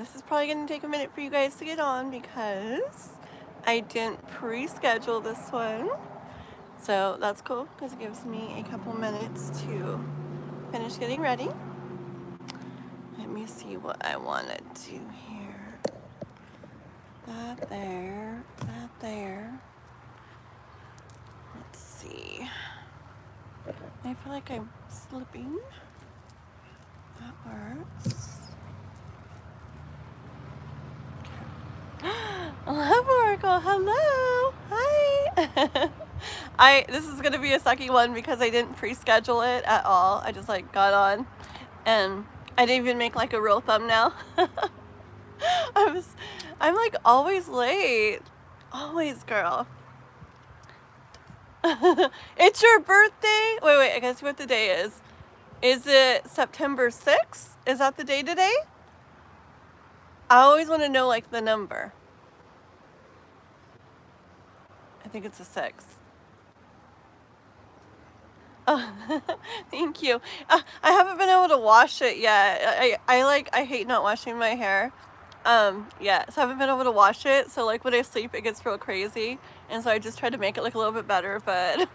this is probably going to take a minute for you guys to get on because I didn't pre-schedule this one. So that's cool because it gives me a couple minutes to finish getting ready. Let me see what I want to do here. That there, that there. Let's see. I feel like I'm slipping. That works. Love Oracle, hello, hi. This is gonna be a sucky one because I didn't pre-schedule it at all. I just like got on, and I didn't even make like a real thumbnail. I'm like always late, always, girl. It's your birthday. Wait, I guess what the day is. Is it September 6th? Is that the day today? I always want to know like the number. I think it's a 6. Oh, thank you. I haven't been able to wash it yet. I hate not washing my hair. Yeah, so I haven't been able to wash it. So like when I sleep, it gets real crazy. And so I just try to make it look a little bit better. But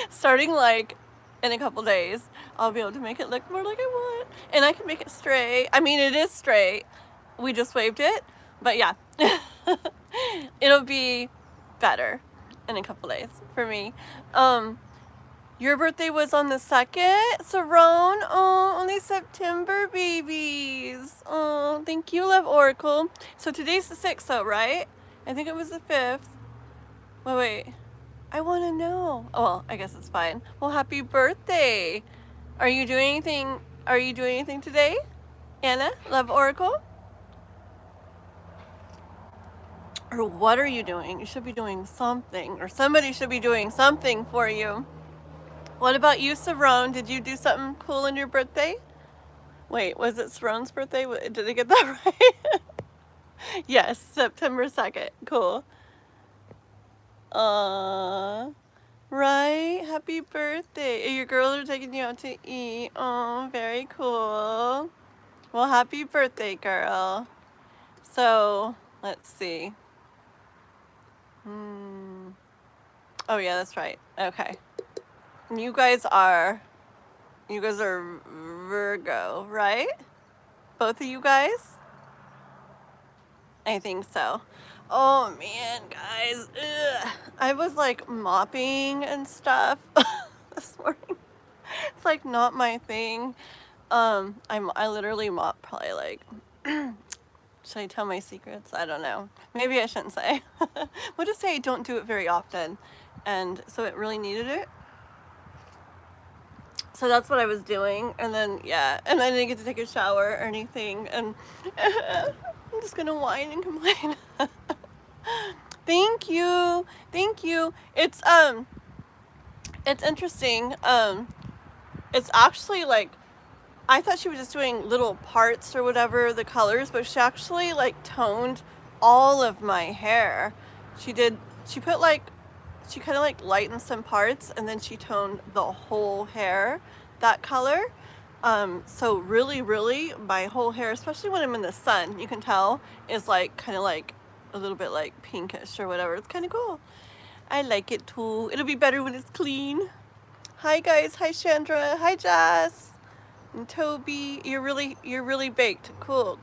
starting like in a couple days, I'll be able to make it look more like I want. And I can make it straight. I mean, it is straight. We just waved it. But yeah, it'll be better in a couple days for me. Your birthday was on the 2nd, Sarone. Oh, only September babies. Oh, thank you, Love Oracle. So today's the 6th though, right? I think it was the 5th. Wait. I want to know. Oh, well, I guess it's fine. Well, happy birthday. Are you doing anything? Are you doing anything today? Anna, Love Oracle? Or what are you doing? You should be doing something, or somebody should be doing something for you. What about you, Sarone? Did you do something cool on your birthday? Wait, was it Sarone's birthday? Did I get that right? Yes, September 2nd. Cool. Right? Happy birthday. Your girls are taking you out to eat. Oh, very cool. Well, happy birthday, girl. So, let's see. Oh, yeah, that's right. Okay. You guys are Virgo, right? Both of you guys? I think so. Oh man, guys. Ugh. I was like mopping and stuff this morning. It's like not my thing. I literally mop probably like should I tell my secrets? I don't know. Maybe I shouldn't say. We'll just say I don't do it very often. And so it really needed it. So that's what I was doing, and then yeah, and I didn't get to take a shower or anything, and I'm just gonna whine and complain. Thank you. It's interesting. It's actually like I thought she was just doing little parts or whatever, the colors, but she actually like toned all of my hair. She put like. She kind of like lightened some parts and then she toned the whole hair that color. So really my whole hair, especially when I'm in the sun, you can tell is like kind of like a little bit like pinkish or whatever. It's kind of cool. I like it too. It'll be better when it's clean. Hi guys. Hi Chandra. Hi Jess. And Toby. You're really baked. Cool.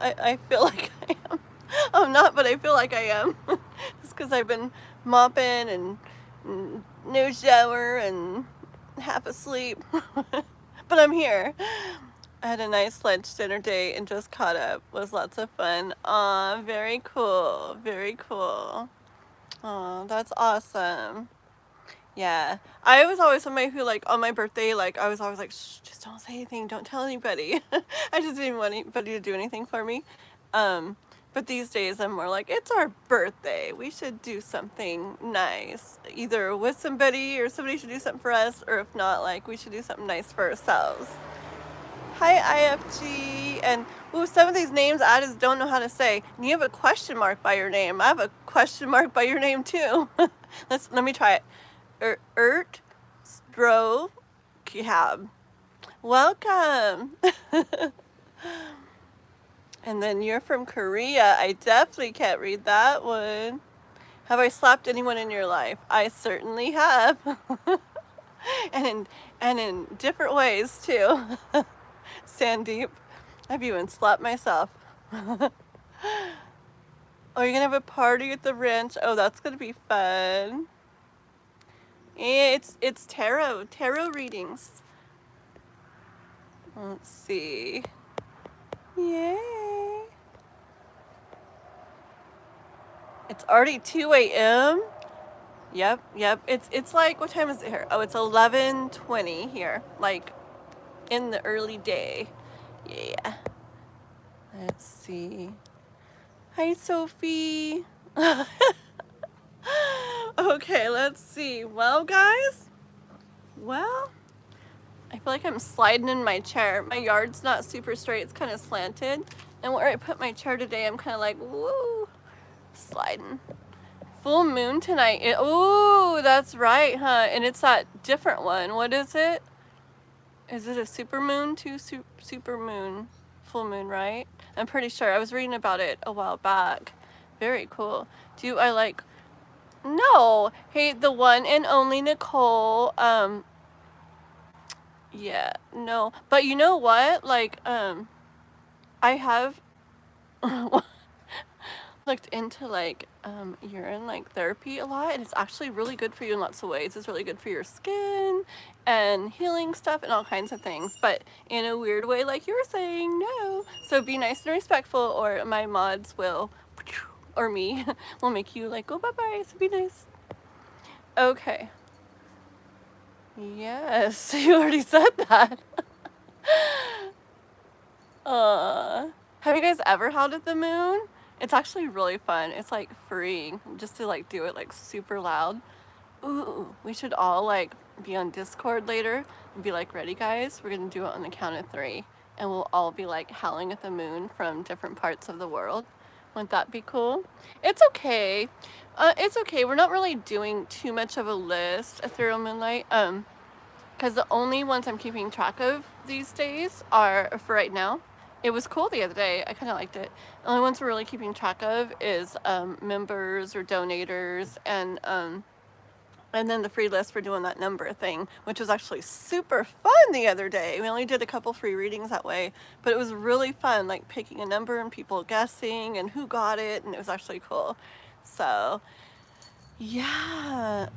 I feel like I am. I'm not, but I feel like I am. Just because I've been mopping and no shower and half asleep. But I'm here. I had a nice lunch dinner date and just caught up. It was lots of fun. Aw, very cool. Aw, that's awesome. Yeah. I was always somebody who like on my birthday, like I was always like, shh, just don't say anything, don't tell anybody. I just didn't want anybody to do anything for me. But these days I'm more like, it's our birthday. We should do something nice. Either with somebody or somebody should do something for us, or if not, like we should do something nice for ourselves. Hi IFG. And ooh, some of these names I just don't know how to say. And you have a question mark by your name. I have a question mark by your name too. Let me try it. Stro Cab. Welcome. And then you're from Korea. I definitely can't read that one. Have I slapped anyone in your life? I certainly have. and in different ways too. Sandeep. I've even slapped myself. Oh, you're gonna have a party at the ranch. Oh, that's gonna be fun. It's tarot readings. Let's see. Yay. It's already 2 a.m. Yep. It's like, what time is it here? Oh, it's 11:20 here. Like in the early day. Yeah. Let's see. Hi, Sophie. Okay, let's see. Well, guys. Well, I feel like I'm sliding in my chair. My yard's not super straight. It's kind of slanted. And where I put my chair today, I'm kind of like, woo, sliding. Full moon tonight. Oh, that's right, huh? And it's that different one. What is it? Is it a super moon? Super moon. Full moon, right? I'm pretty sure. I was reading about it a while back. Very cool. Do I like... No. Hey, the one and only Nicole. Yeah, no. But you know what? Like, I have looked into like urine like therapy a lot, and it's actually really good for you in lots of ways. It's really good for your skin and healing stuff and all kinds of things, but in a weird way, like you were saying, no. So be nice and respectful, or my mods will, or me, will make you like go bye-bye. So be nice. Okay. Yes, you already said that. Have you guys ever howled at the moon? It's actually really fun. It's like freeing just to like do it like super loud. Ooh, we should all like be on Discord later and be like, ready guys? We're gonna do it on the count of 3. And we'll all be like howling at the moon from different parts of the world. Wouldn't that be cool? It's okay. It's okay. We're not really doing too much of a list, Ethereal Moonlight. Because the only ones I'm keeping track of these days are, for right now, it was cool the other day. I kind of liked it. The only ones we're really keeping track of is members or donators, and then the free list for doing that number thing, which was actually super fun the other day. We only did a couple free readings that way, but it was really fun, like picking a number and people guessing and who got it, and it was actually cool. So, yeah.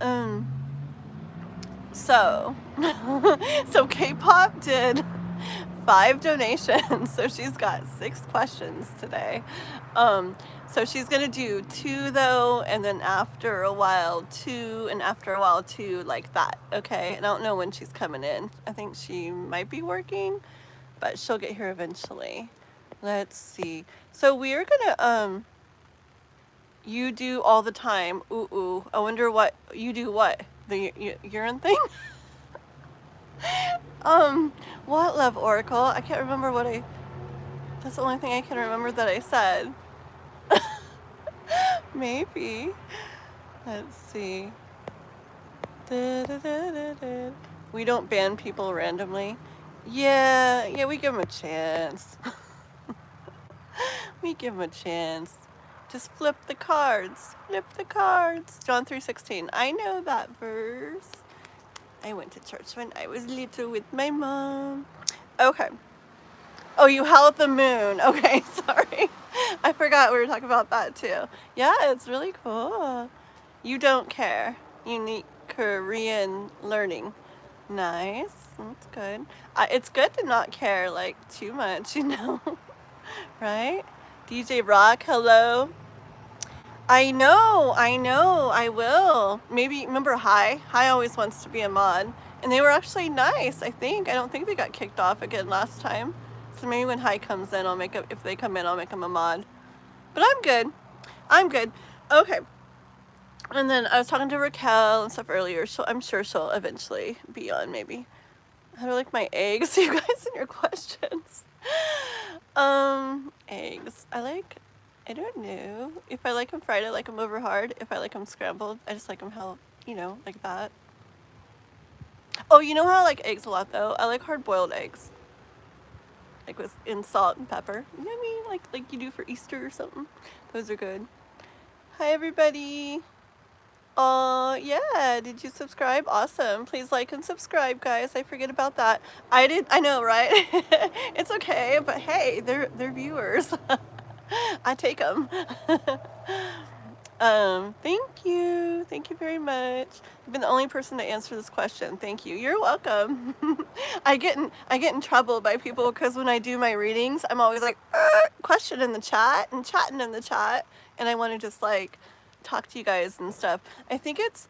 So K-pop did 5 donations, so she's got 6 questions today. So she's gonna do 2 though, and then after a while 2, and after a while 2, like that. Okay, and I don't know when she's coming in. I think she might be working, but she'll get here eventually. Let's see. So we're gonna you do all the time. Ooh. I wonder what you do. What? The urine thing? What, Love Oracle? I can't remember what that's the only thing I can remember that I said. Maybe. Let's see. We don't ban people randomly. Yeah, we give them a chance. We give them a chance. Just flip the cards. John 3:16. I know that verse. I went to church when I was little with my mom. Okay. Oh, you howl at the moon. Okay, sorry. I forgot we were talking about that too. Yeah, it's really cool. You don't care. Unique Korean learning. Nice. That's good. It's good to not care like too much, you know. Right? DJ Rock, hello. I know, I will. Maybe, remember Hi? Hi always wants to be a mod. And they were actually nice, I think. I don't think they got kicked off again last time. So maybe when Hi comes in, if they come in, I'll make them a mod. But I'm good. Okay. And then I was talking to Raquel and stuff earlier. I'm sure she'll eventually be on, maybe. How do I like my eggs? You guys and your questions. Eggs. I don't know. If I like them fried, I like them over hard. If I like them scrambled, I just like them how, like that. Oh, you know how I like eggs a lot though? I like hard-boiled eggs. like with in salt and pepper. You know what I mean? Like you do for Easter or something. Those are good. Hi everybody. Yeah, did you subscribe? Awesome. Please like and subscribe, guys. I forget about that. I know, right? It's okay, but hey, they're viewers. I take them. Thank you. Thank you very much. You've been the only person to answer this question. Thank you. You're welcome. I get in trouble by people because when I do my readings, I'm always like, question in the chat and chatting in the chat, and I want to just like talk to you guys and stuff. I think it's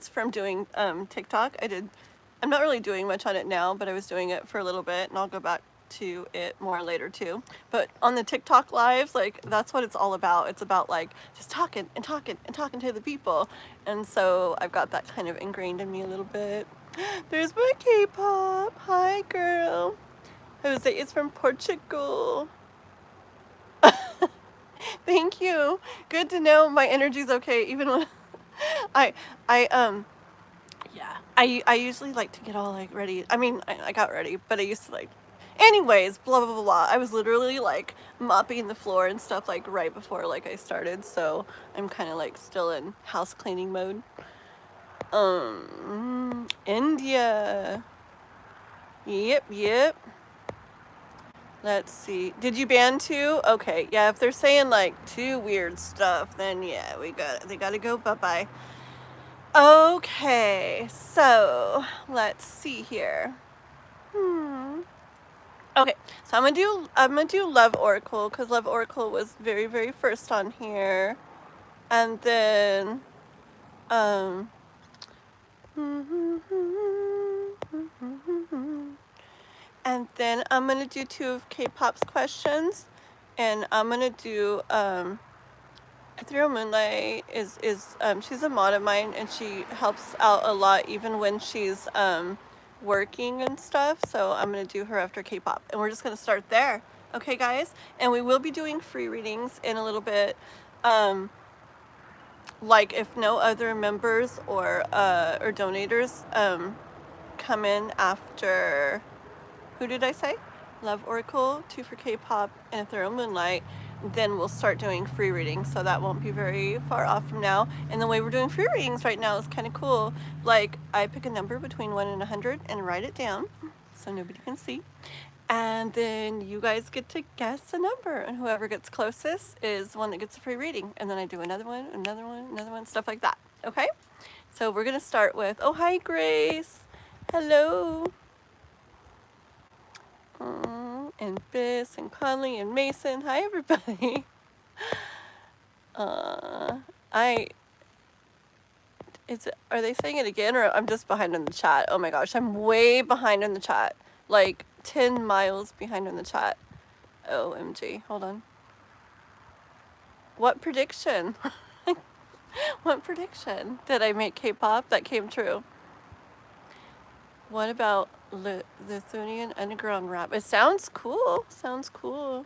from doing TikTok. I'm not really doing much on it now, but I was doing it for a little bit, and I'll go back to it more later too. But on the TikTok lives, like that's what it's all about. It's about like just talking and talking and talking to the people. And so I've got that kind of ingrained in me a little bit. There's my K-pop. Hi girl. Jose is from Portugal. Thank you. Good to know my energy's okay even when yeah. I usually like to get all like ready. I mean, I got ready, but I used to like, anyways, blah, blah, blah, blah. I was literally like mopping the floor and stuff like right before like I started. So I'm kind of like still in house cleaning mode. India. Yep. Let's see. Did you ban too? Okay. Yeah. If they're saying like too weird stuff, then yeah, they gotta go. Bye-bye. Okay, so let's see here. Okay, so I'm gonna do Love Oracle because Love Oracle was very, very first on here, and then and then I'm gonna do 2 of K-pop's questions, and I'm gonna do Ethereal Moonlight is she's a mod of mine, and she helps out a lot even when she's working and stuff. So I'm gonna do her after K-pop, and we're just gonna start there. Okay, guys, and we will be doing free readings in a little bit. Like if no other members or donators come in after, who did I say? Love Oracle, 2 for K-pop, and Ethereal Moonlight, then we'll start doing free readings, so that won't be very far off from now. And the way we're doing free readings right now is kind of cool. Like, I pick a number between 1 and 100 and write it down so nobody can see. And then you guys get to guess a number, and whoever gets closest is the one that gets a free reading. And then I do another one, stuff like that. Okay? So we're going to start with, oh, hi, Grace. Hello. And Biss and Conley and Mason. Hi, everybody. Are they saying it again, or I'm just behind in the chat? Oh my gosh, I'm way behind in the chat. Like 10 miles behind in the chat. OMG, hold on. What prediction? What prediction did I make, K-pop, that came true? What about Lithuanian underground rap? It sounds cool. Sounds cool.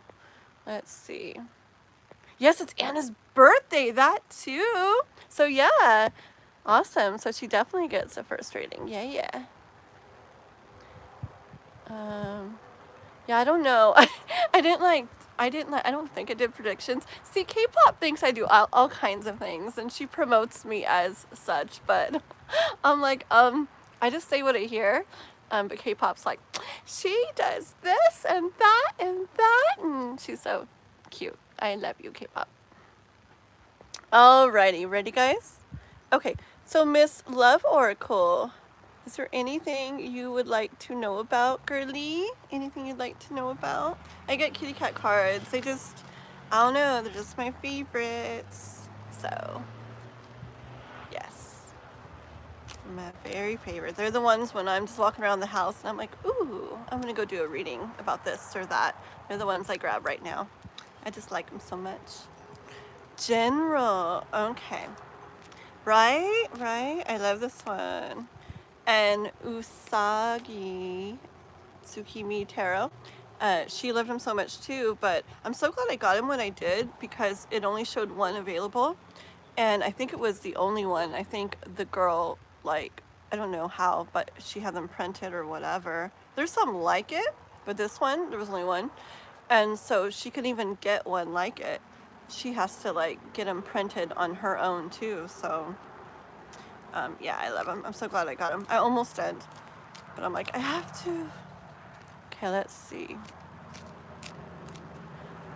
Let's see. Yes, it's Anna's birthday. That too. So yeah, awesome. So she definitely gets a first rating. Yeah. Yeah, I don't know. I don't think I did predictions. See, K-pop thinks I do all kinds of things, and she promotes me as such, but I'm like, I just say what I hear. But K-pop's like, she does this and that and that, and she's so cute. I love you, K-pop. Alrighty, ready, guys? Okay, so Miss Love Oracle, is there anything you would like to know about, girly? Anything you'd like to know about? I get kitty cat cards. I don't know, they're just my favorites. So, yes. My very favorite. They're the ones when I'm just walking around the house and I'm like, ooh, I'm gonna go do a reading about this or that. They're the ones I grab right now. I just like them so much. General, okay. Right, I love this one. And Usagi Tsukimi Tarot. She loved him so much too, but I'm so glad I got him when I did because it only showed one available. And I think it was the only one. I think the girl, like, I don't know how, but she had them printed or whatever. There's some like it, but this one, there was only one. And so she couldn't even get one like it. She has to like get them printed on her own too. So yeah, I love them. I'm so glad I got them. I almost did, but I'm like, I have to. Okay, let's see.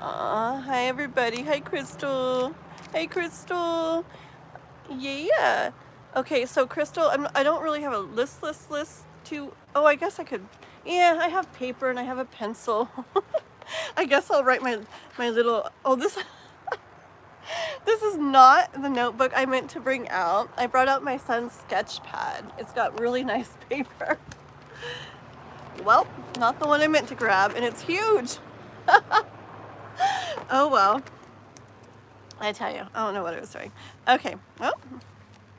Hi everybody. Hi Crystal. Hey Crystal. Yeah. Okay, so Crystal, I don't really have a list to. Oh, I guess I could. Yeah, I have paper and I have a pencil. I guess I'll write my little. Oh, this. This is not the notebook I meant to bring out. I brought out my son's sketch pad. It's got really nice paper. Well, not the one I meant to grab, and it's huge. Oh well. I tell you, I don't know what I was doing. Okay, well,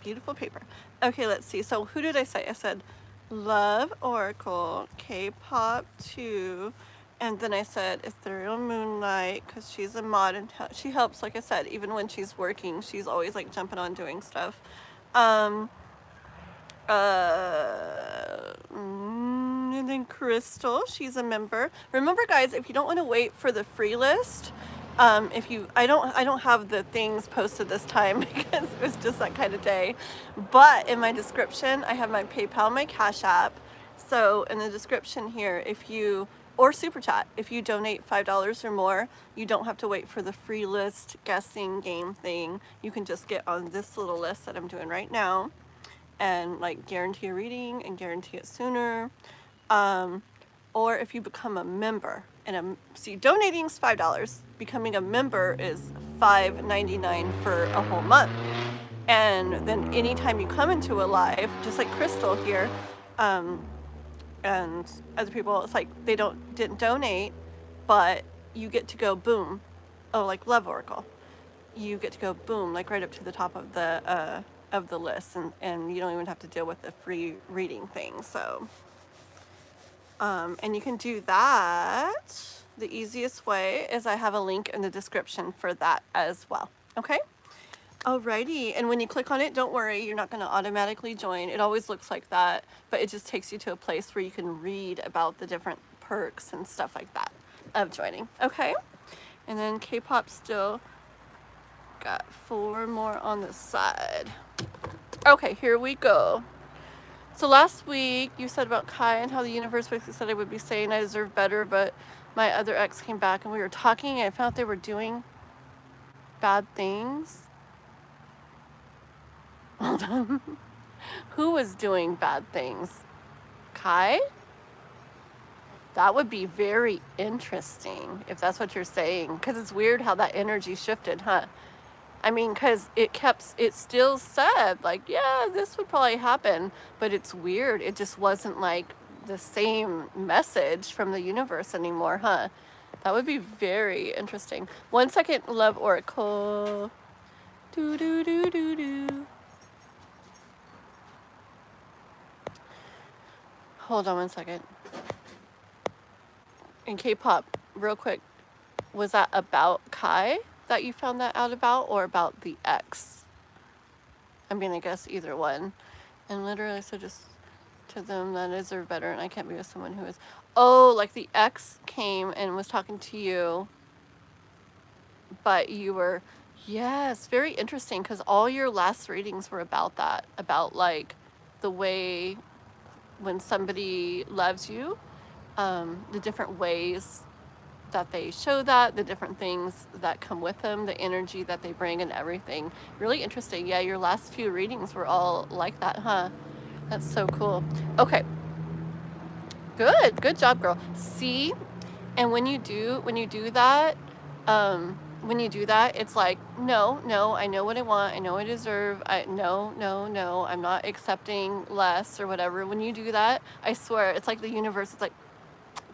beautiful paper. Okay, let's see. So who did I say? I said Love Oracle, K-pop 2, and then I said Ethereal Moonlight because she's a mod and she helps, like I said, even when she's working, she's always like jumping on doing stuff. And then Crystal, she's a member. Remember guys, if you don't want to wait for the free list, I don't have the things posted this time because it was just that kind of day, but in my description I have my PayPal, my Cash App. So in the description here, or super chat, if you donate $5 or more, you don't have to wait for the free list guessing game thing. You can just get on this little list that I'm doing right now and like guarantee a reading and guarantee it sooner. Or if you become a member, see, donating is $5. Becoming a member is $5.99 for a whole month. And then anytime you come into a live, just like Crystal here, and other people, it's like they didn't donate, but you get to go boom. Oh, like Love Oracle, you get to go boom, like right up to the top of the list, and you don't even have to deal with the free reading thing. So. And you can do that. The easiest way is I have a link in the description for that as well. Okay? Alrighty. And when you click on it, don't worry, you're not going to automatically join. It always looks like that, but it just takes you to a place where you can read about the different perks and stuff like that of joining. Okay? And then K-pop still got 4 more on the side. Okay, here we go. So last week you said about Kai and how the universe basically said I would be saying I deserve better, but my other ex came back and we were talking and I found out they were doing bad things. Hold on. Who was doing bad things? Kai? That would be very interesting if that's what you're saying, because it's weird how that energy shifted, huh? I mean, because it still said, like, yeah, this would probably happen, but it's weird. It just wasn't like the same message from the universe anymore, huh? That would be very interesting. 1 second, Love Oracle. Do, do, do, do, do. Hold on 1 second. In K-pop, real quick, was that about Kai that you found that out about, or about the ex? I mean, I guess either one. And literally, so just to them that is or better, and I can't be with someone who is. Oh, like the ex came and was talking to you, but you were, yes, very interesting, because all your last readings were about that, about like the way when somebody loves you, the different ways that they show that, the different things that come with them, the energy that they bring and everything. Really interesting. Yeah, your last few readings were all like that, huh? That's so cool. Okay. Good job, girl. See, and when you do that, it's like, no, I know what I want, I know I deserve, no, I'm not accepting less or whatever. When you do that, I swear, it's like the universe is like,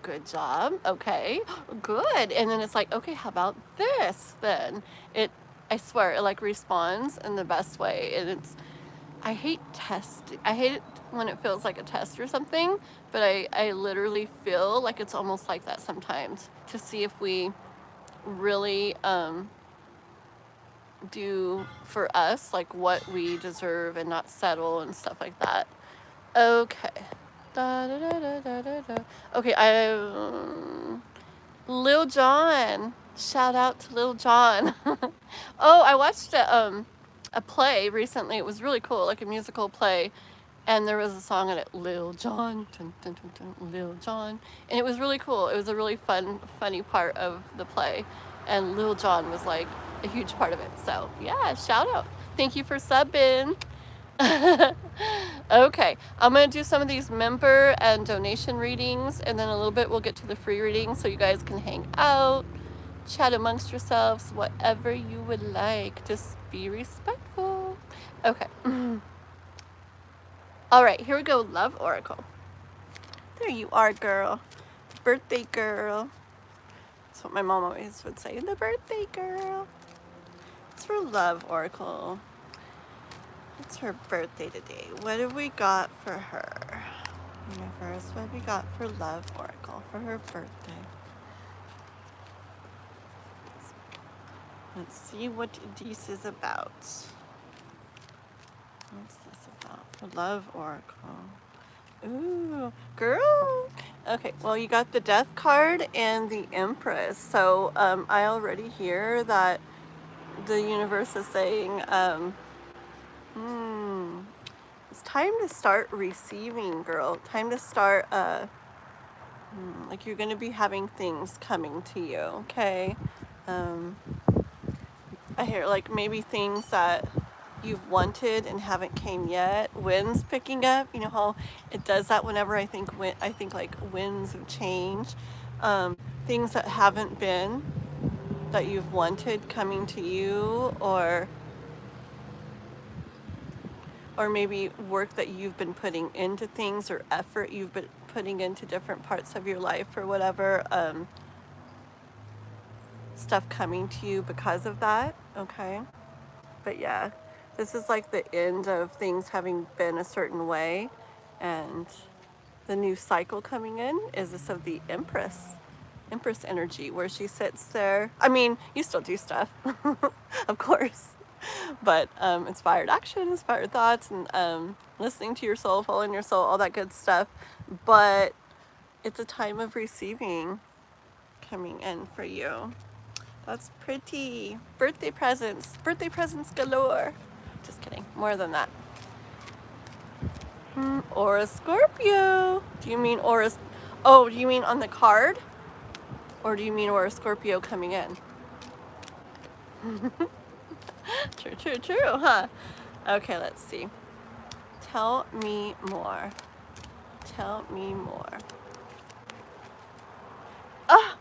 good job, okay, good. And then it's like, okay, how about this then? I swear, it like responds in the best way. And I hate testing. I hate it when it feels like a test or something, but I literally feel like it's almost like that sometimes, to see if we really do for us like what we deserve and not settle and stuff like that. Okay. Da, da, da, da, da, da, da. Okay, Lil Jon. Shout out to Lil Jon. Oh, I watched a play recently. It was really cool, like a musical play. And there was a song in it, Lil Jon, dun, dun, dun, dun, Lil Jon. And it was really cool. It was a really funny part of the play. And Lil Jon was like a huge part of it. So yeah, shout out. Thank you for subbing. Okay, I'm gonna do some of these member and donation readings, and then a little bit we'll get to the free readings so you guys can hang out, chat amongst yourselves, whatever you would like. Just be respectful. Okay. All right, here we go. Love Oracle. There you are, girl. Birthday girl. That's what my mom always would say. The birthday girl. It's for Love Oracle. It's her birthday today. What have we got for her? Universe, what have we got for Love Oracle for her birthday? Let's see what this is about. What's this about for Love Oracle? Ooh, girl. Okay, well, you got the Death card and the Empress. So I already hear that the universe is saying, it's time to start receiving, girl. Time to start, like you're going to be having things coming to you, okay? I hear like maybe things that you've wanted and haven't came yet. Winds picking up. You know how it does that whenever I think like winds of change. Things that haven't been that you've wanted coming to you, or maybe work that you've been putting into things, or effort you've been putting into different parts of your life, or whatever. Stuff coming to you because of that, okay? But yeah, this is like the end of things having been a certain way, and the new cycle coming in is this of the Empress energy, where she sits there. I mean, you still do stuff, of course, but inspired action, inspired thoughts, and listening to your soul, following your soul, all that good stuff. But it's a time of receiving coming in for you. That's pretty. Birthday presents galore. Just kidding, more than that. Or a Scorpio. Do you mean oh, do you mean on the card? Or do you mean or a Scorpio coming in? True, huh? Okay, let's see. Tell me more. Tell me more. Ah!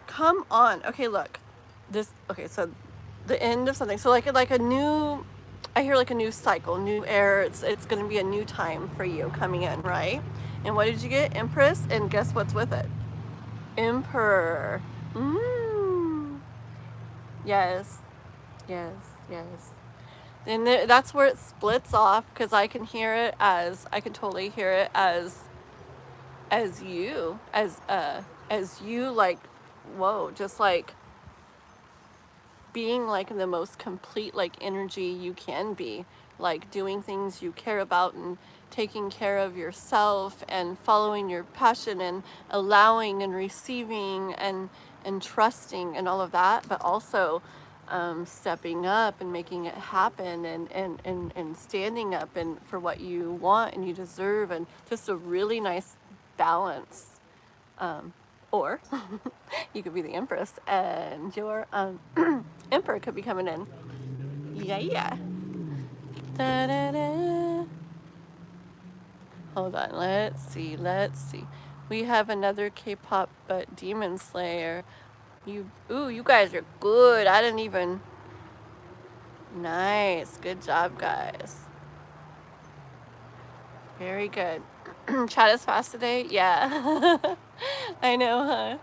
Come on. Okay, look. Okay, so the end of something. So like a new, I hear like a new cycle, new era. It's going to be a new time for you coming in, right? And what did you get? Empress, and guess what's with it? Emperor. Yes. And that's where it splits off, because I can totally hear it as you, like, whoa, just like being like in the most complete like energy you can be, like doing things you care about and taking care of yourself and following your passion and allowing and receiving and trusting and all of that, but also stepping up and making it happen and standing up and for what you want and you deserve, and just a really nice balance. Or you could be the Empress and your Emperor could be coming in. Yeah. Da-da-da. Hold on, let's see. We have another K-pop but Demon Slayer. You guys are good. I didn't even. Nice. Good job, guys. Very good. Chat is fast today? Yeah. I know,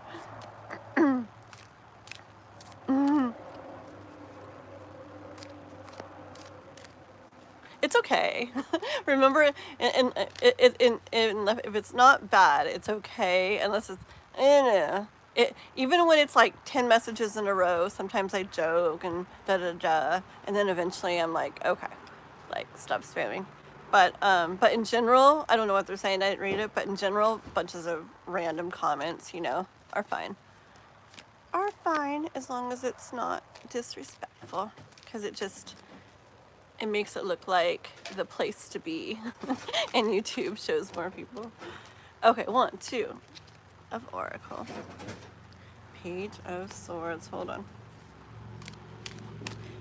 huh? It's okay. Remember, if it's not bad, it's okay, unless it's even when it's like 10 messages in a row, sometimes I joke and and then eventually I'm like, okay, like, stop spamming. But in general, I don't know what they're saying. I didn't read it, but in general, bunches of random comments, you know, are fine. Are fine as long as it's not disrespectful, because it makes it look like the place to be, and YouTube shows more people. Okay, 1, 2 of Oracle. Page of Swords. Hold on.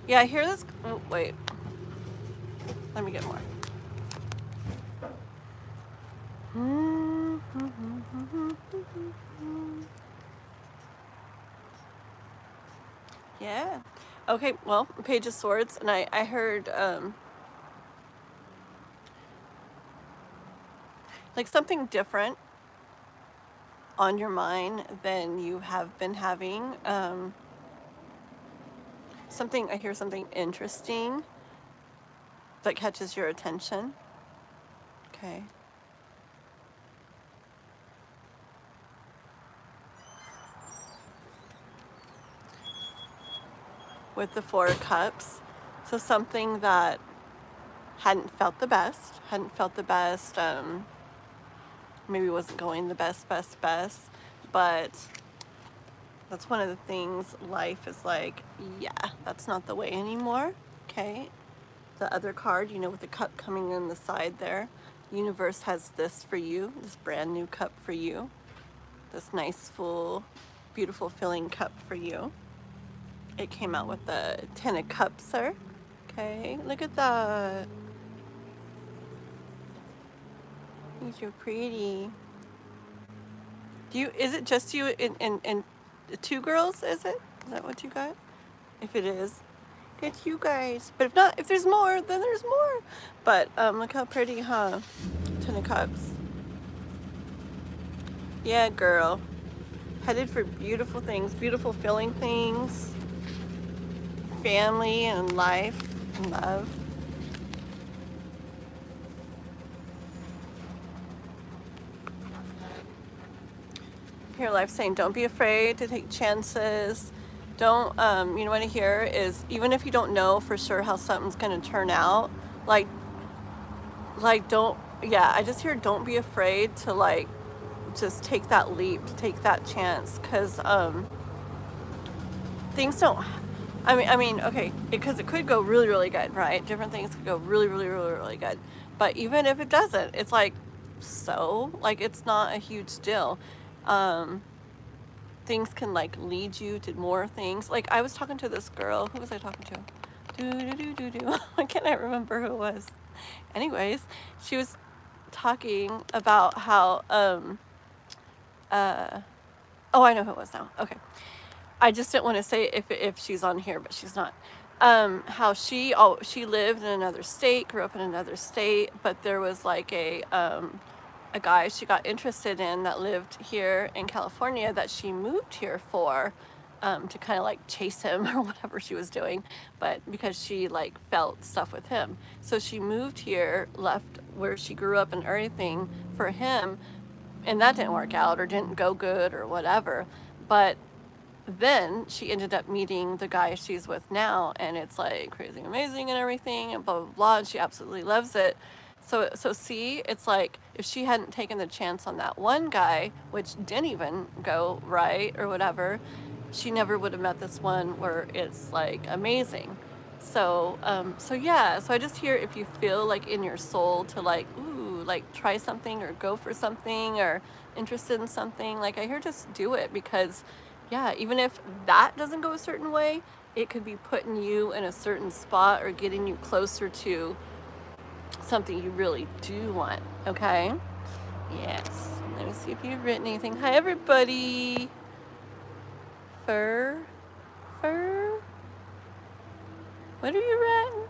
Yeah, I hear this. Oh, wait. Let me get more. Yeah. Okay, well, Page of Swords, and I heard, like something different on your mind than you have been having. I hear something interesting that catches your attention. Okay. With the 4 of Cups. So something that hadn't felt the best, maybe wasn't going the best, but that's one of the things life is like, yeah, that's not the way anymore. Okay. The other card, you know, with the cup coming in the side there, universe has this for you, this brand new cup for you, this nice, full, beautiful filling cup for you. It came out with the 10 of Cups, sir. Okay, look at that. You're pretty. Is it just you and 2 girls, is it? Is that what you got? If it is, it's you guys. But if not, if there's more, then there's more. But look how pretty, huh? 10 of Cups. Yeah, girl. Headed for beautiful things, beautiful filling things. Family and life and love. Here, life saying, don't be afraid to take chances. Don't, you know what I hear is, even if you don't know for sure how something's going to turn out, like don't, yeah, I just hear don't be afraid to like, just take that leap, take that chance, because things don't, I mean, okay, because it could go really, really good, right? Different things could go really, really, really, really good. But even if it doesn't, it's like, so, like, it's not a huge deal. Things can like lead you to more things. Like I was talking to this girl. Who was I talking to? I cannot remember who it was. Anyways, she was talking about how oh, I know who it was now. Okay. I just didn't want to say if she's on here, but she's not. How she lived in another state, grew up in another state, but there was like a guy she got interested in that lived here in California that she moved here for, to kind of like chase him or whatever she was doing, but because she like felt stuff with him. So she moved here, left where she grew up and everything for him, and that didn't work out or didn't go good or whatever. But then she ended up meeting the guy she's with now, and it's like crazy amazing and everything and blah blah blah, and she absolutely loves it. So see, it's like if she hadn't taken the chance on that one guy, which didn't even go right or whatever, she never would have met this one where it's like amazing. So so yeah, so I just hear if you feel like in your soul to like, ooh, like try something or go for something or interested in something, like I hear just do it, because yeah, even if that doesn't go a certain way, it could be putting you in a certain spot or getting you closer to something you really do want, okay? Yes. Let me see if you've written anything. Hi, everybody. Fur? What are you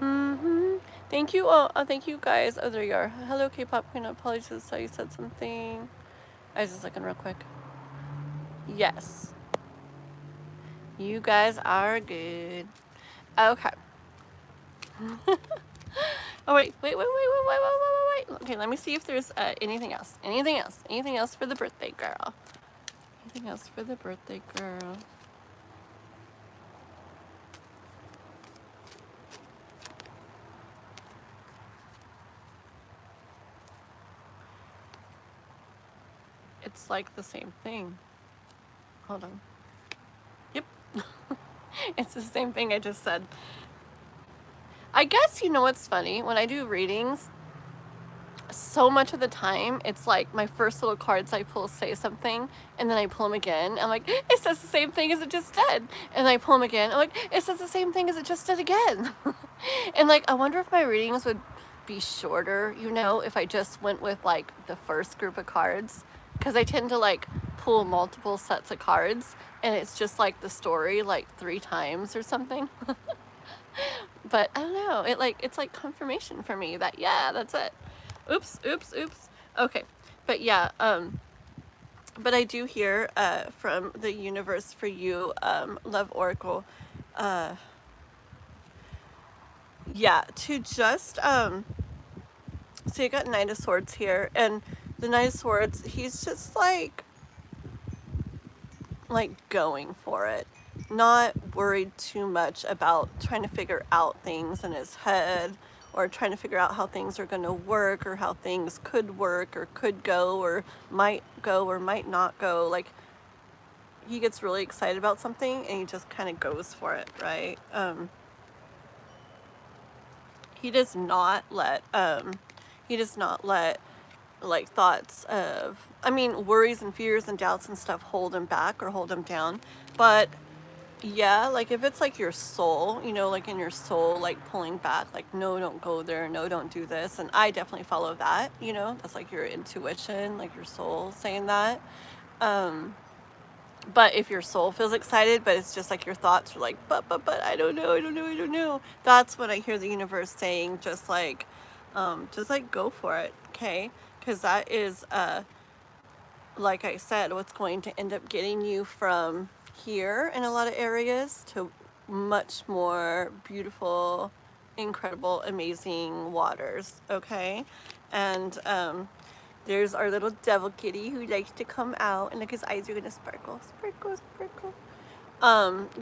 writing? Thank you all. Thank you guys. Oh, there you are. Hello, K-pop queen. Apologies, I said something. I was just looking real quick. Yes. You guys are good. Okay. Oh, wait. Okay, let me see if there's anything else. Anything else for the birthday girl. Anything else for the birthday girl. it's like the same thing. Hold on. Yep. It's the same thing I just said. I guess you know what's funny? When I do readings, so much of the time, it's like my first little cards I pull say something, and then I pull them again. I'm like, it says the same thing as it just said. And I pull them again. I'm like, it says the same thing as it just did again. And like, I wonder if my readings would be shorter, you know, if I just went with like the first group of cards. Because I tend to like pull multiple sets of cards, and it's just like the story like 3 times or something. But I don't know. It's like confirmation for me that, yeah, that's it. Oops. Okay. But yeah, but I do hear from the universe for you, Love Oracle, yeah, to just so you got Knight of Swords here, and the Knight of Swords, he's just like going for it, not worried too much about trying to figure out things in his head, or trying to figure out how things are going to work, or how things could work or could go or might not go. Like, he gets really excited about something and he just kind of goes for it, right? He does not let like thoughts of, I mean, worries and fears and doubts and stuff hold him back or hold him down. But yeah, like if it's like your soul, you know, like in your soul, like pulling back, like, no, don't go there, no, don't do this. And I definitely follow that, you know, that's like your intuition, like your soul saying that. But if your soul feels excited, but it's just like your thoughts are like, but I don't know. That's what I hear the universe saying, just like go for it, okay? Because that is, like I said, what's going to end up getting you from here in a lot of areas to much more beautiful, incredible, amazing waters, okay? And there's our little devil kitty who likes to come out, and look, his eyes are gonna sparkle.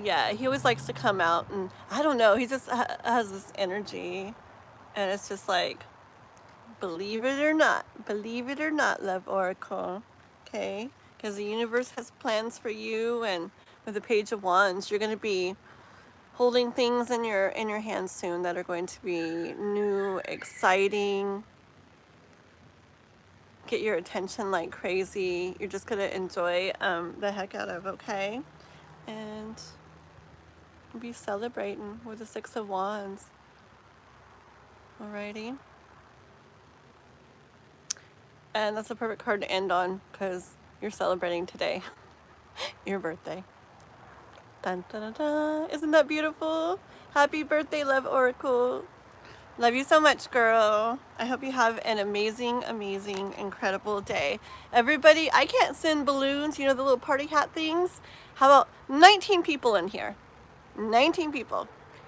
Yeah, he always likes to come out, and I don't know, he just has this energy, and it's just like, believe it or not, Love Oracle, okay? Because the universe has plans for you, and with the Page of Wands, you're going to be holding things in your hands soon that are going to be new, exciting, get your attention like crazy. You're just going to enjoy the heck out of, okay? And be celebrating with the 6 of Wands. Alrighty. And that's a perfect card to end on, because you're celebrating today. Your birthday. Dun, dun, dun, dun. Isn't that beautiful? Happy birthday, Love Oracle. Love you so much, girl. I hope you have an amazing, incredible day. Everybody, I can't send balloons, you know, the little party hat things. How about 19 people in here? 19 people.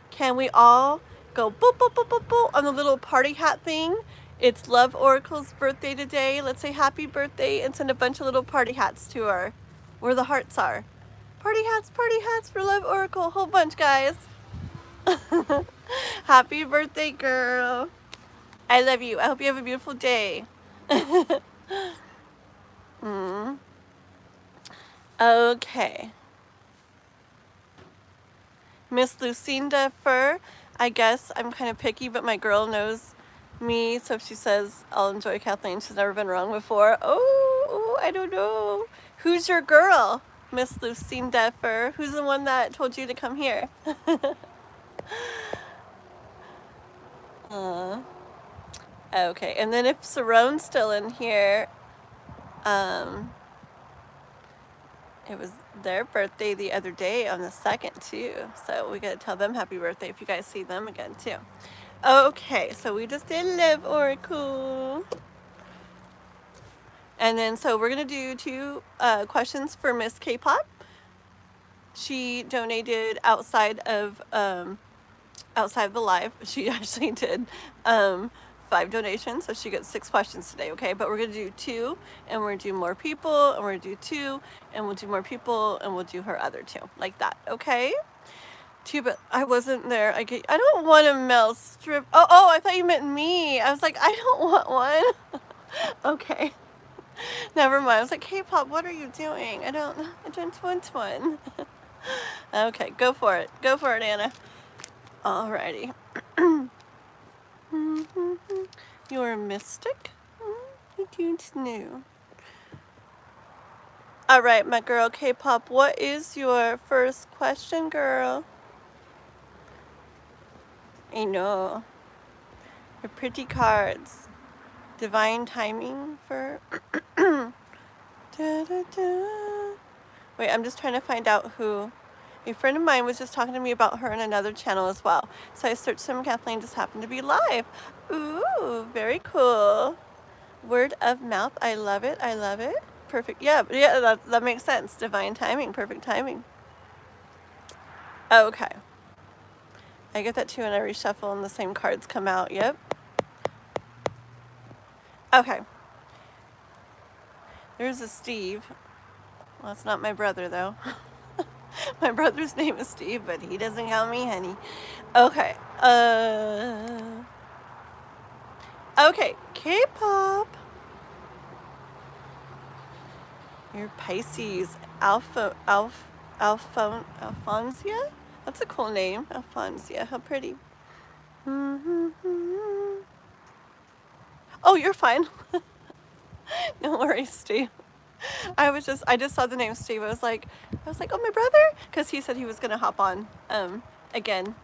Can we all go boop, boop, boop, boop, boop on the little party hat thing? It's Love Oracle's birthday today. Let's say happy birthday and send a bunch of little party hats to her, where the hearts are. Party hats for Love Oracle. A whole bunch, guys. Happy birthday, girl. I love you. I hope you have a beautiful day. Okay. Miss Lucinda Fur. I guess I'm kind of picky, but my girl knows me, so if she says I'll enjoy Kathleen, she's never been wrong before. Oh, I don't know. Who's your girl, Miss Lucinda Fur? Who's the one that told you to come here? Okay, and then if Sarone's still in here, it was their birthday the other day on the 2nd too, so we gotta tell them happy birthday if you guys see them again too. Okay, so we just did Love Oracle. And then, so we're going to do 2 questions for Miss K-Pop. She donated outside of the live. She actually did 5 donations, so she got 6 questions today, okay? But we're going to do 2, and we're going to do more people, and we're going to do 2, and we'll do more people, and we'll do her other 2, like that, okay? 2, but I wasn't there. I don't want a mail strip. Oh, I thought you meant me. I was like, I don't want one. Okay. Never mind. I was like, K-pop, what are you doing? I don't want one. Okay, go for it. Go for it, Anna. Alrighty. You're a mystic? You don't know. Alright, my girl K-pop, what is your first question, girl? I know. Your pretty cards. Divine timing for... da, da, da. Wait, I'm just trying to find out who... A friend of mine was just talking to me about her in another channel as well. So I searched some Kathleen, just happened to be live. Ooh, very cool. Word of mouth, I love it, I love it. Perfect, yeah, that makes sense. Divine timing, perfect timing. Okay. I get that too when I reshuffle and the same cards come out, yep. Okay. There's a Steve. Well, it's not my brother though. My brother's name is Steve, but he doesn't call me honey. Okay. Okay, K-pop. You're Pisces. Alfonsia? That's a cool name. Alfonsia. How pretty. Oh, you're fine. No worries, Steve. I just saw the name Steve. I was like, oh, my brother, because he said he was gonna hop on again,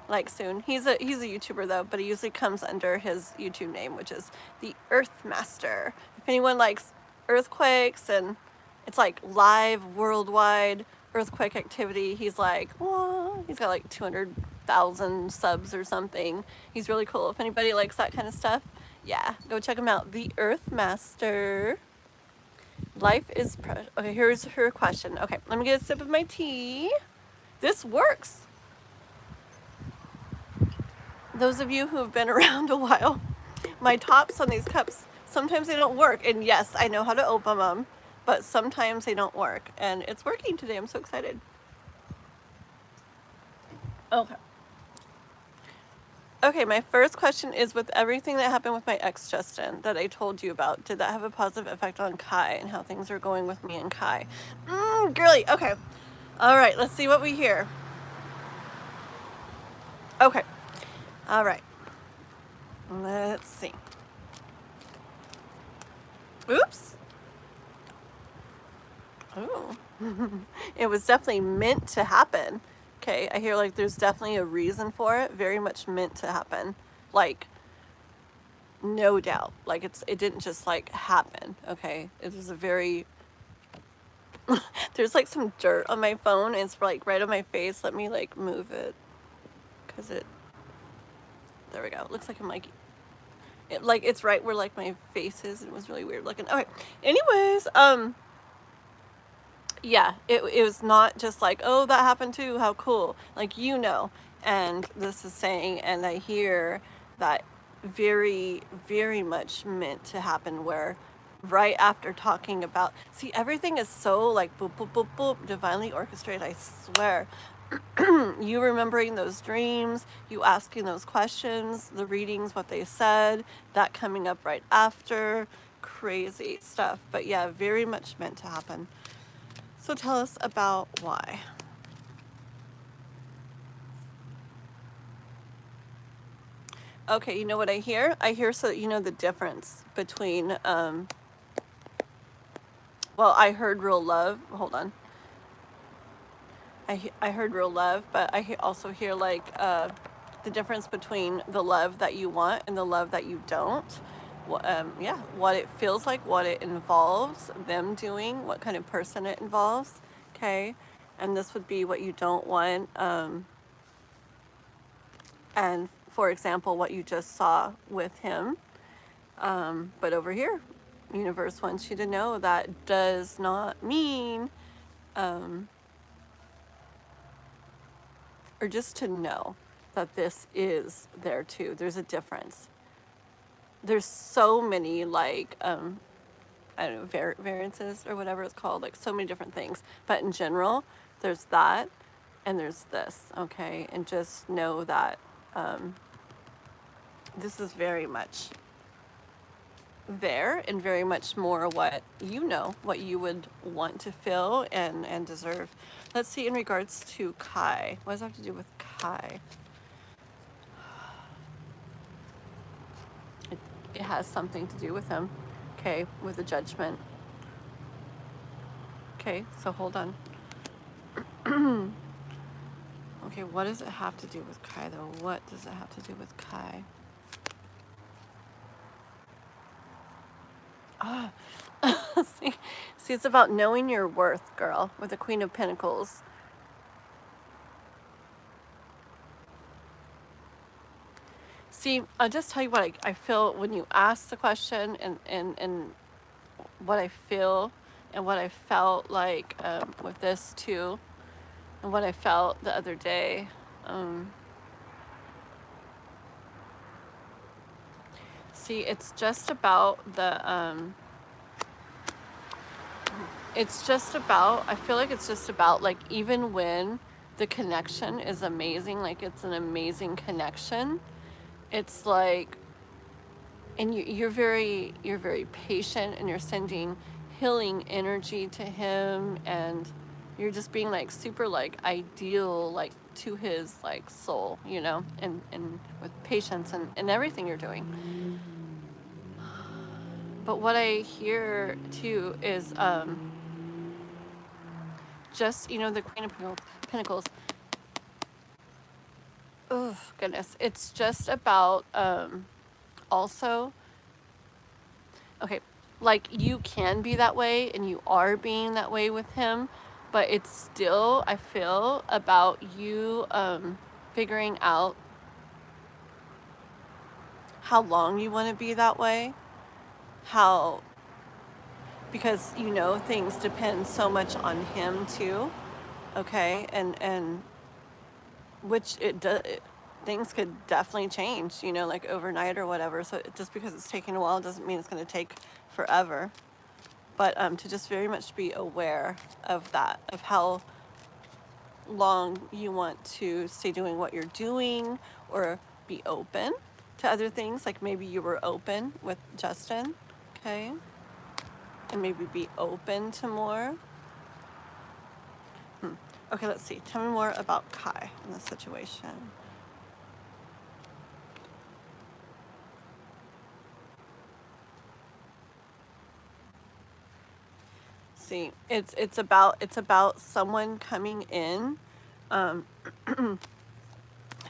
like soon. He's a YouTuber though, but he usually comes under his YouTube name, which is the Earth Master. If anyone likes earthquakes and it's like live worldwide earthquake activity, he's like, whoa, he's got like 200,000 subs or something. He's really cool. If anybody likes that kind of stuff, yeah, go check him out. The Earth Master. Life is okay, here's her question. Okay, let me get a sip of my tea. This works. Those of you who have been around a while, my tops on these cups, sometimes they don't work. And yes, I know how to open them, but sometimes they don't work. And it's working today. I'm so excited. Okay. Okay, my first question is, with everything that happened with my ex, Justin, that I told you about, did that have a positive effect on Kai and how things are going with me and Kai? Girly, okay. All right, let's see what we hear. Okay. All right. Let's see. Oops. Oh. It was definitely meant to happen. Okay, I hear like there's definitely a reason for it. Very much meant to happen. Like, no doubt. Like it didn't just like happen. Okay, it was a very... There's like some dirt on my phone. And it's like right on my face. Let me like move it, cause it... There we go. It looks like I'm like... it's right where like my face is. It was really weird looking. Okay. Anyways, yeah, it was not just like, oh, that happened too, how cool, like, you know. And this is saying, and I hear that very, very much meant to happen, where right after talking about, see, everything is so like boop, boop, boop, boop, divinely orchestrated, I swear. You remembering those dreams, you asking those questions, the readings, what they said, that coming up right after, crazy stuff. But yeah, very much meant to happen. So tell us about why. Okay, you know what I hear? I hear, so that you know the difference between, well, I heard real love. Hold on. I heard real love, but I also hear like the difference between the love that you want and the love that you don't. Yeah, what it feels like, what it involves, them doing, what kind of person it involves. Okay, and this would be what you don't want. And for example, what you just saw with him. But over here, universe wants you to know that does not mean, or just to know that this is there too. There's a difference. There's so many like, I don't know, variances or whatever it's called, like so many different things. But in general, there's that and there's this, okay? And just know that this is very much there and very much more what you know, what you would want to feel and deserve. Let's see, in regards to Kai, what does that have to do with Kai? It has something to do with him, okay, with the judgment. Okay, so hold on. Okay, what does it have to do with Kai though? What does it have to do with Kai? Ah, see, it's about knowing your worth, girl, with the Queen of Pentacles. See, I'll just tell you what I feel when you ask the question, and what I feel and what I felt like with this too, and what I felt the other day. See, it's just about the it's just about, I feel like it's just about, like, even when the connection is amazing, like it's an amazing connection, it's like, and you're very patient, and you're sending healing energy to him, and you're just being like super like ideal, like to his like soul, you know, and with patience and everything you're doing. But what I hear too is just, you know, the Queen of Pentacles. Oh goodness, it's just about also, okay, like you can be that way and you are being that way with him, but it's still, I feel, about you figuring out how long you want to be that way, how, because you know things depend so much on him too, okay, and which it does, things could definitely change, you know, like overnight or whatever. So just because it's taking a while doesn't mean it's going to take forever. But to just very much be aware of that, of how long you want to stay doing what you're doing, or be open to other things. Like maybe you were open with Justin, okay? And maybe be open to more. Okay, let's see. Tell me more about Kai in this situation. See, it's about someone coming in,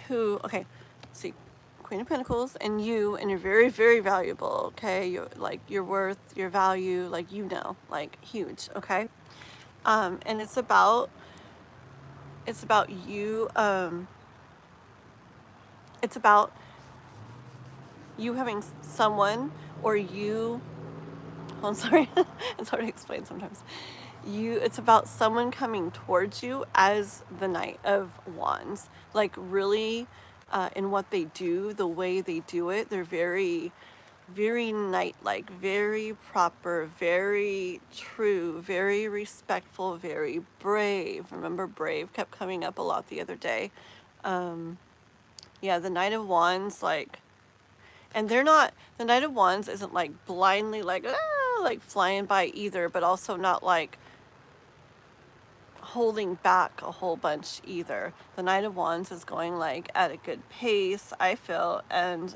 who, okay, see, Queen of Pentacles, and you're very, very valuable, okay? You're like your worth, your value, like, you know, like huge, okay? And it's about you, it's about you having someone, or you, oh, I'm sorry, it's hard to explain sometimes. It's about someone coming towards you as the Knight of Wands, like really, in what they do, the way they do it, they're very, very knight-like, very proper, very true, very respectful, very brave. Remember, brave kept coming up a lot the other day. Yeah, the Knight of Wands, like, and they're not, the Knight of Wands isn't like blindly like, like flying by either, but also not like holding back a whole bunch either. The Knight of Wands is going like at a good pace, I feel, and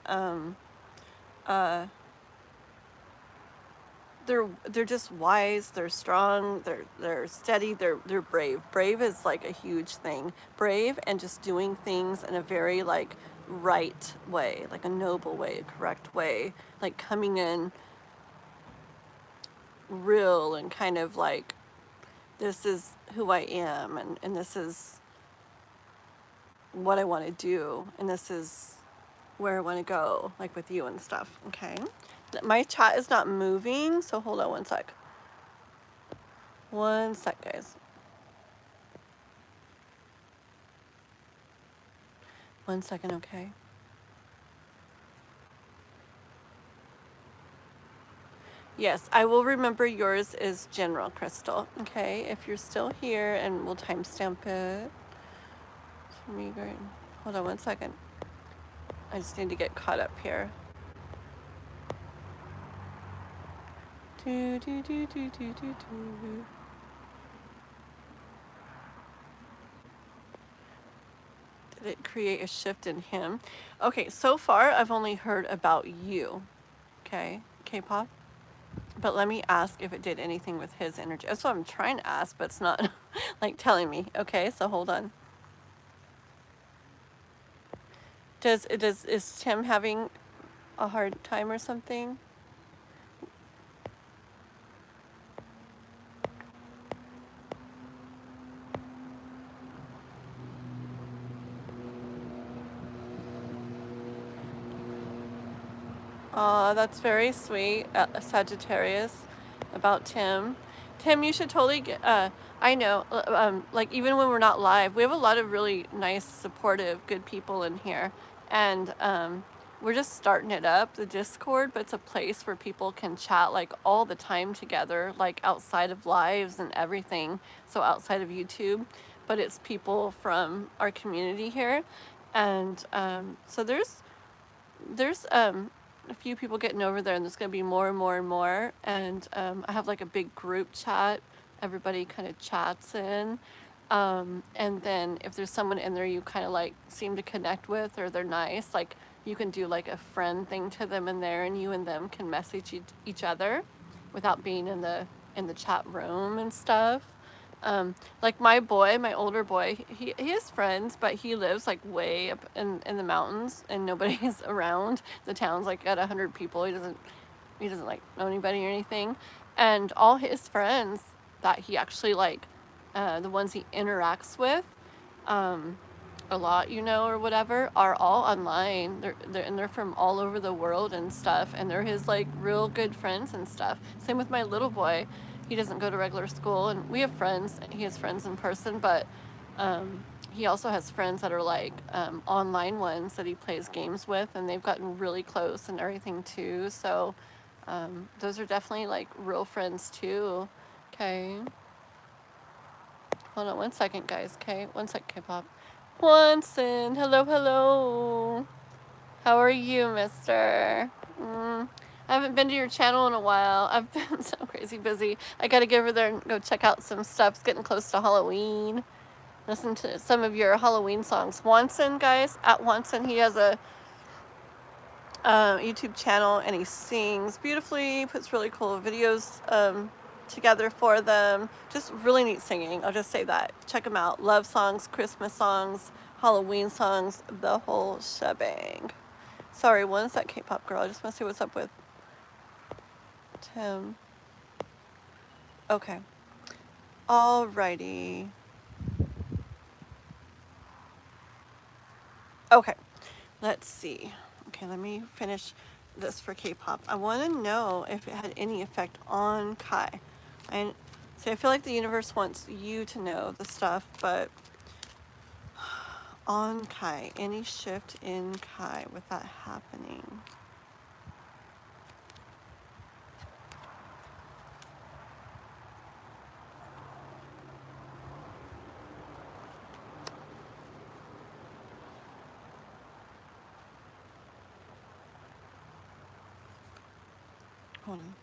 they're just wise, they're strong, they're steady, they're brave. Brave is like a huge thing. Brave and just doing things in a very like right way, like a noble way, a correct way, like coming in real and kind of like, this is who I am, and this is what I want to do, and this is where I want to go, like with you and stuff, okay? My chat is not moving, so hold on one sec. One sec, guys. One second, okay? Yes, I will remember yours is General Crystal, okay? If you're still here, and we'll timestamp it. For me, great. Hold on one second. I just need to get caught up here. Do, do, do, do, do, do, do. Did it create a shift in him? Okay, so far I've only heard about you. Okay, K-pop. But let me ask if it did anything with his energy. That's what I'm trying to ask, but it's not like telling me. Okay, so hold on. Is Tim having a hard time or something? That's very sweet, Sagittarius, about Tim. Tim, you should totally get, I know, like even when we're not live, we have a lot of really nice, supportive, good people in here. And we're just starting it up, the Discord, but it's a place where people can chat like all the time together, like outside of lives and everything. So outside of YouTube, but it's people from our community here. And so there's a few people getting over there, and there's going to be more and more and more. And I have like a big group chat. Everybody kind of chats in. And then if there's someone in there you kind of like seem to connect with, or they're nice, like you can do like a friend thing to them in there, and you and them can message each other without being in the chat room and stuff. Like my boy, my older boy, he has friends, but he lives like way up in the mountains, and nobody's around. The town's like got 100 people. He doesn't like know anybody or anything. And all his friends that he actually like, the ones he interacts with, a lot, or whatever, are all online. They're from all over the world and stuff, and they're his like real good friends and stuff. Same with my little boy. He doesn't go to regular school, and we have friends. He has friends in person, but he also has friends that are like online ones that he plays games with, and they've gotten really close and everything too. So those are definitely like real friends too. Okay. Hold on one second, guys. Okay, one sec, K-pop. Swanson, hello, hello. How are you, mister? I haven't been to your channel in a while. I've been so crazy busy. I gotta get over there and go check out some stuff. It's getting close to Halloween. Listen to some of your Halloween songs. Swanson, guys, at Swanson, he has a YouTube channel, and he sings beautifully, puts really cool videos together for them. Just really neat singing, I'll just say that. Check him out. Love songs, Christmas songs, Halloween songs, the whole shebang. Sorry, one sec, K-pop girl. I just want to see what's up with Tim. Okay. Alrighty. Okay. Let's see. Okay, let me finish this for K-pop. I want to know if it had any effect on Kai. And see, I feel like the universe wants you to know the stuff, but on Kai, any shift in Kai with that happening? Hold on.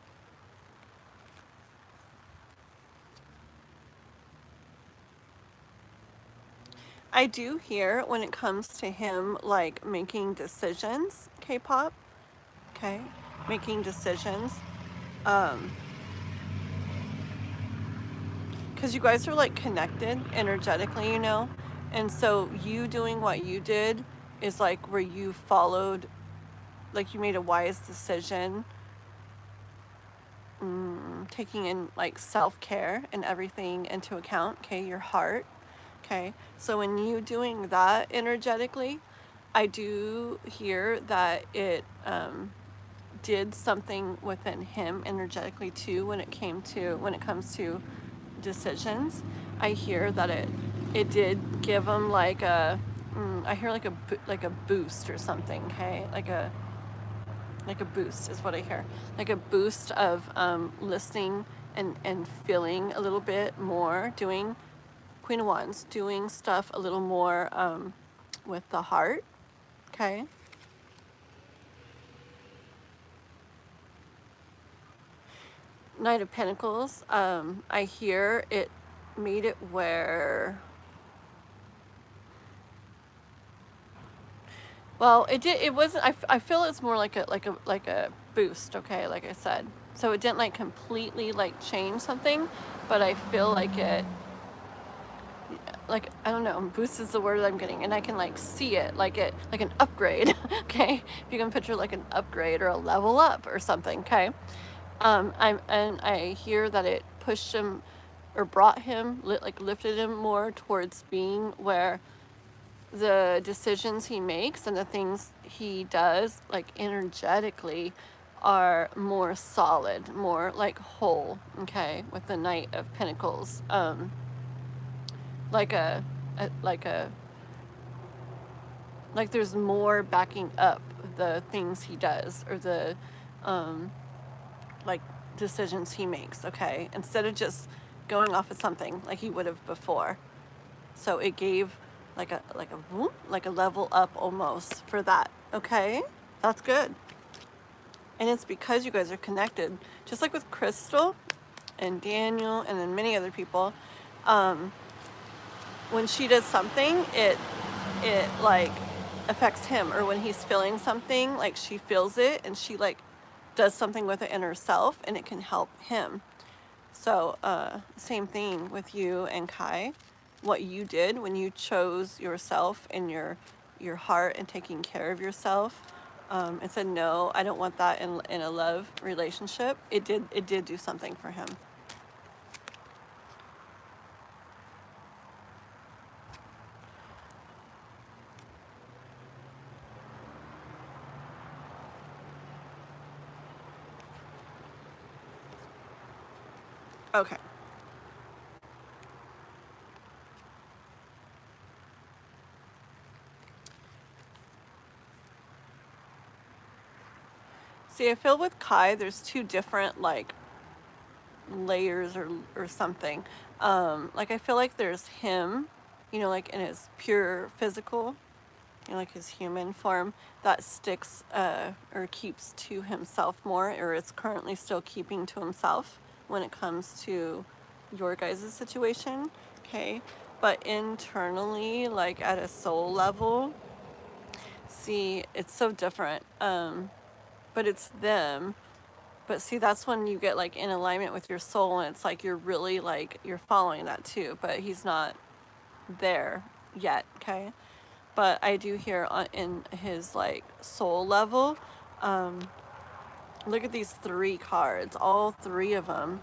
I do hear when it comes to him like making decisions, K-pop, okay, making decisions, because you guys are like connected energetically, and so you doing what you did is like where you followed, like you made a wise decision, taking in like self-care and everything into account, okay, your heart. Okay, so when you doing that energetically, I do hear that it did something within him energetically too when it comes to decisions. I hear that it did give him like a I hear like a boost or something. Okay, like a boost is what I hear, like a boost of listening and feeling a little bit more, doing Queen of Wands, doing stuff a little more with the heart, okay? Knight of Pentacles, I hear it made it where, well, it wasn't, I feel it's more like a boost, okay, like I said. So it didn't like completely like change something, but I feel like it, like, I don't know, boost is the word I'm getting, and I can like see it, like an upgrade, okay? If you can picture like an upgrade or a level up or something, okay? I hear that it pushed him or brought him, like lifted him more towards being where the decisions he makes and the things he does, like energetically, are more solid, more like whole, okay? With the Knight of Pentacles, like like there's more backing up the things he does, or the like decisions he makes, okay, instead of just going off of something like he would have before. So it gave like a whoop, like a level up almost for that, okay? That's good. And it's because you guys are connected, just like with Crystal and Daniel and then many other people. When she does something, it like affects him, or when he's feeling something, like she feels it and she like does something with it in herself, and it can help him. So same thing with you and Kai. What you did when you chose yourself and your heart and taking care of yourself, and said, no, I don't want that in a love relationship. It did do something for him. Okay. See, I feel with Kai, there's two different like layers or something. Like I feel like there's him, you know, like in his pure physical, you know, like his human form that sticks or keeps to himself more, or is currently still keeping to himself when it comes to your guys' situation, okay? But internally, like at a soul level, see, it's so different. But it's them. But see, that's when you get like in alignment with your soul, and it's like you're really like, you're following that too, but he's not there yet, okay? But I do hear in his like soul level, look at these 3 cards, all 3 of them,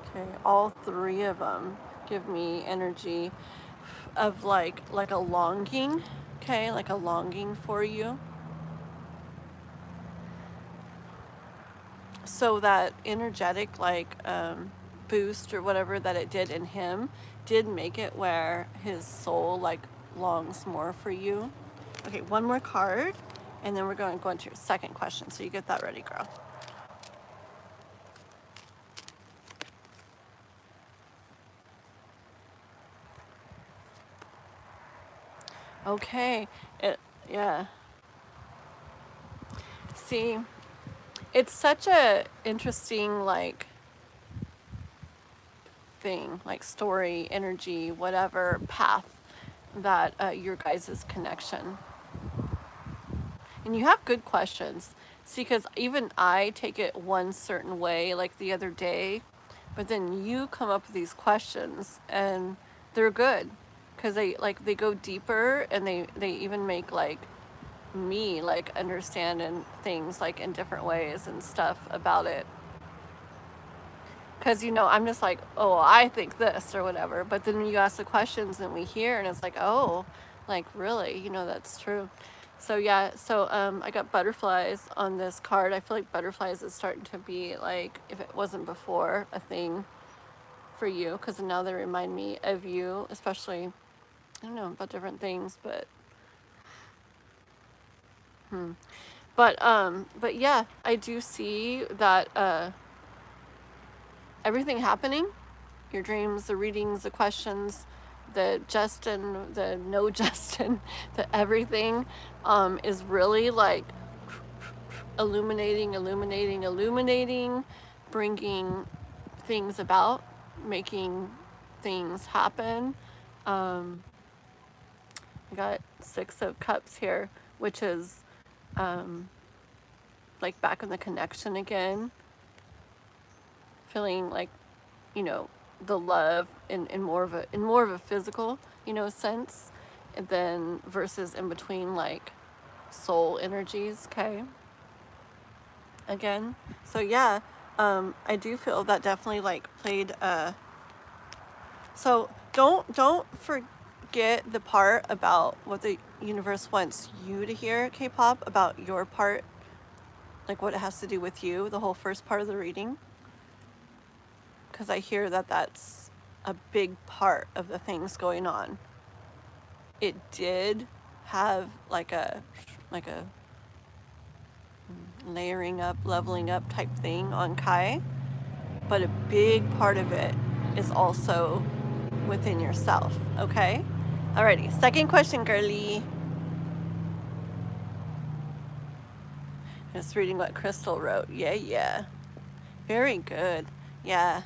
okay? All 3 of them give me energy of like a longing, okay? Like a longing for you. So that energetic like boost or whatever that it did in him did make it where his soul like longs more for you. Okay, one more card, and then we're going to go into your second question, so you get that ready, girl. Okay, yeah. See, it's such a interesting like thing, like story, energy, whatever path that your guys' connection. And you have good questions. See, because even I take it one certain way, like the other day, but then you come up with these questions, and they're good because they go deeper, and they even make like me like understand and things like in different ways and stuff about it. Because, you know, I'm just like, oh, I think this or whatever. But then you ask the questions and we hear, and it's like, oh, like really, you know, that's true. So yeah, so I got butterflies on this card. I feel like butterflies is starting to be like, if it wasn't before, a thing for you, because now they remind me of you, especially, I don't know, about different things, but but yeah, I do see that everything happening, your dreams, the readings, the questions, the Justin, the no Justin, the everything is really like illuminating bringing things about, making things happen. I got 6 of Cups here, which is like back in the connection again, feeling like, you know, the love in more of a physical, you know, sense, and then versus in between like soul energies. Okay, again, so yeah, I do feel that definitely like played so don't forget the part about what the universe wants you to hear, K-pop, about your part, like what it has to do with you, the whole first part of the reading, because I hear that that's a big part of the things going on. It did have like a layering up, leveling up type thing on Kai, but a big part of it is also within yourself. Okay, alrighty, second question, girly. Just reading what Crystal wrote. Yeah, very good. Yeah,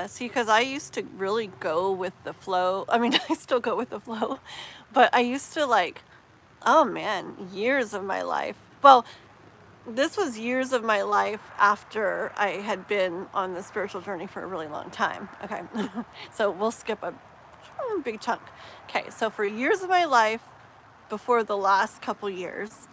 see, because I used to really go with the flow. I mean, I still go with the flow, but I used to like, oh man, years of my life. Well, this was years of my life after I had been on the spiritual journey for a really long time. Okay, so we'll skip a big chunk. Okay, so for years of my life, before the last couple years,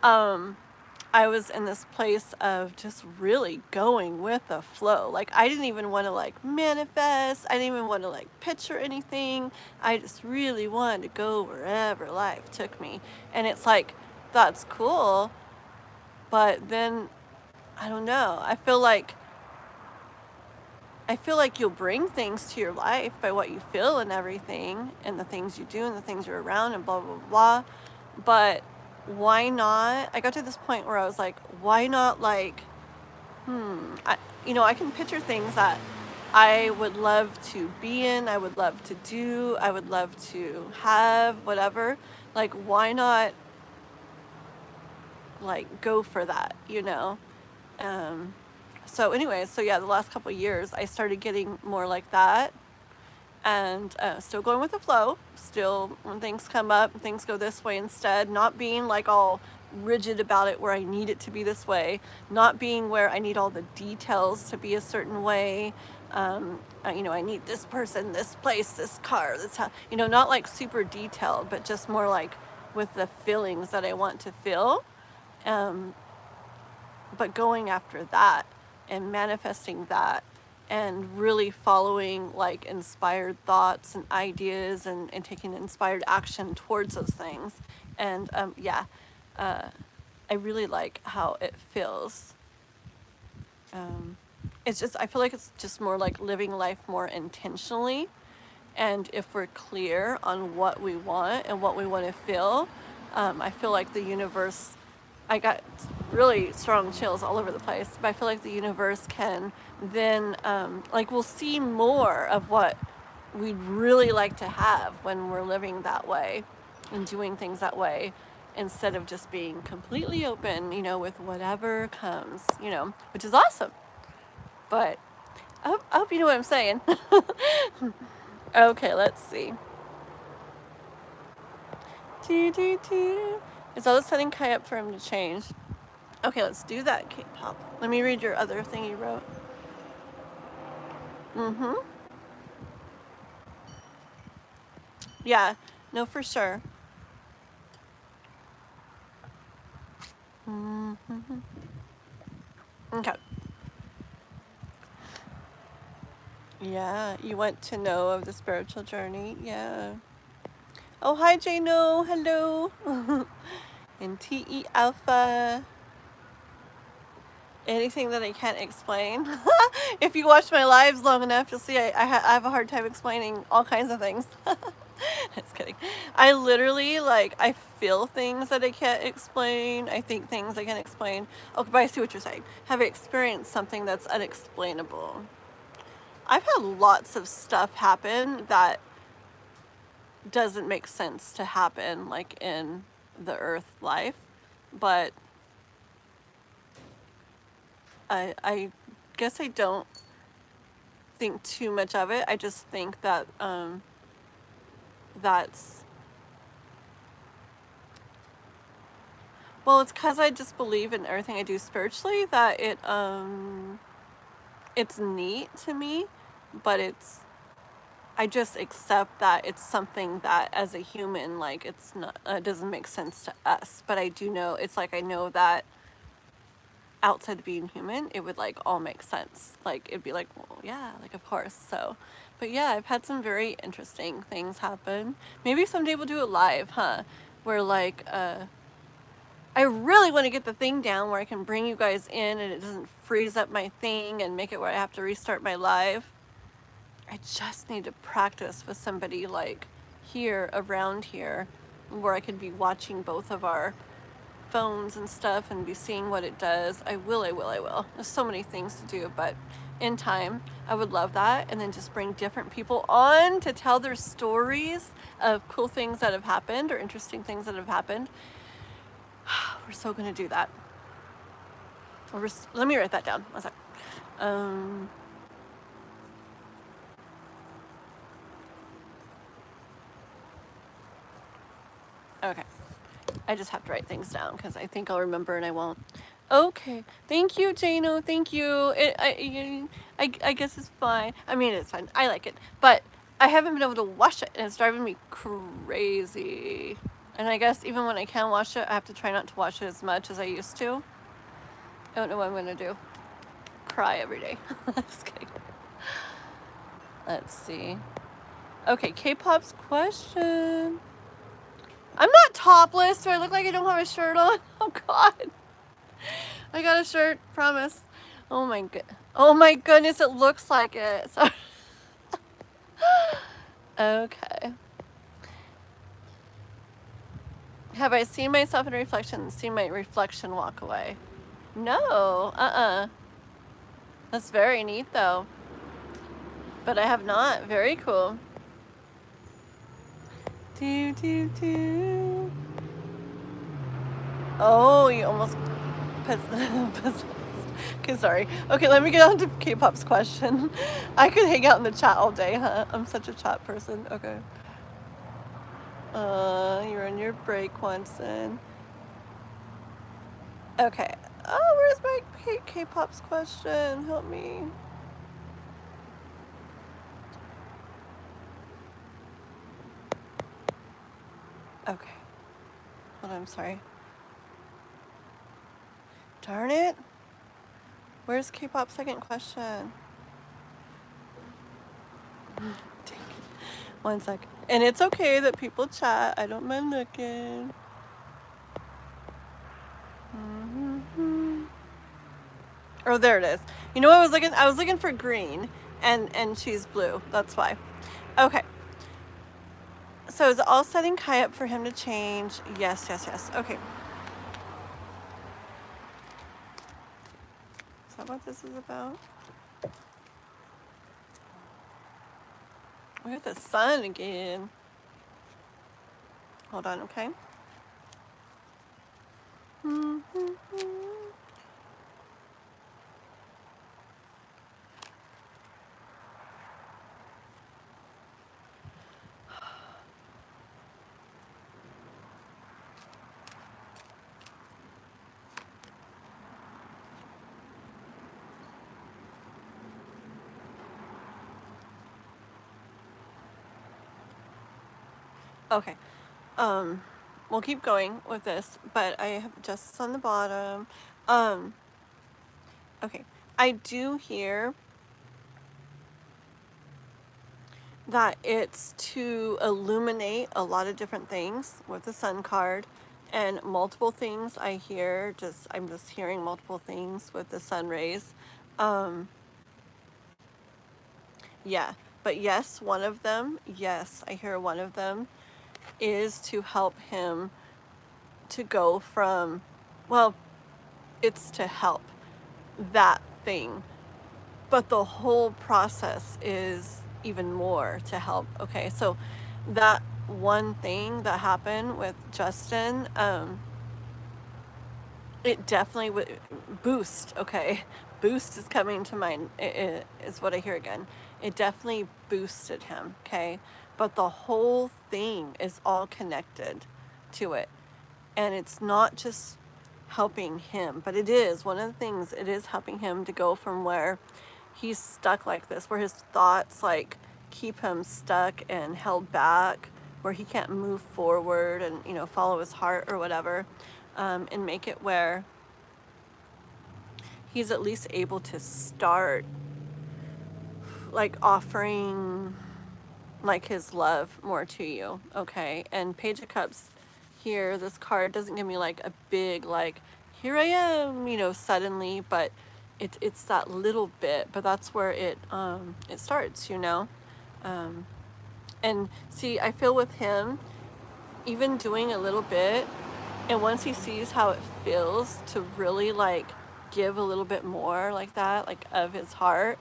I was in this place of just really going with the flow. Like I didn't even want to like manifest. I didn't even want to like picture anything. I just really wanted to go wherever life took me. And it's like, that's cool. But then, I don't know. I feel like you'll bring things to your life by what you feel and everything, and the things you do and the things you're around and blah, blah, blah. But why not? I got to this point where I was like, why not like, I can picture things that I would love to be in, I would love to do, I would love to have, whatever. Like, why not like go for that, you know? So anyways, so yeah, the last couple of years I started getting more like that, and still going with the flow, still when things come up, things go this way instead, not being like all rigid about it where I need it to be this way, not being where I need all the details to be a certain way. I need this person, this place, this car, this house, not like super detailed, but just more like with the feelings that I want to feel. But going after that and manifesting that and really following like inspired thoughts and ideas and taking inspired action towards those things. And I really like how it feels. It's just, I feel like it's just more like living life more intentionally. And if we're clear on what we want and what we want to feel, I feel like the universe, I got really strong chills all over the place, but I feel like the universe can then, we'll see more of what we'd really like to have when we're living that way and doing things that way, instead of just being completely open, with whatever comes, which is awesome. But I hope you know what I'm saying. Okay, let's see. Is all setting Kai up for him to change? Okay, let's do that, K-pop. Let me read your other thing you wrote. Yeah, no, for sure. Okay. Yeah, you want to know of the spiritual journey? Yeah. Oh, hi, Jano. Hello. And TE Alpha. Anything that I can't explain. If you watch my lives long enough, you'll see I have a hard time explaining all kinds of things. Just kidding. I literally, I feel things that I can't explain. I think things I can't explain. Okay, but I see what you're saying. Have experienced something that's unexplainable. I've had lots of stuff happen that doesn't make sense to happen, like in the earth life, but I guess I don't think too much of it. I just think that that's, well, it's because I just believe in everything I do spiritually that it's neat to me, but I just accept that it's something that as a human, like, it's not, it doesn't make sense to us. But I do know, it's like I know that outside of being human, it would like all make sense. Like, it'd be like, well, yeah, like, of course. So, but yeah, I've had some very interesting things happen. Maybe someday we'll do it live, huh? Where like, I really want to get the thing down where I can bring you guys in and it doesn't freeze up my thing and make it where I have to restart my live. I just need to practice with somebody like here, around here, where I could be watching both of our phones and stuff and be seeing what it does. I will. There's so many things to do, but in time, I would love that. And then just bring different people on to tell their stories of cool things that have happened or interesting things that have happened. We're so gonna do that. Let me write that down. One sec. Okay. I just have to write things down because I think I'll remember and I won't. Okay. Thank you, Jano. Thank you. I guess it's fine. I mean, it's fine. I like it. But I haven't been able to wash it and it's driving me crazy. And I guess even when I can wash it, I have to try not to wash it as much as I used to. I don't know what I'm going to do. Cry every day. Just kidding. Let's see. Okay, K-pop's question. I'm not topless. Do I look like I don't have a shirt on? Oh God. I got a shirt, promise. Oh my goodness, it looks like it. Sorry. Okay. Have I seen myself in reflection and seen my reflection walk away? No. That's very neat though. But I have not. Very cool. Oh, you almost possessed. Okay, sorry. Okay, let me get on to K-pop's question. I could hang out in the chat all day, huh? I'm such a chat person. Okay. You're on your break, Watson. Okay. Oh, where's my K-pop's question? Help me. Okay. Hold on, I'm sorry. Darn it. Where's K-pop's second question? Dang it. One sec. And it's okay that people chat. I don't mind looking. Oh, there it is. You know what I was looking for green and she's blue. That's why. Okay. So is it all setting Kai up for him to change? Yes. Okay. Is that what this is about? We got the sun again. Hold on, okay? Okay. We'll keep going with this, but I have just on the bottom. Okay. I do hear that it's to illuminate a lot of different things with the sun card and multiple things I hear. I'm just hearing multiple things with the sun rays. Yeah, but yes, one of them, yes, I hear one of them is to help him to go from, well, it's to help that thing, but the whole process is even more to help. Okay, so that one thing that happened with Justin, it definitely would boost boost is coming to mind, is what I hear again. It definitely boosted him, okay? But the whole thing is all connected to it. And it's not just helping him, but it is, one of the things, it is helping him to go from where he's stuck like this, where his thoughts like keep him stuck and held back, where he can't move forward and, you know, follow his heart or whatever, and make it where he's at least able to start like offering like his love more to you, okay? And Page of Cups here, this card doesn't give me like a big like, here I am, you know, suddenly, but it's that little bit, but that's where it starts, you know? And see, I feel with him, even doing a little bit, and once he sees how it feels to really like give a little bit more like that, like of his heart,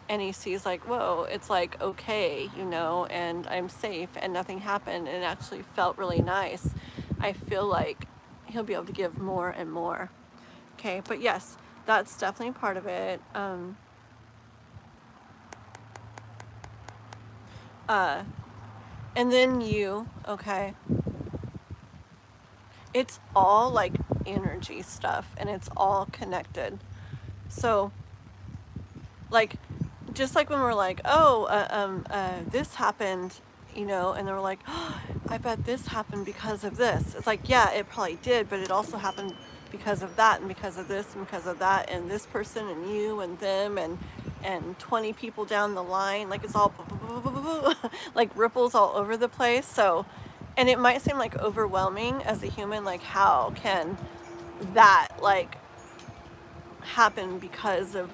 and he sees like, whoa, it's like okay, you know, and I'm safe and nothing happened and it actually felt really nice, I feel like he'll be able to give more and more. Okay, but yes, that's definitely part of it. And then you, okay, it's all like energy stuff and it's all connected. So like, just like when we're like, oh, this happened, you know, and they're like, oh, I bet this happened because of this. It's like, yeah, it probably did, but it also happened because of that and because of this and because of that and this person and you and them and 20 people down the line. Like it's all like ripples all over the place. So, and it might seem like overwhelming as a human, like how can that like happen because of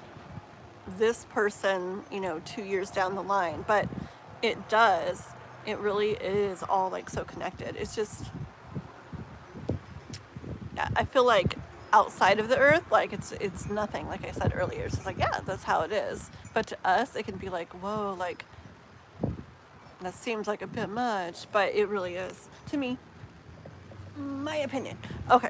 this person, you know, 2 years down the line, but it does. It really is all like so connected. It's just, I feel like outside of the earth, like it's nothing. Like I said earlier, it's just like, yeah, that's how it is. But to us, it can be like, whoa, like that seems like a bit much, but it really is to me. My opinion. Okay.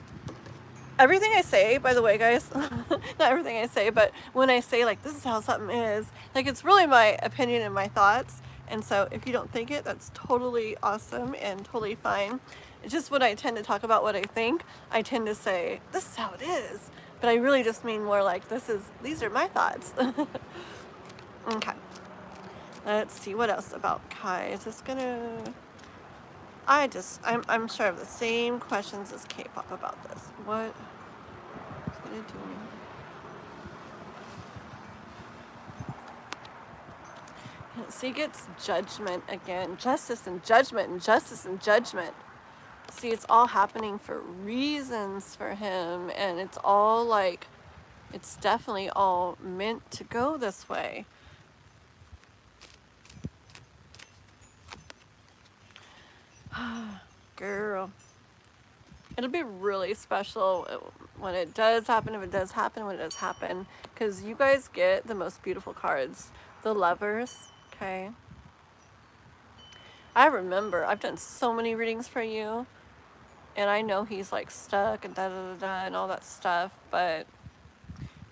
Everything I say, by the way, guys, not everything I say, but when I say like this is how something is, like it's really my opinion and my thoughts. And so if you don't think it, that's totally awesome and totally fine. It's just when I tend to talk about what I think, I tend to say this is how it is, but I really just mean more like these are my thoughts. Okay, let's see what else about Kai. Is this gonna? I'm sure I have the same questions as K-pop about this. What is it gonna do? See, it gets judgment again. Justice and judgment and justice and judgment. See, it's all happening for reasons for him, and it's all like, it's definitely all meant to go this way. Girl. It'll be really special when it does happen, if it does happen, when it does happen, because you guys get the most beautiful cards. The Lovers, okay? I remember, I've done so many readings for you, and I know he's like stuck and da-da-da-da and all that stuff, but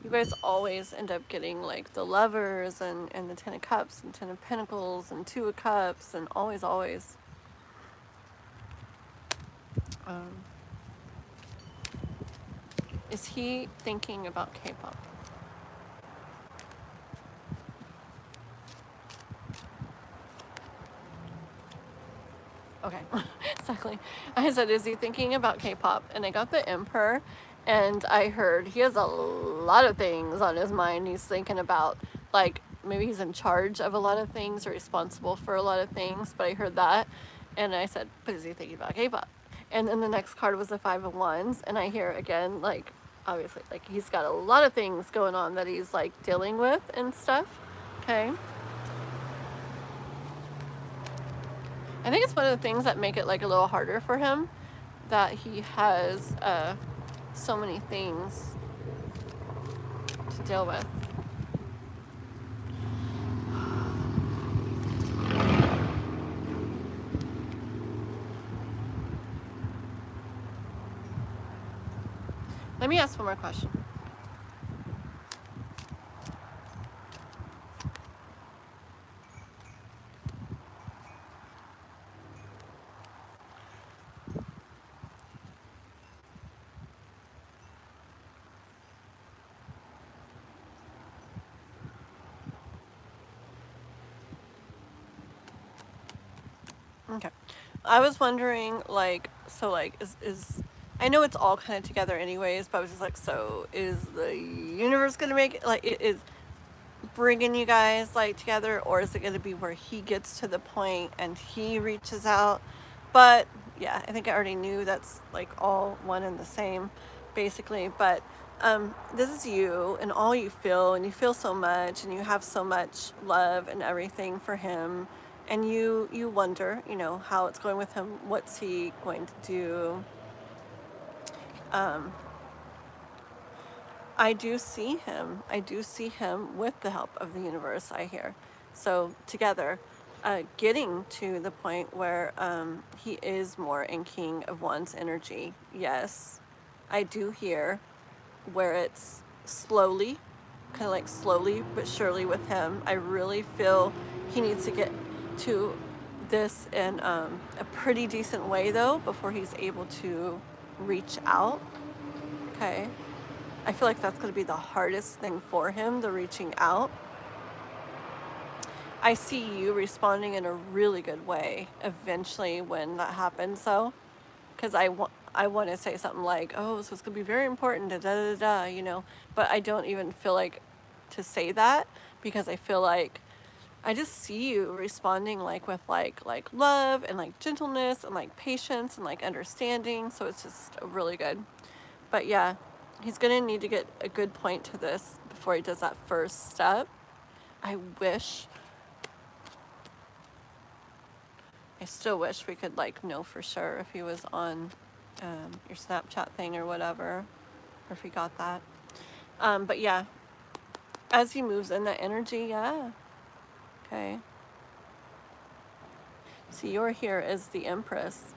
you guys always end up getting like the Lovers and the Ten of Cups and Ten of Pentacles and Two of Cups and always, always. Is he thinking about K-pop? Okay, exactly. I said, is he thinking about K-pop? And I got the Emperor, and I heard he has a lot of things on his mind he's thinking about. Like, maybe he's in charge of a lot of things or responsible for a lot of things, but I heard that. And I said, but is he thinking about K-pop? And then the next card was the Five of Wands, and I hear again, like, obviously, like, he's got a lot of things going on that he's, like, dealing with and stuff, okay? I think it's one of the things that make it, like, a little harder for him, that he has so many things to deal with. Let me ask one more question. Okay. I was wondering, like, so, like, is I know it's all kind of together anyways, but I was just like, so is the universe gonna make it, like, it is bringing you guys, like, together, or is it gonna be where he gets to the point and he reaches out? But, yeah, I think I already knew that's, like, all one and the same, basically, but, this is you and all you feel so much, and you have so much love and everything for him, and you wonder, you know, how it's going with him, what's he going to do. um I do see him. I do see him with the help of the universe, I hear. So together, getting to the point where he is more in King of Wands energy. Yes, I do hear where it's slowly, kind of like slowly but surely with him. I really feel he needs to get to this in a pretty decent way, though, before he's able to reach out. Okay. I feel like that's going to be the hardest thing for him, the reaching out. I see you responding in a really good way eventually when that happens, though, because I want to say something like, oh, so it's going to be very important, da da da da, you know, but I don't even feel like to say that, because I feel like I just see you responding like with like love and like gentleness and like patience and like understanding, so it's just really good. But yeah, he's gonna need to get a good point to this before he does that first step. I still wish we could like know for sure if he was on your Snapchat thing or whatever, or if he got that. But yeah, as he moves in that energy, yeah. Okay. See, you're here as the Empress.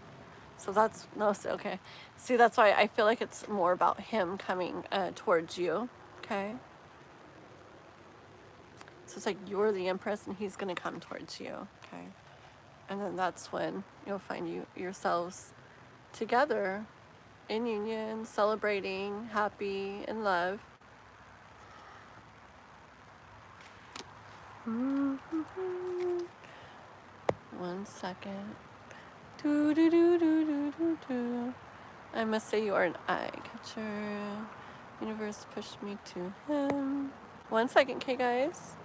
So that's, no, okay. See, that's why I feel like it's more about him coming towards you, okay? So it's like you're the Empress and he's gonna come towards you, okay? And then that's when you'll find yourselves together in union, celebrating, happy, in love. One second. Do do do do do do do. I must say you are an eye catcher. Universe pushed me to him. 1 second, okay, guys?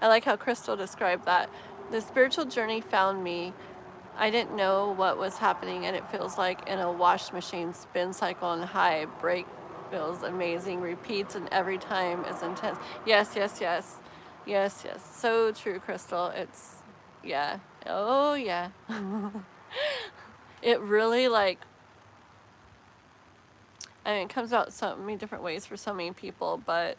I like how Crystal described that. The spiritual journey found me. I didn't know what was happening, and it feels like in a wash machine spin cycle, and high break feels amazing, repeats, and every time is intense. Yes, yes, yes. Yes, yes. So true, Crystal. It's, yeah. Oh, yeah. It really, like, I mean, it comes out so many different ways for so many people, but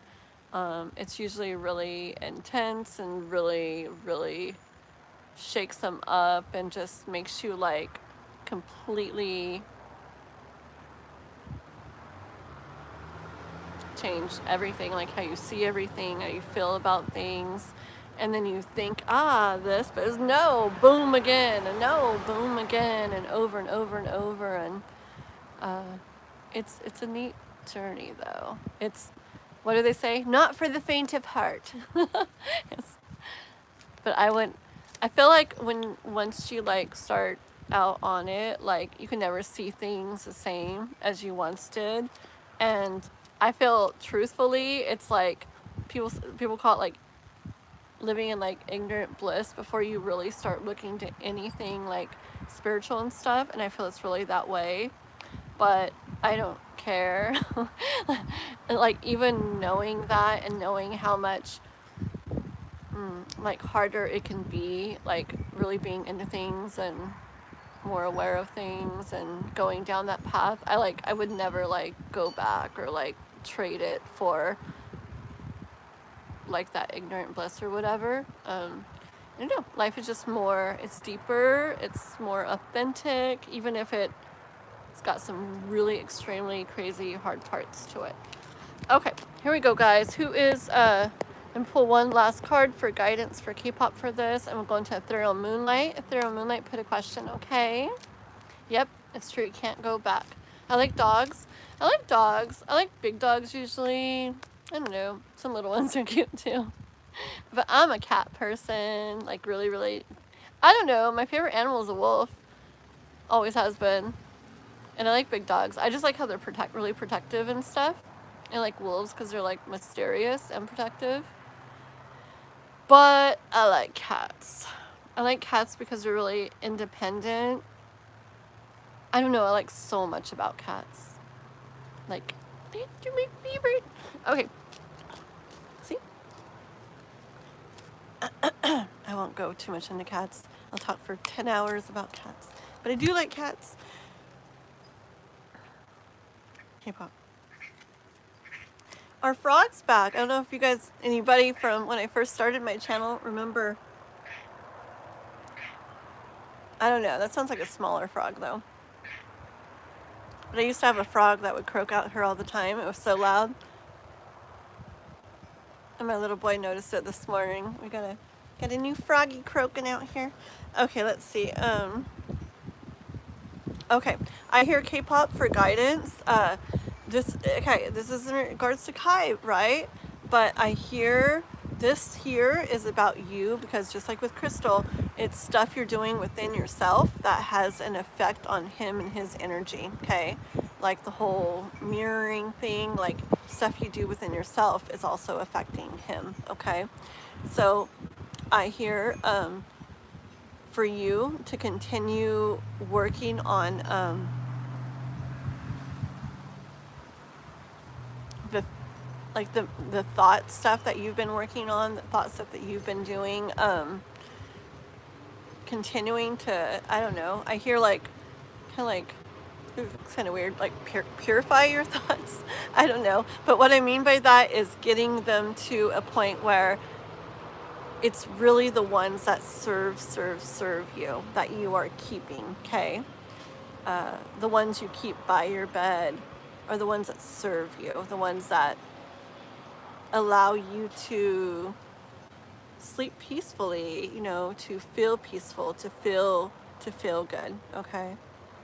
it's usually really intense and really, really shakes them up and just makes you like completely change everything, like how you see everything, how you feel about things, and then you think, this, but it's no, boom again, and no, boom again, and over and over and over, and it's a neat journey, though. It's, what do they say? Not for the faint of heart. But I feel like once you like start out on it, like you can never see things the same as you once did. And I feel truthfully, it's like people call it like living in like ignorant bliss before you really start looking to anything like spiritual and stuff. And I feel it's really that way, but I don't care. Like even knowing that and knowing how much like harder it can be, like really being into things and more aware of things and going down that path, I would never like go back or like trade it for like that ignorant bliss or whatever. I don't know, life is just more, it's deeper, it's more authentic, even if it's got some really extremely crazy hard parts to it. Okay, here we go, guys. Who is and pull one last card for guidance for K-pop for this, and we'll go into Ethereal Moonlight. Ethereal Moonlight, put a question, okay? Yep, it's true, you can't go back. I like dogs. I like dogs. I like big dogs usually. I don't know, some little ones are cute too. But I'm a cat person, like really, I don't know, my favorite animal is a wolf. Always has been. And I like big dogs. I just like how they're really protective and stuff. I like wolves because they're like mysterious and protective. But I like cats. I like cats because they're really independent. I don't know, I like so much about cats. Like, they're my favorite. Okay. See? I won't go too much into cats. I'll talk for 10 hours about cats. But I do like cats. Hey, Pop. Our frog's back. I don't know if you guys, anybody from when I first started my channel, remember. I don't know. That sounds like a smaller frog, though. But I used to have a frog that would croak out here all the time. It was so loud. And my little boy noticed it this morning. We got a new froggy croaking out here. Okay, let's see. Okay, I hear K-pop for guidance. This is in regards to Kai, right? But I hear this here is about you, because just like with Crystal, it's stuff you're doing within yourself that has an effect on him and his energy, okay? Like the whole mirroring thing, like stuff you do within yourself is also affecting him, okay? So I hear for you to continue working on the thought stuff that you've been working on, the thought stuff that you've been doing, continuing to, I don't know, I hear like, kind of like, it's kind of weird, like purify your thoughts. I don't know. But what I mean by that is getting them to a point where it's really the ones that serve you that you are keeping, okay? The ones you keep by your bed are the ones that serve you, the ones that allow you to sleep peacefully, you know, to feel peaceful, to feel good, okay?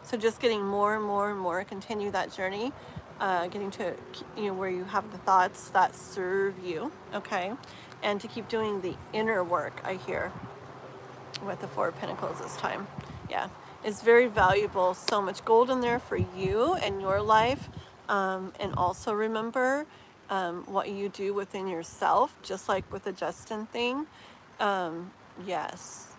So just getting more and more, continue that journey, getting to, you know, where you have the thoughts that serve you, okay? And to keep doing the inner work, I hear, with the Four of Pentacles this time. Yeah, it's very valuable, so much gold in there for you and your life. And also remember what you do within yourself, just like with the Justin thing. Yes,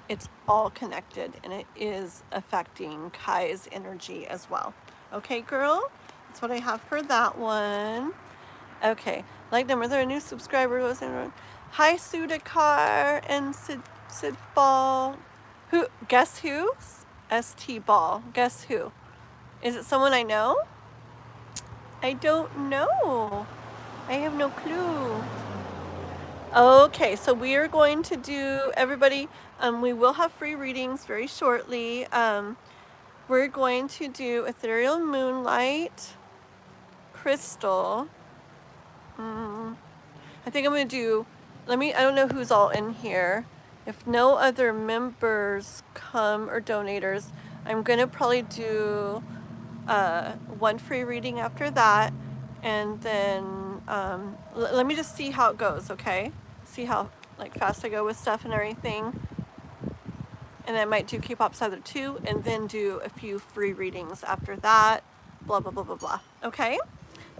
it's all connected, and it is affecting Kai's energy as well. Okay, girl? That's what I have for that one. Okay, like them. Are there a new subscriber? Hi, Sudakar and Sid Ball. Who? Guess who? ST Ball. Guess who? Is it someone I know? I don't know. I have no clue. Okay, so we are going to do, everybody, we will have free readings very shortly. We're going to do Ethereal Moonlight, Crystal. I think I'm going to do, I don't know who's all in here. If no other members come or donators, I'm going to probably do one free reading after that. And then let me just see how it goes, okay? See how like fast I go with stuff and everything. And I might do K-pop's other two, and then do a few free readings after that. Blah, blah, blah, blah, blah. Okay?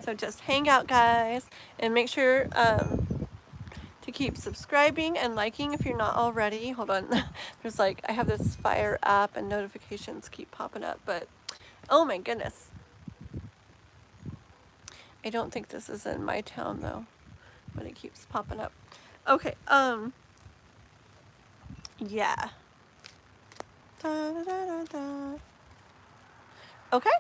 So just hang out, guys. And make sure to keep subscribing and liking if you're not already. Hold on. There's like, I have this Fire app and notifications keep popping up, but oh my goodness. I don't think this is in my town though, but it keeps popping up. Okay, yeah. Da, da, da, da. Okay.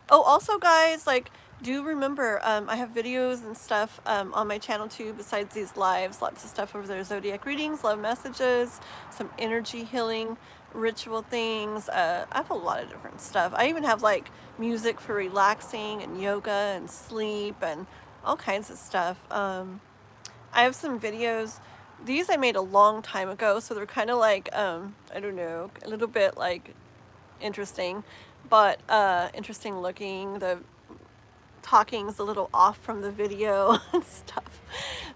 Oh, also guys, like, do remember, I have videos and stuff on my channel too, besides these lives. Lots of stuff over there. Zodiac readings, love messages, some energy healing, ritual things. I have a lot of different stuff. I even have like music for relaxing and yoga and sleep and all kinds of stuff. I have some videos. These I made a long time ago, so they're kind of like, I don't know, a little bit like interesting, but interesting looking. The talking's a little off from the video and stuff.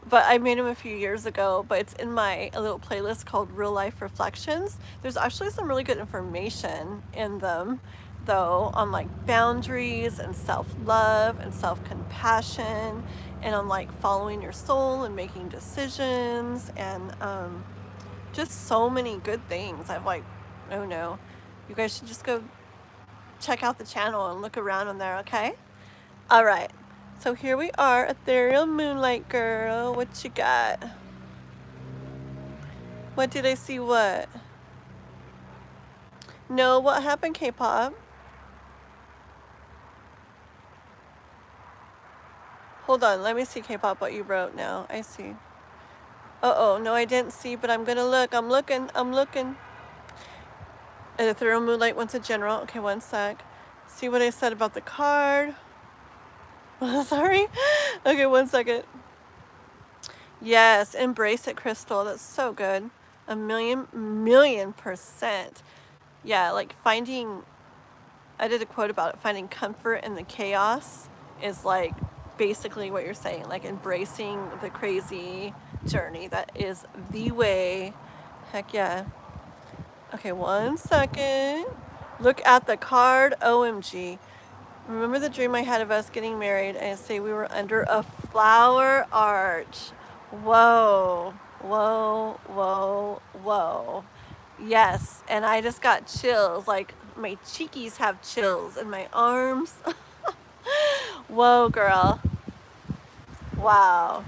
But I made them a few years ago, but it's in my a little playlist called Real Life Reflections. There's actually some really good information in them, though, on like boundaries and self-love and self-compassion, and on like following your soul and making decisions, and just so many good things. I've like, oh no, you guys should just go check out the channel and look around on there, okay? All right, so here we are, Ethereal Moonlight Girl. What you got? What did I see? What? No, what happened, K-pop? Hold on, let me see, K-pop, what you wrote now. I see. Uh-oh, no, I didn't see, but I'm gonna look. I'm looking. And Ethereal Moonlight wants a general. Okay, one sec. See what I said about the card. Sorry. Okay, one second. Yes, embrace it, Crystal. That's so good. A million percent. Yeah, like finding, I did a quote about it, finding comfort in the chaos is like basically what you're saying, like embracing the crazy journey. That is the way. Heck yeah. Okay, one second. Look at the card. OMG. Remember the dream I had of us getting married, and I say we were under a flower arch. Whoa, whoa, whoa, whoa. Yes, and I just got chills, like my cheekies have chills in my arms. Whoa, girl. Wow.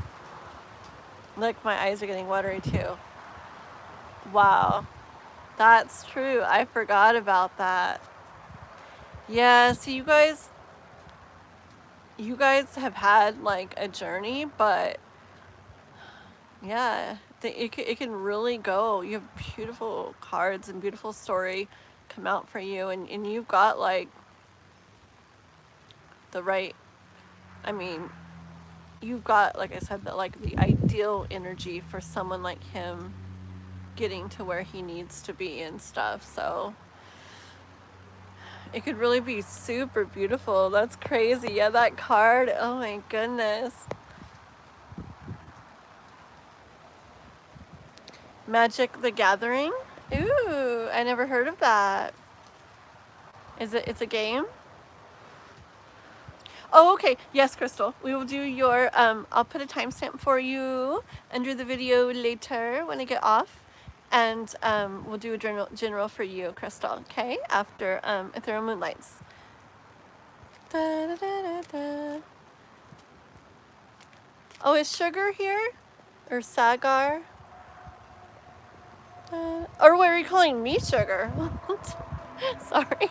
Look, my eyes are getting watery too. Wow. That's true. I forgot about that. Yeah, see, you guys have had like a journey, but yeah, it can really go. You have beautiful cards and beautiful story come out for you, and you've got like the right, I mean, you've got, like I said, that like the ideal energy for someone like him getting to where he needs to be and stuff. So it could really be super beautiful. That's crazy. Yeah, that card. Oh my goodness. Magic the Gathering. Ooh, I never heard of that. It's a game? Oh, okay. Yes, Crystal. We will do your, I'll put a timestamp for you under the video later when I get off. And we'll do a general for you, Crystal, okay? After Ethereal Moonlights. Da, da, da, da, da. Oh, is Sugar here? Or Sagar? Or what are you calling me Sugar? Sorry.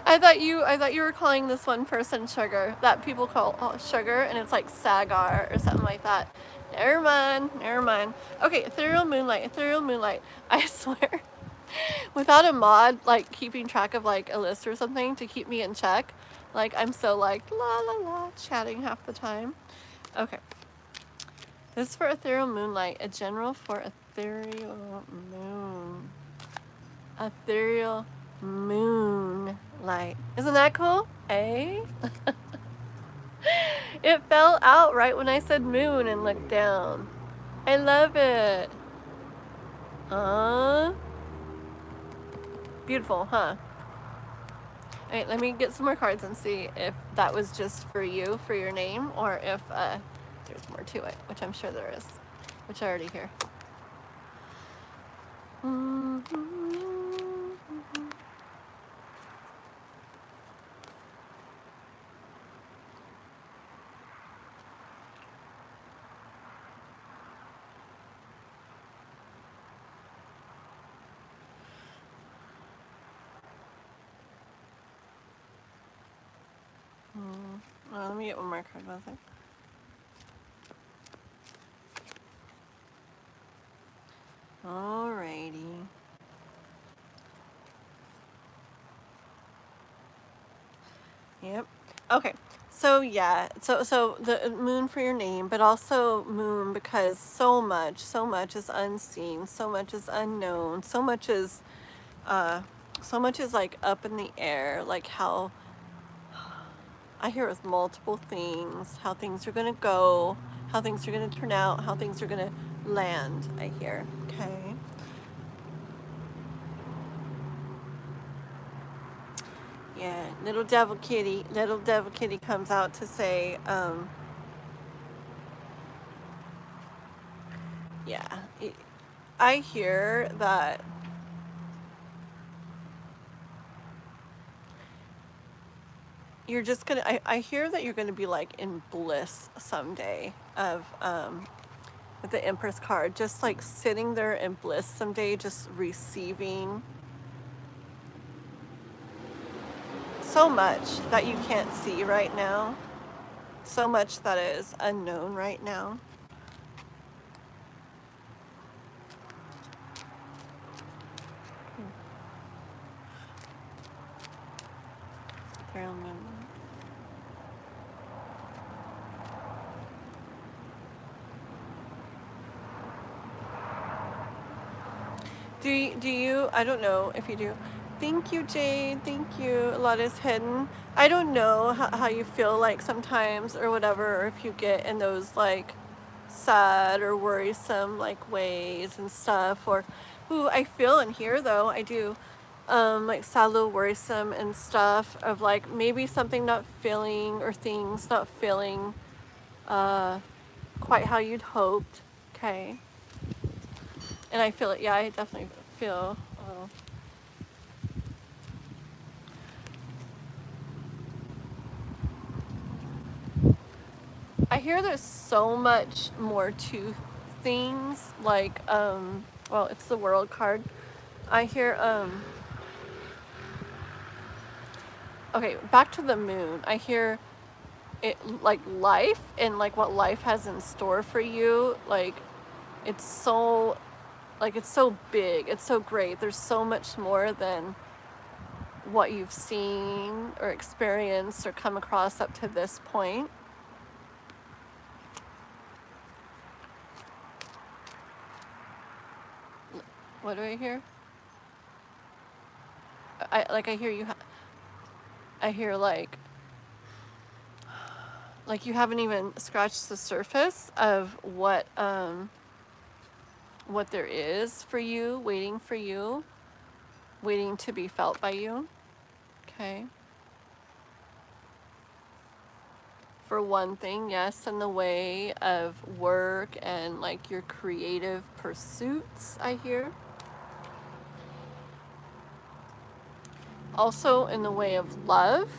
I thought you were calling this one person Sugar. That people call Sugar, and it's like Sagar or something like that. Never mind. Okay, Ethereal Moonlight. I swear, without a mod, like keeping track of like a list or something to keep me in check, like I'm so like la la la chatting half the time. Okay. This is for Ethereal Moonlight, a general for Ethereal Moonlight. Isn't that cool? Eh? It fell out right when I said moon and looked down. I love it. Beautiful, huh? Alright, let me get some more cards and see if that was just for you, for your name, or if there's more to it, which I'm sure there is, which I already hear. Let me get one more card, was it? Alrighty. Yep. Okay. So yeah. So the moon for your name, but also moon because so much is unseen, so much is unknown, so much is like up in the air, like how I hear with multiple things, how things are going to go, how things are going to turn out, how things are going to land, I hear. Okay. Yeah, little devil kitty comes out to say, yeah, I hear that you're just gonna, I hear that you're gonna be like in bliss someday of, with the Empress card, just like sitting there in bliss someday, just receiving so much that you can't see right now, so much that is unknown right now. Do you, I don't know if you do. Thank you, Jade. Thank you. A lot is hidden. I don't know how you feel like sometimes or whatever, or if you get in those like sad or worrisome like ways and stuff, or ooh, I feel in here though, I do. Like sad, little worrisome and stuff of like maybe something not feeling or things not feeling quite how you'd hoped. Okay. And I feel it, yeah, I definitely feel I hear there's so much more to things, like, well, it's the World card. I hear, okay, back to the moon. I hear it, like, life and, like, what life has in store for you. Like, it's so, like, it's so big. It's so great. There's so much more than what you've seen or experienced or come across up to this point. What do I hear? I hear you, I hear like you haven't even scratched the surface of what there is for you, waiting for you, waiting to be felt by you. Okay. For one thing, yes, in the way of work and like your creative pursuits, I hear. Also in the way of love,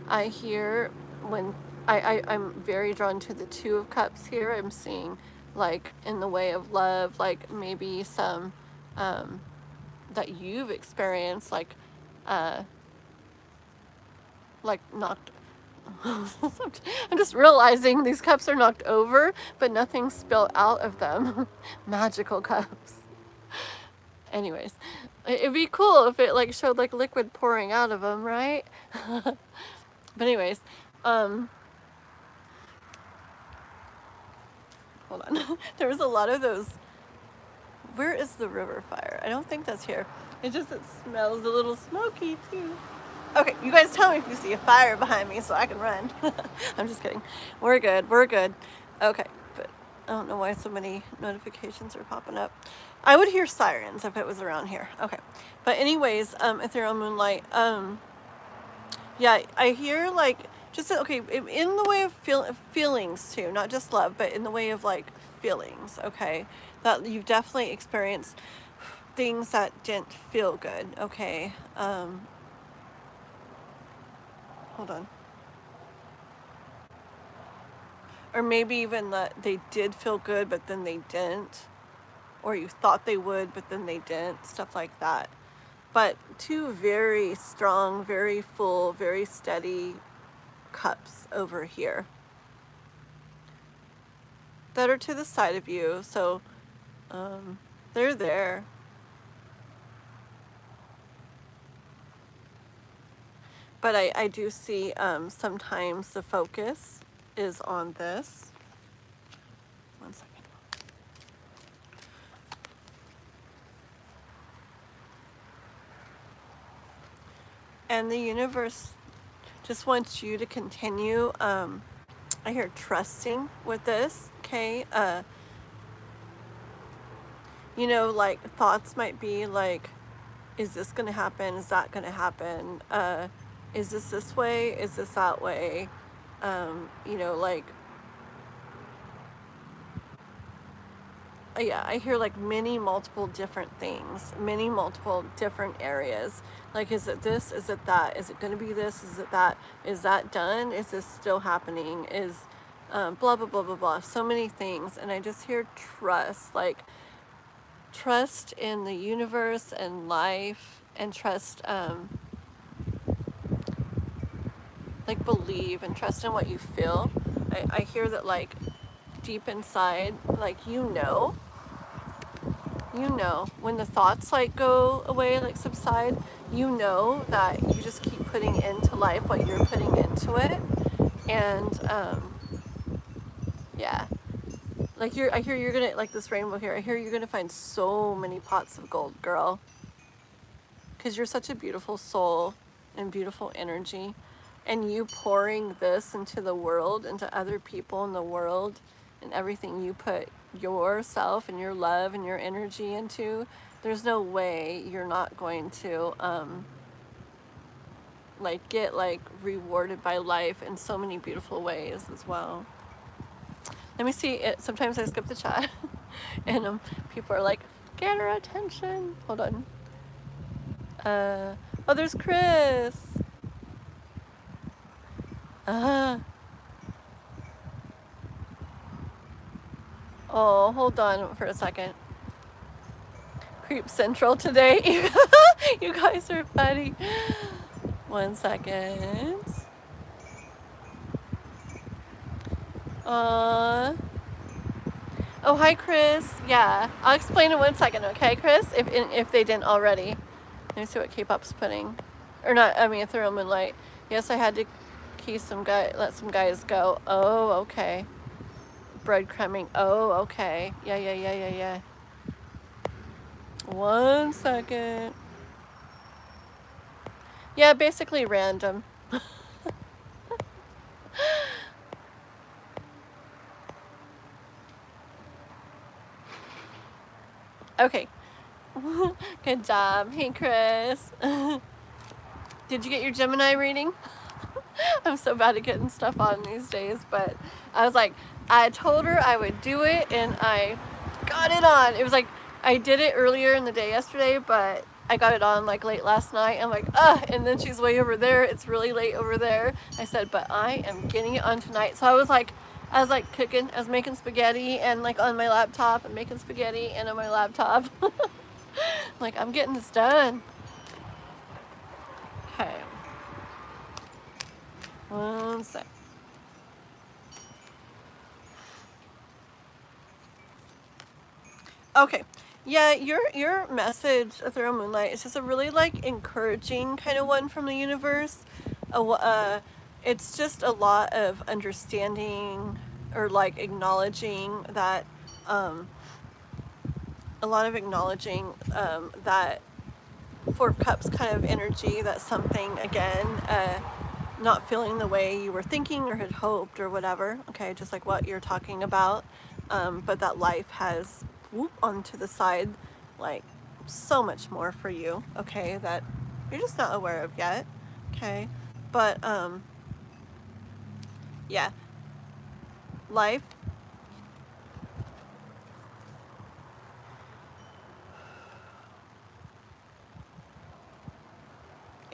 I hear when I'm very drawn to the Two of Cups here. I'm seeing like in the way of love, like maybe some that you've experienced, like knocked. I'm just realizing these cups are knocked over, but nothing spilled out of them. Magical cups. Anyways, it'd be cool if it like showed like liquid pouring out of them, right? But anyways, hold on. There was a lot of those. Where is the river fire? I don't think that's here. It smells a little smoky too. Okay, you guys tell me if you see a fire behind me so I can run. I'm just kidding. We're good. We're good. Okay, but I don't know why so many notifications are popping up. I would hear sirens if it was around here. Okay, but anyways, ethereal moonlight. Yeah, I hear like just okay in the way of feelings too, not just love, but in the way of like feelings. Okay, that you've definitely experienced things that didn't feel good. Okay. Hold on. Or maybe even that they did feel good, but then they didn't. Or you thought they would, but then they didn't. Stuff like that. But two very strong, very full, very steady cups over here that are to the side of you. So they're there. But I do see sometimes the focus is on this. One second. And the universe just want you to continue, I hear trusting with this, okay? You know, like thoughts might be like, is this gonna happen? Is that gonna happen? Is this way? Is this that way? You know, like, yeah, I hear like many multiple different things, many multiple different areas. Like, is it this? Is it that? Is it going to be this? Is it that? Is that done? Is this still happening? Is blah, blah, blah, blah, blah. So many things. And I just hear trust, like trust in the universe and life, and trust, like believe and trust in what you feel. I hear that like deep inside, like, you know, when the thoughts like go away, like subside, you know that you just keep putting into life what you're putting into it. And yeah, like I hear you're gonna, like this rainbow here, I hear you're gonna find so many pots of gold, girl, because you're such a beautiful soul and beautiful energy, and you pouring this into the world, into other people in the world, and everything you put yourself and your love and your energy into, there's no way you're not going to like get like rewarded by life in so many beautiful ways as well. Let me see it. Sometimes I skip the chat and people are like, get her attention. Hold on. Oh, there's Chris. Oh, hold on for a second. Creep Central today. You guys are funny. 1 second. Oh, hi, Chris. Yeah, I'll explain in 1 second, okay, Chris? If they didn't already. Let me see what K-pop's putting. Or not, I mean, Ethereal Moonlight. Yes, I had to let some guys go. Oh, okay. Breadcrumbing. Oh, okay. Yeah. 1 second. Yeah, basically random. Okay. Good job. Hey, Chris. Did you get your Gemini reading? I'm so bad at getting stuff on these days, but I was like, I told her I would do it, and I got it on. It was like, I did it earlier in the day yesterday, but I got it on like late last night. I'm like, and then she's way over there. It's really late over there. I said, but I am getting it on tonight. So I was like cooking, I was making spaghetti, and like on my laptop, and making spaghetti and on my laptop. Like, I'm getting this done. Okay. 1 sec. Okay. Yeah, your message, Ethereal Moonlight, is just a really like encouraging kind of one from the universe. It's just a lot of understanding, or like acknowledging that, that Four of Cups kind of energy, that something, again, not feeling the way you were thinking or had hoped or whatever, okay, just like what you're talking about, but that life has onto the side, like, so much more for you, okay, that you're just not aware of yet, okay, but, yeah, life,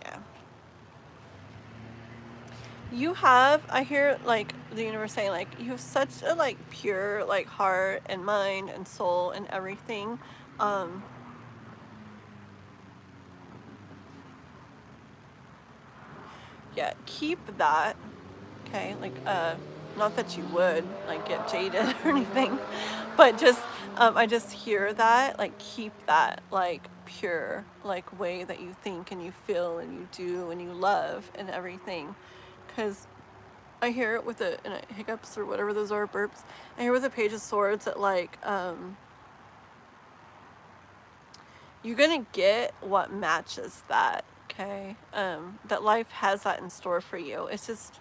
yeah, you have, I hear like the universe saying, like, you have such a like pure like heart and mind and soul and everything. Yeah, keep that, okay, like, not that you would like get jaded or anything, but just, I just hear that, like, keep that like pure like way that you think and you feel and you do and you love and everything, because I hear it with the hiccups or whatever those are, burps. I hear with the Page of Swords that like, you're gonna get what matches that, okay? That life has that in store for you. It's just,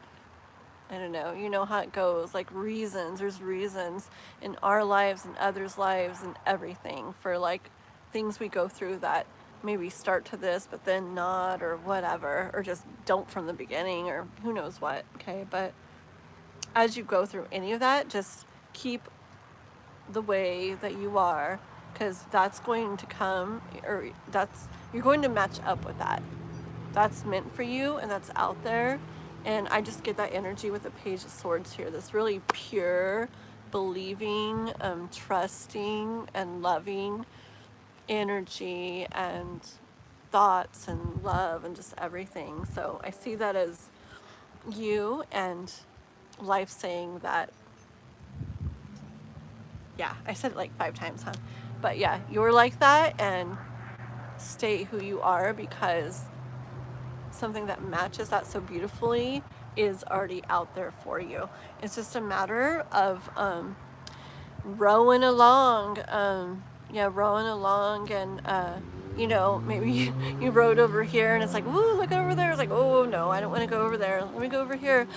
I don't know, you know how it goes, like reasons, there's reasons in our lives and others' lives and everything for like things we go through that maybe start to this but then not, or whatever, or just don't from the beginning, or who knows what, okay? But as you go through any of that, just keep the way that you are, because that's going to come, or you're going to match up with that. That's meant for you, and that's out there. And I just get that energy with the Page of Swords here, this really pure, believing, trusting, and loving energy and thoughts and love and just everything. So I see that as you, and life saying that. Yeah, I said it like 5 times, huh? But yeah, you're like that, and stay who you are, because something that matches that so beautifully is already out there for you. It's just a matter of rowing along, rowing along, and you know, maybe you rode over here and it's like, ooh, look over there. It's like, oh no, I don't want to go over there. Let me go over here.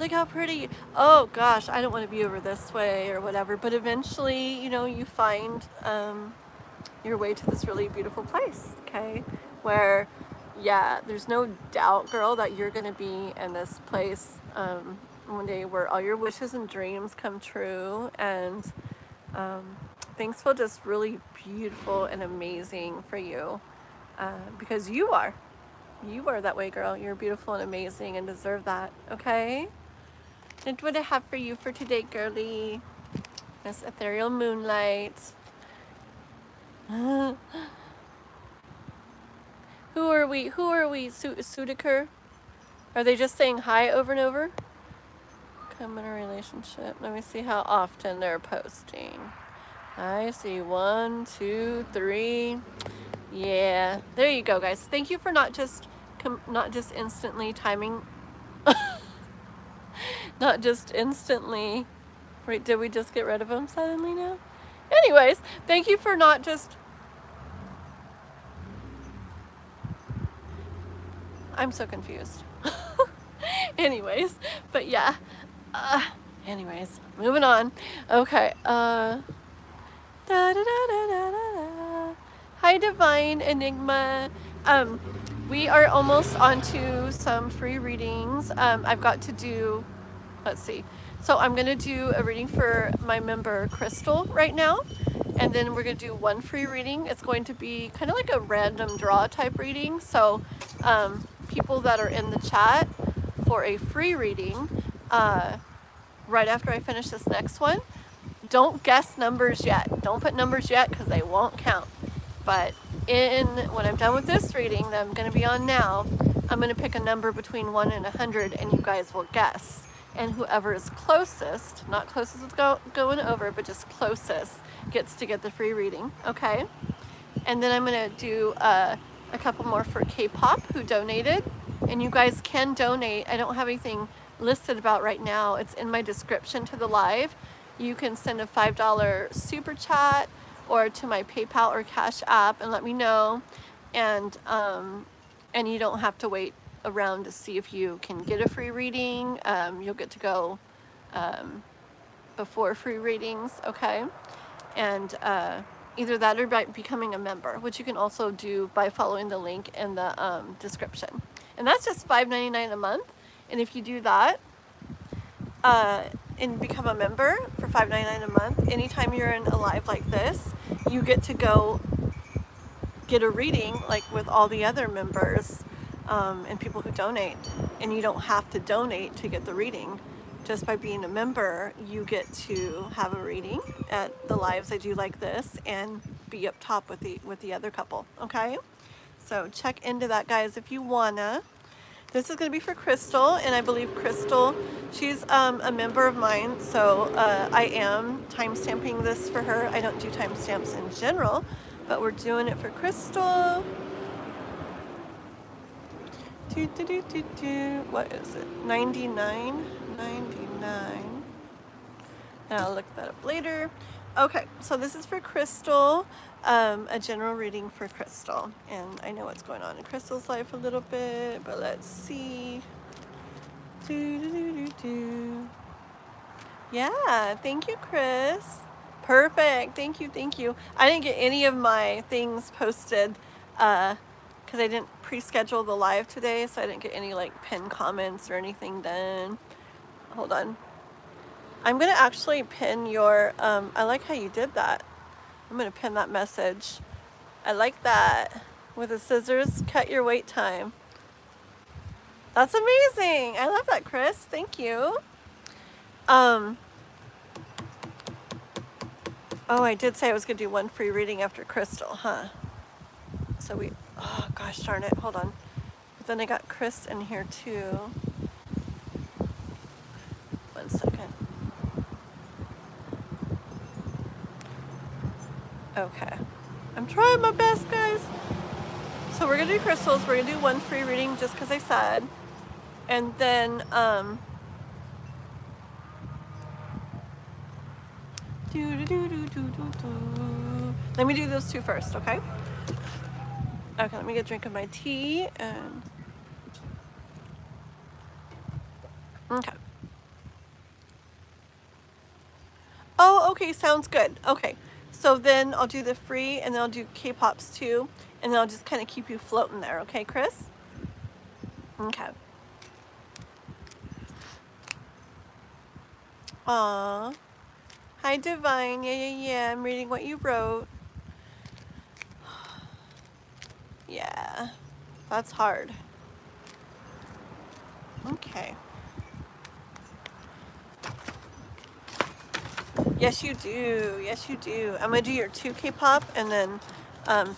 Look how pretty. Oh gosh, I don't want to be over this way, or whatever. But eventually, you know, you find your way to this really beautiful place, okay? Where, yeah, there's no doubt, girl, that you're gonna be in this place one day where all your wishes and dreams come true, and things feel just really beautiful and amazing for you, because you are that way, girl. You're beautiful and amazing and deserve that, okay? And what I have for you for today, girly, Miss Ethereal Moonlight. Who are we? Sudiker? Are they just saying hi over and over? Come in a relationship. Let me see how often they're posting. I see 1, 2, 3. Yeah, there you go, guys. Thank you for not just instantly timing. Not just instantly. Wait, did we just get rid of them suddenly now? Anyways, thank you for not just. I'm so confused. Anyways, but yeah. Anyways, moving on. Okay. Hi, Divine Enigma. We are almost on to some free readings. I've got to do, let's see. So I'm going to do a reading for my member Crystal right now. And then we're going to do one free reading. It's going to be kind of like a random draw type reading. So people that are in the chat for a free reading, right after I finish this next one, don't guess numbers yet. Don't put numbers yet, because they won't count. But when I'm done with this reading that I'm going to be on now, I'm going to pick a number between 1 and 100, and you guys will guess. And whoever is closest, not closest with going over, but just closest, gets to get the free reading, okay? And then I'm going to do a couple more for K-pop, who donated. And you guys can donate. I don't have anything listed about right now. It's in my description to the live. You can send a $5 super chat or to my PayPal or Cash App and let me know. And you don't have to wait around to see if you can get a free reading. You'll get to go before free readings, okay? And either that or by becoming a member, which you can also do by following the link in the description. And that's just $5.99 a month. And if you do that and become a member for $5.99 a month, anytime you're in a live like this, you get to go get a reading like with all the other members and people who donate. And you don't have to donate to get the reading. Just by being a member, you get to have a reading at the lives I do like this and be up top with the other couple, okay? So check into that, guys, if you wanna. This is gonna be for Crystal, and I believe Crystal, she's a member of mine, so I am timestamping this for her. I don't do timestamps in general, but we're doing it for Crystal. What is it? 99. And I'll look that up later. Okay, so this is for Crystal, a general reading for Crystal. And I know what's going on in Crystal's life a little bit, but let's see. Yeah, thank you, Chris. Perfect. Thank you, thank you. I didn't get any of my things posted because I didn't pre-schedule the live today, so I didn't get any like pinned comments or anything done. Hold on. I'm gonna actually pin your, I like how you did that. I'm gonna pin that message. I like that. With the scissors, cut your wait time. That's amazing. I love that, Chris. Thank you. Oh, I did say I was gonna do one free reading after Crystal, huh? So oh gosh darn it, hold on. But then I got Chris in here too. 1 second. Okay. I'm trying my best, guys. So we're gonna do crystals. We're gonna do one free reading just because I said. And then, let me do those two first, okay? Okay, let me get a drink of my tea and, okay. Oh, okay, sounds good. Okay, so then I'll do the free and then I'll do K-pops too. And then I'll just kind of keep you floating there, okay, Chris? Okay. Aw. Hi, Divine. Yeah. I'm reading what you wrote. Yeah, that's hard. Okay. Yes, you do. Yes, you do. I'm gonna do your 2 K-pop and then, and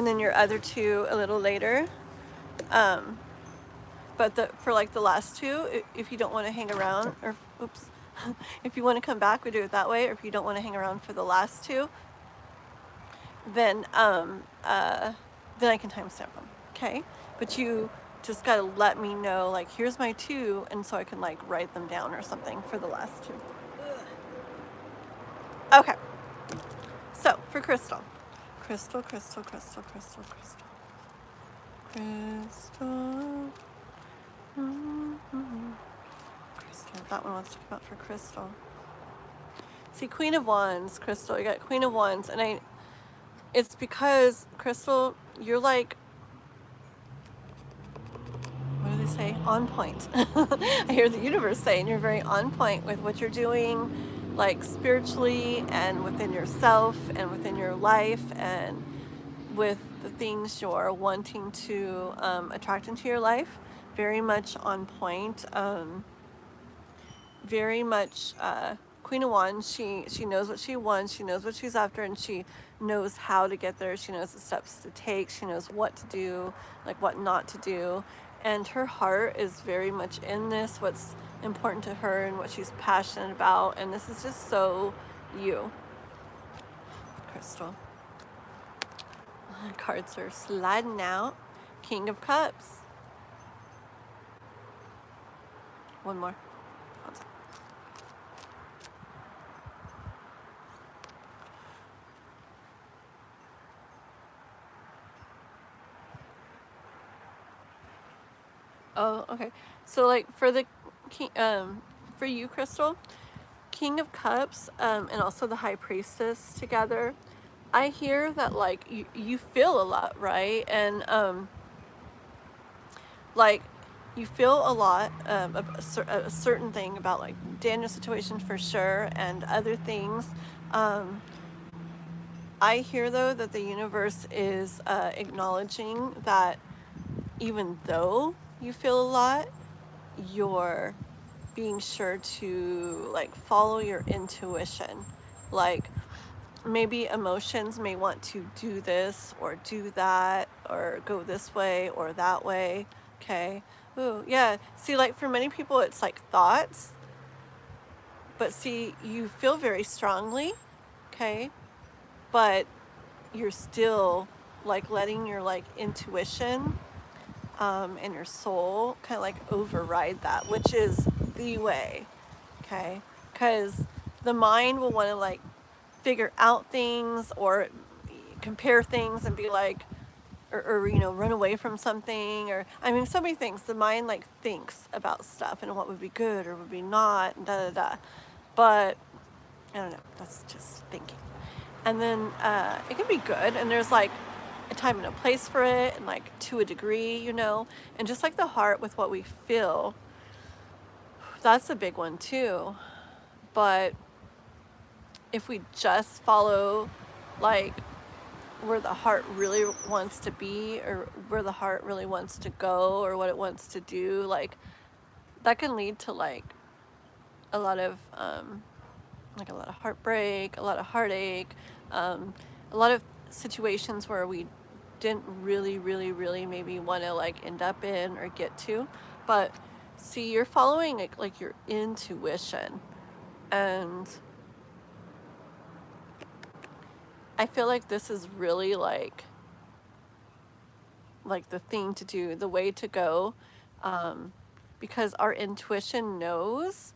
then your other 2 a little later. But for like the last 2, if you don't want to hang around, or oops, if you want to come back, we do it that way. Or if you don't want to hang around for the last 2, then I can timestamp them. Okay, but you just gotta let me know, like, here's my 2, and so I can like write them down or something for the last 2. Okay, so for Crystal. Crystal. Crystal. That one wants to come out for Crystal. See, Queen of Wands, Crystal. You got Queen of Wands, and it's because, Crystal, you're like, what do they say? On point. I hear the universe saying you're very on point with what you're doing, like spiritually and within yourself and within your life and with the things you're wanting to attract into your life. Very much on point. Very much Queen of Wands. She knows what she wants. She knows what she's after, and she knows how to get there. She knows the steps to take. She knows what to do, like what not to do. And her heart is very much in this, what's important to her and what she's passionate about. And this is just so you, Crystal. Cards are sliding out. King of Cups. One more. Oh, okay. So like for the king, for you, Crystal, King of Cups, and also the High Priestess together. I hear that like you feel a lot, right? And like you feel a lot, a certain thing about like Daniel's situation for sure, and other things. I hear though that the universe is acknowledging that even though you feel a lot, you're being sure to like follow your intuition. Like maybe emotions may want to do this or do that or go this way or that way. Okay. Ooh, yeah. See, like for many people it's like thoughts, but see, you feel very strongly. Okay. But you're still like letting your like intuition and your soul kind of like override that, which is the way. Okay. Because the mind will want to like figure out things or compare things and be like, or you know, run away from something, or I mean, so many things. The mind like thinks about stuff and what would be good or would be not, and da da da. But I don't know. That's just thinking. And then it can be good, and there's like a time and a place for it, and like to a degree, you know. And just like the heart with what we feel, that's a big one too. But if we just follow like where the heart really wants to be, or where the heart really wants to go, or what it wants to do, like that can lead to like a lot of heartbreak, a lot of heartache, a lot of situations where we didn't really maybe want to like end up in or get to. But see, you're following like your intuition, and I feel like this is really like the thing to do, the way to go, because our intuition knows,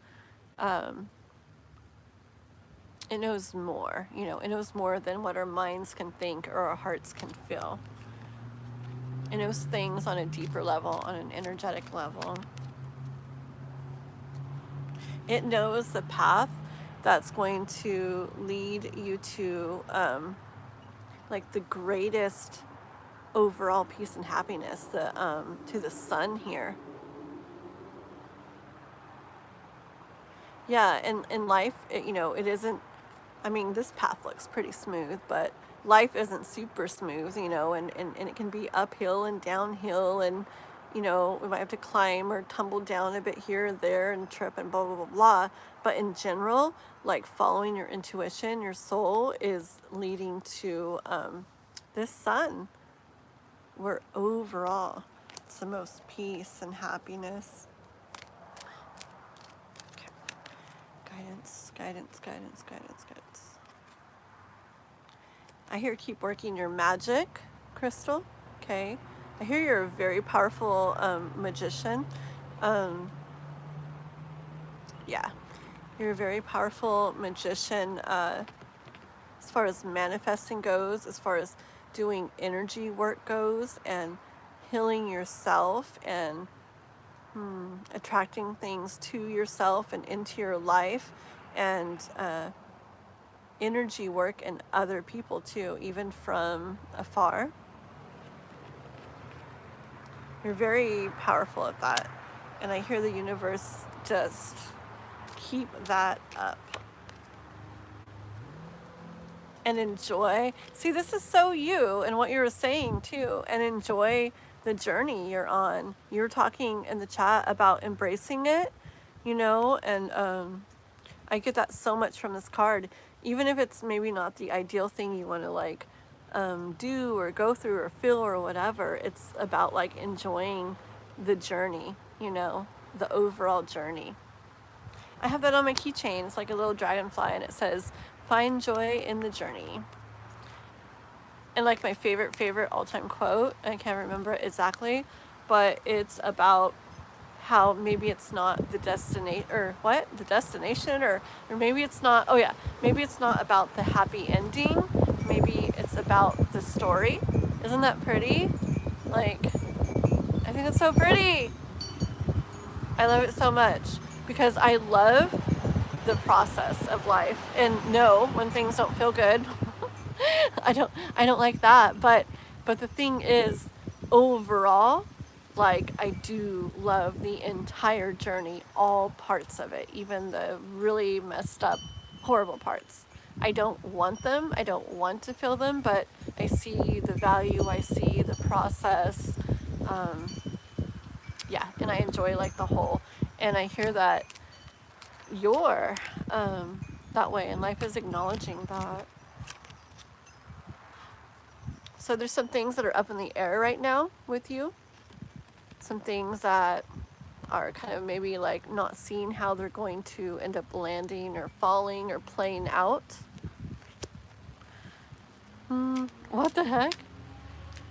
it knows more, you know, it knows more than what our minds can think or our hearts can feel. It knows things on a deeper level, on an energetic level. It knows the path that's going to lead you to like the greatest overall peace and happiness, to the sun here. Yeah, and in life, you know, it isn't, I mean, this path looks pretty smooth, but life isn't super smooth, you know, and it can be uphill and downhill, and, you know, we might have to climb or tumble down a bit here or there and trip and blah, blah, blah, blah. But in general, like following your intuition, your soul is leading to this sun, where overall it's the most peace and happiness. Okay. Guidance, guidance, guidance, guidance, guidance. I hear keep working your magic, Crystal. Okay. I hear you're a very powerful magician. Yeah. You're a very powerful magician as far as manifesting goes, as far as doing energy work goes, and healing yourself, and attracting things to yourself and into your life, and energy work in other people too, even from afar. You're very powerful at that, and I hear the universe just keep that up. And enjoy. See, this is so you and what you were saying too, and enjoy the journey you're on. You were talking in the chat about embracing it, you know, and I get that so much from this card. Even if it's maybe not the ideal thing you want to like do or go through or feel or whatever, it's about like enjoying the journey, you know, the overall journey. I have that on my keychain. It's like a little dragonfly, and it says, "Find joy in the journey." And like my favorite all-time quote, I can't remember it exactly, but it's about how maybe it's not the destination, or maybe it's not, oh yeah, maybe it's not about the happy ending, maybe it's about the story. Isn't that pretty? Like, I think it's so pretty. I love it so much, because I love the process of life, and no, when things don't feel good, I don't like that, but the thing is, overall, like, I do love the entire journey, all parts of it, even the really messed up, horrible parts. I don't want them, I don't want to feel them, but I see the value, I see the process, yeah, and I enjoy like the whole, and I hear that you're that way, and life is acknowledging that. So there's some things that are up in the air right now with you. Some things that are kind of maybe like not seeing how they're going to end up landing or falling or playing out. What the heck?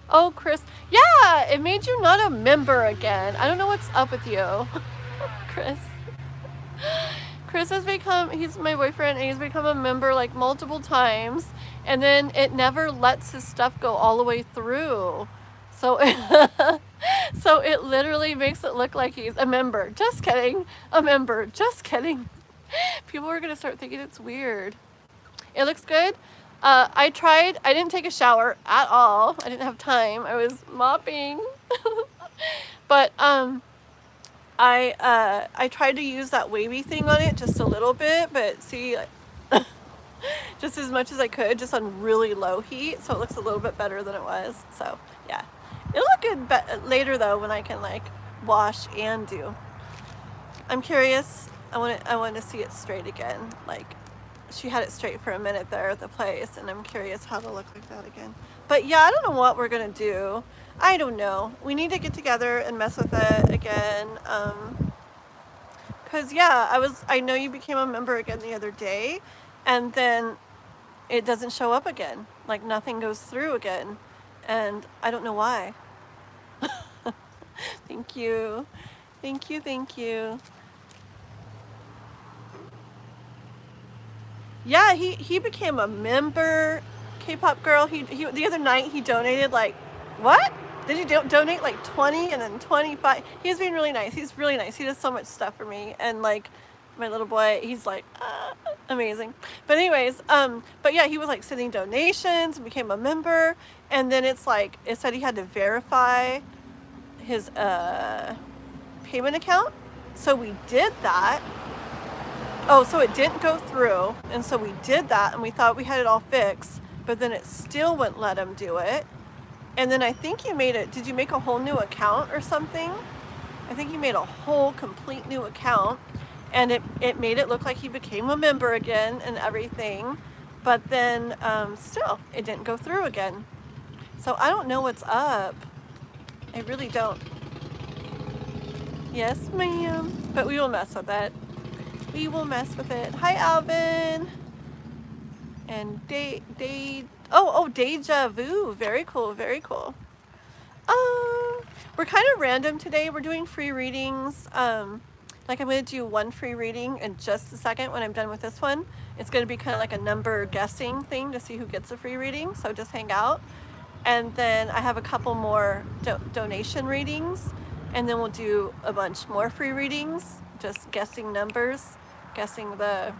Oh, Chris. Yeah, it made you not a member again. I don't know what's up with you, Chris. Chris has become, he's my boyfriend, and he's become a member like multiple times, and then it never lets his stuff go all the way through. So, so it literally makes it look like he's a member. Just kidding. A member. Just kidding. People are going to start thinking it's weird. It looks good. I didn't take a shower at all. I didn't have time. I was mopping. But, I tried to use that wavy thing on it just a little bit, but see, just as much as I could, just on really low heat, so it looks a little bit better than it was. So yeah, it'll look good later though when I can like wash and do. I'm curious. I want to see it straight again. Like she had it straight for a minute there at the place, and I'm curious how it'll look like that again. But yeah, I don't know what we're gonna do. I don't know. We need to get together and mess with it again. Cause yeah, I know you became a member again the other day, and then it doesn't show up again. Like nothing goes through again, and I don't know why. Thank you. Thank you, thank you. Yeah, he became a member, K-pop girl. He the other night he donated like, what? Did he donate like 20 and then 25? He's being really nice. He's really nice. He does so much stuff for me, and like my little boy, he's like amazing. But anyways, but yeah, he was like sending donations and became a member, and then it's like it said he had to verify his payment account. So we did that. Oh, so it didn't go through, and so we did that, and we thought we had it all fixed, but then it still wouldn't let him do it. And then I think you made it, did you make a whole new account or something? I think you made a whole complete new account, and it made it look like he became a member again and everything, but then still, it didn't go through again. So I don't know what's up. I really don't. Yes, ma'am. But we will mess with it. We will mess with it. Hi, Alvin. And Deja Vu. Very cool, very cool. We're kind of random today. We're doing free readings. Like I'm going to do one free reading in just a second when I'm done with this one. It's going to be kind of like a number guessing thing to see who gets a free reading. So just hang out. And then I have a couple more donation readings. And then we'll do a bunch more free readings. Just guessing numbers. Guessing the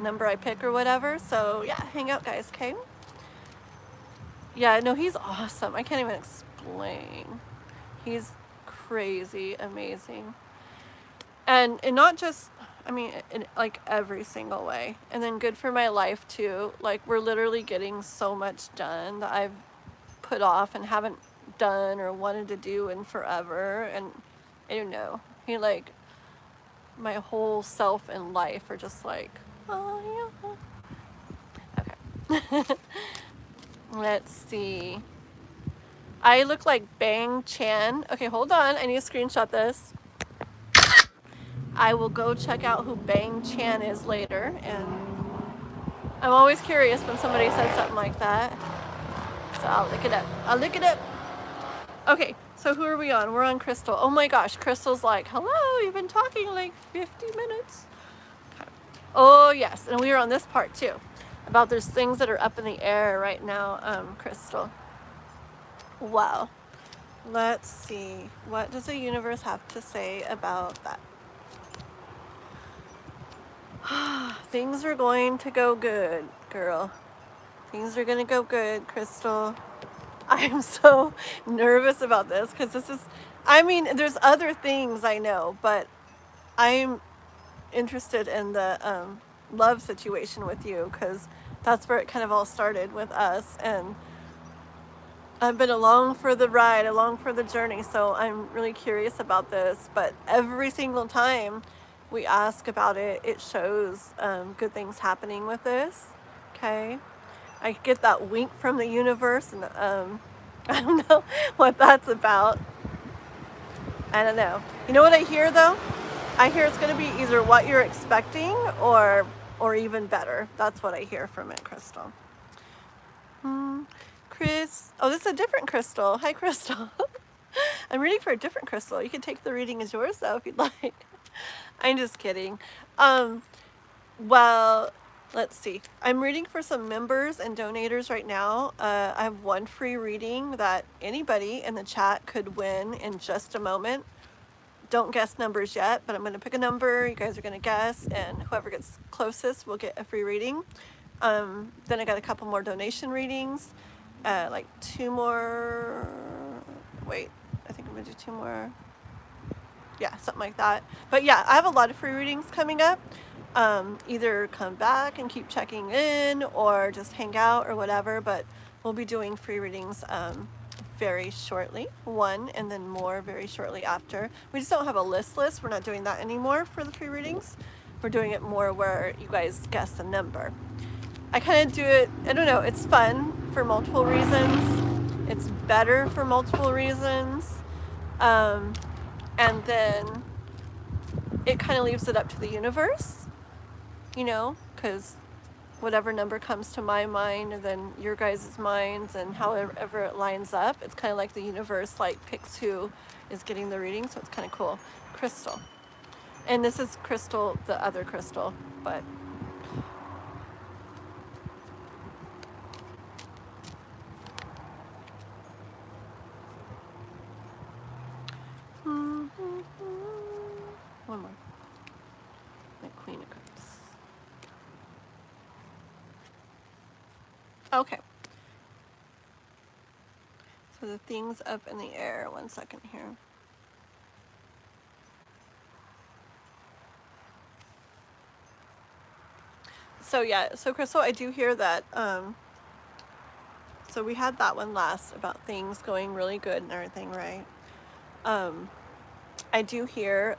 number I pick or whatever. So yeah, hang out guys, okay? Yeah, no, he's awesome. I can't even explain. He's crazy amazing. And not just, I mean, in like every single way. And then good for my life too. Like we're literally getting so much done that I've put off and haven't done or wanted to do in forever. And I don't know. He like, my whole self and life are just like, oh yeah. Okay. Let's see. I look like Bang Chan. Okay, hold on. I need to screenshot this. I will go check out who Bang Chan is later, and I'm always curious when somebody says something like that. So I'll look it up. I'll look it up. Okay, so who are we on? We're on Crystal. Oh my gosh, Crystal's like, hello, you've been talking like 50 minutes. Okay. Oh yes, and we are on this part too. About there's things that are up in the air right now, Crystal. Wow. Let's see. What does the universe have to say about that? Things are going to go good, girl. Things are going to go good, Crystal. I'm so nervous about this because this is, I mean, there's other things I know, but I'm interested in the love situation with you because that's where it kind of all started with us, and I've been along for the ride, along for the journey, so I'm really curious about this. But every single time we ask about it, it shows good things happening with this, okay? I get that wink from the universe, and I don't know what that's about. I don't know. You know what I hear though? I hear it's going to be either what you're expecting or even better. That's what I hear from it, Crystal. Chris. Oh, this is a different Crystal. Hi, Crystal. I'm reading for a different Crystal. You can take the reading as yours though if you'd like. I'm just kidding. Well, let's see. I'm reading for some members and donators right now. I have one free reading that anybody in the chat could win in just a moment. Don't guess numbers yet, but I'm going to pick a number. You guys are going to guess, and whoever gets closest will get a free reading. Then I got a couple more donation readings, like 2 more. Wait, I think I'm going to do 2 more. Yeah, something like that. But yeah, I have a lot of free readings coming up. Either come back and keep checking in or just hang out or whatever, but we'll be doing free readings very shortly, one and then more very shortly after. We just don't have a list. We're not doing that anymore for the free readings. We're doing it more where you guys guess the number. I kind of do it, I don't know, it's fun for multiple reasons. It's better for multiple reasons. And then it kind of leaves it up to the universe, you know, because whatever number comes to my mind and then your guys' minds and however it lines up, it's kind of like the universe like picks who is getting the reading, so it's kind of cool. Crystal. And this is Crystal, the other Crystal, but one more. The Queen of Cups. Okay. So the things up in the air. 1 second here. So yeah, so Crystal, I do hear that. So we had that one last about things going really good and everything, right? I do hear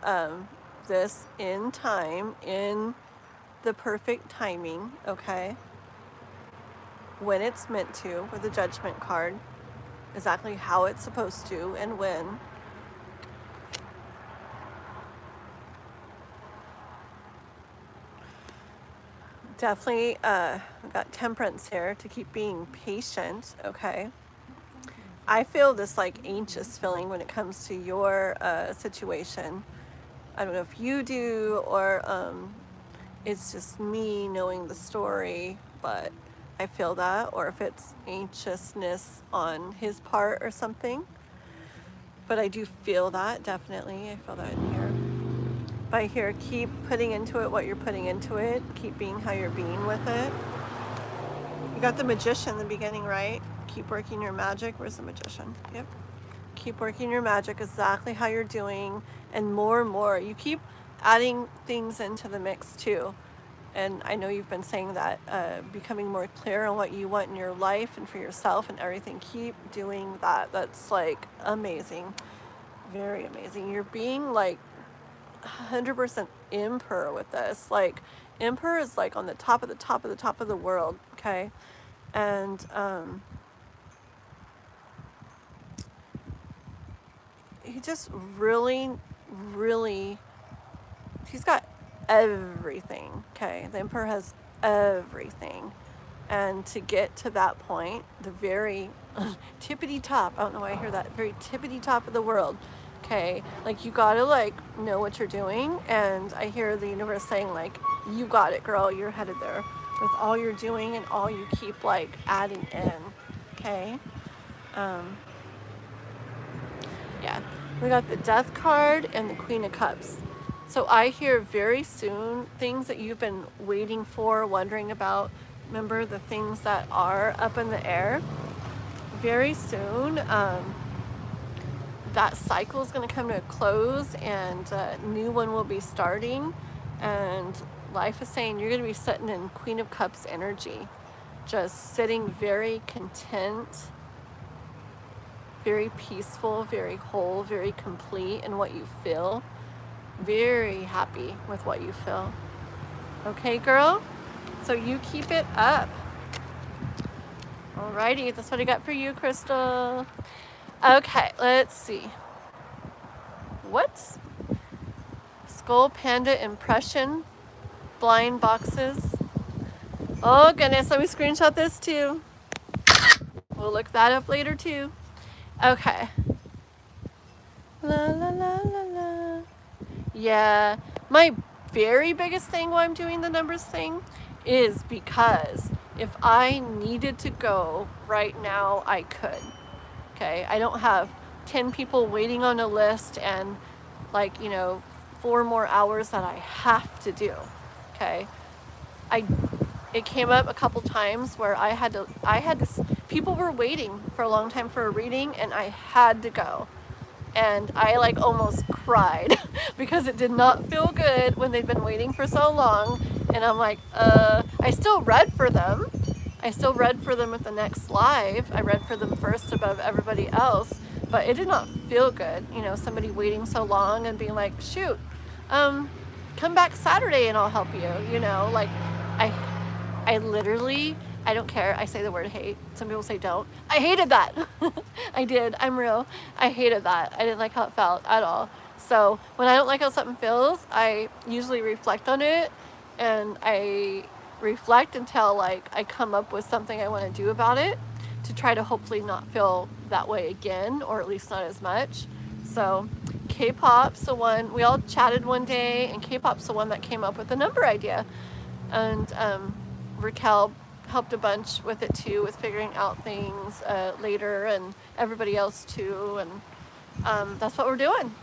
this in time, in the perfect timing, okay? When it's meant to, with the Judgment card, exactly how it's supposed to and when. Definitely we got Temperance here to keep being patient, okay? I feel this like anxious feeling when it comes to your situation. I don't know if you do or it's just me knowing the story, but I feel that, or if it's anxiousness on his part or something. But I do feel that, definitely. I feel that in here. But I hear keep putting into it what you're putting into it. Keep being how you're being with it. You got the Magician in the beginning, right? Keep working your magic. Where's the Magician? Yep. Keep working your magic exactly how you're doing, and more. You keep adding things into the mix too. And I know you've been saying that, becoming more clear on what you want in your life and for yourself and everything. Keep doing that. That's like amazing. Very amazing. You're being like 100% emperor with this. Like emperor is like on the top of the world, okay? And he just really he's got everything, okay? The emperor has everything. And to get to that point, the very tippity top, I don't know why I hear that, very tippity top of the world, okay? Like you gotta like know what you're doing, and I hear the universe saying like, you got it, girl, you're headed there with all you're doing and all you keep like adding in, okay? Yeah, we got the Death card and the Queen of Cups. So I hear very soon things that you've been waiting for, wondering about. Remember the things that are up in the air? Very soon, that cycle is going to come to a close and a new one will be starting. And life is saying you're going to be sitting in Queen of Cups energy. Just sitting very content, very peaceful, very whole, very complete in what you feel. Very happy with what you feel. Okay, girl? So you keep it up. Alrighty, that's what I got for you, Crystal. Okay, let's see. What? Skull Panda impression. Blind boxes. Oh goodness, let me screenshot this too. We'll look that up later too. Okay. La la la la la. Yeah, My very biggest thing why I'm doing the numbers thing is because if I needed to go right now, I could. Okay, I don't have 10 people waiting on a list and like, you know, 4 more hours that I have to do. Okay, it came up a couple times where I had to, people were waiting for a long time for a reading and I had to go. And I like almost cried because it did not feel good when they'd been waiting for so long. And I'm like, I still read for them. I still read for them at the next live. I read for them first above everybody else, but it did not feel good. You know, somebody waiting so long and being like, shoot, come back Saturday and I'll help you. You know, like I literally, I don't care. I say the word hate. Some people say don't. I hated that. I did. I'm real. I hated that. I didn't like how it felt at all. So when I don't like how something feels, I usually reflect on it, and I reflect until like I come up with something I want to do about it to try to hopefully not feel that way again, or at least not as much. So K-pop's the one, we all chatted one day, and K-pop's the one that came up with the number idea. And Raquel helped a bunch with it too, with figuring out things later, and everybody else too, and that's what we're doing.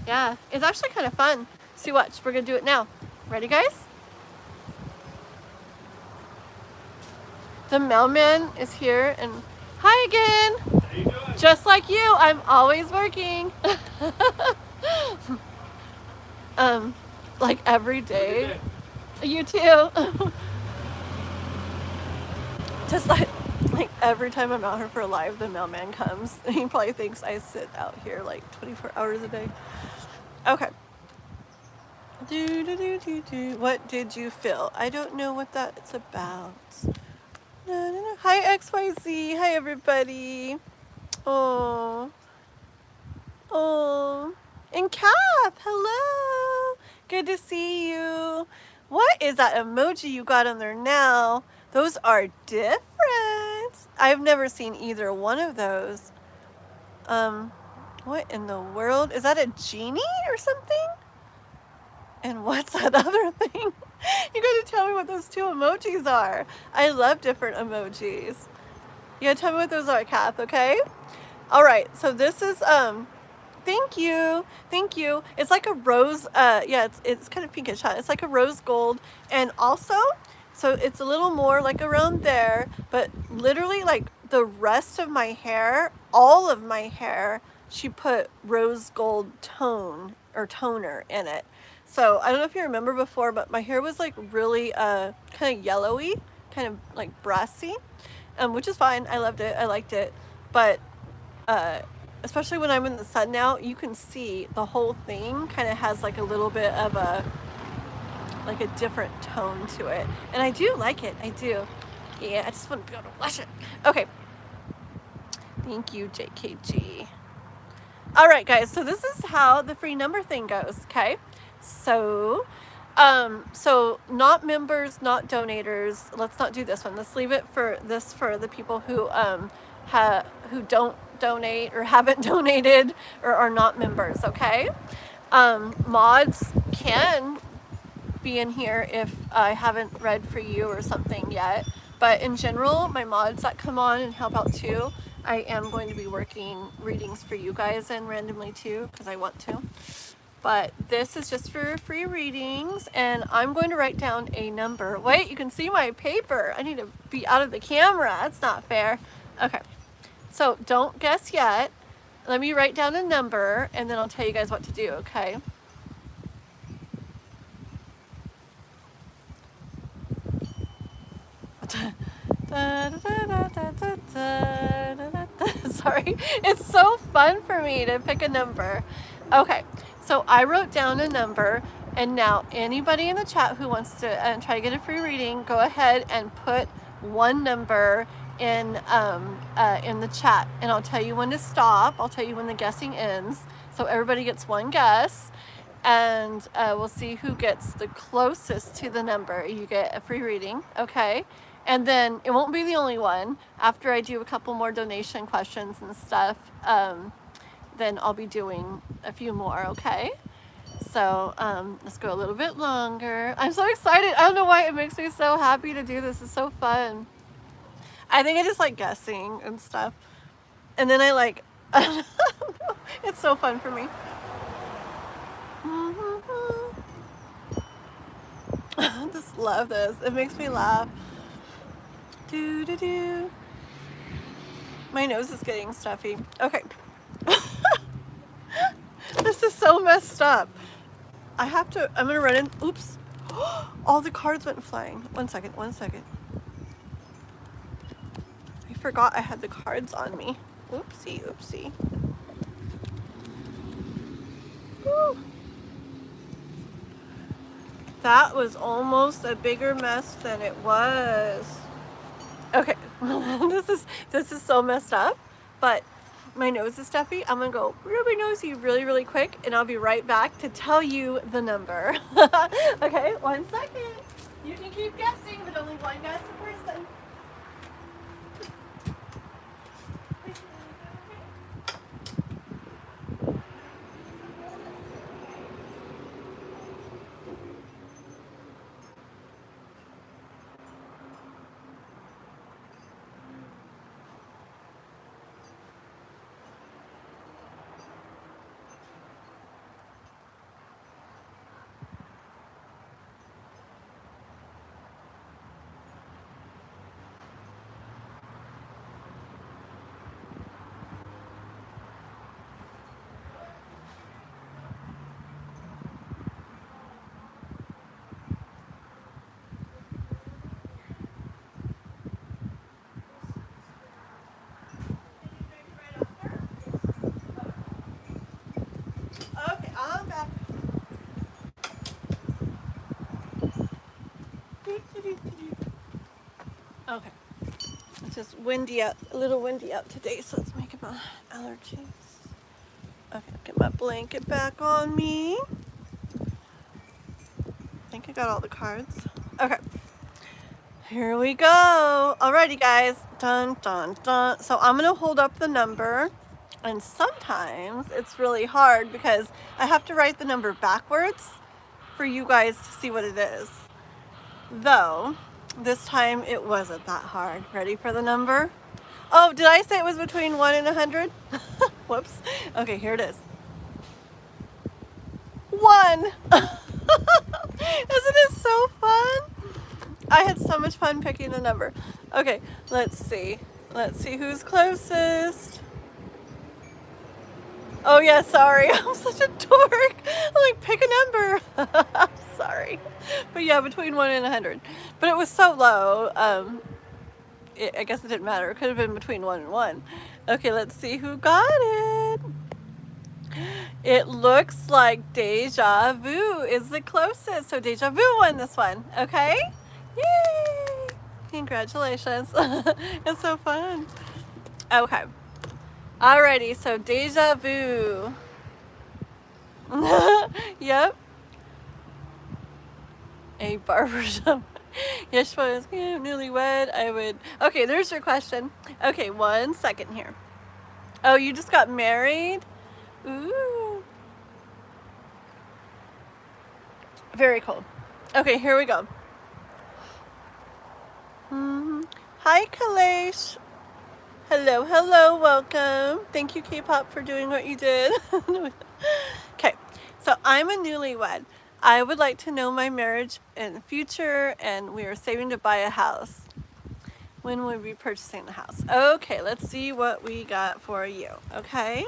Yeah, it's actually kind of fun. See, watch, we're gonna do it now. Ready, guys? The mailman is here, and hi again. How you doing? Just like you, I'm always working. Like every day. You too. Just like every time I'm out here for a live, the mailman comes. He probably thinks I sit out here like 24 hours a day. Okay. What did you feel? I don't know what that's about. No. Hi XYZ. Hi everybody. Oh. And Kath, hello. Good to see you. What is that emoji you got on there now? Those are different. I've never seen either one of those. What in the world? Is that a genie or something? And what's that other thing? You gotta tell me what those two emojis are. I love different emojis. You gotta tell me what those are, Kath, okay? All right, so this is, thank you. It's like a rose, yeah, it's kind of pinkish, huh? It's like a rose gold, and also, so it's a little more like around there, but literally like the rest of my hair, all of my hair, she put rose gold tone or toner in it. So I don't know if you remember before, but my hair was like really kind of yellowy, kind of like brassy, which is fine. I loved it. I liked it. But especially when I'm in the sun now, you can see the whole thing kind of has like a little bit of a different tone to it. And I do like it. I do. Yeah, I just want to be able to blush it. Okay. Thank you, JKG. All right, guys. So this is how the free number thing goes, okay? So, so not members, not donators. Let's not do this one. Let's leave it for the people who who don't donate or haven't donated or are not members, okay? Mods can be in here if I haven't read for you or something yet, but in general, my mods that come on and help out too, I am going to be working readings for you guys and randomly too, because I want to. But this is just for free readings, and I'm going to write down a number. Wait, you can see my paper. I need to be out of the camera. That's not fair. Okay, so don't guess yet. Let me write down a number, and then I'll tell you guys what to do, okay? Sorry, it's so fun for me to pick a number. Okay, so I wrote down a number, and now anybody in the chat who wants to try to get a free reading, go ahead and put one number in the chat, and I'll tell you when to stop. I'll tell you when the guessing ends, so everybody gets one guess, and we'll see who gets the closest to the number. You get a free reading, okay? And then it won't be the only one. After I do a couple more donation questions and stuff, then I'll be doing a few more, okay? So let's go a little bit longer. I'm so excited. I don't know why it makes me so happy to do this. It's so fun. I think I just like guessing and stuff. And then I like, it's so fun for me. I just love this. It makes me laugh. Do do do. My nose is getting stuffy. Okay. This is so messed up. I'm gonna run in. Oops. All the cards went flying. One second. I forgot I had the cards on me. Oopsie. Woo. That was almost a bigger mess than it was. Okay, this is so messed up, but my nose is stuffy. I'm gonna go really nosy really quick, and I'll be right back to tell you the number. Okay, 1 second. You can keep guessing, but only one guess a person. Okay, I'm back. Okay, it's just windy out, a little windy out today, so it's making my allergies. Okay, get my blanket back on me. I think I got all the cards. Okay, here we go. Alrighty, guys. Dun. So I'm gonna hold up the number, and sometimes it's really hard because I have to write the number backwards for you guys to see what it is. Though, this time it wasn't that hard. Ready for the number? Oh, did I say it was between 1 and 100? Whoops. Okay, here it is. 1. Isn't it so fun? I had so much fun picking the number. Okay, let's see. Let's see who's closest. Oh yeah, sorry. I'm such a dork. I'm like, pick a number. Sorry. But yeah, between 1 and 100. But it was so low. I guess it didn't matter. It could have been between 1 and 1. Okay, let's see who got it. It looks like Deja Vu is the closest. So Deja Vu won this one. Okay? Yay! Congratulations. It's so fun. Okay. Alrighty, so Deja Vu. Yep. A barbershop. Yes, I was newlywed. I would. Okay, there's your question. Okay, 1 second here. Oh, you just got married? Ooh. Very cool. Okay, here we go. Hi, Kalesh. Hello, welcome. Thank you, K-pop, for doing what you did. Okay, so I'm a newlywed. I would like to know my marriage in the future, and we are saving to buy a house. When will we be purchasing the house? Okay, let's see what we got for you, okay?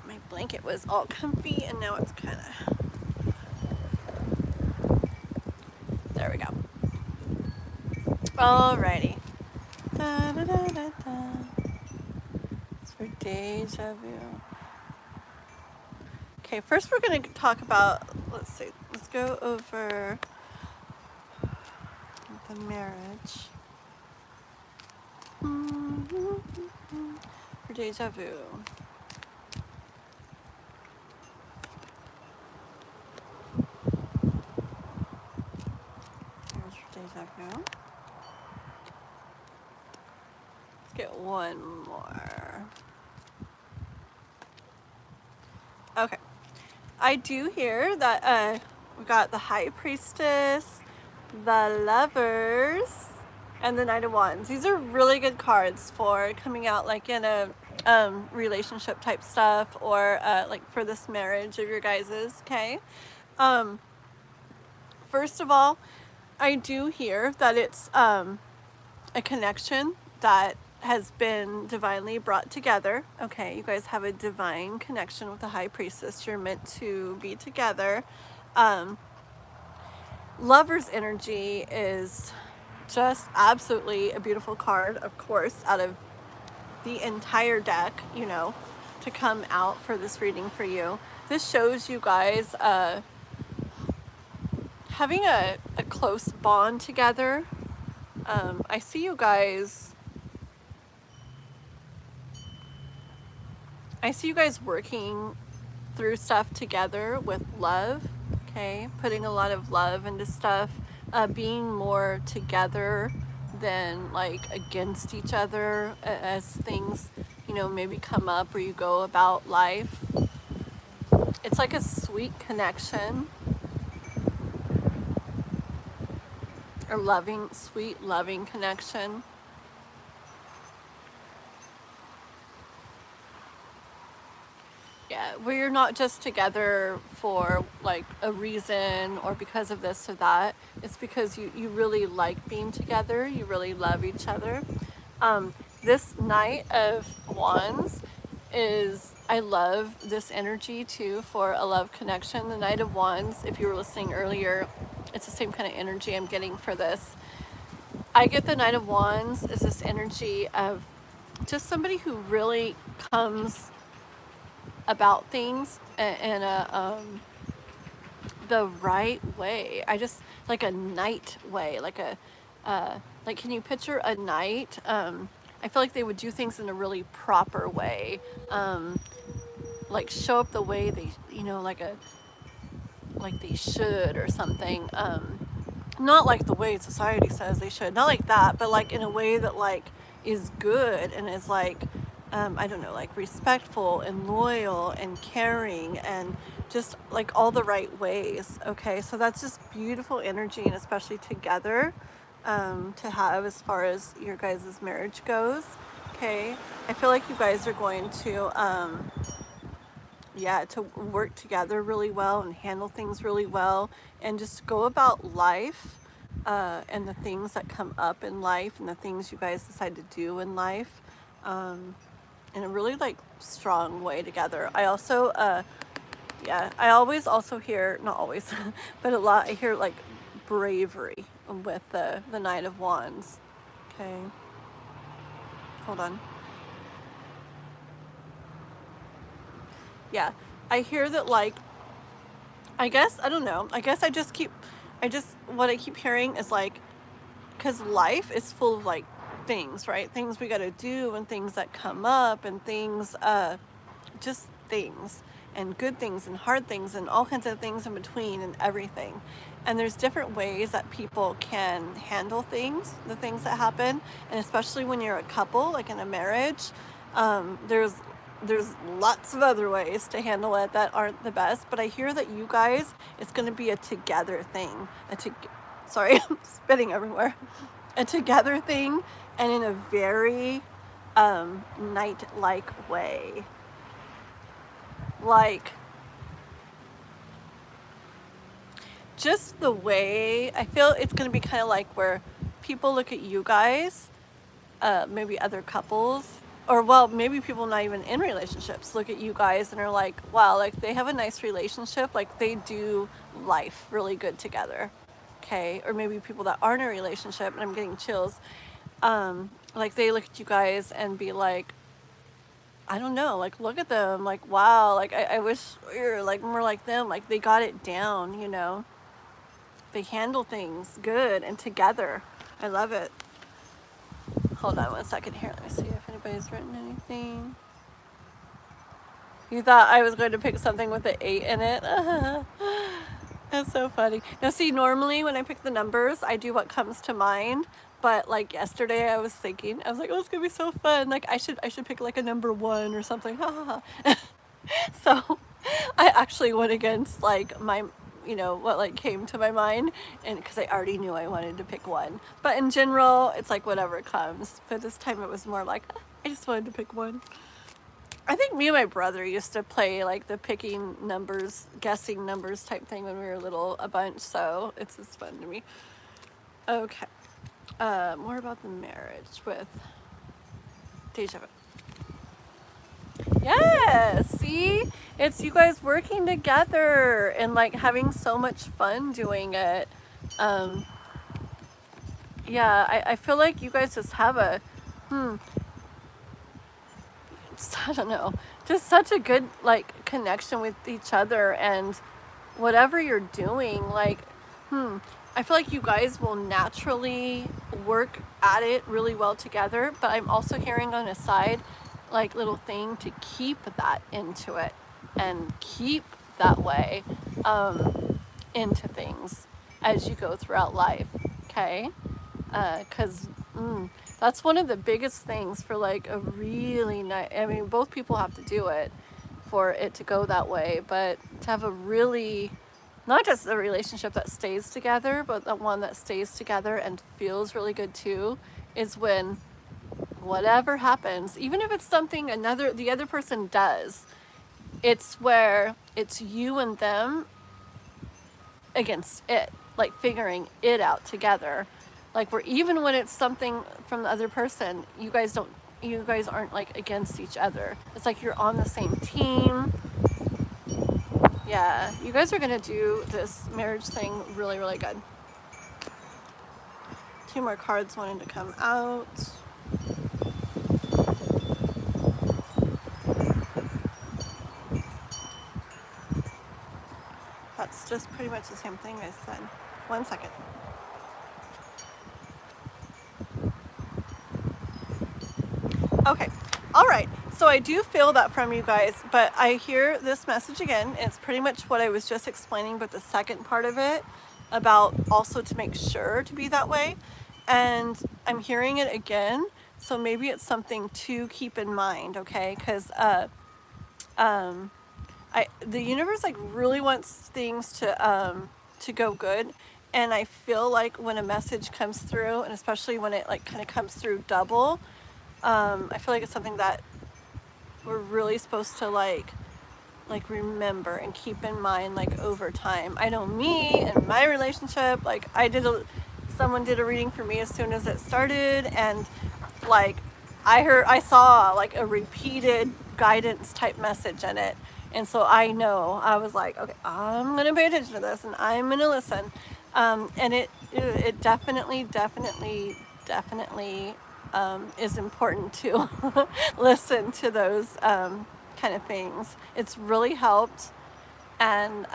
My blanket was all comfy, and now it's kind of... There we go. Alrighty. It's for Deja Vu. Okay, first we're going to talk about, let's see, let's go over the marriage. For Deja Vu. Here's for Deja Vu. Let's get one more. Okay. I do hear that we got the High Priestess, the Lovers, and the Knight of Wands. These are really good cards for coming out like in a relationship type stuff, or like for this marriage of your guys's. Okay. First of all, I do hear that it's a connection that has been divinely brought together. Okay, you guys have a divine connection with the High Priestess. You're meant to be together. Lover's energy is just absolutely a beautiful card, of course, out of the entire deck, you know, to come out for this reading for you. This shows you guys having a close bond together. I see you guys working through stuff together with love, okay? Putting a lot of love into stuff, being more together than like against each other as things, you know, maybe come up or you go about life. It's like a sweet connection, or loving, sweet, loving connection. Yeah, where you're not just together for like a reason or because of this or that. It's because you really like being together. You really love each other. This Knight of Wands is, I love this energy too for a love connection. The Knight of Wands, if you were listening earlier, it's the same kind of energy I'm getting for this. I get the Knight of Wands is this energy of just somebody who really comes about things in a the right way. I just like a knight way, like a like, can you picture a knight? I feel like they would do things in a really proper way, like show up the way they, you know, like they should or something. Not like the way society says they should, not like that, but like in a way that like is good and is like I don't know, like respectful and loyal and caring and just like all the right ways. Okay, so that's just beautiful energy, and especially together to have as far as your guys' marriage goes. Okay, I feel like you guys are going to yeah, to work together really well and handle things really well and just go about life and the things that come up in life and the things you guys decide to do in life in a really like strong way together. I also yeah, I always also hear, not always, but a lot, I hear like bravery with the Knight of Wands. Okay, hold on. Yeah, I hear that, like, I guess, I don't know, I guess what I keep hearing is like, because life is full of like things, right? Things we got to do and things that come up and things, just things, and good things and hard things and all kinds of things in between and everything. And there's different ways that people can handle things, the things that happen. And especially when you're a couple, like in a marriage, there's lots of other ways to handle it that aren't the best. But I hear that you guys, it's going to be a together thing. Sorry, I'm spitting everywhere. A together thing, and in a very knight-like way. Like, just the way, I feel it's going to be kind of like where people look at you guys, maybe other couples, or well, maybe people not even in relationships look at you guys and are like, wow, like they have a nice relationship, like they do life really good together. Okay, or maybe people that aren't in a relationship, and I'm getting chills, like they look at you guys and be like, I don't know, like look at them, like wow, like I wish we were like more like them, like they got it down, you know, they handle things good and together. I love it. Hold on one second here, let me see if anybody's written anything. You thought I was going to pick something with an 8 in it. That's so funny. Now see, normally when I pick the numbers, I do what comes to mind. But like yesterday I was thinking, I was like, oh, it's gonna be so fun. Like I should pick like a number 1 or something. So I actually went against like my, what like came to my mind, and because I already knew I wanted to pick one. But in general, it's like whatever comes. But this time it was more like, I just wanted to pick one. I think me and my brother used to play like the picking numbers, guessing numbers type thing when we were little a bunch, so it's just fun to me. Okay. More about the marriage with Deja Vu. Yes, see? It's you guys working together and like having so much fun doing it. Yeah, I feel like you guys just have a, I don't know, just such a good like connection with each other, and whatever you're doing, like, I feel like you guys will naturally work at it really well together, but I'm also hearing on a side, like, little thing to keep that into it and keep that way into things as you go throughout life, okay? Because that's one of the biggest things for like a really nice, I mean, both people have to do it for it to go that way, but to have a really, not just a relationship that stays together, but the one that stays together and feels really good too, is when whatever happens, even if it's something the other person does, it's where it's you and them against it, like figuring it out together. Like, where even when it's something from the other person, you guys aren't like against each other. It's like you're on the same team. Yeah, you guys are gonna do this marriage thing really, really good. 2 more cards wanting to come out. That's just pretty much the same thing I said. 1 second. Okay, all right. So I do feel that from you guys, but I hear this message again. It's pretty much what I was just explaining, but the second part of it about also to make sure to be that way. And I'm hearing it again. So maybe it's something to keep in mind, okay? Because the universe like really wants things to go good. And I feel like when a message comes through, and especially when it like kind of comes through double, I feel like it's something that we're really supposed to like remember and keep in mind like over time. I know me and my relationship, like someone did a reading for me as soon as it started, and like I saw like a repeated guidance type message in it, and so I was like, okay, I'm gonna pay attention to this and I'm gonna listen, and it definitely is important to listen to those kind of things. It's really helped, and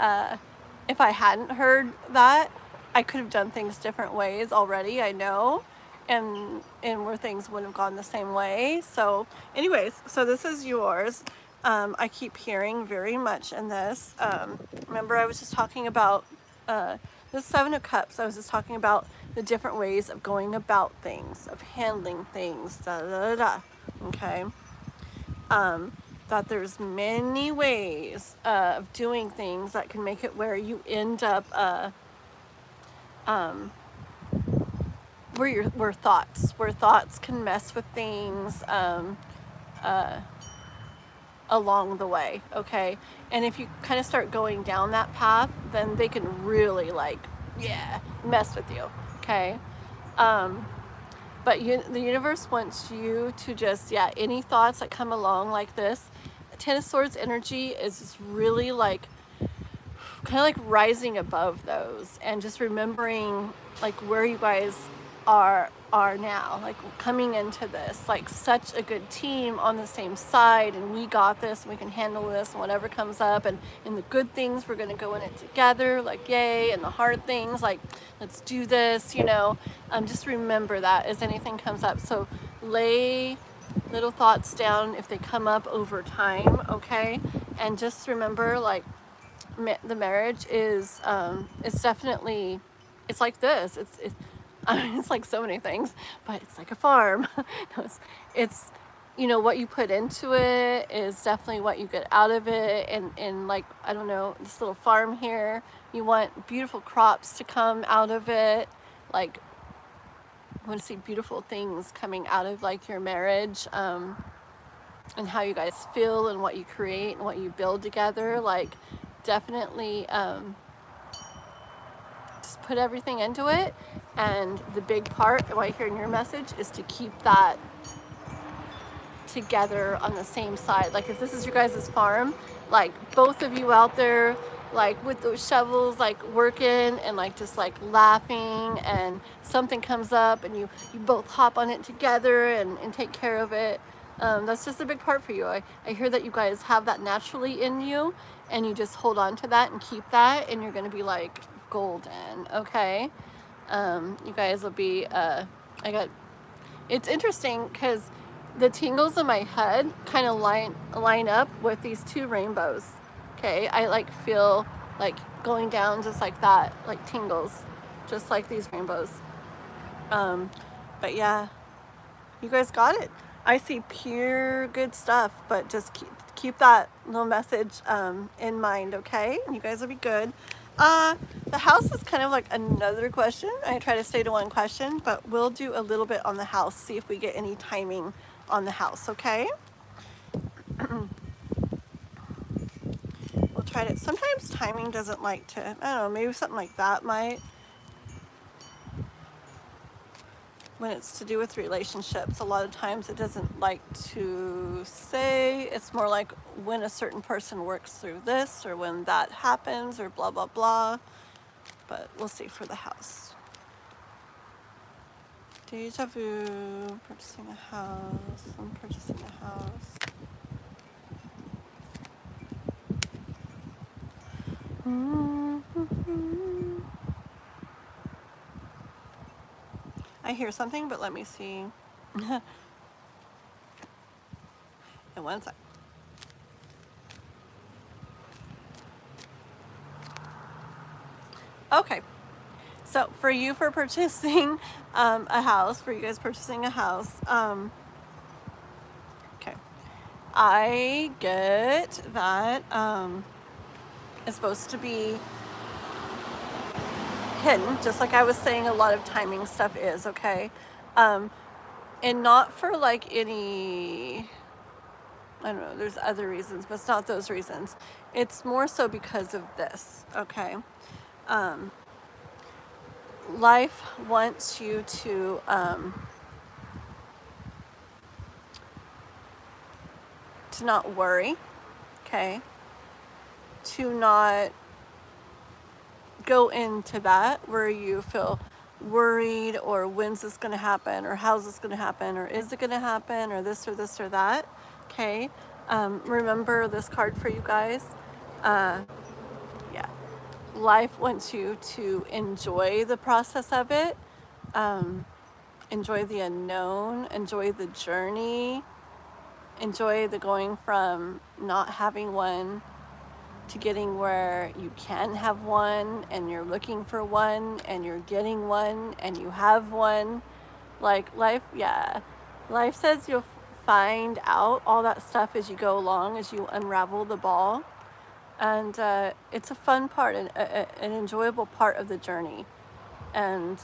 if I hadn't heard that, I could have done things different ways already, I know, and where things wouldn't have gone the same way. So anyways, so this is yours. I keep hearing very much in this. Remember I was just talking about the 7 of Cups. I was just talking about the different ways of going about things, of handling things, okay? That there's many ways of doing things that can make it where you end up where thoughts can mess with things along the way, okay? And if you kind of start going down that path, then they can really like, mess with you, okay? But the universe wants you to just, any thoughts that come along like this. Ten of Swords energy is just really like, kind of like rising above those and just remembering like where you guys are now, like coming into this, like such a good team on the same side, and we got this and we can handle this and whatever comes up, and in the good things we're going to go in it together, like yay, and the hard things like let's do this, just remember that as anything comes up. So lay little thoughts down if they come up over time, okay? And just remember, like, the marriage is it's definitely, it's like this, I mean, it's like so many things, but it's like a farm. No, it's you know, what you put into it is definitely what you get out of it. And like, I don't know, this little farm here, you want beautiful crops to come out of it. Like, I want to see beautiful things coming out of like your marriage, and how you guys feel and what you create and what you build together. Like, definitely just put everything into it. And the big part, what I hear in your message, is to keep that together on the same side. Like, if this is your guys' farm, like both of you out there, like with those shovels, like working and like just like laughing, and something comes up and you both hop on it together and take care of it. That's just a big part for you. I hear that you guys have that naturally in you, and you just hold on to that and keep that, and you're gonna be like golden. Okay, you guys will be it's interesting because the tingles in my head kind of line up with these two rainbows. Okay, I like feel like going down just like that, like tingles, just like these rainbows. But yeah, you guys got it. I see pure good stuff, but just keep that little message in mind, okay? And you guys will be good. The house is kind of like another question. I try to stay to one question, but we'll do a little bit on the house, see if we get any timing on the house, okay? We'll try to, sometimes timing doesn't like to, I don't know, maybe something like that might. When it's to do with relationships, a lot of times it doesn't like to say. It's more like when a certain person works through this, or when that happens, or blah, blah, blah. But we'll see for the house. Deja vu, purchasing a house, I'm purchasing a house. I hear something, but let me see. In one sec. Okay, so for you, for purchasing a house, for you guys purchasing a house, okay, I get that it's supposed to be hidden, just like I was saying, a lot of timing stuff is, okay? And not for like any, I don't know, there's other reasons, but it's not those reasons. It's more so because of this, okay? Life wants you to not worry, okay? To not go into that where you feel worried, or when's this going to happen, or how's this going to happen, or is it going to happen, or this or that, okay? Remember this card for you guys. Yeah, life wants you to enjoy the process of it, enjoy the unknown, enjoy the journey, enjoy the going from not having one to getting where you can have one, and you're looking for one, and you're getting one, and you have one. Like, life, yeah, life says you'll find out all that stuff as you go along, as you unravel the ball. And it's a fun part, an enjoyable part of the journey. And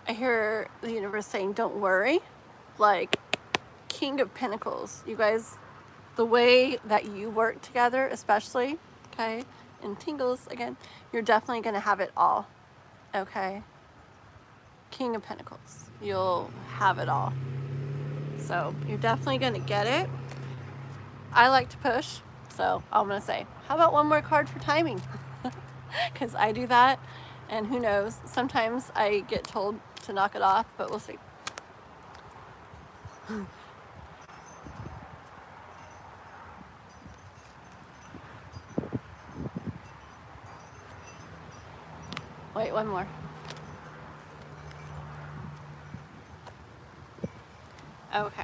I hear the universe saying, don't worry. Like, King of Pentacles, you guys, the way that you work together, especially, okay, and tingles again, you're definitely going to have it all, okay? King of Pentacles, you'll have it all. So you're definitely going to get it. I like to push, so I'm going to say, how about one more card for timing? Because I do that, and who knows, sometimes I get told to knock it off, but we'll see. Wait, one more. Okay.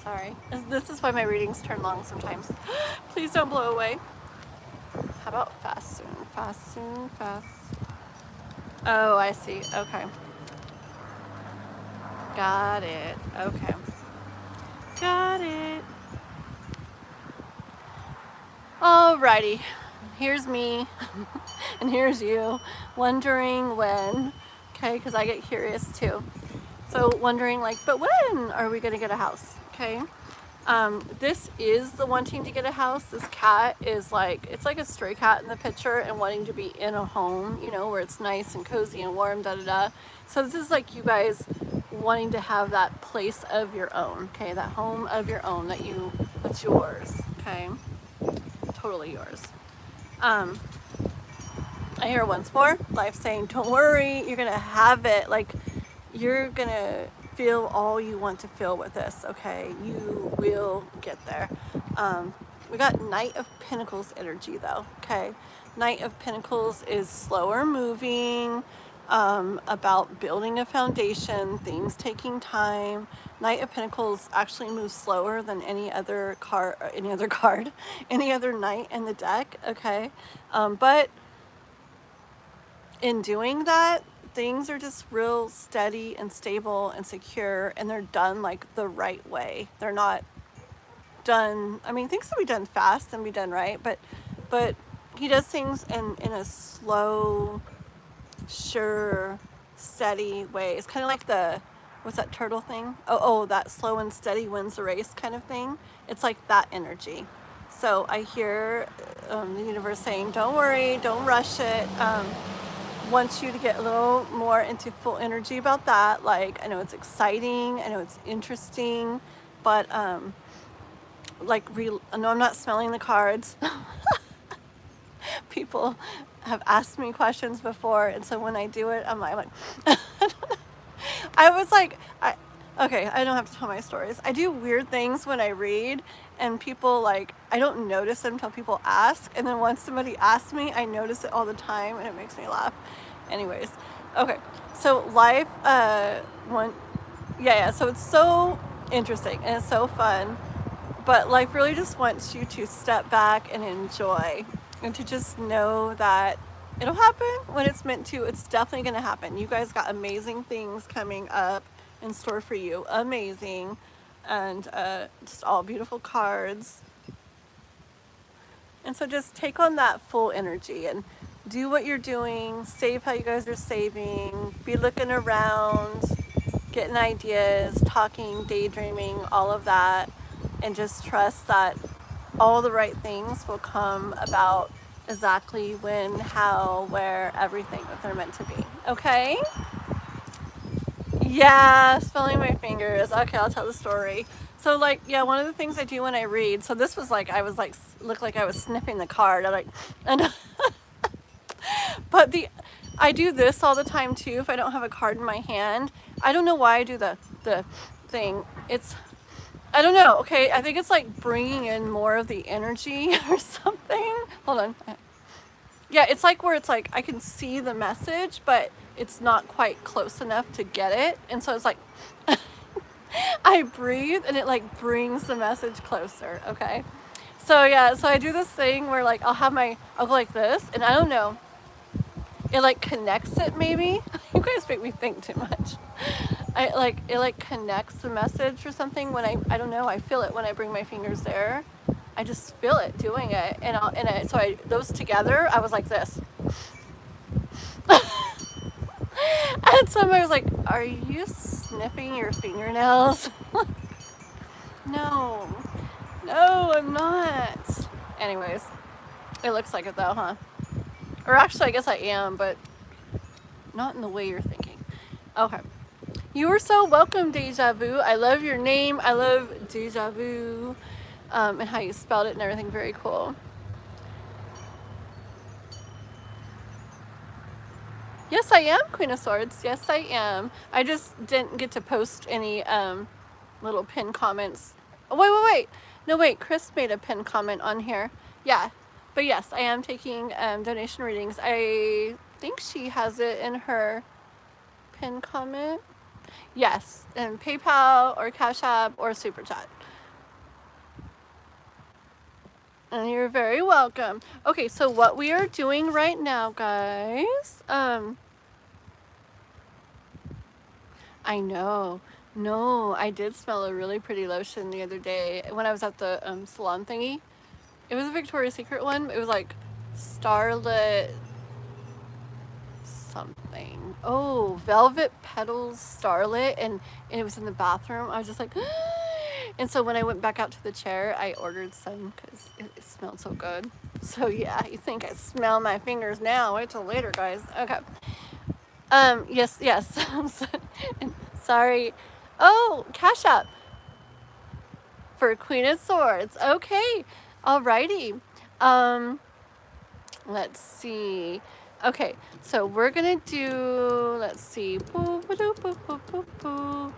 Sorry. This is why my readings turn long sometimes. Please don't blow away. How about fast soon? Fast soon, fast. Oh, I see. Okay. Got it. Okay. Got it. Alrighty. Here's me and here's you wondering when. Okay, because I get curious too. So wondering like, but when are we gonna get a house? Okay. This is the wanting to get a house. This cat is like, it's like a stray cat in the picture and wanting to be in a home, you know, where it's nice and cozy and warm, da da da. So this is like you guys wanting to have that place of your own, okay? That home of your own that's yours, okay? Totally yours. I hear once more, life saying, don't worry, you're gonna have it. Like, you're gonna feel all you want to feel with this, okay? You will get there. We got Knight of Pentacles energy though, okay? Knight of Pentacles is slower moving, about building a foundation, things taking time. Knight of Pentacles actually moves slower than any other any other knight in the deck, okay? But in doing that, things are just real steady and stable and secure, and they're done like the right way. They're not done, I mean, things can be done fast and be done right, but he does things in a slow, sure, steady way. It's kind of like what's that turtle thing? Oh, that slow and steady wins the race kind of thing. It's like that energy. So I hear the universe saying, don't worry, don't rush it. Want you to get a little more into full energy about that. Like, I know it's exciting, I know it's interesting, but like, I know I'm not smelling the cards. People have asked me questions before, and so when I do it, I'm like I was like, okay, I don't have to tell my stories. I do weird things when I read, and people like, I don't notice them until people ask, and then once somebody asks me, I notice it all the time, and it makes me laugh. Anyways, okay, so life, so it's so interesting, and it's so fun, but life really just wants you to step back and enjoy, and to just know that it'll happen when it's meant to. It's definitely going to happen. You guys got amazing things coming up in store for you. Amazing. And just all beautiful cards. And so just take on that full energy and do what you're doing. Save how you guys are saving. Be looking around, getting ideas, talking, daydreaming, all of that. And just trust that all the right things will come about exactly when, how, where, everything that they're meant to be. Okay? Yeah, spelling my fingers. Okay, I'll tell the story. So like, yeah, one of the things I do when I read, so this was like, I was like, looked like I was sniffing the card. But I do this all the time too if I don't have a card in my hand. I don't know why I do the thing. I don't know, okay, I think it's like bringing in more of the energy or something. Hold on. Yeah, it's like where it's like I can see the message, but it's not quite close enough to get it. And so it's like, I breathe and it like brings the message closer, okay? So yeah, so I do this thing where like I'll go like this, and I don't know, it like connects it maybe. You guys make me think too much. It like connects the message or something when I don't know, I feel it when I bring my fingers there. I just feel it doing it, so those together, I was like this. And somebody was like, are you sniffing your fingernails? No, I'm not. Anyways, it looks like it though, huh? Or actually, I guess I am, but not in the way you're thinking. Okay. You are so welcome, Deja Vu. I love your name. I love Deja Vu, and how you spelled it and everything. Very cool. Yes, I am, Queen of Swords. Yes, I am. I just didn't get to post any little pin comments. Oh, wait. No, wait. Chris made a pin comment on here. Yeah. But yes, I am taking donation readings. I think she has it in her pin comment. Yes, in PayPal or CashApp or Super Chat. And you're very welcome. Okay, so what we are doing right now, guys, I know. No, I did smell a really pretty lotion the other day when I was at the salon thingy. It was a Victoria's Secret one. It was like Starlit something. Oh, Velvet Petals Starlit, and it was in the bathroom. I was just like, and so when I went back out to the chair, I ordered some because it smelled so good. So yeah, you think I smell my fingers now? Wait till later, guys. Okay. Yes. Sorry. Oh, CashApp for Queen of Swords. Okay. Alrighty. Let's see. Okay, so we're gonna do, let's see. Boo, boo, boo, boo, boo, boo, boo.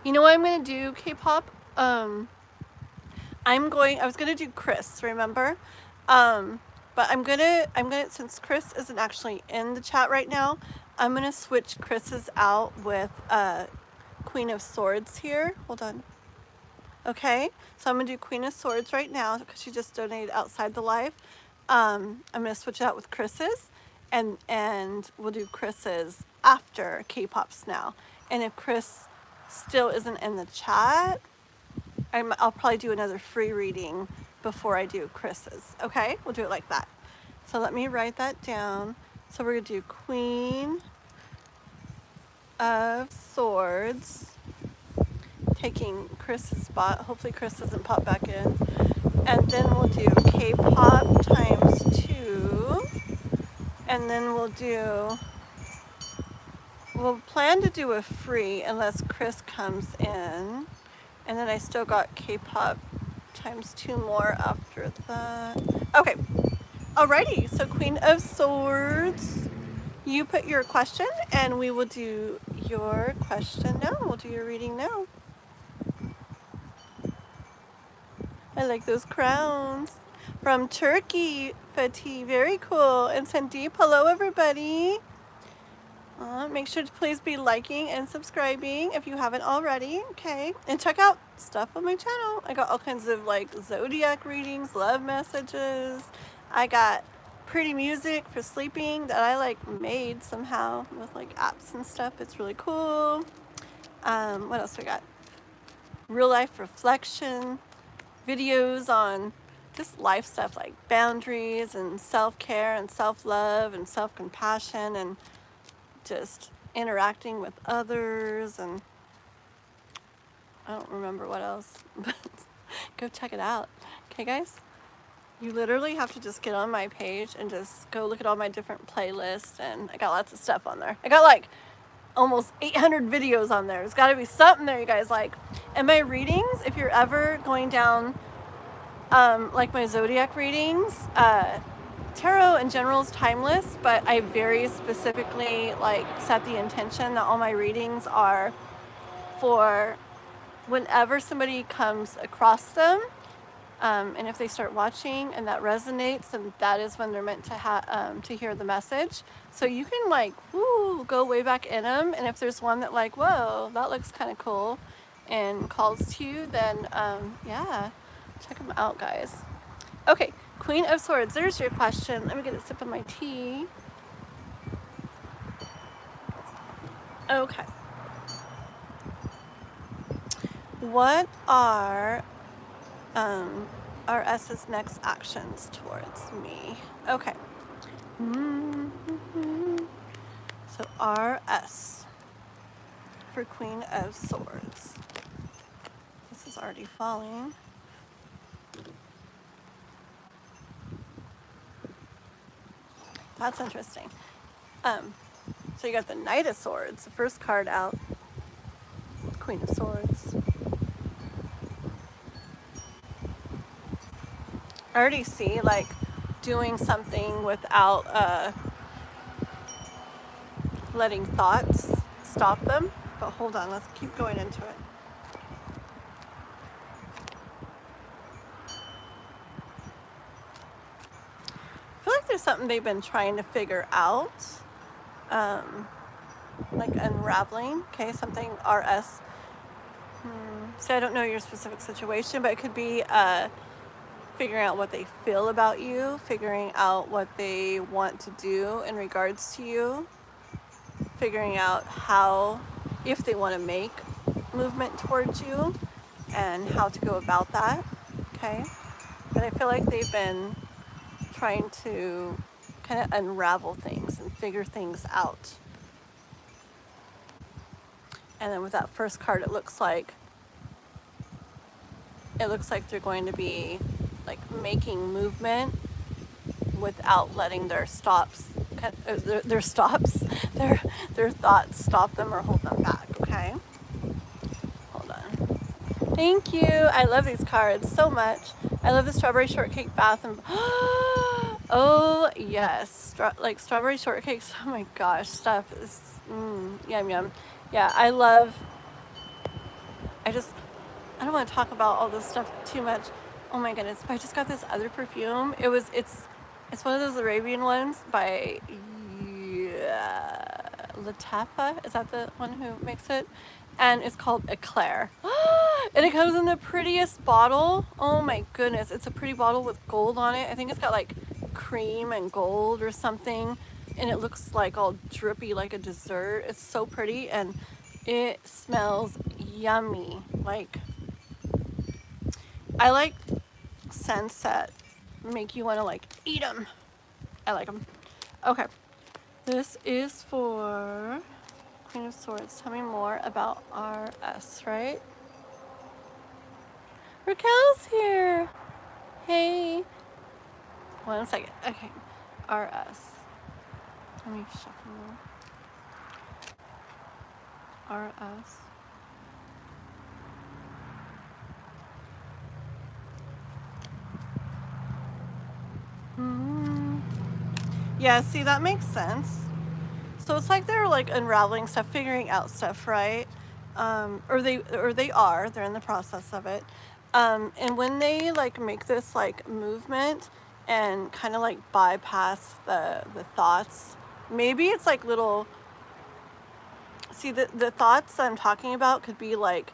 You know what I'm gonna do, K-pop? I was gonna do Chris, remember? But I'm gonna, since Chris isn't actually in the chat right now, I'm gonna switch Chris's out with Queen of Swords here. Hold on. Okay, so I'm gonna do Queen of Swords right now because she just donated outside the live. I'm gonna switch it out with Chris's, and we'll do Chris's after K-pop's now. And if Chris still isn't in the chat, I'll probably do another free reading before I do Chris's. Okay, we'll do it like that. So let me write that down. So we're gonna do Queen of Swords, taking Chris's spot. Hopefully Chris doesn't pop back in. And then we'll do K-pop ×2. And then we'll plan to do a free unless Chris comes in. And then I still got K-pop ×2 more after that. Okay. Alrighty, so Queen of Swords, you put your question and we will do your question now. We'll do your reading now. I like those crowns. From Turkey, Fatih, very cool. And Sandeep, hello everybody. Make sure to please be liking and subscribing if you haven't already, okay? And check out stuff on my channel. I got all kinds of like zodiac readings, love messages. I got pretty music for sleeping that I like made somehow with like apps and stuff. It's really cool. What else we got? Real life reflection videos on just life stuff like boundaries and self-care and self-love and self-compassion and just interacting with others, and I don't remember what else, but go check it out. Okay guys, you literally have to just get on my page and just go look at all my different playlists, and I got lots of stuff on there. I got like almost 800 videos on there. There's got to be something there you guys like. And my readings, if you're ever going down like my zodiac readings, tarot in general is timeless, but I very specifically like set the intention that all my readings are for whenever somebody comes across them, and if they start watching and that resonates, then that is when they're meant to hear the message. So you can like go way back in them, and if there's one that like, whoa, that looks kind of cool and calls to you, then yeah, check them out guys. Okay, Queen of Swords, there's your question. Let me get a sip of my tea. Okay. What are RS's next actions towards me? Okay. So RS for Queen of Swords. This is already falling. That's interesting. So you got the Knight of Swords, the first card out. Queen of Swords. I already see like doing something without letting thoughts stop them. But hold on, let's keep going into it. I feel like there's something they've been trying to figure out, like unraveling. Okay, something RS. So I don't know your specific situation, but it could be figuring out what they feel about you, figuring out what they want to do in regards to you, figuring out how if they want to make movement towards you and how to go about that, okay? But I feel like they've been trying to kind of unravel things and figure things out. And then with that first card, it looks like they're going to be like making movement without letting their thoughts stop them or hold them back, okay? Hold on. Thank you. I love these cards so much. I love the strawberry shortcake bath and oh yes, like strawberry shortcakes. Oh my gosh, stuff is yum yum. Yeah, I don't want to talk about all this stuff too much. Oh my goodness, but I just got this other perfume. It's one of those Arabian ones by Latafa. Is that the one who makes it? And it's called Eclair. And it comes in the prettiest bottle. Oh my goodness, it's a pretty bottle with gold on it. I think it's got like cream and gold or something. And it looks like all drippy like a dessert. It's so pretty and it smells yummy. Like, I like scents that make you want to like eat them. I like them. Okay, this is for Queen of Swords. Tell me more about RS, right? Raquel's here. Hey. 1 second. Okay, RS. Let me shuffle. RS. Yeah, see, that makes sense. So it's like they're like unraveling stuff, figuring out stuff, right? Or they're in the process of it. And when they like make this like movement and kind of like bypass the thoughts, maybe it's like little, see the thoughts I'm talking about could be like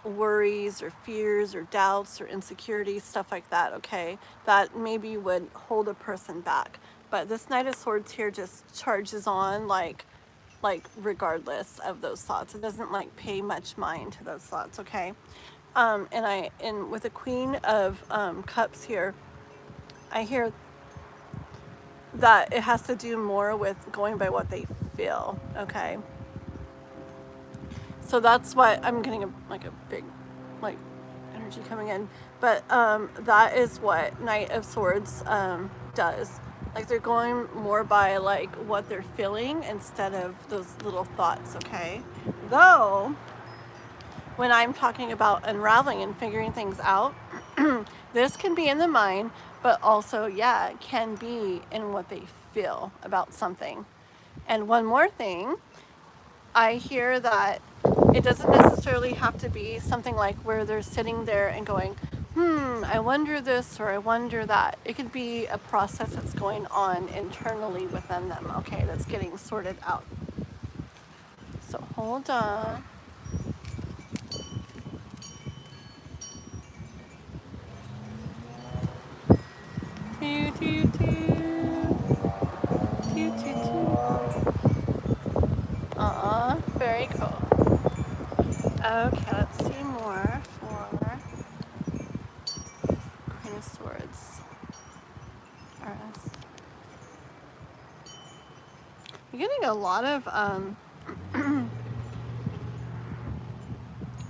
worries or fears or doubts or insecurities, stuff like that, okay? That maybe would hold a person back. But this Knight of Swords here just charges on like regardless of those thoughts. It doesn't like pay much mind to those thoughts, okay? And with the Queen of Cups here, I hear that it has to do more with going by what they feel, okay? So that's why I'm getting a big like energy coming in. But that is what Knight of Swords does. Like they're going more by like what they're feeling instead of those little thoughts, okay? Though, when I'm talking about unraveling and figuring things out, this can be in the mind, but also, yeah, it can be in what they feel about something. And one more thing, I hear that it doesn't necessarily have to be something like where they're sitting there and going, I wonder this or I wonder that. It could be a process that's going on internally within them, okay, that's getting sorted out. So hold on. Toot, toot, toot. Toot, toot, toot. Very cool. Okay, let's see more for Queen of Swords. RS. You're getting a lot of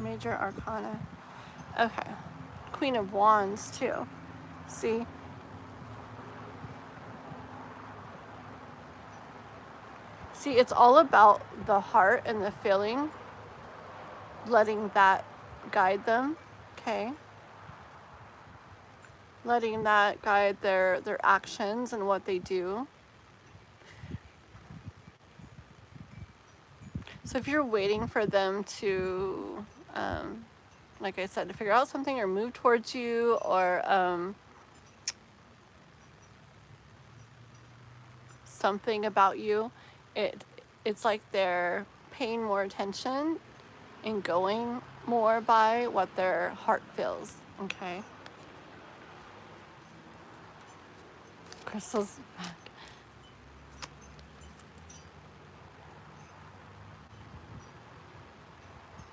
major arcana. Okay. Queen of Wands too. See? See, it's all about the heart and the feeling, letting that guide them, okay? Letting that guide their actions and what they do. So if you're waiting for them to, like I said, to figure out something or move towards you or something about you, it's like they're paying more attention and going more by what their heart feels, okay? Crystal's back.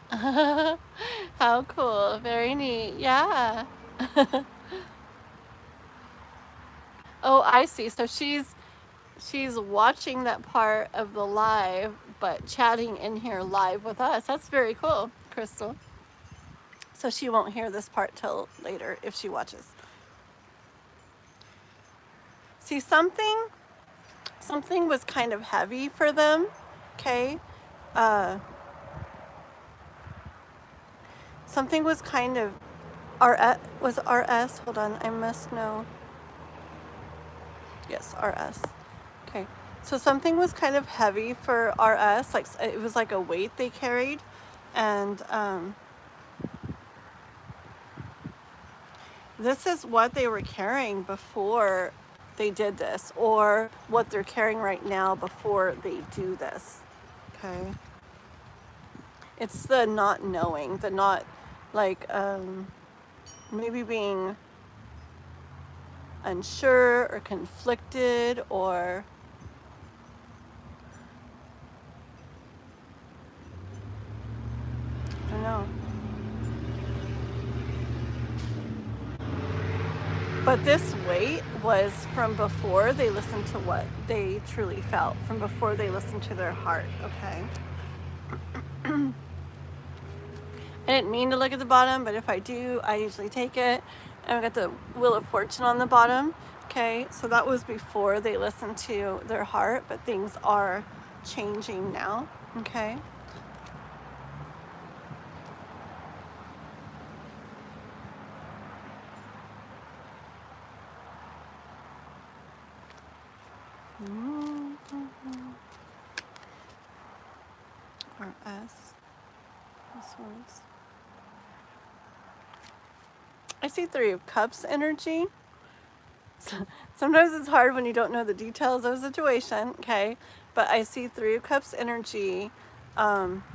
How cool. Very neat. Yeah. Oh, I see. So she's watching that part of the live, but chatting in here live with us. That's very cool, Crystal. So she won't hear this part till later if she watches. See, something was kind of heavy for them, okay? Something was kind of RS, hold on, I must know. Yes, RS. Okay. So something was kind of heavy for RS, like it was like a weight they carried, and this is what they were carrying before they did this, or what they're carrying right now before they do this. Okay. It's the not knowing, the not like maybe being unsure or conflicted, or I don't know. But this weight was from before they listened to what they truly felt, from before they listened to their heart, okay? I didn't mean to look at the bottom, but if I do, I usually take it. And I've got the Wheel of Fortune on the bottom, okay? So that was before they listened to their heart, but things are changing now, okay? Or S. This one's. I see Three of Cups energy. Sometimes it's hard when you don't know the details of a situation, okay? But I see Three of Cups energy.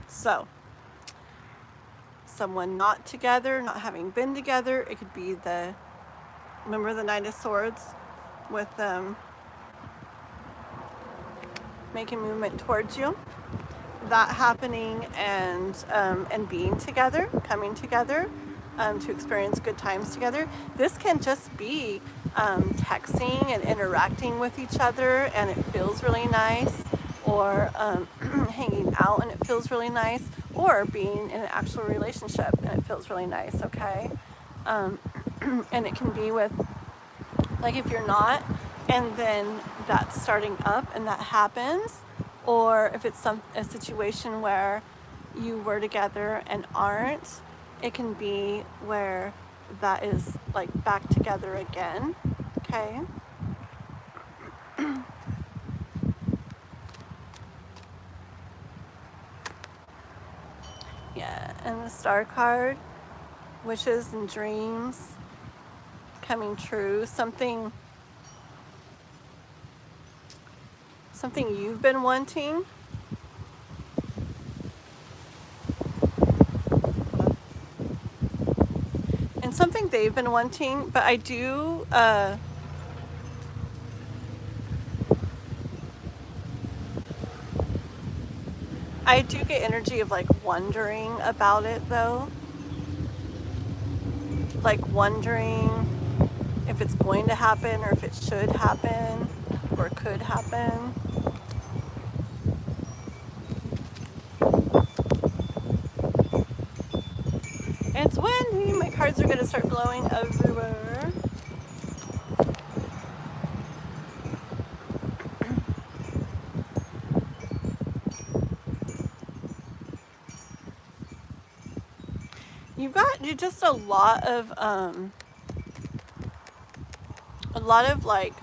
So, someone not together, not having been together. It could be remember the Knight of Swords with them making movement towards you. That happening and being together, coming together. To experience good times together. This can just be texting and interacting with each other, and it feels really nice, or hanging out and it feels really nice, or being in an actual relationship and it feels really nice, okay? And it can be with, like, if you're not, and then that's starting up and that happens, or if it's a situation where you were together and aren't, it can be where that is like back together again, okay? Yeah, and the Star card, wishes and dreams coming true, something you've been wanting. And something they've been wanting, but I do get energy of like wondering about it though. Like wondering if it's going to happen, or if it should happen, or could happen. It's windy. My cards are going to start blowing everywhere. You're just a lot of like,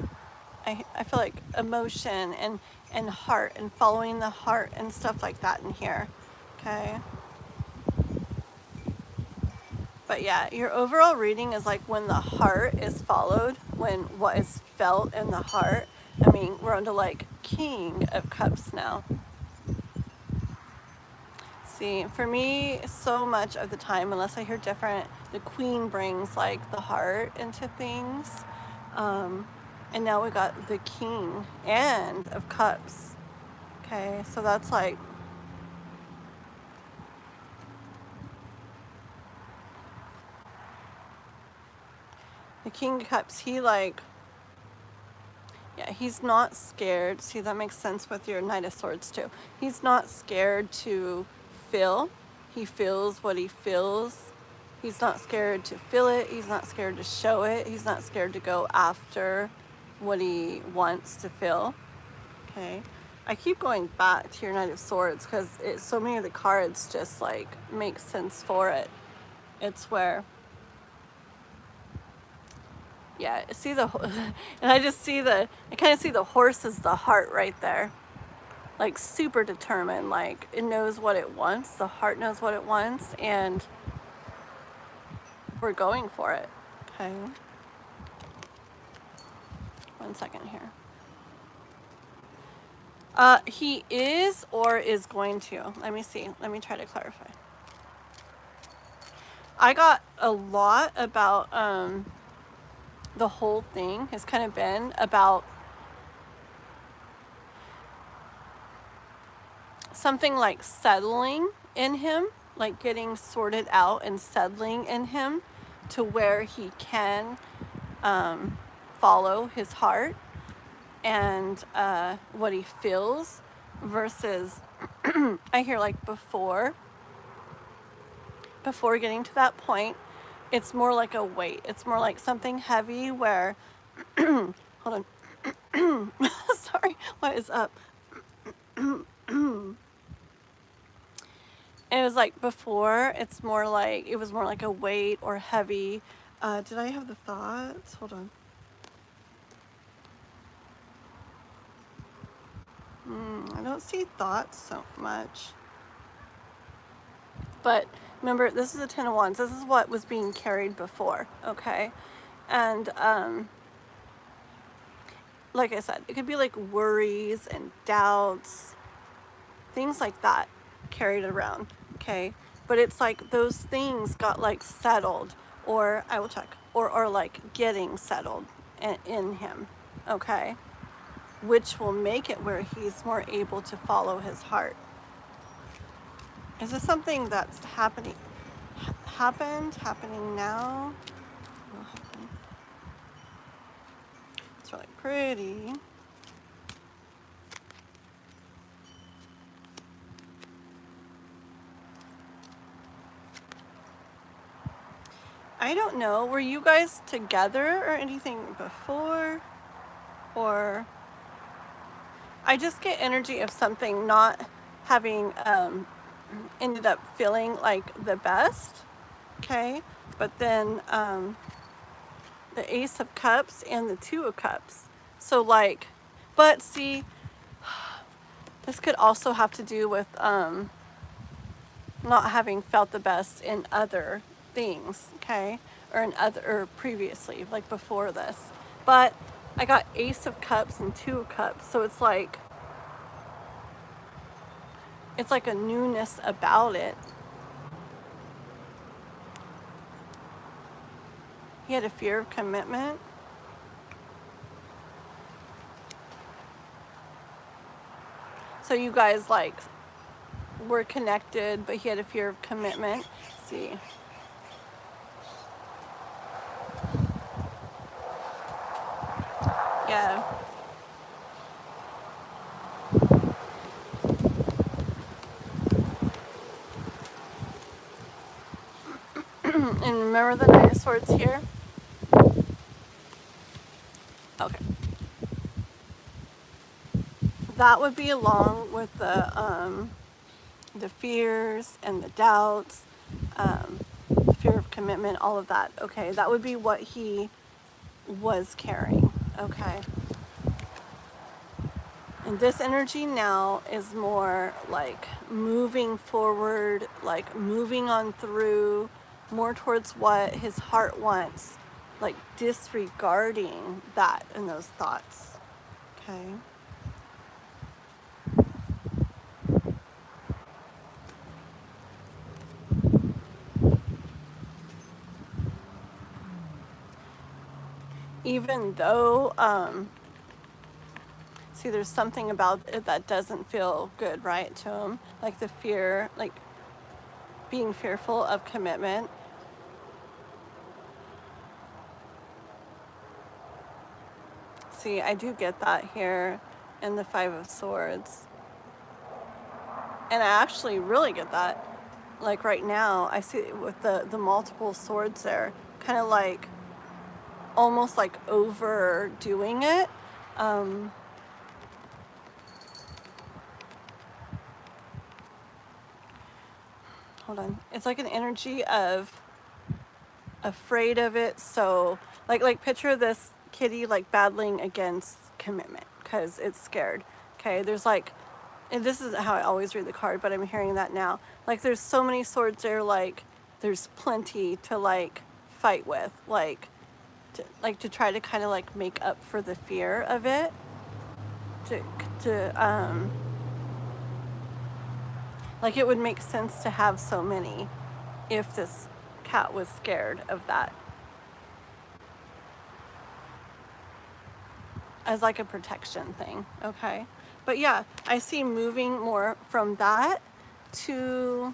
I feel like emotion and heart and following the heart and stuff like that in here, okay? But yeah, your overall reading is like when the heart is followed, when what is felt in the heart. I mean, we're on to like King of Cups now. See, for me, so much of the time, unless I hear different, the Queen brings like the heart into things. And now we got the King and of Cups. Okay, so that's like The King of Cups, he like, yeah, he's not scared. See, that makes sense with your Knight of Swords too. He's not scared to feel. He feels what he feels. He's not scared to feel it. He's not scared to show it. He's not scared to go after what he wants to feel. Okay. I keep going back to your Knight of Swords because so many of the cards just like make sense for it. It's where, yeah, see the, and I just see I kind of see the horse as the heart right there. Like super determined, like it knows what it wants. The heart knows what it wants, and we're going for it. Okay. 1 second here. He is or is going to. Let me see. Let me try to clarify. I got a lot about the whole thing has kind of been about something like settling in him, like getting sorted out and settling in him to where he can follow his heart and what he feels versus I hear like before getting to that point, it's more like a weight. It's more like something heavy where hold on. Sorry, what is up? It was like before, it was more like a weight or heavy. Did I have the thoughts? Hold on. I don't see thoughts so much. But remember, this is a Ten of Wands. This is what was being carried before, okay? And like I said, it could be like worries and doubts, things like that carried around, okay? But it's like those things got like settled, or I will check, or like getting settled in him, okay? Which will make it where he's more able to follow his heart. Is this something that's happening now? Will happen. It's really pretty. I don't know. Were you guys together or anything before? Or I just get energy of something not having ended up feeling like the best. Okay? But then the Ace of Cups and the Two of Cups. So like, but see, this could also have to do with not having felt the best in other things, okay? Or previously, like before this. But I got Ace of Cups and Two of Cups, so it's like a newness about it. He had a fear of commitment. So you guys like were connected, but he had a fear of commitment. Let's see. Yeah. And remember the Knight of Swords here? Okay. That would be along with the fears and the doubts, the fear of commitment, all of that. Okay, that would be what he was carrying. Okay. And this energy now is more like moving forward, like moving on through, more towards what his heart wants, like disregarding that and those thoughts. Okay. Even though, see, there's something about it that doesn't feel good, right, to him. Like the fear, like being fearful of commitment. see, I do get that here in the Five of Swords. And I actually really get that. Like right now, I see it with the multiple swords there, kind of like, almost like overdoing it. Hold on. It's like an energy of afraid of it. So like picture this kitty like battling against commitment because it's scared. Okay, there's like, and this isn't how I always read the card, but I'm hearing that now. Like there's so many swords there, like there's plenty to like fight with, like to try to kind of like make up for the fear of it. Like it would make sense to have so many if this cat was scared of that. As like a protection thing, okay? But yeah, I see moving more from that to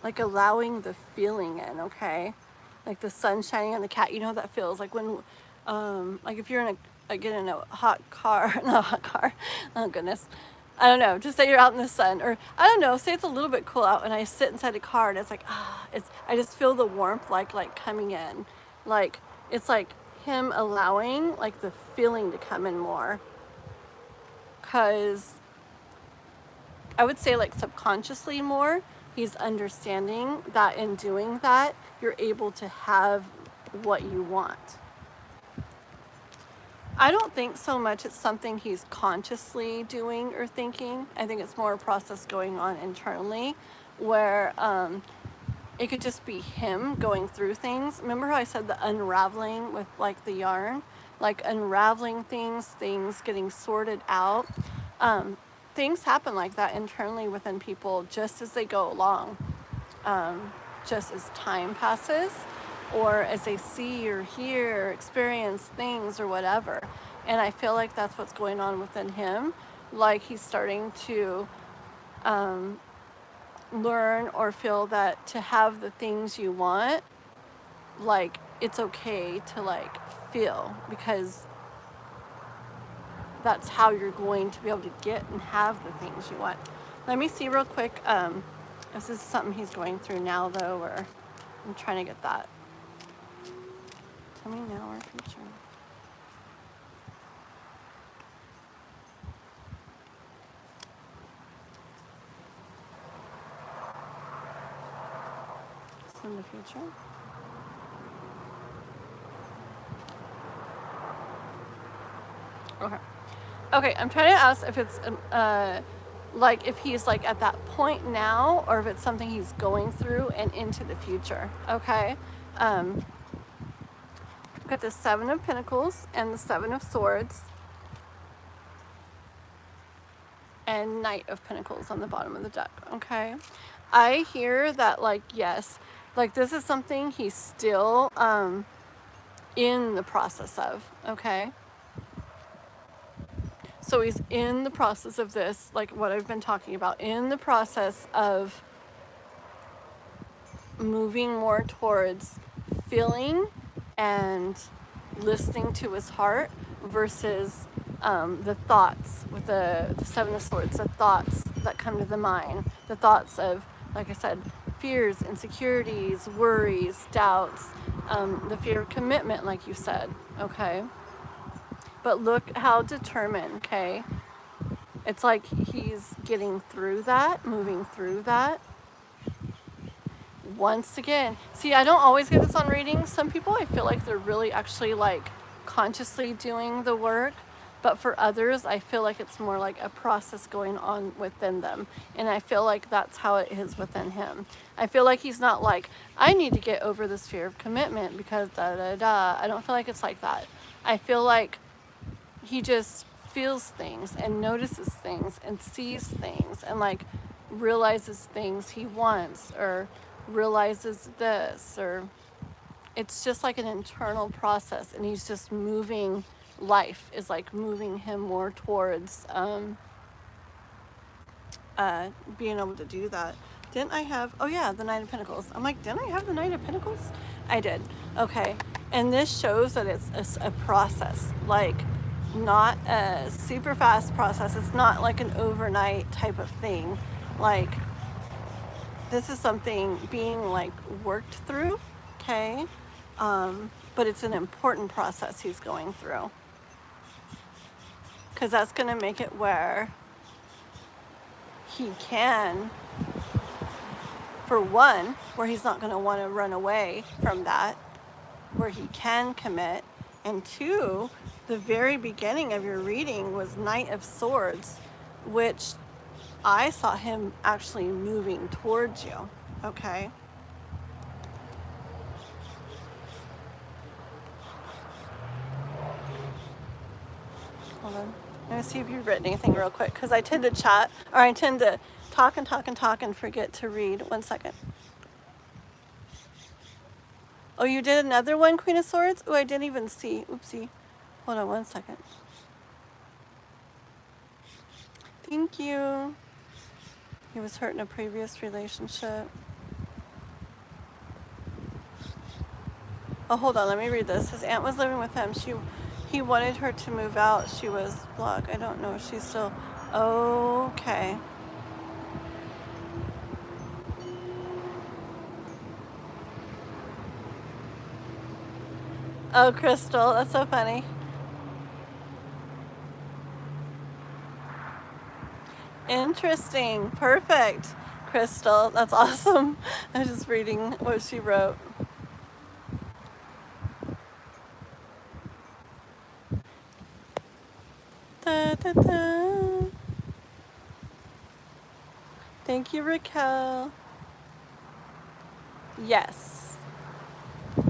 like allowing the feeling in, okay? Like the sun shining on the cat, you know how that feels? Like when, like if you're in a hot car, not a hot car, oh goodness. I don't know, just say you're out in the sun, or I don't know, say it's a little bit cool out and I sit inside a car and it's like, I just feel the warmth like coming in. Like, it's like him allowing like the feeling to come in more. Cause I would say like subconsciously more, he's understanding that in doing that, you're able to have what you want. I don't think so much it's something he's consciously doing or thinking. I think it's more a process going on internally where it could just be him going through things. Remember how I said the unraveling with like the yarn? Like unraveling things getting sorted out. Things happen like that internally within people just as they go along. Just as time passes, or as they see or hear or experience things or whatever. And I feel like that's what's going on within him. Like he's starting to learn or feel that to have the things you want, like it's okay to like feel, because that's how you're going to be able to get and have the things you want. Let me see real quick if this is something he's going through now though, or I'm trying to get that. Tell me now or future. It's in the future. Okay, I'm trying to ask if it's like if he's like at that point now, or if it's something he's going through and into the future. Okay. We've got the Seven of Pentacles and the Seven of Swords and Knight of Pentacles on the bottom of the deck. Okay. I hear that like, yes, like this is something he's still in the process of. Okay. So he's in the process of this, like what I've been talking about, in the process of moving more towards feeling and listening to his heart versus the thoughts with the Seven of Swords, the thoughts that come to the mind, the thoughts of, like I said, fears, insecurities, worries, doubts, the fear of commitment, like you said, okay? But look how determined, okay? It's like he's getting through that, moving through that. Once again, see, I don't always get this on readings. Some people, I feel like they're really actually like consciously doing the work. But for others, I feel like it's more like a process going on within them. And I feel like that's how it is within him. I feel like he's not like, I need to get over this fear of commitment because da-da-da. I don't feel like it's like that. I feel like he just feels things and notices things and sees things and like realizes things he wants or realizes this, or it's just like an internal process, and he's just moving. Life is like moving him more towards being able to do that. Didn't I have, oh yeah, the Knight of Pentacles. I'm like, didn't I have the Knight of Pentacles? I did. Okay. And this shows that it's a process, like not a super fast process. It's not like an overnight type of thing. Like this is something being like worked through, okay? But it's an important process he's going through, because that's going to make it where he can, for one, where he's not going to want to run away from that, where he can commit, and two, the very beginning of your reading was Knight of Swords, which I saw him actually moving towards you, okay? Hold on. Let me see if you've written anything real quick, because I tend to chat, or I tend to talk and forget to read. 1 second. Oh, you did another one, Queen of Swords? Oh, I didn't even see. Oopsie. Hold on 1 second. Thank you. He was hurt in a previous relationship. Oh, hold on. Let me read this. His aunt was living with him. He wanted her to move out. She was blocked. I don't know if she's still... Okay. Oh, Crystal. That's so funny. Interesting. Perfect. Crystal. That's awesome. I was just reading what she wrote. Da, da, da. Thank you, Raquel. Yes.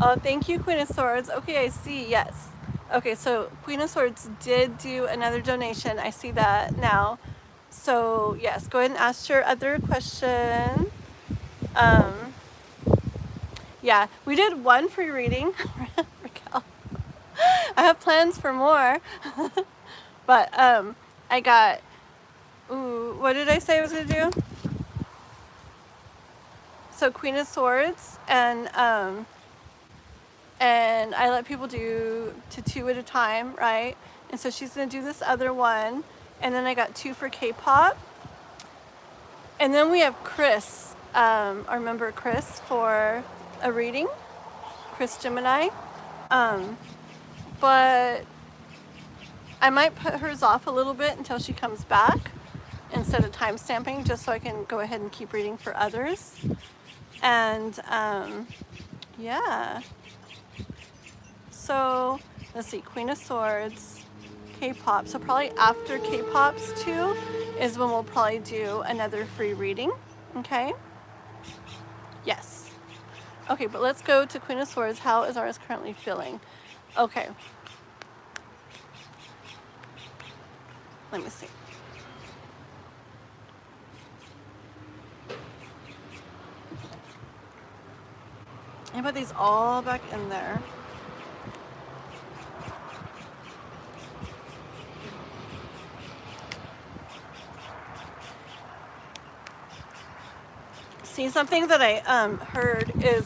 Oh, thank you, Queen of Swords. Okay, I see. Yes. Okay, so Queen of Swords did do another donation. I see that now. So, yes, go ahead and ask your other question. Yeah, we did one free reading, Raquel. I have plans for more. But I got, what did I say I was going to do? So Queen of Swords, and I let people do to 2 at a time, right? And so she's going to do this other one. And then I got 2 for K-pop. And then we have Chris, our member Chris, for a reading. Chris Gemini. But I might put hers off a little bit until she comes back instead of time stamping, just so I can go ahead and keep reading for others. And yeah. So let's see, Queen of Swords, K-pop. So probably after K-pop's 2 is when we'll probably do another free reading. Okay? Yes. Okay, but let's go to Queen of Swords. How is ours currently feeling? Okay. Let me see. I put these all back in there. See, something that I heard is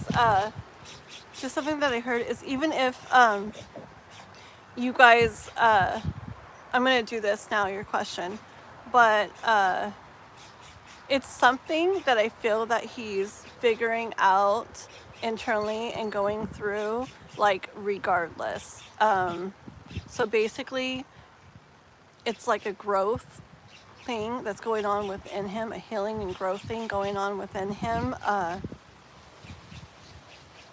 just something that I heard is, even if you guys I'm gonna do this now, your question, but it's something that I feel that he's figuring out internally and going through, like, regardless. So basically it's like a growth thing that's going on within him, a healing and growth thing going on within him,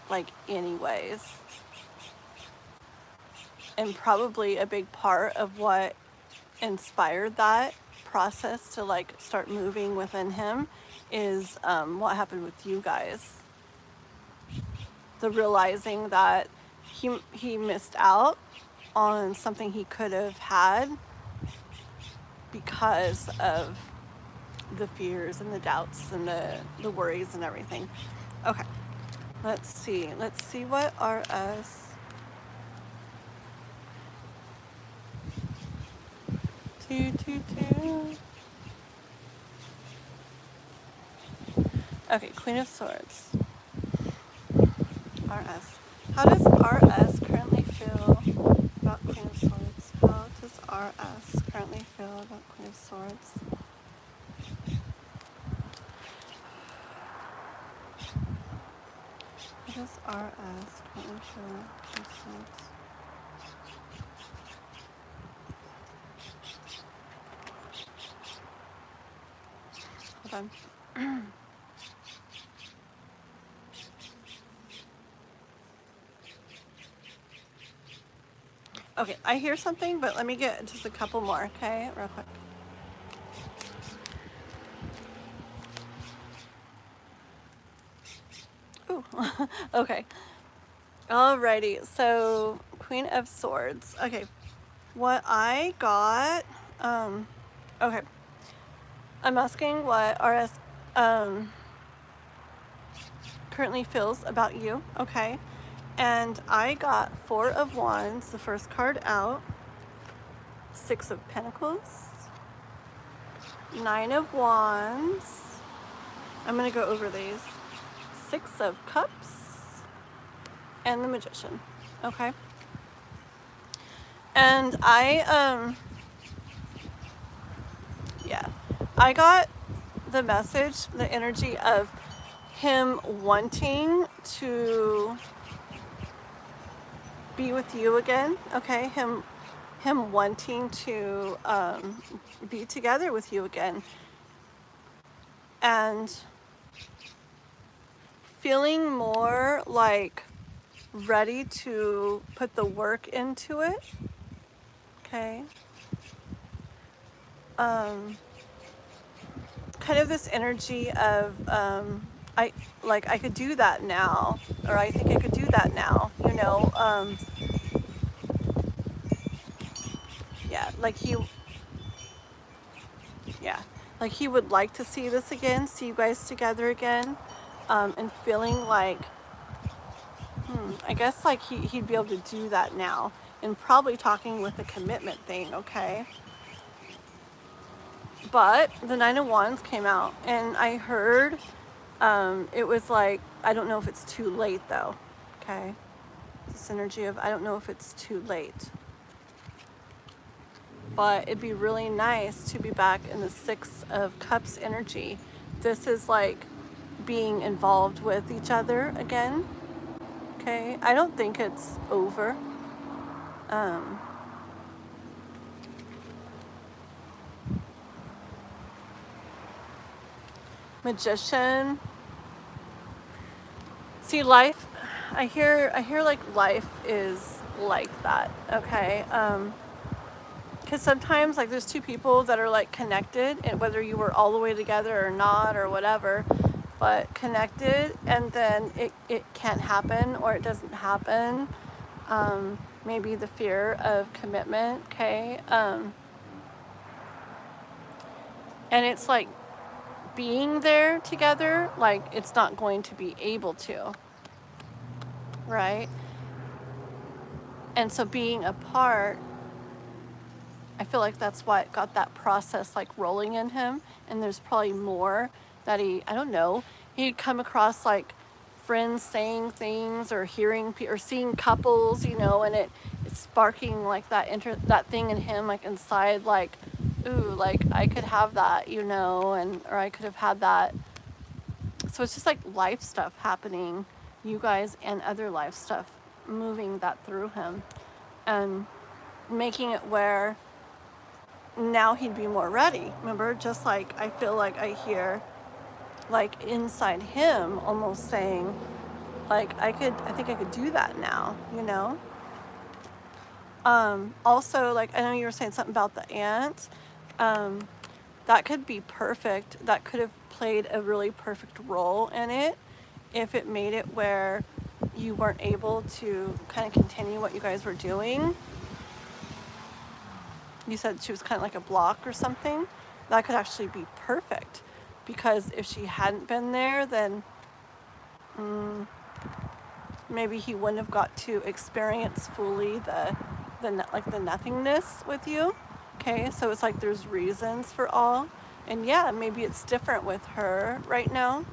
like, anyways. And probably a big part of what inspired that process to, like, start moving within him is what happened with you guys. The realizing that he missed out on something he could have had because of the fears and the doubts and the worries and everything. Okay, let's see what are us. Okay, Queen of Swords. RS. How does RS currently feel about Queen of Swords? How does RS currently feel about Queen of Swords? How does RS currently feel about Queen of Swords? Hold on. Okay, I hear something, but let me get just a couple more, okay? Real quick. Ooh, okay. Alrighty, so Queen of Swords. Okay, what I got, okay. I'm asking what RS currently feels about you, okay? And I got 4 of Wands, the first card out, 6 of Pentacles, 9 of Wands. I'm gonna go over these. 6 of Cups, and the Magician, okay? And yeah, I got the message, the energy of him wanting to be with you again, okay? Him wanting to be together with you again, and feeling more like ready to put the work into it, okay? Kind of this energy of I could do that now, or I think I could do that now, you know. Yeah, like he would like to see this again, see you guys together again, and feeling like I guess like he'd be able to do that now, and probably talking with the commitment thing, okay? But the 9 of Wands came out, and I heard it was like, I don't know if it's too late though, okay? This energy of, I don't know if it's too late. But it'd be really nice to be back in the 6 of Cups energy. This is like being involved with each other again, okay? I don't think it's over. Magician. See, life, I hear like life is like that, okay? Because sometimes like there's 2 people that are like connected, and whether you were all the way together or not or whatever, but connected, and then it can't happen, or it doesn't happen. Maybe the fear of commitment, okay? And it's like being there together, like it's not going to be able to, right? And so being apart, I feel like that's what got that process like rolling in him. And there's probably more that I don't know, he'd come across like friends saying things, or hearing or seeing couples, you know, and it's sparking like that thing in him, like inside, like, ooh, like I could have that, you know, or I could have had that. So it's just like life stuff happening, you guys, and other life stuff moving that through him, and making it where now he'd be more ready. Remember, just like I feel like I hear like inside him almost saying like, I think I could do that now, you know? Also, like, I know you were saying something about the ant. That could be perfect. That could have played a really perfect role in it if it made it where you weren't able to kind of continue what you guys were doing. You said she was kind of like a block or something. That could actually be perfect, because if she hadn't been there, then maybe he wouldn't have got to experience fully the nothingness with you. Okay, so it's like there's reasons for all, and yeah, maybe it's different with her right now,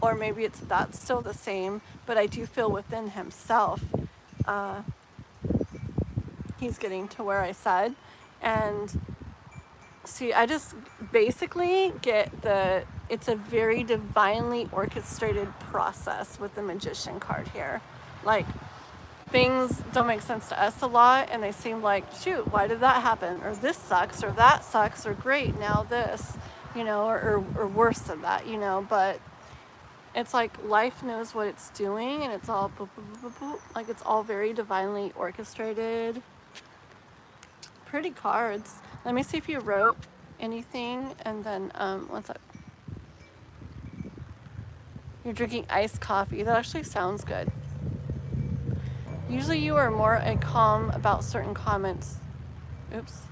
or maybe that's still the same, but I do feel within himself, he's getting to where I said. And see, I just basically get it's a very divinely orchestrated process with the Magician card here. Like, things don't make sense to us a lot, and they seem like, shoot, why did that happen? Or this sucks, or that sucks, or great, now this, or worse than that, but it's like life knows what it's doing, and it's all boop, boop, boop, boop, like it's all very divinely orchestrated. Pretty cards. Let me see if you wrote anything, and then what's up? You're drinking iced coffee. That actually sounds good. Usually you are more calm about certain comments. Oops.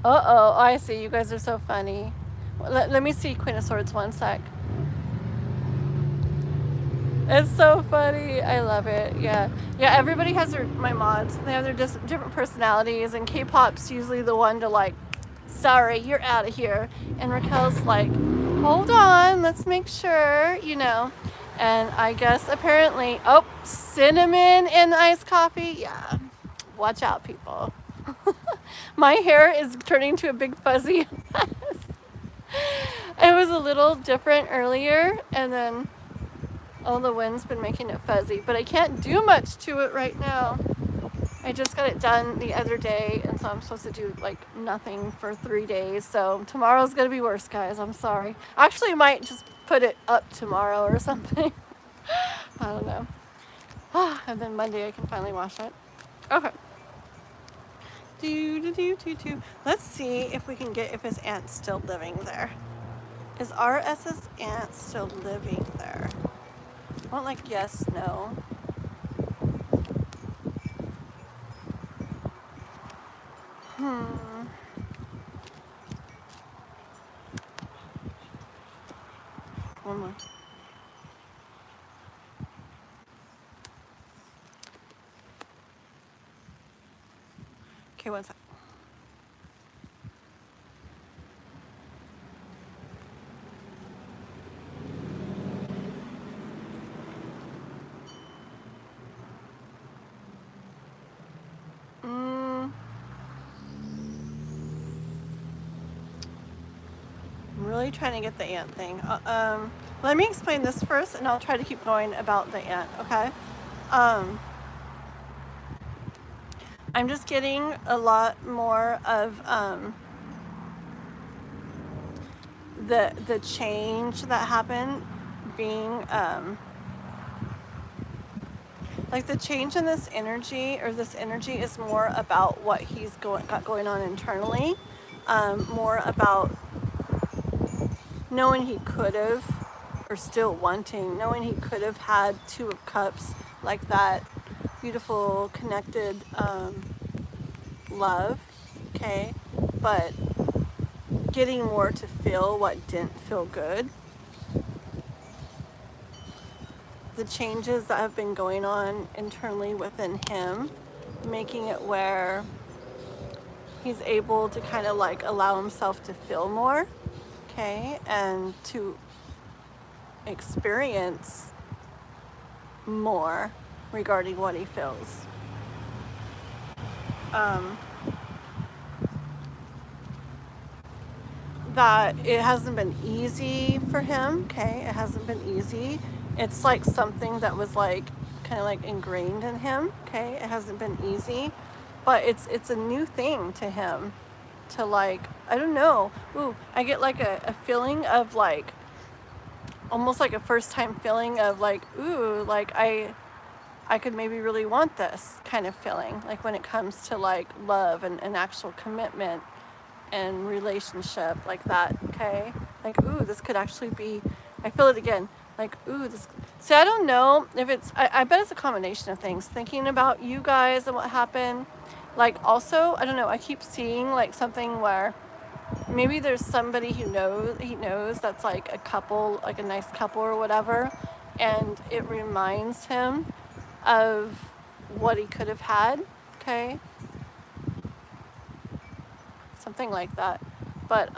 Uh-oh, I see. You guys are so funny. Let me see Queen of Swords 1 sec. It's so funny. I love it. Yeah. Yeah, everybody has my mods. They have their different personalities, and K-pop's usually the one to like, sorry, you're out of here. And Raquel's like, hold on, let's make sure, And I guess apparently, cinnamon in iced coffee. Yeah. Watch out, people. My hair is turning to a big fuzzy mess. It was a little different earlier, and then all the wind's been making it fuzzy, but I can't do much to it right now. I just got it done the other day, and so I'm supposed to do like nothing for 3 days. So tomorrow's gonna be worse, guys. I'm sorry. Actually, I might just put it up tomorrow or something. I don't know. And then Monday I can finally wash it. Okay. Let's see if we can get if his aunt's still living there. Is RS's aunt still living there? I want like yes, no. One more. Okay, one sec. I'm really trying to get the aunt thing. Let me explain this first, and I'll try to keep going about the aunt, okay? I'm just getting a lot more of the change that happened being like the change in this energy, or this energy is more about what he's got going on internally, more about knowing he could have, or still wanting, knowing he could have had 2 of Cups, like that beautiful connected love, okay, but getting more to feel what didn't feel good. The changes that have been going on internally within him, making it where he's able to kind of like allow himself to feel more, okay, and to experience more regarding what he feels. That it hasn't been easy for him, okay? It hasn't been easy. It's like something that was like kind of like ingrained in him, okay? It hasn't been easy, but it's a new thing to him to like, I don't know. Ooh, I get like a feeling of like, almost like a first time feeling of like, ooh, like I could maybe really want this kind of feeling, like when it comes to like love and actual commitment and relationship, like that, okay? Like, ooh, this could actually be, I feel it again, like, ooh, this, see, I don't know if it's, I bet it's a combination of things, thinking about you guys and what happened, like, also, I don't know, I keep seeing, like, something where maybe there's somebody he knows that's, like, a couple, like a nice couple or whatever, and it reminds him of what he could have had, okay? Something like that. But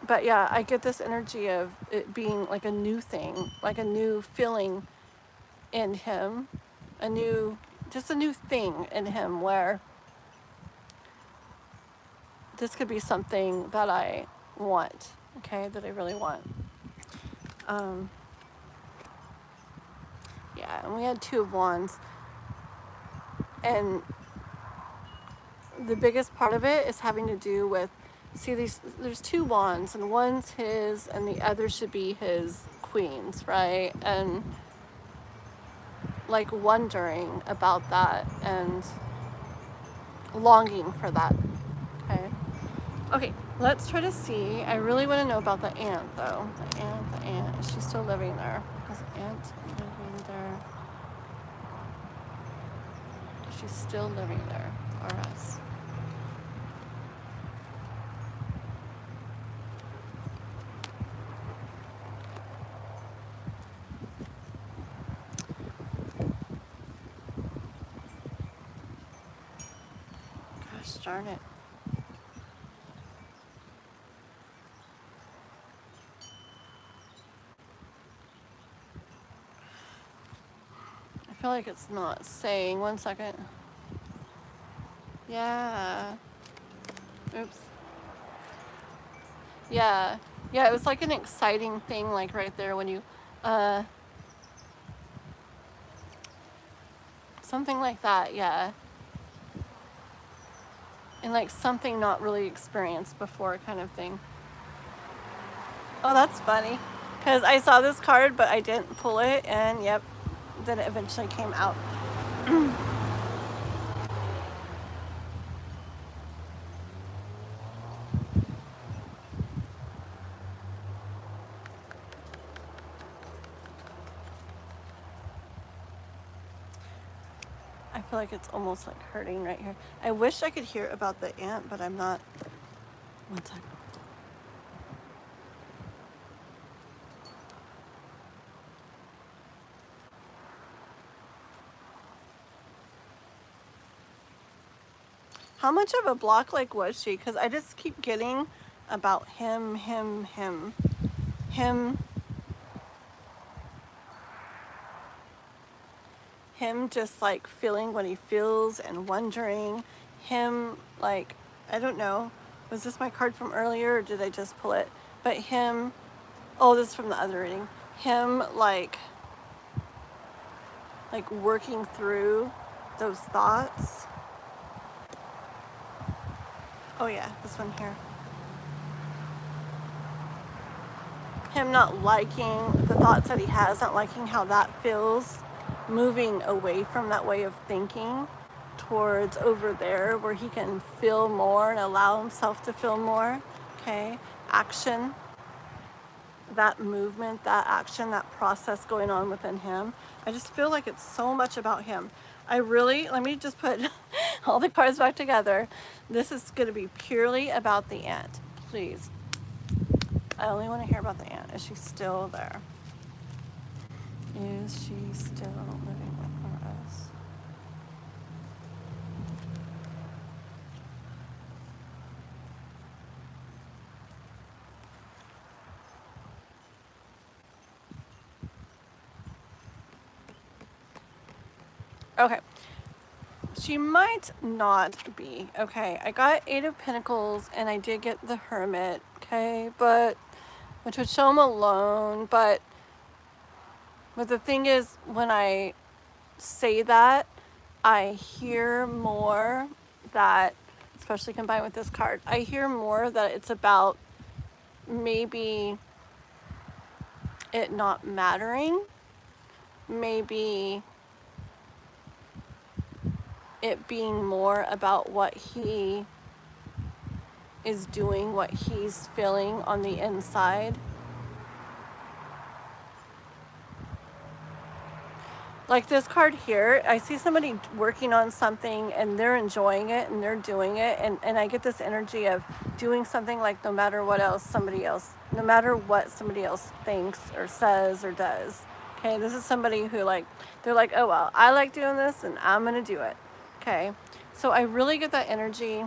But yeah, I get this energy of it being like a new thing, like a new feeling in him, just a new thing in him where this could be something that I want, okay, that I really want. Yeah, and we had 2 of Wands, and the biggest part of it is having to do with, see, there's 2 Wands, and one's his, and the other should be his Queen's, right? And like wondering about that and longing for that, okay? Okay, let's try to see. I really want to know about the aunt, though. The aunt. Is she still living there? Is the aunt living there? Is she still living there? Or us? Gosh darn it. I feel like it's not saying. 1 second. Yeah. Oops. Yeah. Yeah, it was like an exciting thing, like right there when you, something like that, yeah. And like something not really experienced before kind of thing. Oh, that's funny. Because I saw this card, but I didn't pull it, and yep, then it eventually came out. I feel like it's almost like hurting right here. I wish I could hear about the ant, but I'm not. 1 second. How much of a block like was she? Because I just keep getting about him, just like feeling what he feels and wondering. Him, like, I don't know. Was this my card from earlier or did I just pull it? But him, oh, this is from the other reading. Him, like working through those thoughts. Oh yeah, this one here. Him not liking the thoughts that he has, not liking how that feels, moving away from that way of thinking towards over there where he can feel more and allow himself to feel more, okay? Action, that movement, that action, that process going on within him. I just feel like it's so much about him. Let me just put all the cards back together. This is going to be purely about the ant, please. I only want to hear about the aunt. Is she still there? Is she still living with us? Okay. She might not be. Okay. I got 8 of Pentacles and I did get the Hermit. Okay. Which would show him alone. But the thing is, when I say that, I hear more that, especially combined with this card, I hear more that it's about maybe it not mattering, maybe it being more about what he is doing, what he's feeling on the inside. Like this card here, I see somebody working on something and they're enjoying it and they're doing it, and I get this energy of doing something like no matter what somebody else thinks or says or does. Okay, this is somebody who they're like, oh well, I like doing this and I'm gonna do it. Okay, so I really get that energy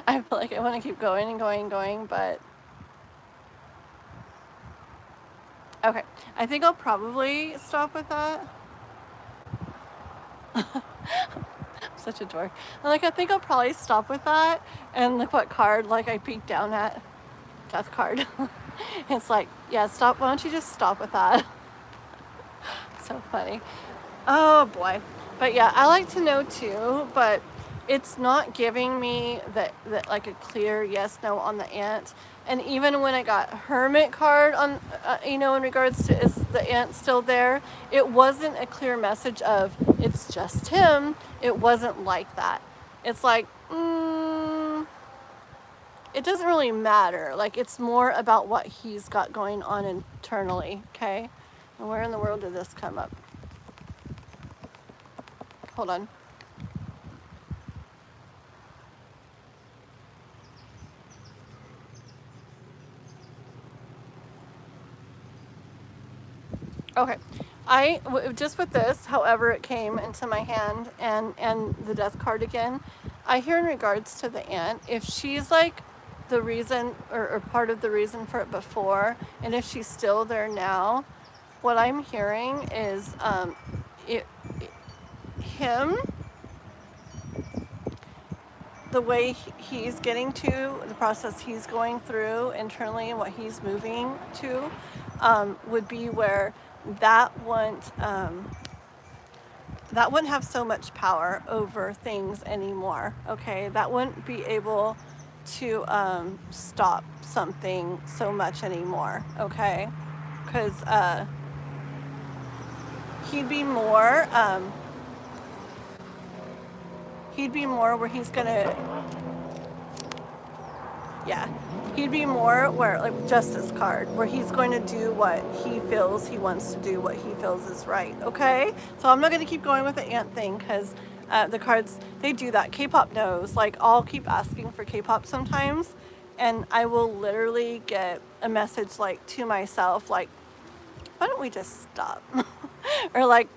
I feel like I want to keep going and going and going, but okay. I think I'll probably stop with that. Such a dork. Like, I think I'll probably stop with that. And look what card, like, I peeked down at. Death card. It's like, yeah, stop. Why don't you just stop with that? So funny. Oh boy. But yeah, I like to know too, but it's not giving me that like a clear yes no on the ant. And even when I got hermit card on you know, in regards to is the ant still there, it wasn't a clear message of it's just him. It wasn't like that. It's like it doesn't really matter. Like, it's more about what he's got going on internally. Okay, and where in the world did this come up? Hold on. Okay, just with this, however it came into my hand, and the death card again, I hear in regards to the ant, if she's like the reason or part of the reason for it before, and if she's still there now, what I'm hearing is him, the way he's getting to, the process he's going through internally and what he's moving to, would be where that wouldn't have so much power over things anymore. Okay, that wouldn't be able to stop something so much anymore. Okay, because he'd be more where he's gonna, yeah, he'd be more where, like, justice card, where he's going to do what he feels he wants to do, what he feels is right. Okay, so I'm not going to keep going with the ant thing, because the cards, they do that. K-pop knows. Like, I'll keep asking for K-pop sometimes, and I will literally get a message, like, to myself, like, why don't we just stop? Or like,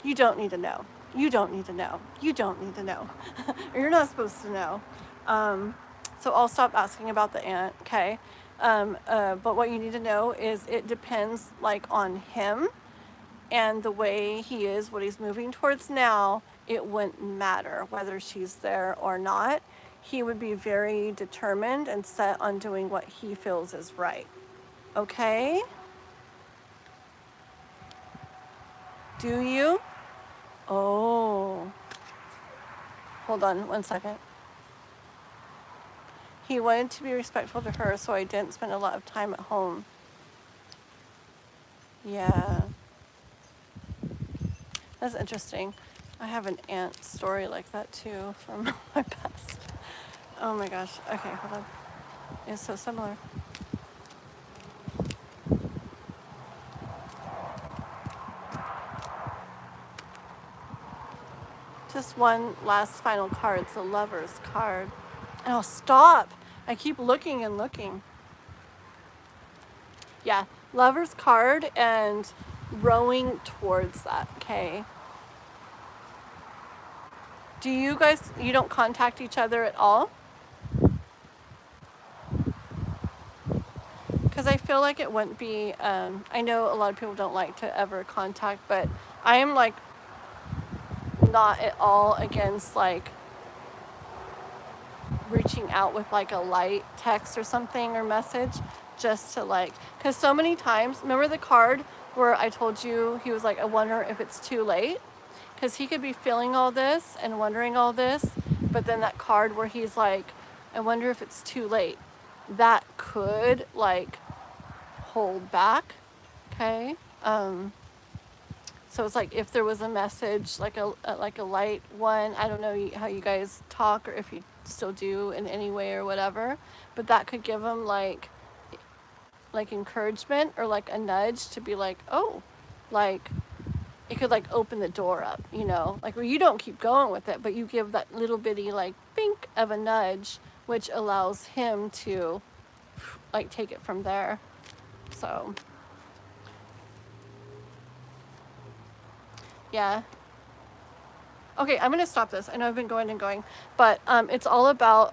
you don't need to know. You don't need to know. You don't need to know. Or you're not supposed to know. So I'll stop asking about the ant, okay? But what you need to know is it depends, like, on him and the way he is, what he's moving towards now. It wouldn't matter whether she's there or not. He would be very determined and set on doing what he feels is right. Okay? Do you? Oh. Hold on 1 second. He wanted to be respectful to her, so I didn't spend a lot of time at home. Yeah. That's interesting. I have an aunt story like that too from my past. Oh my gosh. Okay, hold on. It's so similar. Just one last final card. It's the Lover's card. And I'll stop. I keep looking and looking. Yeah, Lover's card and rowing towards that, okay? Do you guys, you don't contact each other at all? Because I feel like it wouldn't be, I know a lot of people don't like to ever contact, but I am, like, not at all against, like, reaching out with, like, a light text or something or message, just to, like, because so many times, remember the card where I told you he was like, I wonder if it's too late? Because he could be feeling all this and wondering all this, but then that card where he's like, I wonder if it's too late, that could, like, hold back. Okay, so it's like if there was a message, like a light one, I don't know how you guys talk or if you still do in any way or whatever, but that could give them like encouragement or like a nudge to be like, oh, like it could like open the door up, you know, like where you don't keep going with it, but you give that little bitty like bink of a nudge, which allows him to like take it from there. So yeah, Okay, I'm gonna stop this. I know I've been going and going, but it's all about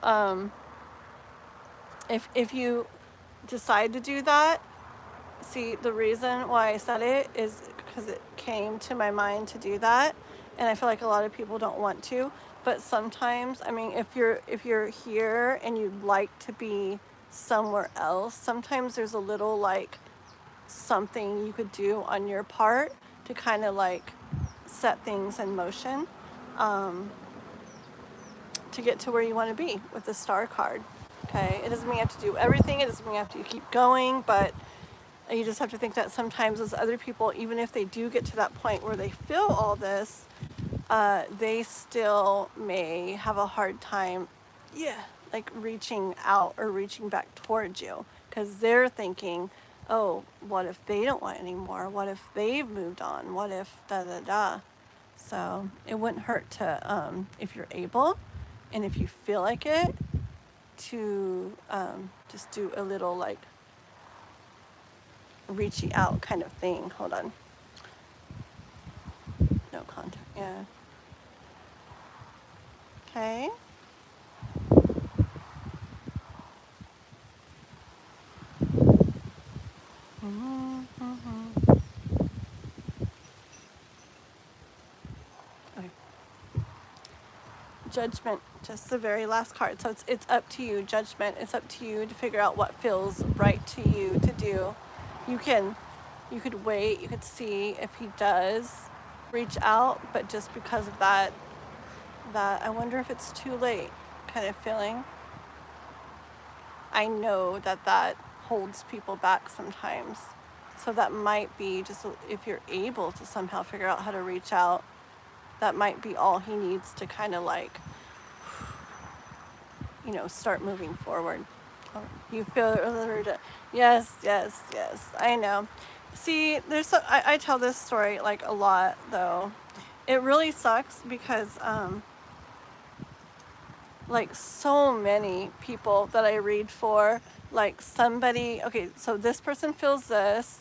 if you decide to do that. See, the reason why I said it is because it came to my mind to do that, and I feel like a lot of people don't want to. But sometimes, I mean, if you're here and you'd like to be somewhere else, sometimes there's a little like something you could do on your part to kind of like set things in motion to get to where you want to be with the star card. Okay, it doesn't mean you have to do everything. It doesn't mean you have to keep going, but you just have to think that sometimes as other people, even if they do get to that point where they feel all this, they still may have a hard time, like reaching out or reaching back towards you, because they're thinking, oh, what if they don't want anymore? What if they've moved on? What if da da da? So it wouldn't hurt to, if you're able and if you feel like it, to just do a little like reaching out kind of thing. Hold on. No contact. Yeah. Okay. Okay. Judgment, just the very last card. So it's up to you. Judgment. It's up to you to figure out what feels right to you to do. You could wait. You could see if he does reach out, but just because of that I wonder if it's too late kind of feeling. I know that holds people back sometimes. So that might be just, if you're able to somehow figure out how to reach out, that might be all he needs to kind of like, start moving forward. You feel yes, I know. See, I tell this story like a lot though. It really sucks because like so many people that I read for, like somebody, okay, so this person feels this,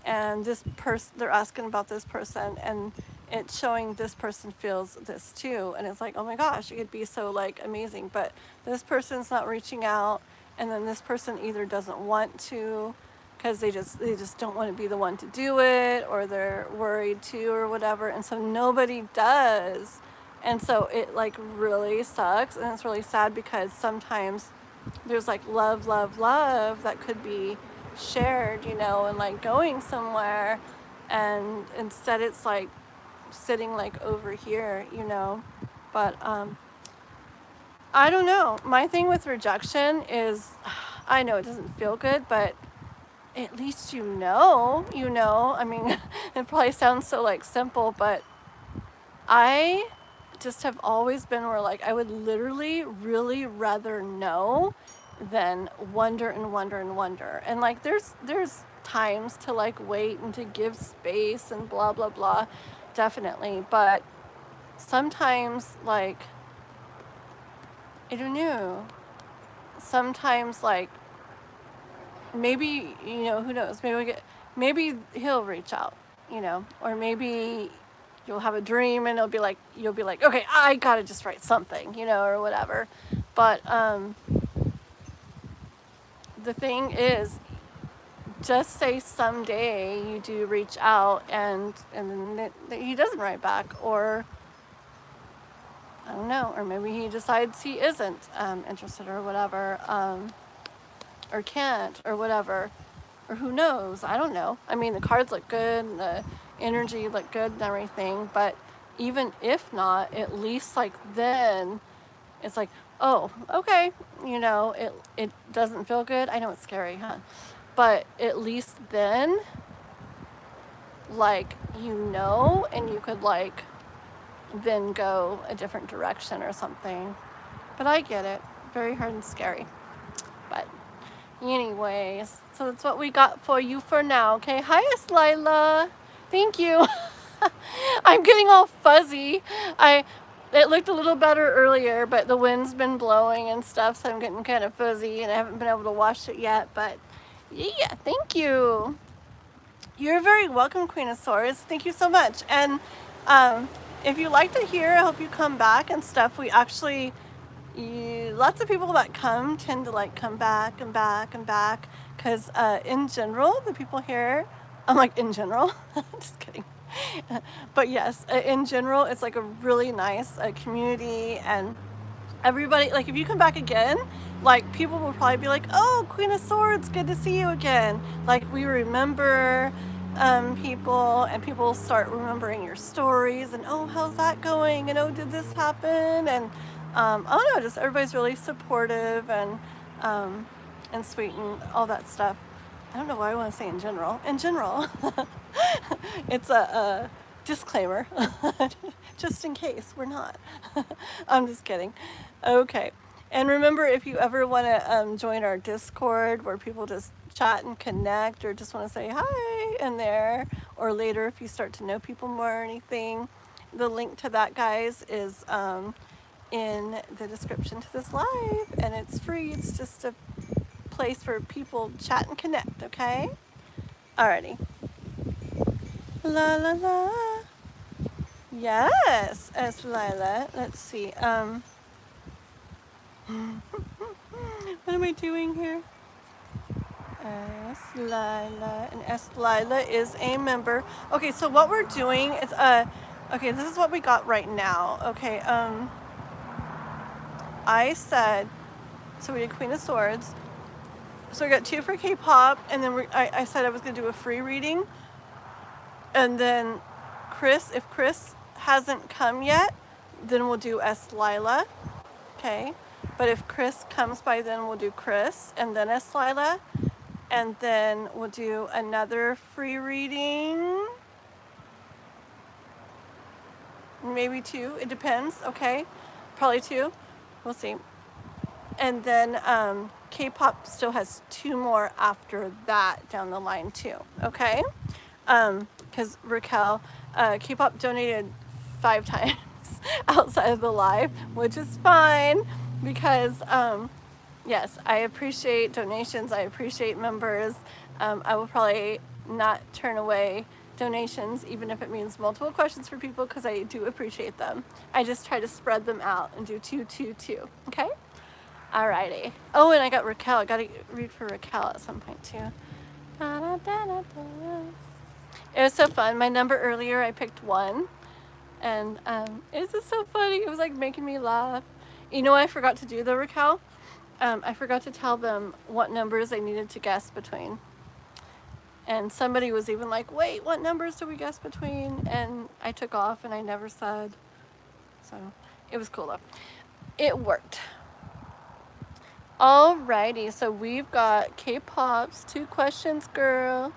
and this person, they're asking about this person, and it's showing this person feels this too, and it's like, oh my gosh, it could be so like amazing, but this person's not reaching out, and then this person either doesn't want to because they just don't want to be the one to do it, or they're worried too or whatever, and so nobody does. And so it like really sucks, and it's really sad because sometimes there's like love that could be shared, and like going somewhere, and instead it's like sitting like over here, but I don't know. My thing with rejection is, I know it doesn't feel good, but at least I mean, it probably sounds so like simple, but I just have always been where like I would literally really rather know than wonder and wonder and wonder. And like there's times to like wait and to give space and blah blah blah, definitely, but sometimes like I don't know, sometimes like maybe, who knows, maybe he'll reach out, or maybe you'll have a dream and you'll be like, okay, I gotta just write something, or whatever. But the thing is, just say someday you do reach out and then he doesn't write back, or I don't know, or maybe he decides he isn't interested or whatever, or can't or whatever, or who knows, I don't know. I mean, the cards look good and the energy look good and everything, but even if not, at least like then it's like, oh, okay, it doesn't feel good. I know it's scary, huh? But at least then, like, and you could like then go a different direction or something. But I get it. Very hard and scary. But anyways, so that's what we got for you for now, okay? Hi, Lila. Thank you. I'm getting all fuzzy. It looked a little better earlier, but the wind's been blowing and stuff, so I'm getting kind of fuzzy, and I haven't been able to wash it yet, but yeah, thank you. You're very welcome, Queen of Swords. Thank you so much. And if you like to hear, I hope you come back and stuff. We actually, lots of people that come tend to like come back and back and back, because in general, the people here, I'm like, in general, just kidding. But yes, in general, it's like a really nice community, and everybody, like if you come back again, like people will probably be like, oh, Queen of Swords, good to see you again. Like we remember people, and people start remembering your stories, and oh, how's that going, and oh, did this happen, and I don't know, just everybody's really supportive and sweet and all that stuff. I don't know why I want to say in general. In general, it's a disclaimer, just in case we're not. I'm just kidding. Okay. And remember, if you ever want to join our Discord where people just chat and connect, or just want to say hi in there, or later if you start to know people more or anything, the link to that, guys, is in the description to this live, and it's free. It's just a place for people chat and connect, okay? Alrighty. La la la. Yes, as Lila. Let's see. What am I doing here? S Lila, and S Lila is a member. Okay, so what we're doing is okay, this is what we got right now. Okay, I said, so we did Queen of Swords. So we got 2 for K-pop, and then I said I was gonna do a free reading, and then Chris, if Chris hasn't come yet, then we'll do S Lila. Okay, but if Chris comes by, then we'll do Chris, and then S Lila, and then we'll do another free reading, maybe 2, it depends. Okay, probably 2, we'll see. And then K-pop still has 2 more after that down the line too. Okay, because Raquel, K-pop donated 5 times outside of the live, which is fine, because yes, I appreciate donations, I appreciate members. I will probably not turn away donations, even if it means multiple questions for people, because I do appreciate them. I just try to spread them out and do 2, 2, 2. Okay, alrighty. Oh, and I got Raquel. I gotta read for Raquel at some point too. Da, da, da, da, da. It was so fun. My number earlier, I picked 1, and it was just so funny. It was like making me laugh. You know what I forgot to do though, Raquel? I forgot to tell them what numbers I needed to guess between. And somebody was even like, wait, what numbers do we guess between? And I took off and I never said. So it was cool though. It worked. Alrighty, so we've got K-pop's 2 questions, girl.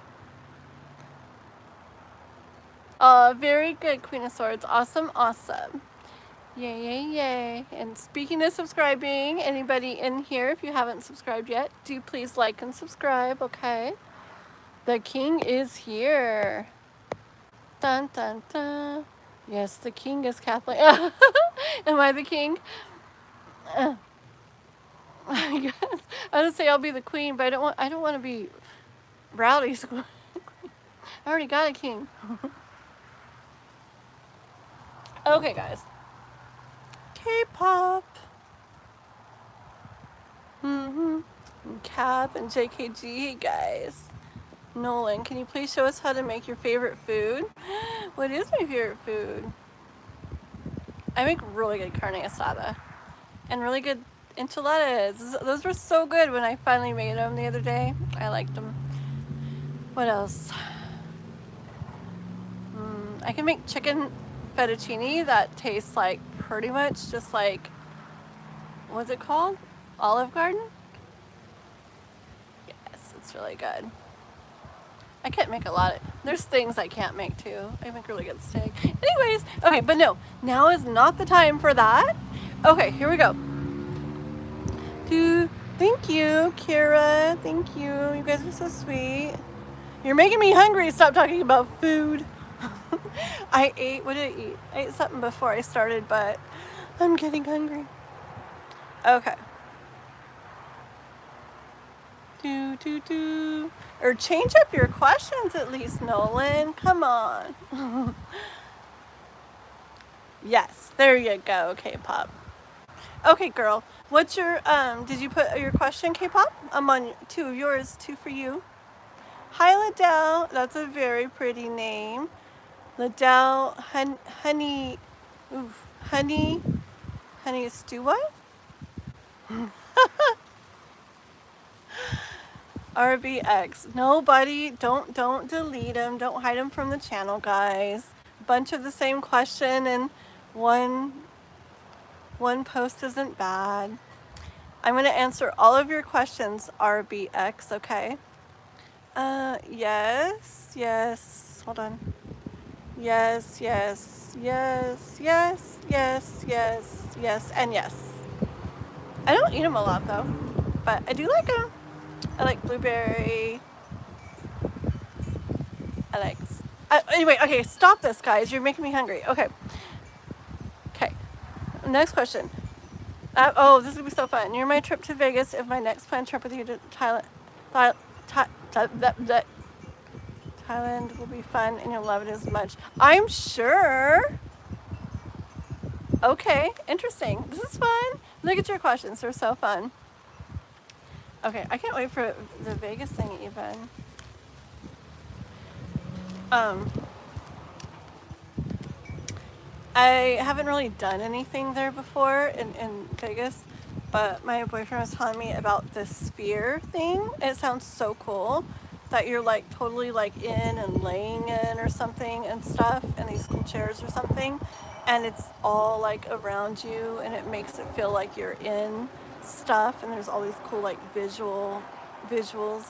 Very good, Queen of Swords. Awesome, awesome. Yay, yay, yay. And speaking of subscribing, anybody in here, if you haven't subscribed yet, do please like and subscribe, okay? The king is here. Dun, dun, dun. Yes, the king is Kathleen. Am I the king? I guess. I would say I'll be the queen, but I don't want to be Rowdy's queen. I already got a king. Okay, guys. K-pop. Kath and JKG, hey guys. Nolan, can you please show us how to make your favorite food? What is my favorite food? I make really good carne asada and really good enchiladas. Those were so good when I finally made them the other day. I liked them. What else? I can make chicken fettuccine that tastes like pretty much just like, what's it called? Olive Garden? Yes, it's really good. I can't make a lot of, there's things I can't make too. I make really good steak. Anyways, okay, but no, now is not the time for that. Okay, here we go. Thank you, Kira. Thank you. You guys are so sweet. You're making me hungry. Stop talking about food. I ate, what did I eat? I ate something before I started, but I'm getting hungry. Okay. Or change up your questions at least, Nolan. Come on. Yes, there you go, K-pop. Okay, girl. What's your did you put your question, K-pop? I'm on two of yours, two for you. Hi, Liddell. That's a very pretty name. Liddell, honey, oof, honey stew what? RBX. Nobody, don't delete them. Don't hide them from the channel, guys. Bunch of the same question and one post isn't bad. I'm going to answer all of your questions, RBX, okay? Yes. Hold on. Yes, and yes. I don't eat them a lot though, but I do like them. I like blueberry. I like. Anyway, okay, stop this, guys. You're making me hungry. Okay. Next question. Oh, this is gonna be so fun. Near my trip to Vegas, if my next planned trip with you to Thailand, Thailand will be fun and you'll love it as much. I'm sure. Okay, interesting. This is fun. Look at your questions. They're so fun. Okay, I can't wait for the Vegas thing even. I haven't really done anything there before in Vegas, but my boyfriend was telling me about this sphere thing. It sounds so cool that you're like totally like in and laying in or something and stuff, and these cool chairs or something, and it's all like around you and it makes it feel like you're in stuff, and there's all these cool like visuals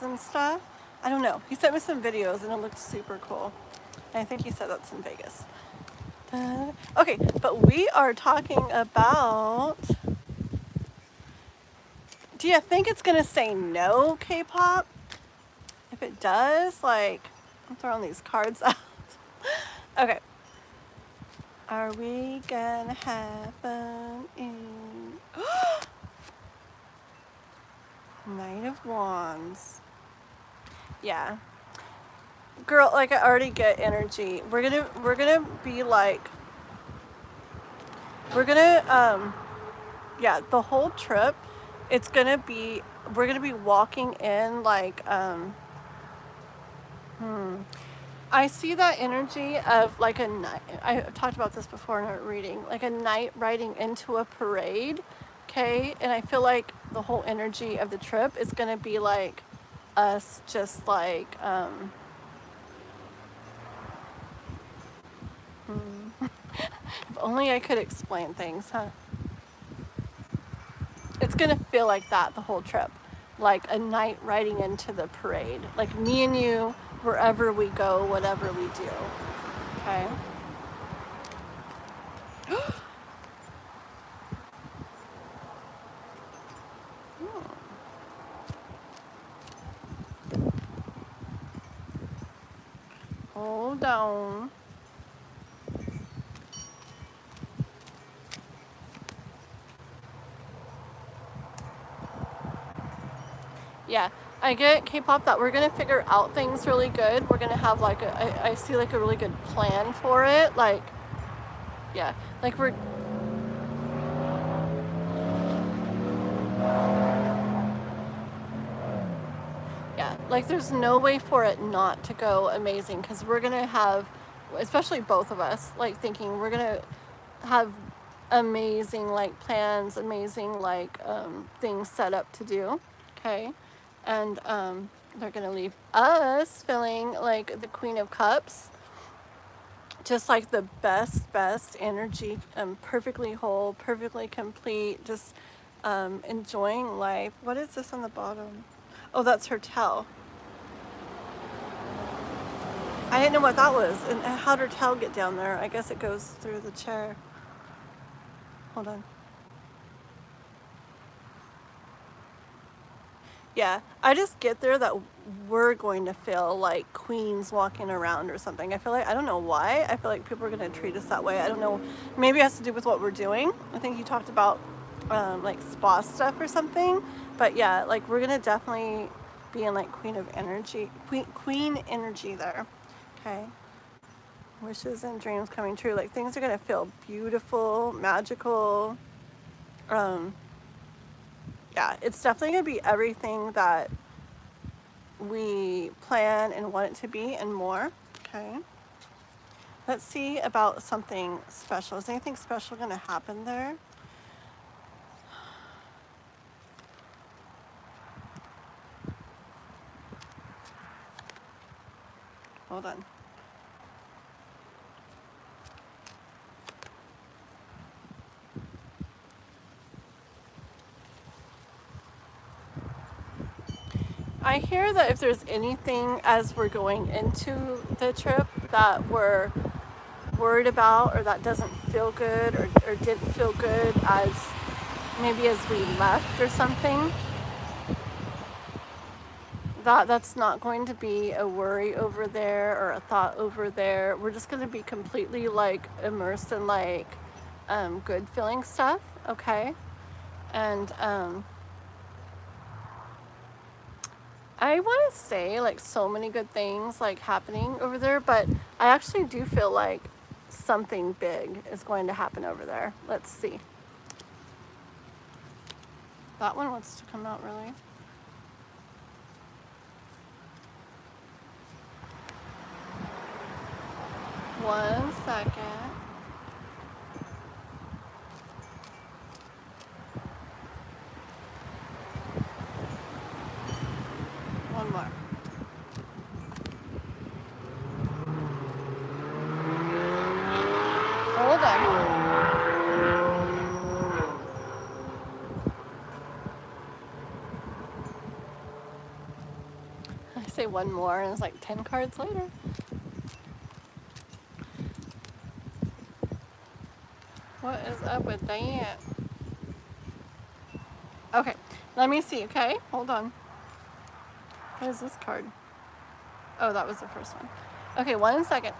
and stuff. I don't know. He sent me some videos and it looked super cool. And I think he said that's in Vegas. Okay, but we are talking about, do you think it's gonna say no, K-pop? If it does, like, I'm throwing these cards out. Okay. Are we gonna have fun in Knight of Wands? Yeah. Girl, like I already get energy. We're gonna be like, yeah, the whole trip, it's gonna be, we're gonna be walking in like, I see that energy of like a night. I talked about this before in our reading, like a knight riding into a parade, okay? And I feel like the whole energy of the trip is gonna be like us just like, if only I could explain things, huh? It's gonna feel like that the whole trip, like a knight riding into the parade, like me and you, wherever we go, whatever we do, okay? Hold on. Yeah, I get K-pop that we're gonna figure out things really good. We're gonna have like I see like a really good plan for it. Like, yeah, like we're, yeah, like there's no way for it not to go amazing, because we're gonna have, especially both of us, like thinking we're gonna have amazing like plans, amazing like things set up to do, okay? And they're gonna leave us feeling like the Queen of Cups, just like the best energy, perfectly whole, perfectly complete, just enjoying life. What is this on the bottom? Oh, that's her towel. I didn't know what that was. And how'd her towel get down there? I guess it goes through the chair. Hold on. Yeah, I just get there that we're going to feel like queens walking around or something. I feel like, I don't know why, I feel like people are going to treat us that way. I don't know, maybe it has to do with what we're doing. I think you talked about like spa stuff or something, but yeah, like we're going to definitely be in like queen energy there, okay? wishes and dreams coming true. Like things are gonna feel beautiful, magical. Yeah, it's definitely gonna be everything that we plan and want it to be and more. Okay. Let's see about something special. Is anything special gonna happen there? Hold on. I hear that if there's anything as we're going into the trip that we're worried about or that doesn't feel good or didn't feel good as maybe as we left or something, that's not going to be a worry over there or a thought over there. We're just going to be completely like immersed in like good feeling stuff, okay? And I want to say like so many good things like happening over there, but I actually do feel like something big is going to happen over there. Let's see. That one wants to come out really. One second. One more. Hold on. I say one more and it's like 10 cards later. What is up with Diane? Okay, let me see, okay? Hold on. What is this card? Oh, that was the first one. Okay, 1 second.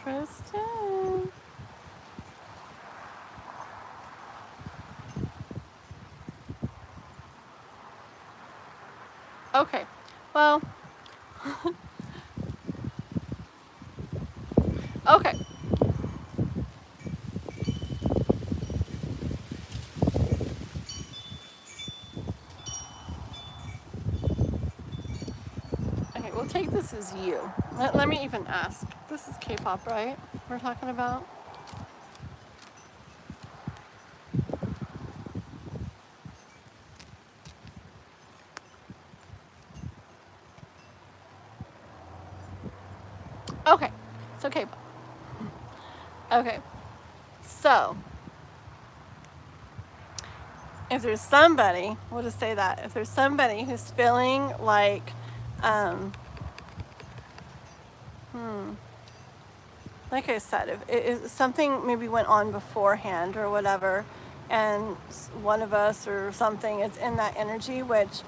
Interesting. Okay, well, okay. Okay, we'll take this as you. Let me even ask. This is K-pop, right? We're talking about? Okay, so K-pop. Okay, so if there's somebody, we'll just say that, if there's somebody who's feeling like, like I said, if something maybe went on beforehand or whatever, and one of us or something is in that energy, which,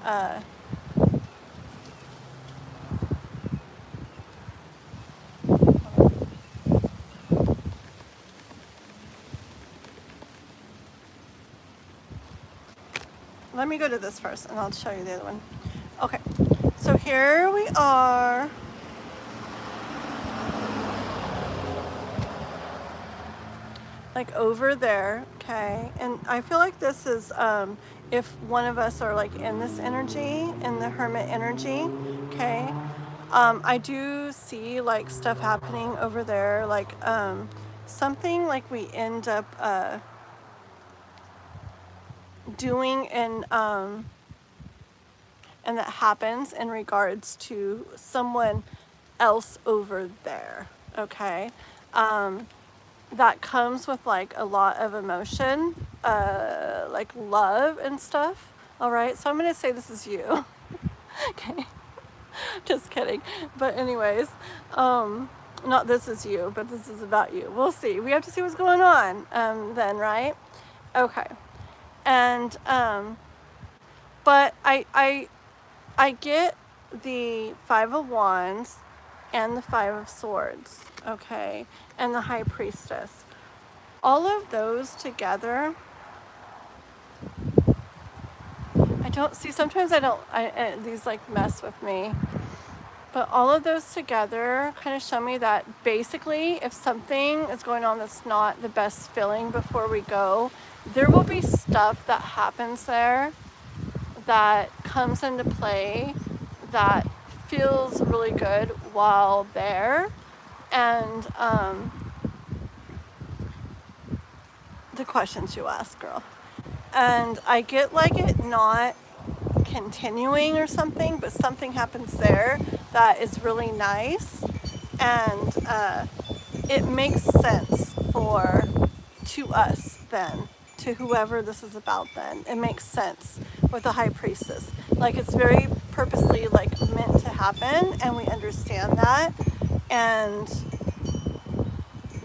let me go to this first and I'll show you the other one. Okay, so here we are. Like over there, okay? And I feel like this is, if one of us are like in this energy, in the hermit energy, okay? I do see like stuff happening over there, like something like we end up doing and that happens in regards to someone else over there, okay? That comes with like a lot of emotion, like love and stuff. All right, so I'm gonna say this is you. Okay, just kidding. But anyways, not this is you, but this is about you. We'll see. We have to see what's going on then, right? Okay, and but I get the Five of Wands, and the Five of Swords, okay, and the High Priestess. All of those together, I don't see, sometimes these like mess with me, but all of those together kind of show me that basically if something is going on that's not the best feeling before we go, there will be stuff that happens there that comes into play that feels really good while there. And the questions you ask, girl. And I get like it not continuing or something, but something happens there that is really nice, and it makes sense to us then, to whoever this is about then. It makes sense with the High Priestess. Like it's very purposely like meant to happen, and we understand that, and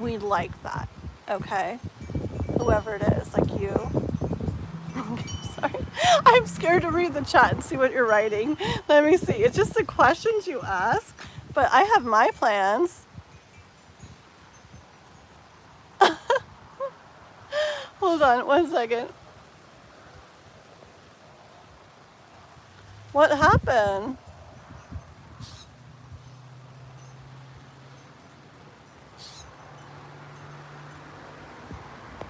we like that, okay? Whoever it is, like you. Sorry. I'm scared to read the chat and see what you're writing. Let me see. It's just the questions you ask, but I have my plans. Hold on 1 second. What happened?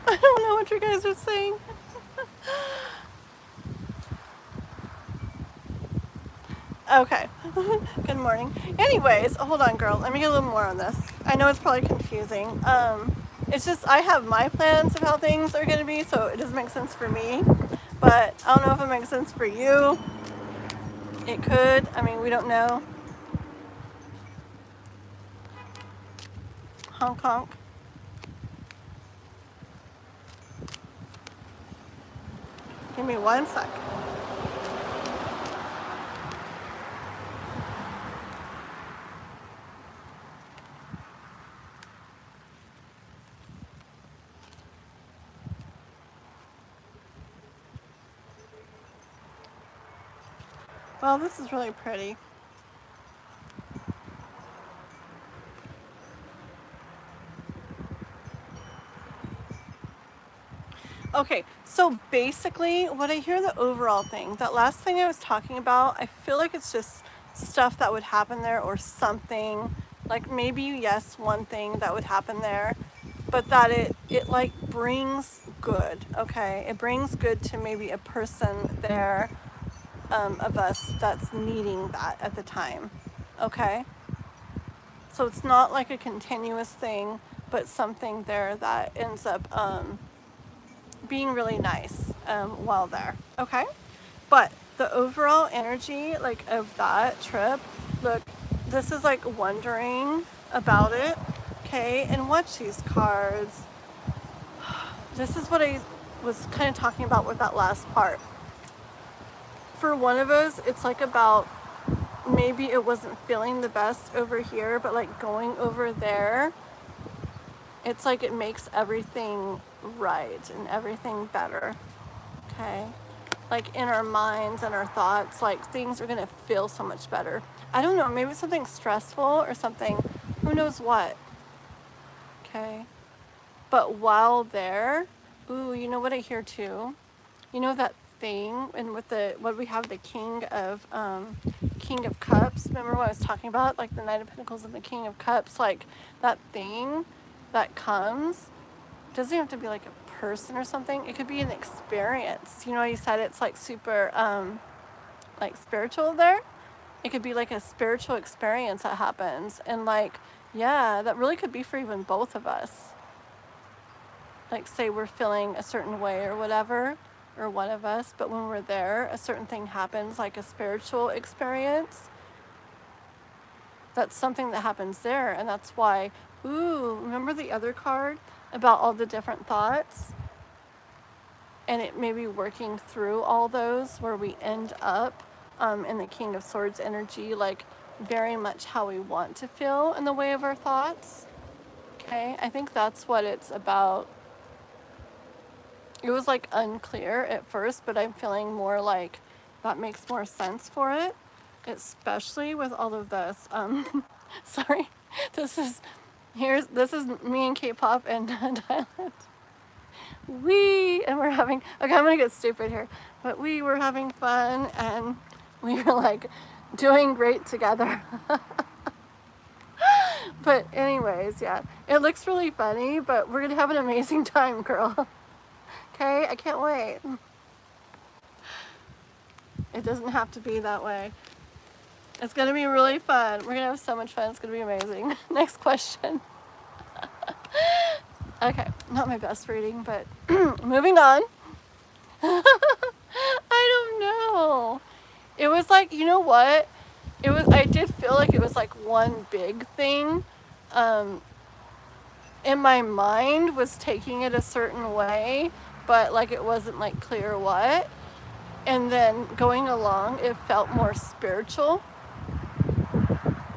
I don't know what you guys are saying. Okay. Good morning. Anyways, hold on, girl. Let me get a little more on this. I know it's probably confusing. It's just I have my plans of how things are going to be, so it doesn't make sense for me. But I don't know if it makes sense for you. It could. I mean, we don't know. Honk honk. Give me 1 sec. Well, this is really pretty. Okay, so basically what I hear the overall thing, that last thing I was talking about, I feel like it's just stuff that would happen there or something, like maybe, yes, one thing that would happen there, but that it like brings good, okay? It brings good to maybe a person there of us that's needing that at the time, okay? So it's not like a continuous thing, but something there that ends up being really nice while there, okay? But the overall energy like of that trip, look, this is like wondering about it, okay? And watch these cards. This is what I was kind of talking about with that last part. For one of us, it's like about maybe it wasn't feeling the best over here, but like going over there, it's like it makes everything right and everything better, okay? Like in our minds and our thoughts, like things are gonna feel so much better. I don't know, maybe it's something stressful or something, who knows what, okay? But while there, ooh, you know what I hear too? You know that thing, and with what we have, the King of Cups, remember what I was talking about, like the Knight of Pentacles and the King of Cups, like that thing that comes, doesn't have to be like a person or something, it could be an experience. You know, you said it's like super like spiritual there. It could be like a spiritual experience that happens, and like, yeah, that really could be for even both of us. Like say we're feeling a certain way or whatever, or one of us, but when we're there, a certain thing happens, like a spiritual experience. That's something that happens there, and that's why, ooh, remember the other card about all the different thoughts? And it may be working through all those where we end up in the King of Swords energy, like very much how we want to feel in the way of our thoughts. Okay, I think that's what it's about. It was like unclear at first, but I'm feeling more like that makes more sense for it, especially with all of this Sorry, this is me and K-pop and Thailand. And we're having, okay, I'm gonna get stupid here, but we were having fun and we were like doing great together. But anyways, yeah, it looks really funny, but we're gonna have an amazing time, girl. Okay, I can't wait. It doesn't have to be that way. It's gonna be really fun. We're gonna have so much fun. It's gonna be amazing. Next question. Okay, not my best reading, but moving on. I don't know. It was like, you know what? I did feel like it was like one big thing. In my mind was taking it a certain way, but like it wasn't like clear what. And then going along, it felt more spiritual.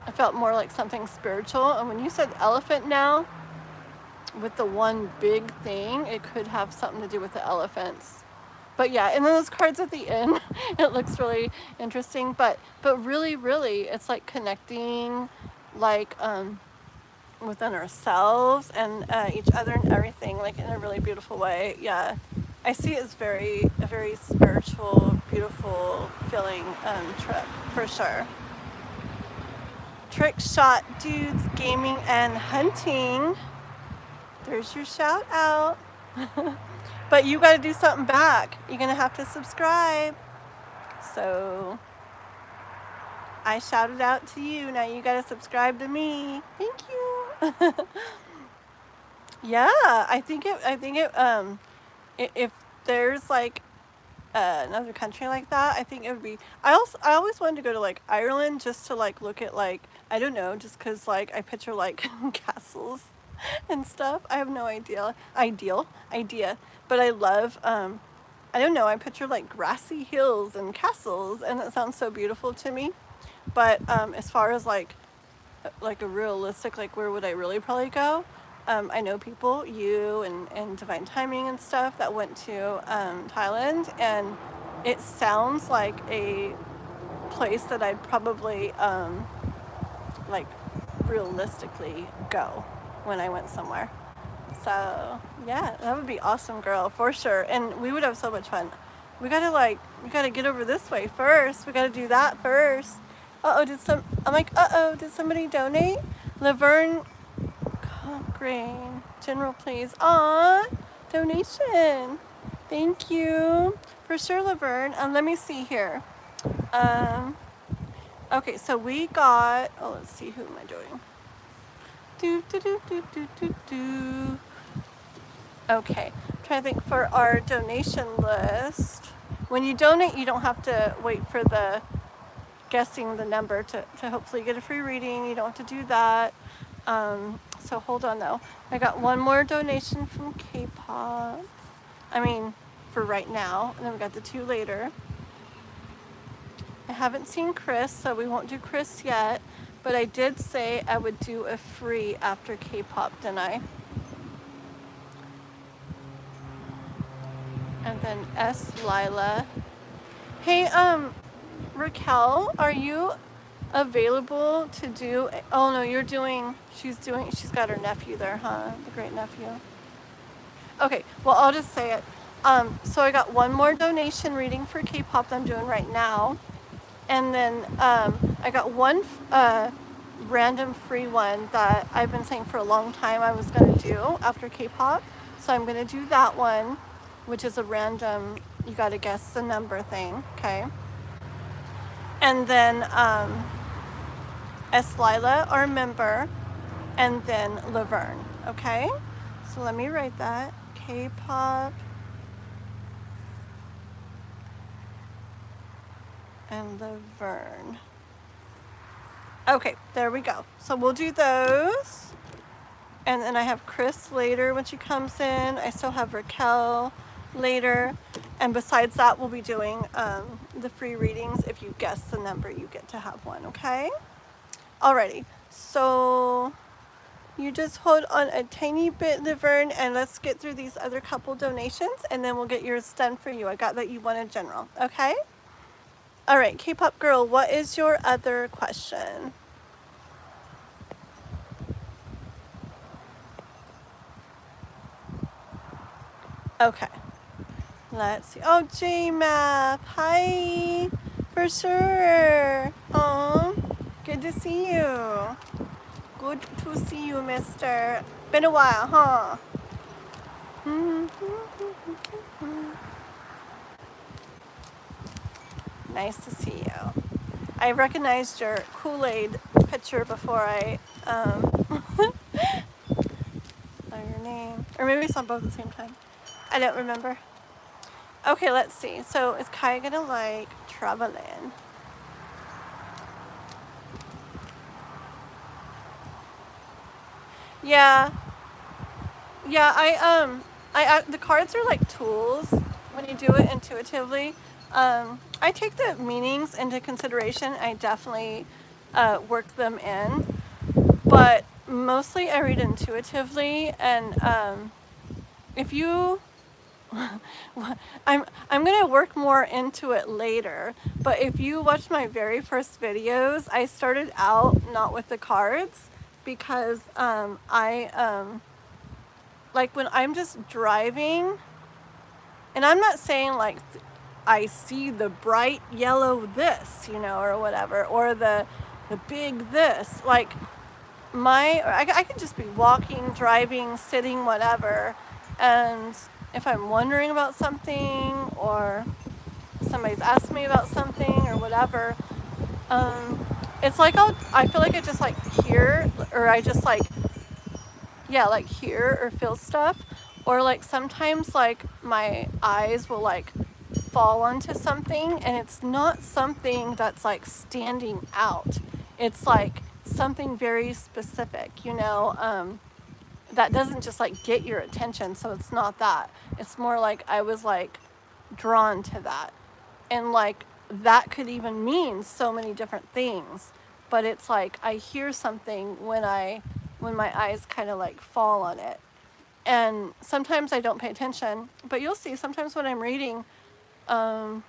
It felt more like something spiritual. And when you said elephant now, with the one big thing, it could have something to do with the elephants. But yeah, and then those cards at the end, it looks really interesting. But really, it's like connecting, like within ourselves and each other and everything, like in a really beautiful way. Yeah, I see it as a very spiritual, beautiful feeling trip for sure. Trick shot dudes, gaming and hunting. There's your shout out. But you got to do something back. You're going to have to subscribe. So I shouted out to you. Now you got to subscribe to me. Thank you. Yeah, I think if there's like another country like that, I think it would be, I always wanted to go to like Ireland just to like look at like, I don't know, just cause like I picture like castles and stuff. I have no idea, but I love, I don't know, I picture like grassy hills and castles and it sounds so beautiful to me. But as far as like a realistic, like where would I really probably go? I know people, you and Divine Timing and stuff that went to Thailand, and it sounds like a place that I'd probably like realistically go when I went somewhere. So yeah, that would be awesome, girl, for sure. And we would have so much fun. We gotta get over this way first. We gotta do that first. Did somebody donate? Laverne Grain, General, please. Aw, donation. Thank you. For sure, Laverne. Let me see here. Okay, so we got, let's see, who am I doing? Okay, I'm trying to think for our donation list. When you donate, you don't have to wait for the guessing the number to hopefully get a free reading. You don't have to do that. So hold on though. I got one more donation from K-pop. I mean, for right now. And then we got the two later. I haven't seen Chris, so we won't do Chris yet. But I did say I would do a free after K-pop, didn't I? And then S. Lila. Hey, Raquel, are you available to do, oh no, she's got her nephew there, huh? The great nephew. Okay, well, I'll just say it. So I got one more donation reading for K-pop that I'm doing right now. And then I got one random free one that I've been saying for a long time I was going to do after K-pop. So I'm going to do that one, which is a random, you got to guess the number thing, okay? And then S. Lila, our member, and then Laverne, okay? So let me write that. K-pop and Laverne. Okay, there we go. So we'll do those. And then I have Chris later when she comes in. I still have Raquel later. And besides that, we'll be doing the free readings. If you guess the number, you get to have one, okay? Alrighty, so you just hold on a tiny bit, Laverne, and let's get through these other couple donations, and then we'll get yours done for you. I got that you wanted general, okay? Alright, K-pop girl, what is your other question? Okay. Let's see. Oh, J-Math. Hi. For sure. Oh, good to see you. Good to see you, mister. Been a while, huh? Nice to see you. I recognized your Kool-Aid picture before I saw your name. Or maybe we saw both at the same time. I don't remember. Okay, let's see. So is Kai gonna like traveling? Yeah. Yeah, the cards are like tools when you do it intuitively. I take the meanings into consideration. I definitely work them in, but mostly I read intuitively. And if you, I'm gonna work more into it later. But if you watch my very first videos, I started out not with the cards because like when I'm just driving, and I'm not saying like I see the bright yellow this, you know, or whatever, or the big this. Like I could just be walking, driving, sitting, whatever, and if I'm wondering about something or somebody's asked me about something or whatever, it's like I feel like I just like hear, or I just like, yeah, like hear or feel stuff, or like sometimes like my eyes will like fall onto something and it's not something that's like standing out. It's like something very specific, you know, that doesn't just like get your attention. So it's not that. It's more like I was like drawn to that. And like that could even mean so many different things. But it's like I hear something when my eyes kind of like fall on it. And sometimes I don't pay attention, but you'll see sometimes when I'm reading, or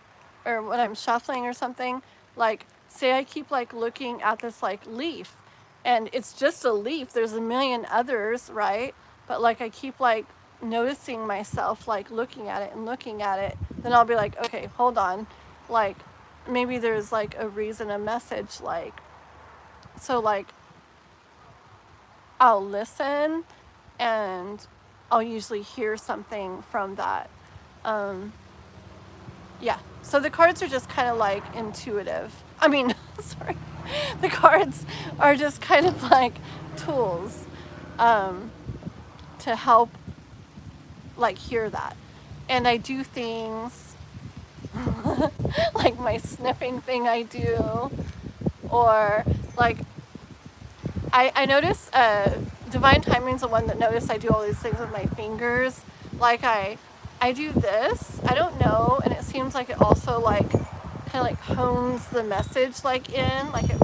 when I'm shuffling or something, like say I keep like looking at this like leaf, and it's just a leaf, there's a million others, right? But like I keep like noticing myself like looking at it and looking at it, then I'll be like, okay, hold on, like maybe there's like a reason, a message, like, so like I'll listen and I'll usually hear something from that. Yeah, so the cards are just kind of like intuitive. I mean, sorry. The cards are just kind of like tools to help like hear that. And I do things like my sniffing thing I do, or like I notice Divine Timing's the one that noticed I do all these things with my fingers. Like I do this, I don't know, and it seems like it also like kind of like hones the message like in, like it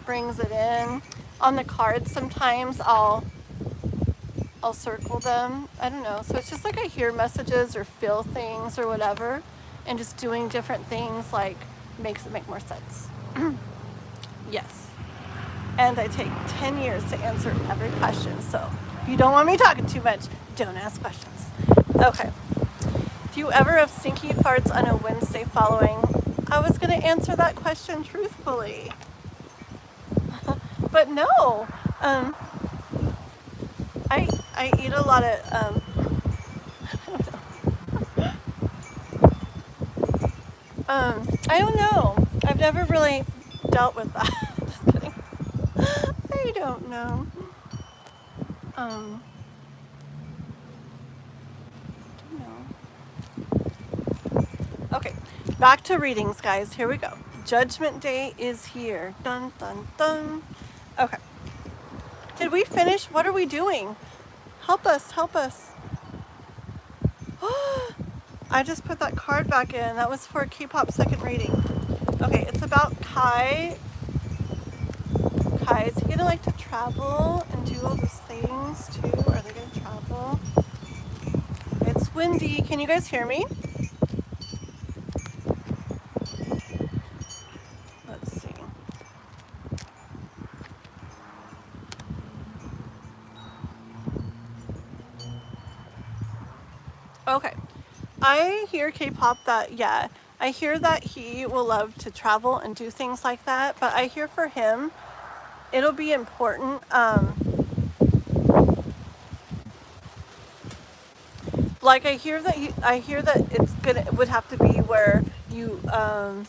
brings it in. On the cards sometimes I'll circle them. I don't know. So it's just like I hear messages or feel things or whatever, and just doing different things like makes it make more sense. Yes. And I take 10 years to answer every question. So if you don't want me talking too much, don't ask questions. Okay. Do you ever have stinky farts on a Wednesday following? I was going to answer that question truthfully. But no. I eat a lot of, I don't know. I've never really dealt with that. Just kidding. I don't know. Okay, back to readings, guys. Here we go. Judgment Day is here. Dun, dun, dun. Okay. Did we finish? What are we doing? Help us, help us. I just put that card back in. That was for K-pop second reading. Okay, it's about Kai. Kai, is he gonna like to travel and do all those things too? Are they gonna travel? It's windy. Can you guys hear me? Let's see. Okay. I hear K-pop that, yeah, I hear that he will love to travel and do things like that, but I hear for him, it'll be important, like I hear that it would have to be where you, I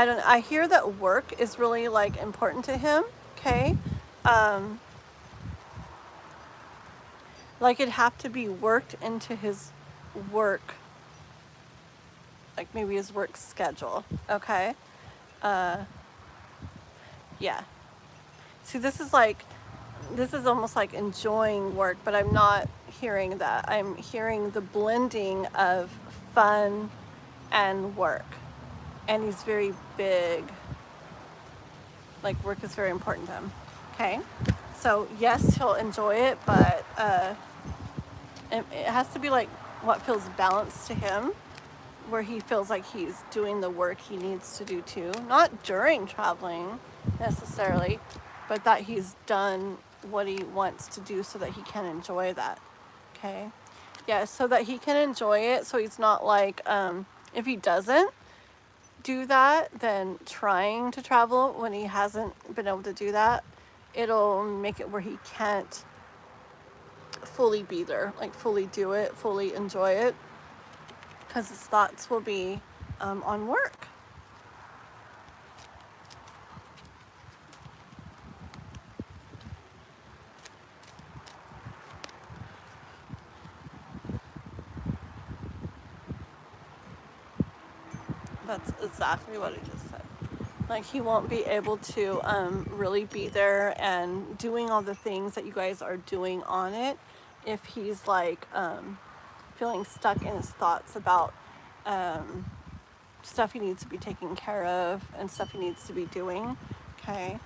don't, I hear that work is really like important to him, okay? Um, like it'd have to be worked into his work, like maybe his work schedule, okay? Uh, yeah. See, this is almost like enjoying work, but I'm not hearing that. I'm hearing the blending of fun and work. And he's very big. Like, work is very important to him. Okay? So, yes, he'll enjoy it, but it has to be like what feels balanced to him, where he feels like he's doing the work he needs to do too. Not during traveling necessarily, but that he's done what he wants to do so that he can enjoy that. Okay? Yeah, so that he can enjoy it, so he's not like, if he doesn't do that, then trying to travel when he hasn't been able to do that, it'll make it where he can't fully be there, like fully do it, fully enjoy it, because his thoughts will be on work. That's exactly what I just said. Like he won't be able to really be there and doing all the things that you guys are doing on it if he's like feeling stuck in his thoughts about stuff he needs to be taking care of and stuff he needs to be doing. Okay.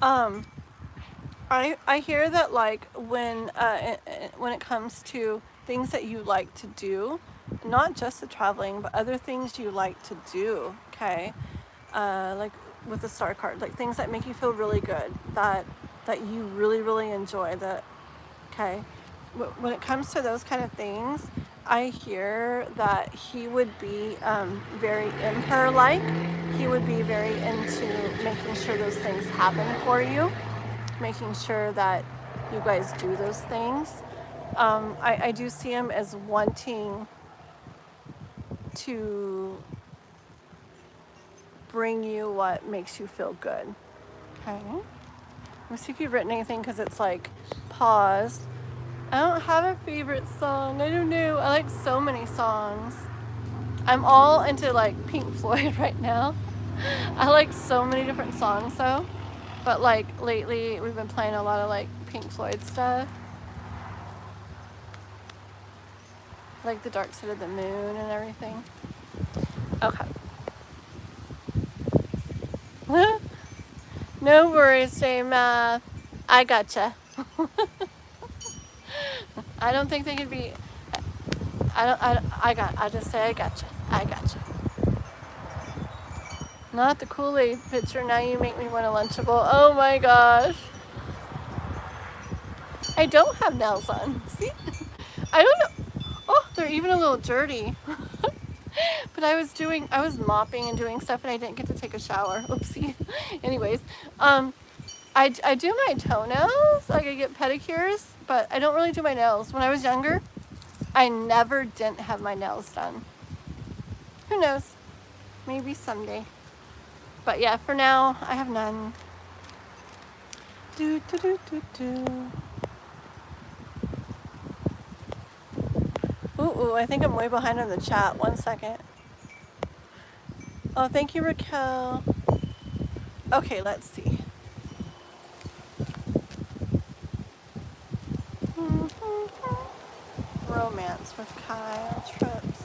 Um, I hear that like when it comes to things that you like to do, not just the traveling, but other things you like to do. Okay, like with the star card, like things that make you feel really good, that you really enjoy. That okay. When it comes to those kind of things, I hear that he would be very emperor-like. He would be very into making sure those things happen for you, making sure that you guys do those things. I do see him as wanting to bring you what makes you feel good. Okay. Let's see if you've written anything because it's like pause. I don't have a favorite song. I don't know. I like so many songs. I'm all into like Pink Floyd right now. I like so many different songs though. But like lately we've been playing a lot of like Pink Floyd stuff. Like the Dark Side of the Moon and everything. Okay. No worries, J-Math. I gotcha. I don't think they could be. I just say I gotcha. I gotcha. Not the Kool-Aid picture. Now you make me want a Lunchable. Oh my gosh. I don't have nails on. See? I don't know. Oh, they're even a little dirty. But I was mopping and doing stuff and I didn't get to take a shower. Oopsie. Anyways, I do my toenails. Like I get pedicures, but I don't really do my nails. When I was younger, I never didn't have my nails done. Who knows? Maybe someday. But yeah, for now, I have none. Do, do, do, do, do. Ooh, I think I'm way behind on the chat. 1 second. Oh, thank you, Raquel. Okay, let's see. Romance with Kyle Trips.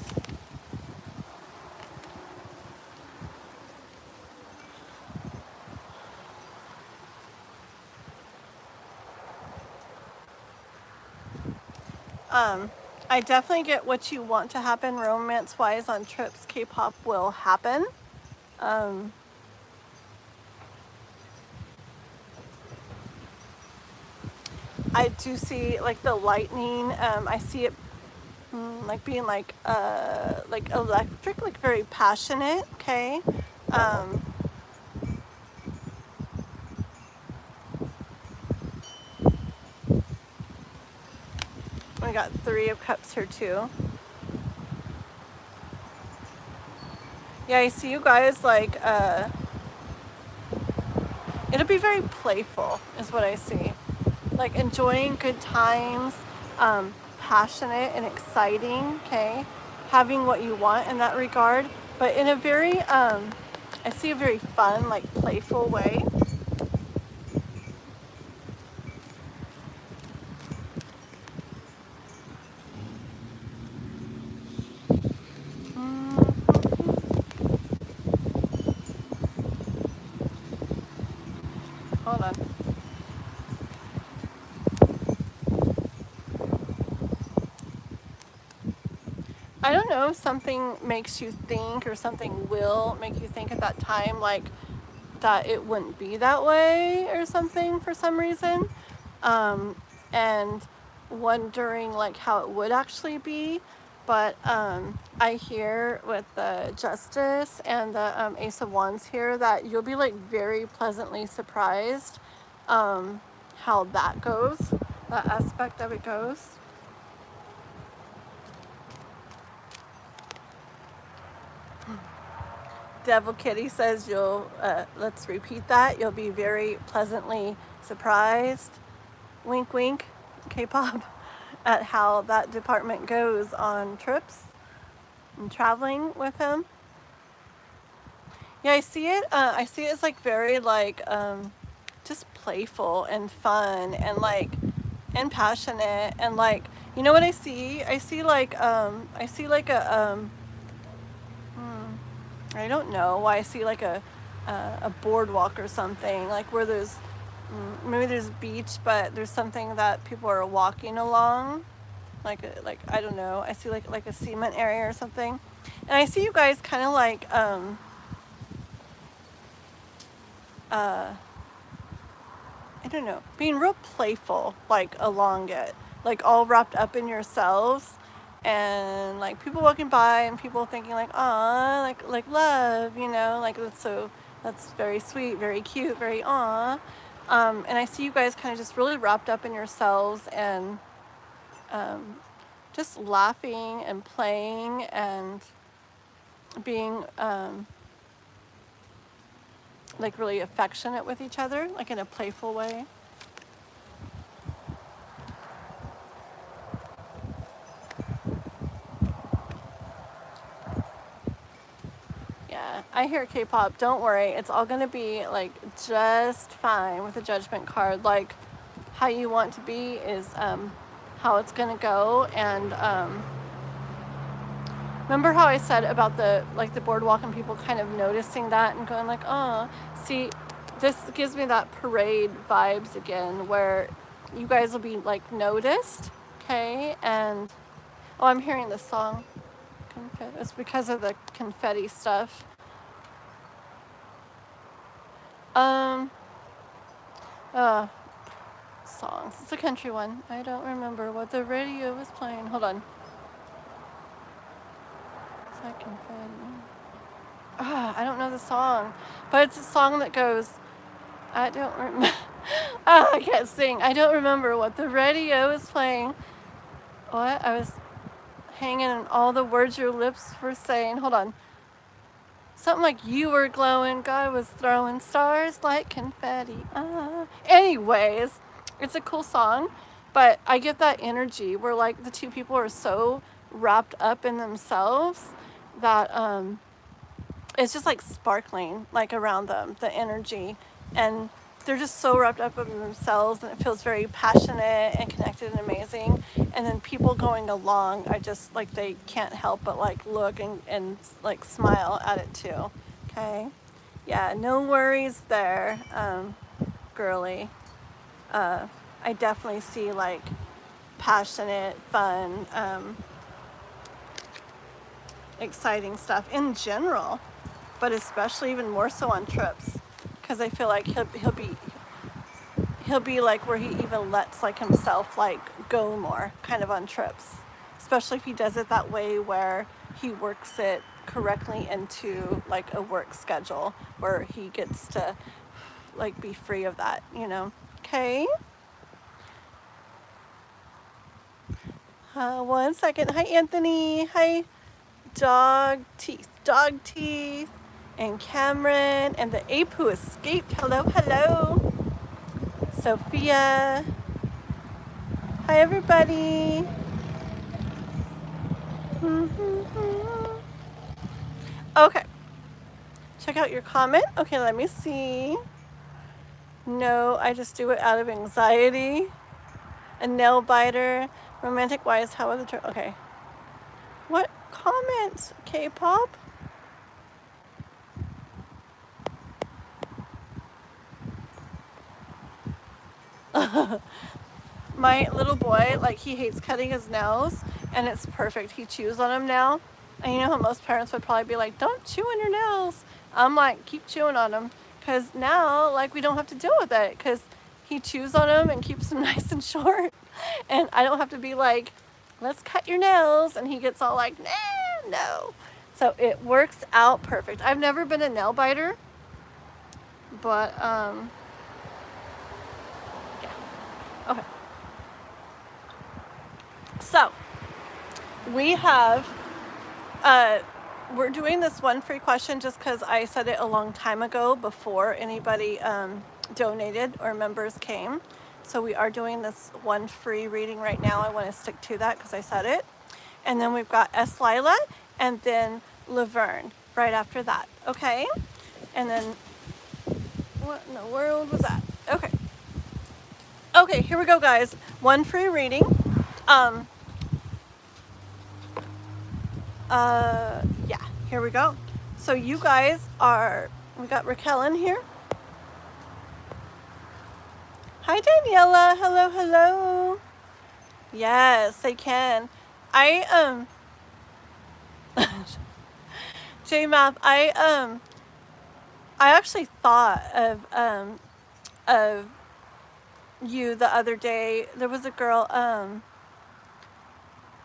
I definitely get what you want to happen romance-wise on trips. K-pop will happen. I do see like the lightning. I see it like being like electric, like very passionate. Okay. We got 3 of Cups here too. Yeah, I see you guys like it'll be very playful is what I see. Like enjoying good times, passionate and exciting, okay? Having what you want in that regard, but in a very I see a very fun, like playful way. Hold on. I don't know if something makes you think or something will make you think at that time like that it wouldn't be that way or something for some reason. And wondering like how it would actually be. But I hear with the Justice and the Ace of Wands here that you'll be like very pleasantly surprised how that goes, that aspect of it goes. Devil Kitty says you'll, let's repeat that, you'll be very pleasantly surprised, wink wink, K-pop, at how that department goes on trips and traveling with him. Yeah, I see it as like very like, just playful and fun and like, and passionate and like, you know what I see? I see like a, I don't know why I see like a boardwalk or something, like where there's maybe there's a beach, but there's something that people are walking along, like I don't know. I see like a cement area or something, and I see you guys kind of like I don't know, being real playful, like along it, like all wrapped up in yourselves, and like people walking by and people thinking like, aw, like love, you know, like that's very sweet, very cute, very aw. And I see you guys kind of just really wrapped up in yourselves and just laughing and playing and being like really affectionate with each other, like in a playful way. Yeah, I hear K-pop. Don't worry, it's all gonna be like just fine with the Judgment card. Like how you want to be is how it's gonna go. And remember how I said about the boardwalk and people kind of noticing that and going like, oh, see, this gives me that parade vibes again, where you guys will be like noticed, okay? And oh, I'm hearing this song. It's because of the confetti stuff. Songs. It's a country one. I don't remember what the radio was playing. Hold on. Is that confetti? I don't know the song, but it's a song that goes, I don't remember. I can't sing. I don't remember what the radio was playing. What? I was hanging on all the words your lips were saying. Hold on. Something like you were glowing, God was throwing stars like confetti. Anyways, it's a cool song, but I get that energy where like the two people are so wrapped up in themselves that it's just like sparkling like around them, the energy, and they're just so wrapped up in themselves, and it feels very passionate and connected and amazing. And then people going along, I just like, they can't help but like look and like smile at it too. Okay, yeah, no worries there, girly. I definitely see like passionate, fun, exciting stuff in general, but especially even more so on trips, because I feel like he'll be like where he even lets like himself like go more kind of on trips, especially if he does it that way where he works it correctly into like a work schedule where he gets to like be free of that, you know. Okay. 1 second. Hi, Anthony. Hi, Dog Teeth, and Cameron, and the ape who escaped. Hello, hello. Sophia. Hi, everybody. Okay. Check out your comment. Okay, let me see. No, I just do it out of anxiety. A nail biter. Romantic wise, how are the okay. What comments? K-pop? My little boy, like, he hates cutting his nails, and it's perfect. He chews on them now. And you know how most parents would probably be like, don't chew on your nails. I'm like, keep chewing on them. Because now, like, we don't have to deal with it. Because he chews on them and keeps them nice and short. And I don't have to be like, let's cut your nails. And he gets all like, nah, no. So it works out perfect. I've never been a nail biter. But, yeah. Okay. So, we have, we're doing this one free question just because I said it a long time ago before anybody donated or members came. So we are doing this one free reading right now. I want to stick to that because I said it. And then we've got S. Lila and then Laverne right after that. Okay? And then, what in the world was that? Okay. Okay, here we go, guys. One free reading. Yeah, here we go. So you guys are, we got Raquel in here. Hi, Daniela. Hello, hello. Yes, they can. J-Math, I actually thought of you the other day. There was a girl,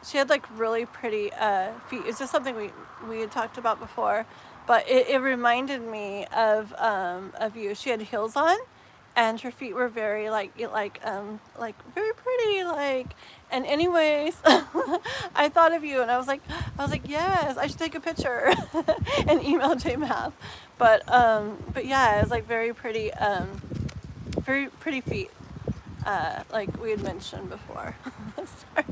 she had like really pretty feet. It's just something we had talked about before, but it reminded me of you. She had heels on, and her feet were very like very pretty, like. And anyways, I thought of you, and I was like yes, I should take a picture and email JMath. But yeah, it was like very pretty feet, like we had mentioned before. Sorry.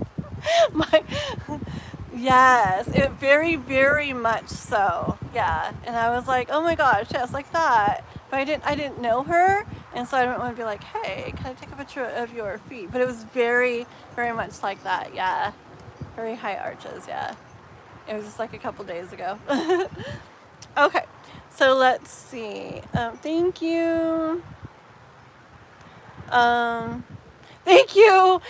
Yes, it very, very much so. Yeah. And I was like, oh my gosh, yes, like that. But I didn't know her, and so I didn't want to be like, hey, can I take a picture of your feet? But it was very, very much like that. Yeah. Very high arches. Yeah. It was just like a couple days ago. Okay. So let's see. Thank you. Thank you.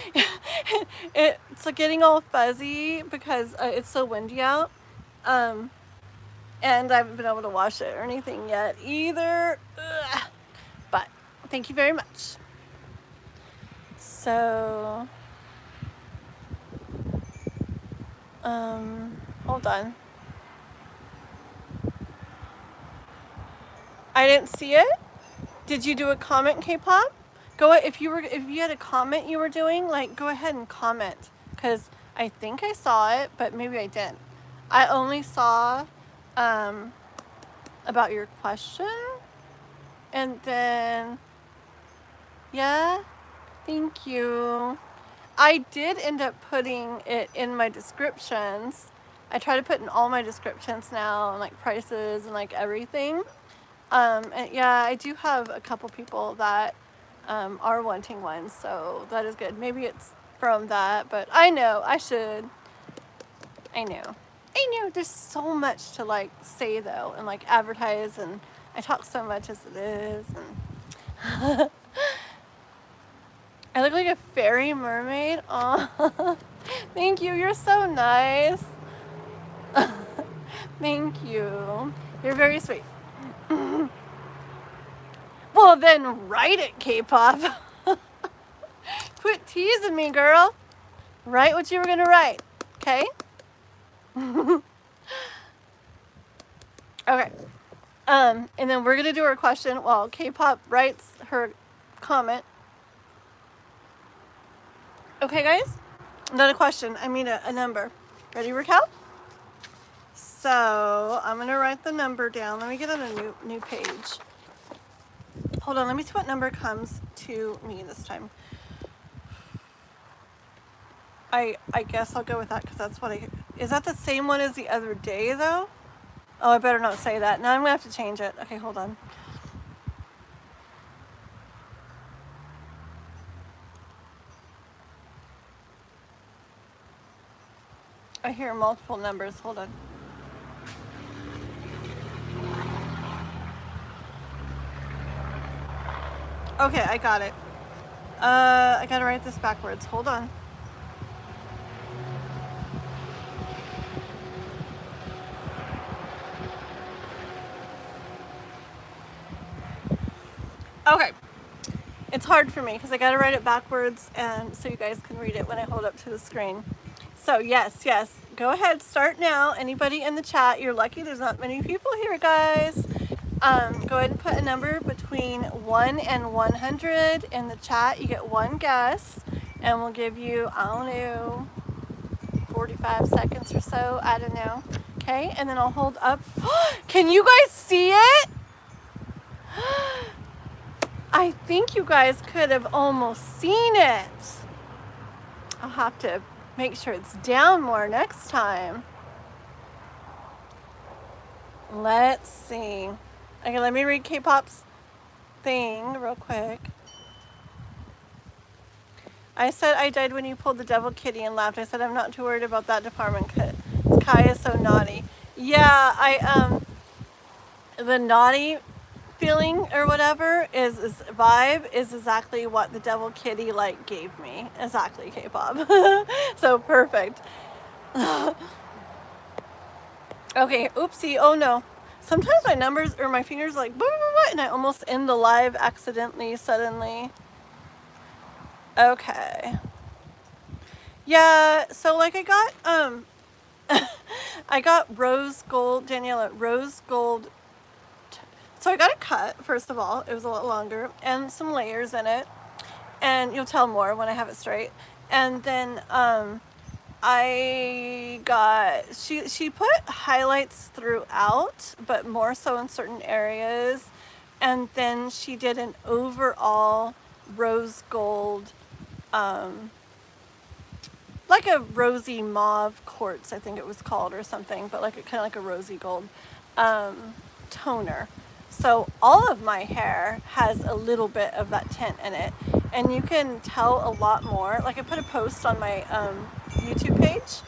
It's like getting all fuzzy because it's so windy out. And I haven't been able to wash it or anything yet either. Ugh. But thank you very much. So, hold on. I didn't see it. Did you do a comment, K-pop? Go if you had a comment you were doing, like, go ahead and comment, because I think I saw it, but maybe I didn't. I only saw about your question, and then yeah, thank you. I did end up putting it in my descriptions. I try to put in all my descriptions now, and like prices and like everything. And yeah, I do have a couple people that are wanting one, so that is good. Maybe it's from that, but I know I should. I know there's so much to like say though, and like advertise, and I talk so much as it is, and I look like a fairy mermaid. Aw. Thank you. You're so nice. Thank you. You're very sweet. Well, then write it, K-pop. Quit teasing me, girl. Write what you were gonna write, okay? Okay. And then we're gonna do our question while K-pop writes her comment. Okay, guys? Not a question. I mean a number. Ready, Raquel? So I'm gonna write the number down. Let me get on a new page. Hold on. Let me see what number comes to me this time. I guess I'll go with that because that's what I... Is that the same one as the other day, though? Oh, I better not say that. Now I'm going to have to change it. Okay, hold on. I hear multiple numbers. Hold on. Okay, I got it. I got to write this backwards. Hold on. Okay. It's hard for me because I got to write it backwards and so you guys can read it when I hold up to the screen. So yes, go ahead, start now. Anybody in the chat, you're lucky there's not many people here, guys. Go ahead and put a number between 1 and 100 in the chat. You get one guess and we'll give you, I don't know, 45 seconds or so, I don't know. Okay, and then I'll hold up. Can you guys see it? I think you guys could have almost seen it. I'll have to make sure it's down more next time. Let's see. Okay, let me read K-pop's thing real quick. I said I died when you pulled the devil kitty and laughed. I said I'm not too worried about that department. Kai is so naughty. Yeah, the naughty feeling or whatever is vibe is exactly what the devil kitty like gave me. Exactly, K-pop. So perfect. Okay, oopsie, oh no. Sometimes my numbers or my fingers like blah, blah, blah, and I almost end the live accidentally suddenly. Okay. Yeah, so like I got I got rose gold, Daniela, rose gold. So I got a cut, first of all. It was a lot longer and some layers in it. And you'll tell more when I have it straight. And then I got, she put highlights throughout, but more so in certain areas. And then she did an overall rose gold, like a rosy mauve quartz, I think it was called or something, but like kind of like a rosy gold toner. So all of my hair has a little bit of that tint in it, and you can tell a lot more. Like I put a post on my YouTube page,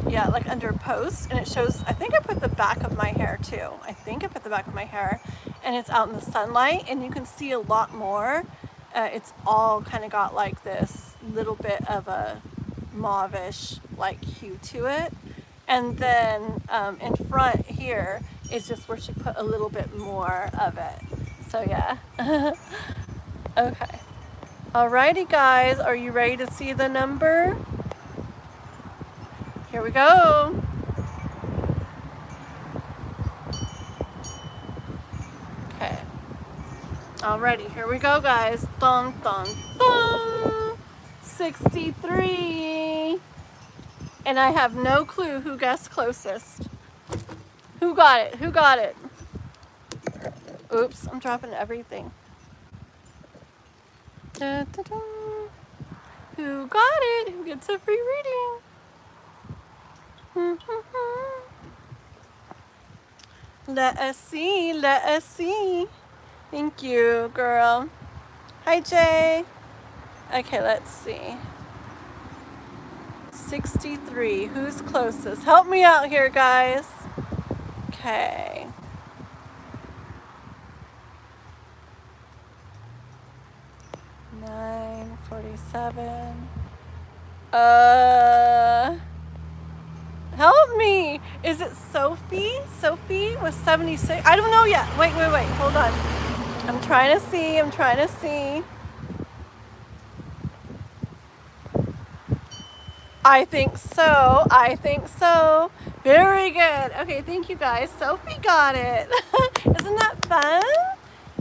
yeah, like under post, and it shows, I think I put the back of my hair too. I think I put the back of my hair, and it's out in the sunlight, and you can see a lot more. It's all kind of got like this little bit of a mauvish like hue to it. And then in front here is just where she put a little bit more of it. So yeah. Okay. Alrighty guys, are you ready to see the number? Here we go. Okay. Alrighty, here we go guys. Dun dun dun. 63. And I have no clue who guessed closest. Who got it? Who got it? Oops, I'm dropping everything. Da, da, da. Who got it? Who gets a free reading? Let us see. Let us see. Thank you, girl. Hi, Jay. Okay, let's see. 63. Who's closest? Help me out here, guys. Okay. 77. Help me. Is it Sophie? Sophie was 76. I don't know yet. Wait. Hold on. I'm trying to see. I think so. Very good. Okay, thank you guys. Sophie got it. Isn't that fun?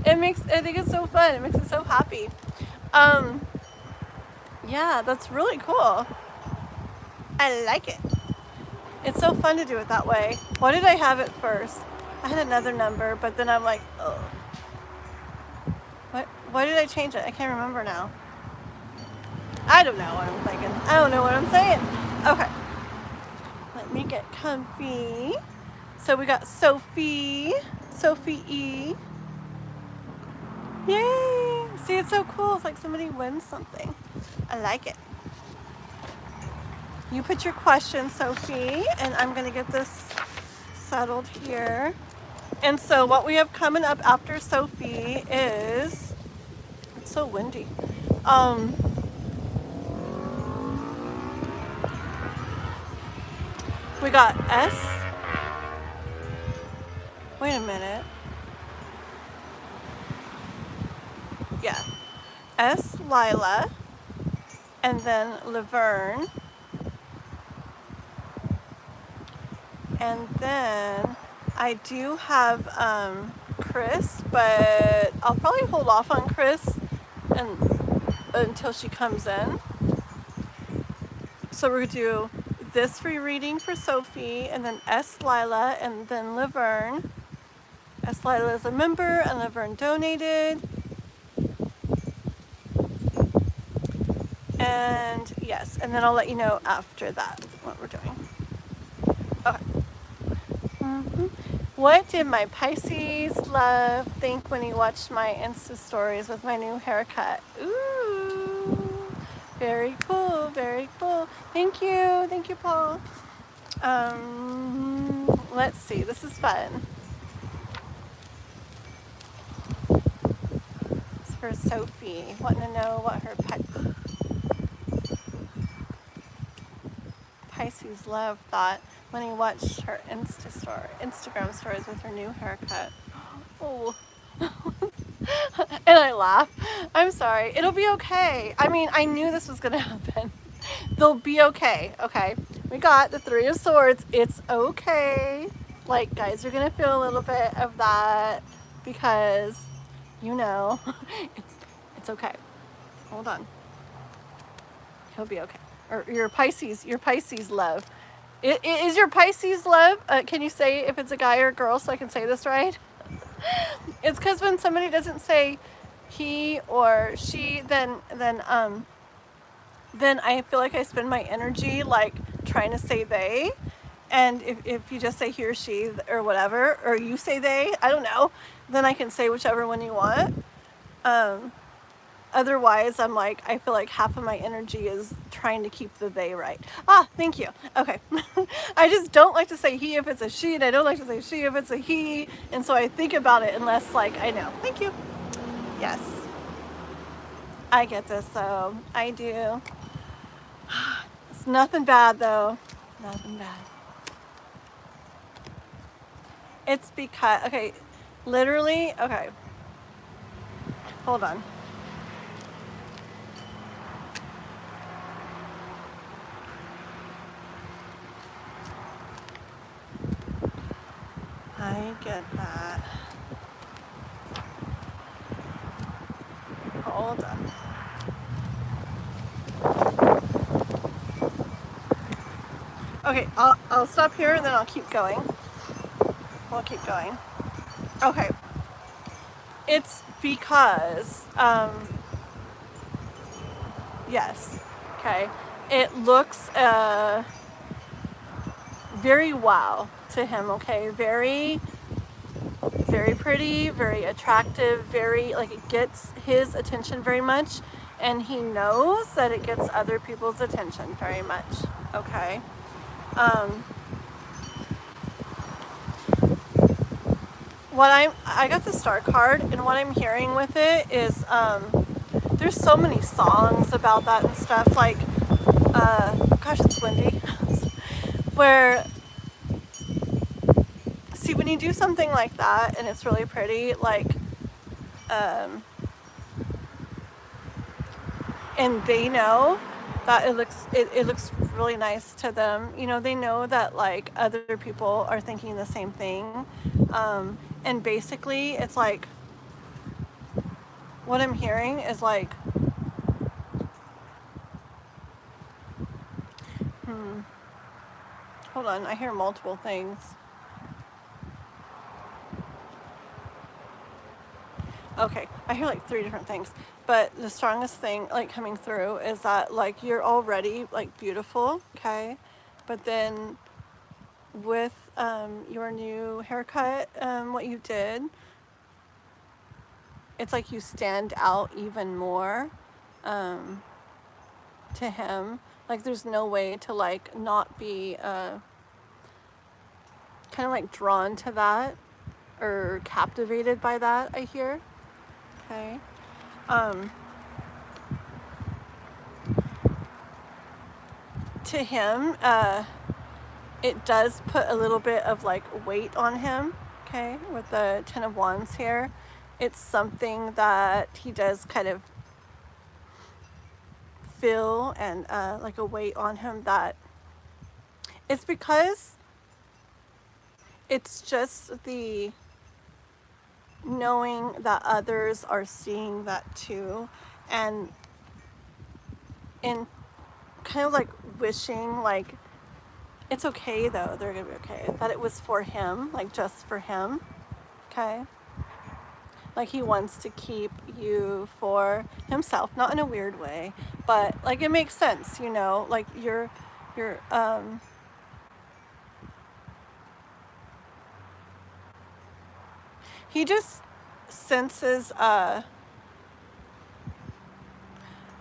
I think it's so fun. It makes me so happy. Yeah, that's really cool. I like it. It's so fun to do it that way. What did I have at first? I had another number, but then I'm like, oh. Why did I change it? I can't remember now. I don't know what I'm thinking. I don't know what I'm saying. Okay. Let me get comfy. So we got Sophie E. Yay! See, it's so cool. It's like somebody wins something. I like it. You put your question, Sophie, and I'm going to get this settled here. And so what we have coming up after Sophie is, it's so windy. We got S. Wait a minute. Yeah. S. Lila. And then Laverne. And then I do have Chris, but I'll probably hold off on Chris until she comes in. So we're going to do this free reading for Sophie, and then S. Lila, and then Laverne. S. Lila is a member, and Laverne donated. And yes, and then I'll let you know after that what we're doing. Okay. What did my Pisces love think when he watched my Insta stories with my new haircut? Ooh, very cool, very cool. Thank you, Paul. Let's see, this is fun. It's for Sophie, wanting to know what her Pisces love thought when he watched her Instagram stories with her new haircut. Oh. And I laugh. I'm sorry. It'll be okay. I mean, I knew this was going to happen. They'll be okay. Okay. We got the Three of Swords. It's okay. Like, guys, you're going to feel a little bit of that because, you know, it's okay. Hold on. He'll be okay. Or your Pisces love. Is your Pisces love? Can you say if it's a guy or a girl so I can say this right? It's because when somebody doesn't say he or she, then I feel like I spend my energy like trying to say they. And if you just say he or she or whatever, or you say they, I don't know, then I can say whichever one you want. Otherwise, I'm like, I feel like half of my energy is trying to keep the they right. Ah, thank you. Okay. I just don't like to say he if it's a she, and I don't like to say she if it's a he. And so I think about it unless, like, I know. Thank you. Yes. I get this, though. I do. It's nothing bad, though. Nothing bad. It's because, okay, literally, okay. Hold on. I get that. Hold on. Okay, I'll stop here and then I'll keep going. We'll keep going. Okay. It's because, yes, okay. It looks very wow to him, okay? Very, very pretty, very attractive, very, like, it gets his attention very much, and he knows that it gets other people's attention very much, okay? I got the star card, and what I'm hearing with it is, there's so many songs about that and stuff, like, gosh, it's windy, where, see, when you do something like that and it's really pretty, like, and they know that it looks really nice to them, you know, they know that like other people are thinking the same thing, and basically it's like, what I'm hearing is like, hold on, I hear multiple things. Okay, I hear like 3 different things, but the strongest thing like coming through is that like you're already like beautiful, okay? But then with your new haircut, what you did, it's like you stand out even more to him. Like there's no way to like not be kind of like drawn to that or captivated by that, I hear. Okay. To him, it does put a little bit of like weight on him, okay, with the Ten of Wands here. It's something that he does kind of feel, and like a weight on him, that it's because it's just the knowing that others are seeing that too, and in kind of like wishing like it's okay though, they're gonna be okay, that it was for him, like just for him, okay? Like he wants to keep you for himself, not in a weird way, but like it makes sense, you know, like you're he just senses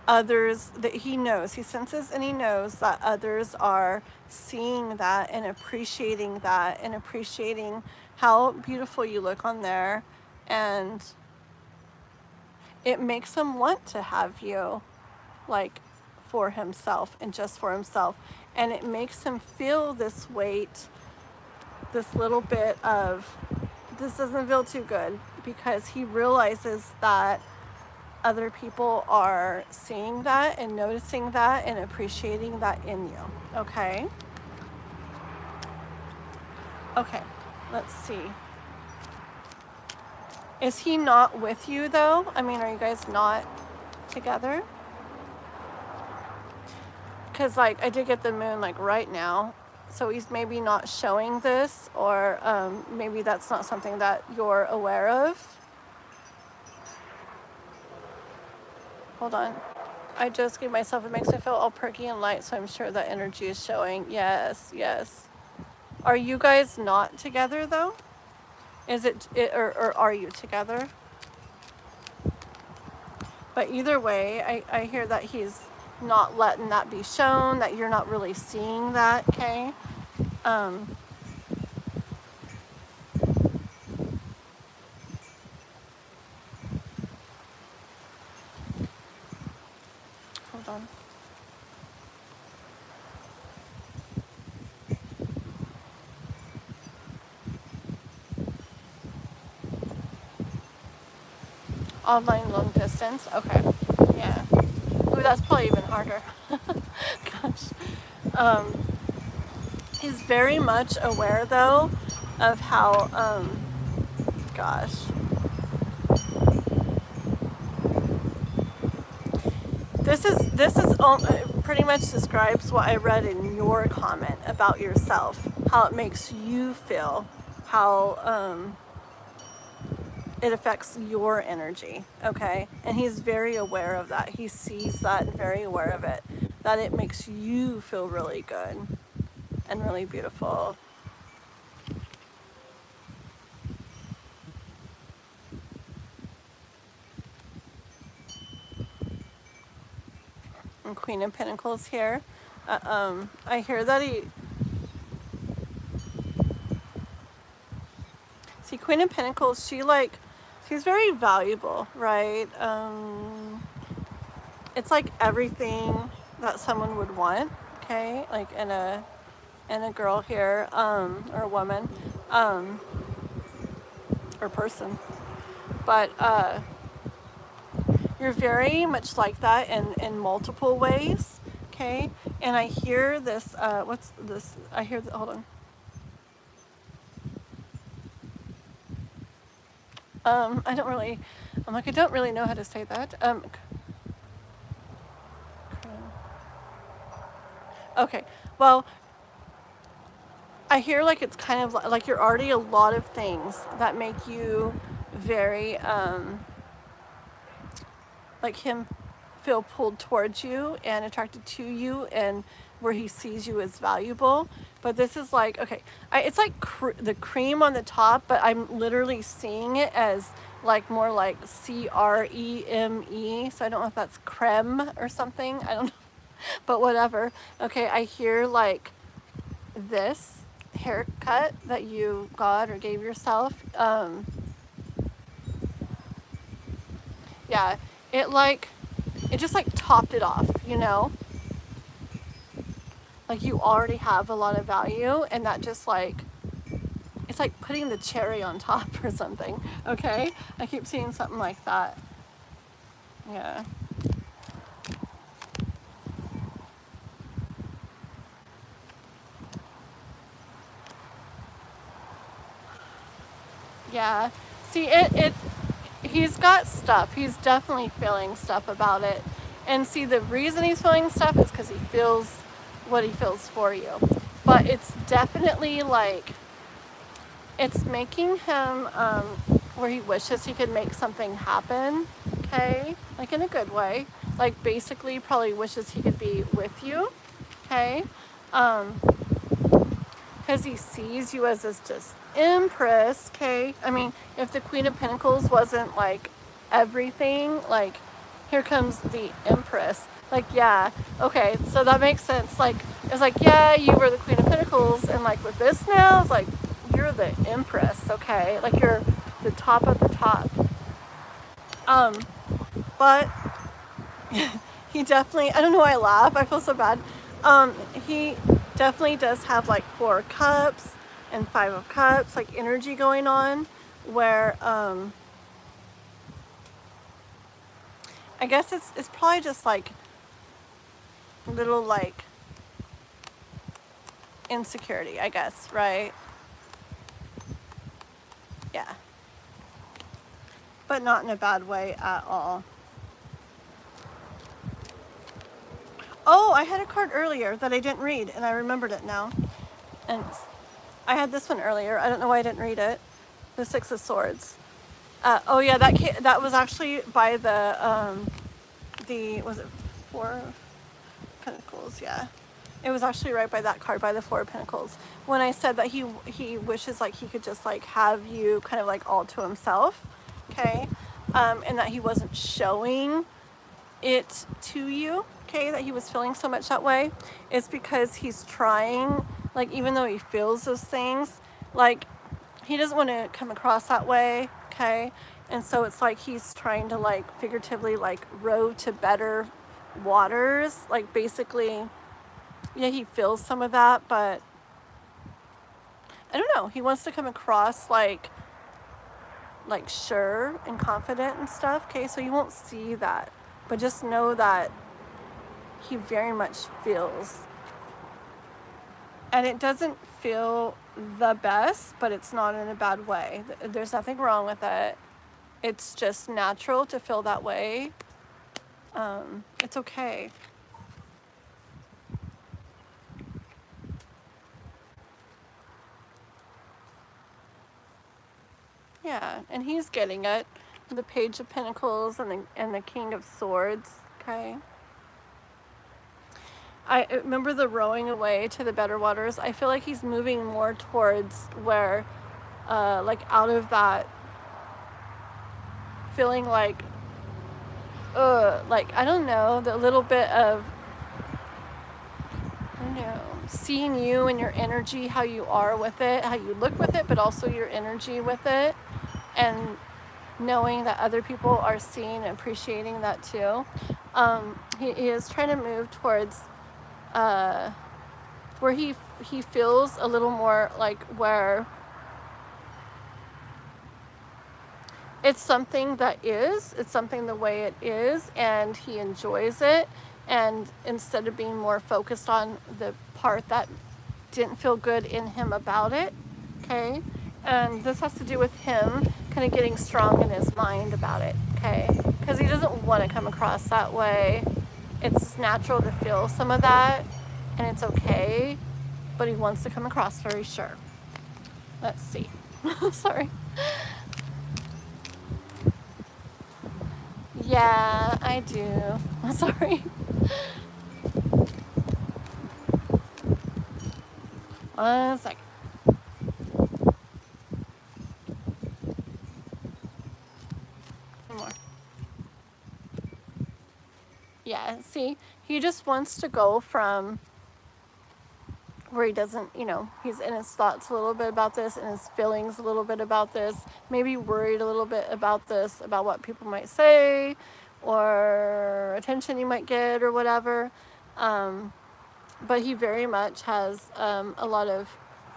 others, that he knows, he senses and he knows that others are seeing that and appreciating that and appreciating how beautiful you look on there, and it makes him want to have you like for himself and just for himself, and it makes him feel this weight, this little bit of, this doesn't feel too good, because he realizes that other people are seeing that and noticing that and appreciating that in you, okay? Okay, let's see. Is he not with you though? I mean, are you guys not together? Because like I did get the moon like right now, so he's maybe not showing this, or maybe that's not something that you're aware of. Hold on. I just gave myself, it makes me feel all perky and light, so I'm sure that energy is showing. Yes, yes. Are you guys not together though? Is it or are you together? But either way, I hear that he's not letting that be shown, that you're not really seeing that, okay? Hold on. Online long distance, okay, yeah. Ooh, that's probably even harder. Gosh. He's very much aware though of how, gosh. This is pretty much describes what I read in your comment about yourself, how it makes you feel, how it affects your energy, okay? And he's very aware of that. He sees that and very aware of it, that it makes you feel really good and really beautiful. And Queen of Pentacles here. I hear that see, Queen of Pentacles, she's very valuable, right? it's like everything that someone would want, okay, like in a girl here, or a woman, or person. But you're very much like that in multiple ways, okay? And I hear this, what's this? I hear, hold on. I don't really, I'm like, I don't really know how to say that. Okay, well, I hear like it's kind of like you're already a lot of things that make you very, like him feel pulled towards you and attracted to you, and where he sees you as valuable. But this is like, okay, it's like the cream on the top, but I'm literally seeing it as like more like CREME. So I don't know if that's creme or something. I don't know, but whatever. Okay, I hear like this haircut that you got or gave yourself. Yeah, it just like topped it off, you know? Like you already have a lot of value, and that just like, it's like putting the cherry on top or something, okay? I keep seeing something like that. Yeah. Yeah. See, he's got stuff. He's definitely feeling stuff about it. And see, the reason he's feeling stuff is because he feels what he feels for you. But it's definitely like, it's making him where he wishes he could make something happen, okay? Like in a good way. Like basically probably wishes he could be with you, okay? Because he sees you as this just empress, okay? I mean, if the Queen of Pentacles wasn't like everything, like here comes the Empress. Like, yeah, okay, so that makes sense. Like, it's like, yeah, you were the Queen of Pentacles, and like with this now, it's like, you're the Empress, okay? Like you're the top of the top. But he definitely, I don't know why I laugh, I feel so bad. He definitely does have like 4 cups and 5 of cups, like energy going on, where I guess it's probably just like little like insecurity, I guess, right? Yeah. But not in a bad way at all. Oh, I had a card earlier that I didn't read, and I remembered it now. And I had this one earlier. I don't know why I didn't read it. The 6 of Swords. Oh yeah, that was actually by the was it 4 of Pentacles? Yeah. It was actually right by that card, by the 4 of Pentacles. When I said that he wishes like he could just like have you kind of like all to himself, okay? And that he wasn't showing it to you, okay, that he was feeling so much that way. It's because he's trying, like even though he feels those things, like he doesn't want to come across that way, okay? And so it's like he's trying to like figuratively like row to better waters, like basically, yeah, he feels some of that, but I don't know, he wants to come across like sure and confident and stuff, okay? So you won't see that, but just know that he very much feels, and it doesn't feel the best, but it's not in a bad way. There's nothing wrong with it. It's just natural to feel that way. It's okay. Yeah, and he's getting it. The Page of Pentacles and the King of Swords, okay? I remember the rowing away to the better waters. I feel like he's moving more towards where, like out of that feeling like I don't know, the little bit of, I don't know, seeing you and your energy, how you are with it, how you look with it, but also your energy with it, and knowing that other people are seeing and appreciating that too. he is trying to move towards where he feels a little more like where it's something it's something the way it is, and he enjoys it. And instead of being more focused on the part that didn't feel good in him about it, okay? And this has to do with him kind of getting strong in his mind about it, okay? Because he doesn't want to come across that way. It's natural to feel some of that, and it's okay, but he wants to come across very sure. Let's see. Sorry. Yeah, I do. I'm sorry. One second. One more. Yeah, see, he just wants to go from where he doesn't, he's in his thoughts a little bit about this, and his feelings a little bit about this, maybe worried a little bit about this, about what people might say, or attention you might get, or whatever. But he very much has a lot of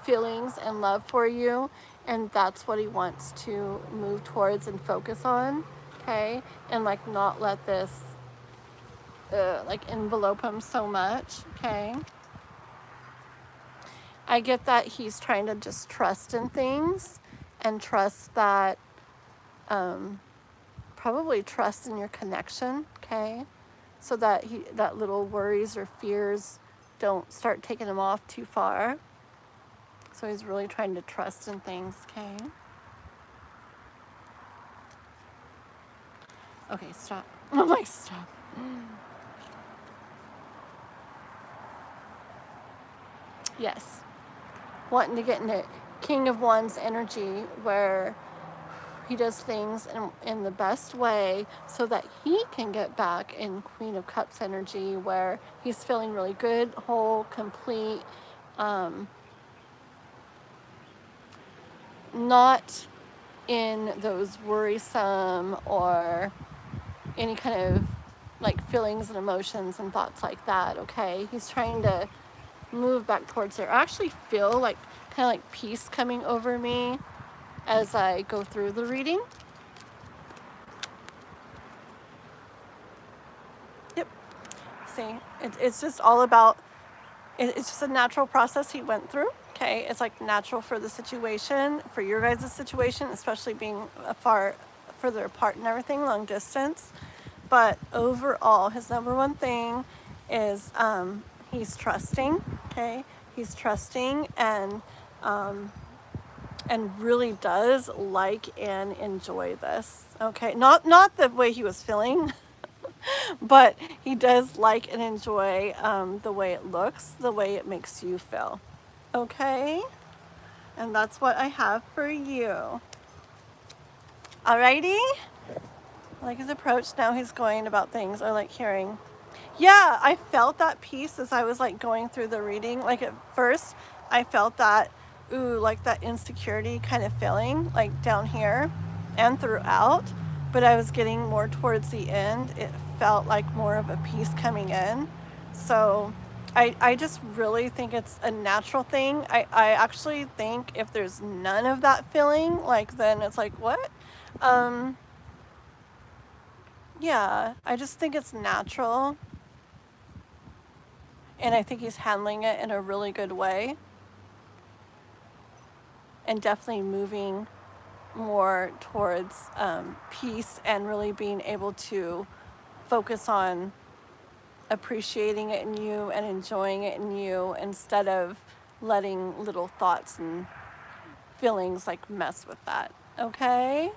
feelings and love for you, and that's what he wants to move towards and focus on, okay? And like not let this like envelope him so much, okay? I get that he's trying to just trust in things, and trust that, probably trust in your connection, okay? So that that little worries or fears don't start taking him off too far. So he's really trying to trust in things, okay? Okay, stop. I'm like, stop. Yes. Wanting to get into King of Wands energy, where he does things in the best way so that he can get back in Queen of Cups energy, where he's feeling really good, whole, complete, not in those worrisome or any kind of like feelings and emotions and thoughts like that, okay? He's trying to move back towards there. I actually feel like kind of like peace coming over me as I go through the reading. Yep. See, it's just all about, it's just a natural process he went through, okay? It's like natural for the situation, for your guys' situation, especially being further apart and everything, long distance. But overall, his number one thing is he's trusting, okay? He's trusting and really does like and enjoy this, okay? Not the way he was feeling, but he does like and enjoy the way it looks, the way it makes you feel, okay? And that's what I have for you. Alrighty? I like his approach. Now he's going about things. I like hearing. Yeah, I felt that peace as I was like going through the reading. Like at first, I felt that, like that insecurity kind of feeling, like down here and throughout. But I was getting more towards the end. It felt like more of a peace coming in. So I just really think it's a natural thing. I actually think if there's none of that feeling, like then it's like, what? Yeah, I just think it's natural. And I think he's handling it in a really good way. And definitely moving more towards peace, and really being able to focus on appreciating it in you and enjoying it in you, instead of letting little thoughts and feelings like mess with that. Okay?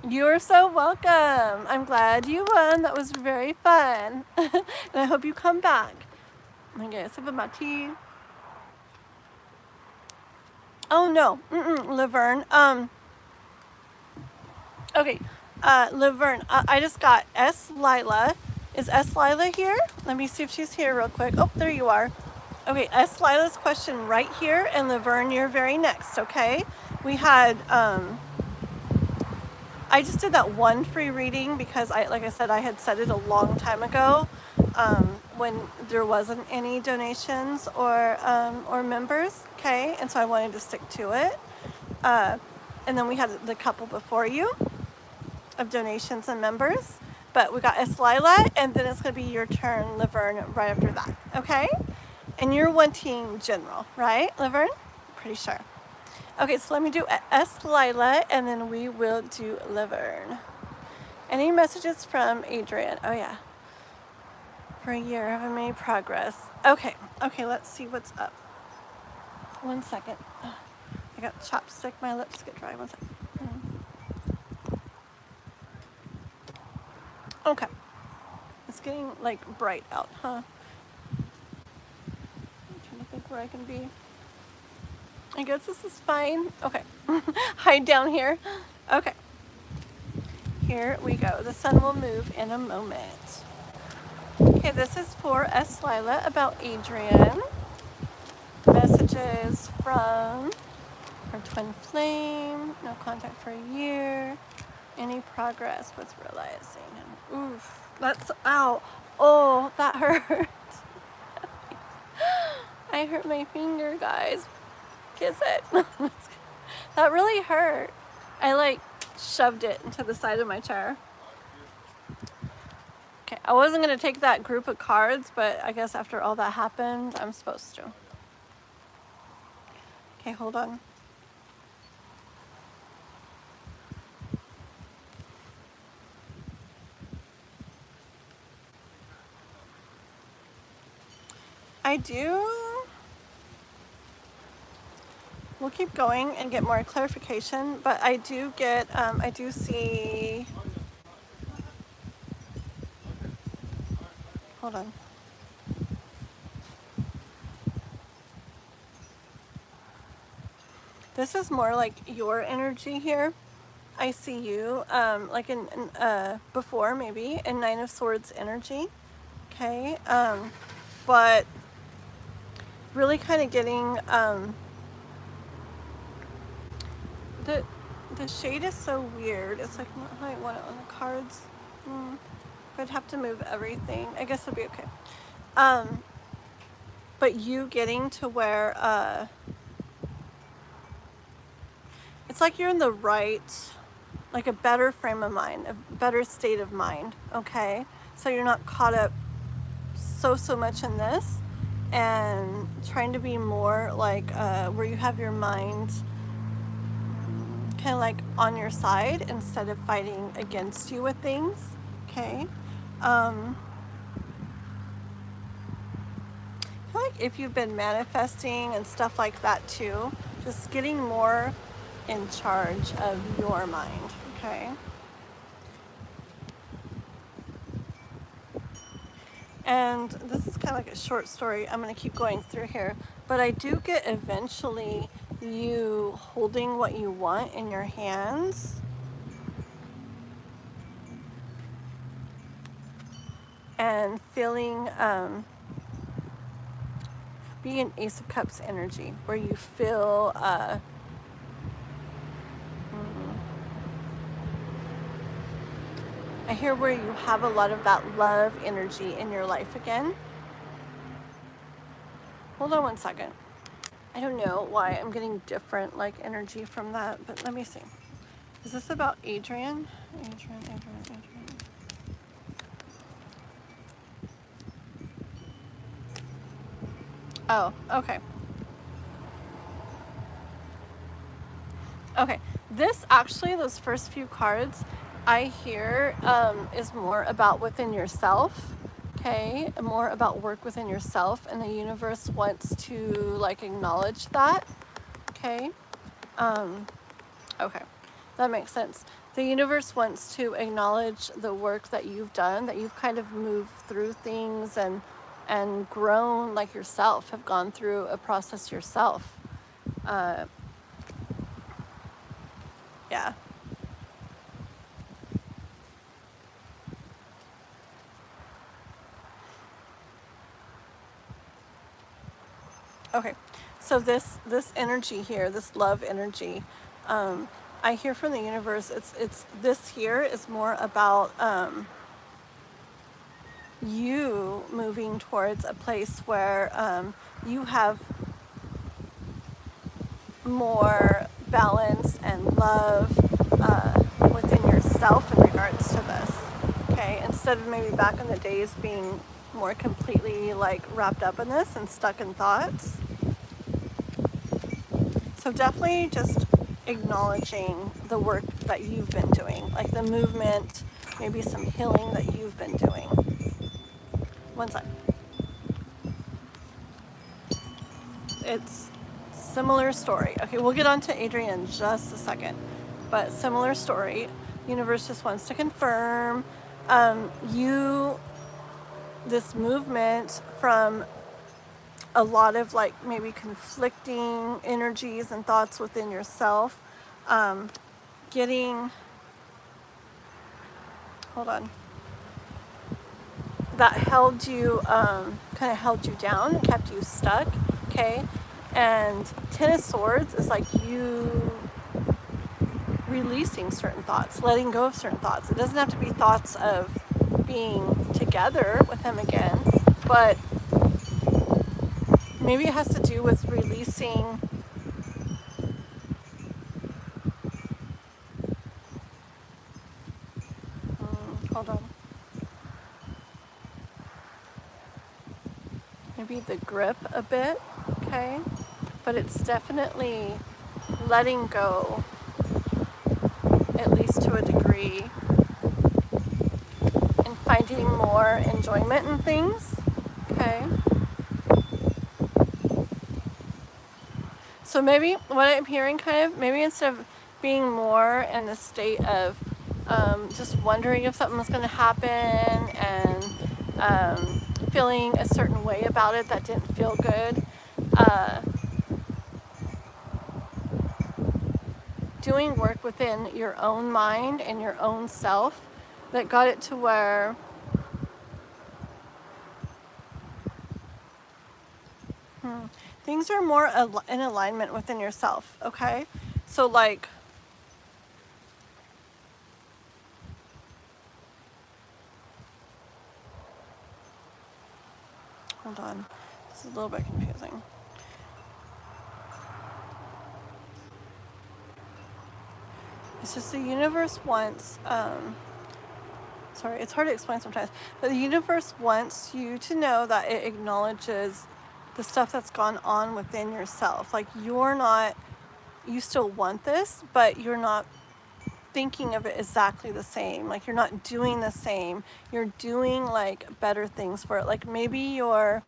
You're so welcome. I'm glad you won. That was very fun. And I hope you come back. I'm gonna get a sip of my tea. Oh no, Laverne. Okay, Laverne. I just got S. Lila. Is S. Lila here? Let me see if she's here real quick. Oh, there you are. Okay, S. Lila's question right here, and Laverne, you're very next. Okay, we had I just did that one free reading because like I said, I had set it a long time ago, when there wasn't any donations or members, okay? And so I wanted to stick to it. And then we had the couple before you of donations and members, but we got Lila, and then it's gonna be your turn, Laverne, right after that, okay? And you're wanting general, right, Laverne? Pretty sure. Okay, so let me do Lila, and then we will do Laverne. Any messages from Adrian? Oh yeah. For a year, haven't made progress. Okay, let's see what's up. 1 second. I got chopstick, my lips get dry. 1 second. Okay. It's getting like bright out, huh? I'm trying to think where I can be. I guess this is fine. Okay. Hide down here. Okay. Here we go. The sun will move in a moment. Okay, this is for Lila about Adrian. Messages from her twin flame. No contact for a year. Any progress with realizing? Oof. That's, ow. Oh, that hurt. I hurt my finger, guys. Kiss it. That really hurt. I like shoved it into the side of my chair. Okay, I wasn't going to take that group of cards, but I guess after all that happened, I'm supposed to. Okay, hold on. I do. We'll keep going and get more clarification, but I do get, I do see, hold on. This is more like your energy here. I see you, like in before maybe, in Nine of Swords energy, okay? But really kind of getting, the shade is so weird. It's like not how I want it on the cards. I'd have to move everything. I guess it'll be okay. But you getting to where, it's like you're in the right, like a better frame of mind, a better state of mind, okay? So you're not caught up so much in this and trying to be more like where you have your mind kind of like on your side instead of fighting against you with things, okay? I feel like if you've been manifesting and stuff like that too, just getting more in charge of your mind, okay? And this is kind of like a short story. I'm going to keep going through here, but I do get eventually you holding what you want in your hands and feeling be an Ace of Cups energy where you feel I hear where you have a lot of that love energy in your life again. Hold on 1 second. I don't know why I'm getting different like energy from that, but let me see. Is this about Adrian? Adrian. Oh, okay. Okay, this actually, those first few cards I hear is more about within yourself, okay? More about work within yourself, and the universe wants to like acknowledge that, okay? Okay, that makes sense. The universe wants to acknowledge the work that you've done, that you've kind of moved through things and grown like yourself, have gone through a process yourself. Yeah. Okay, so this energy here, this love energy, I hear from the universe, it's this here is more about you moving towards a place where you have more balance and love within yourself in regards to this. Okay, instead of maybe back in the days being more completely like wrapped up in this and stuck in thoughts. So definitely just acknowledging the work that you've been doing, like the movement, maybe some healing that you've been doing. One sec. It's similar story. Okay, we'll get on to Adrian in just a second, but similar story. Universe just wants to confirm this movement from a lot of like maybe conflicting energies and thoughts within yourself, getting, hold on, that held you, kind of held you down and kept you stuck, okay? And Ten of Swords is like you releasing certain thoughts, letting go of certain thoughts. It doesn't have to be thoughts of being together with him again, but maybe it has to do with releasing hold on. Maybe the grip a bit, okay? But it's definitely letting go, at least to a degree, and finding more enjoyment in things, okay? So maybe what I'm hearing kind of, maybe instead of being more in a state of just wondering if something was going to happen and feeling a certain way about it that didn't feel good, doing work within your own mind and your own self that got it to where things are more in alignment within yourself, okay? So like, hold on, this is a little bit confusing. It's just the universe wants, sorry, it's hard to explain sometimes, but the universe wants you to know that it acknowledges the stuff that's gone on within yourself. Like you still want this, but you're not thinking of it exactly the same. Like you're not doing the same. You're doing like better things for it. Like maybe you're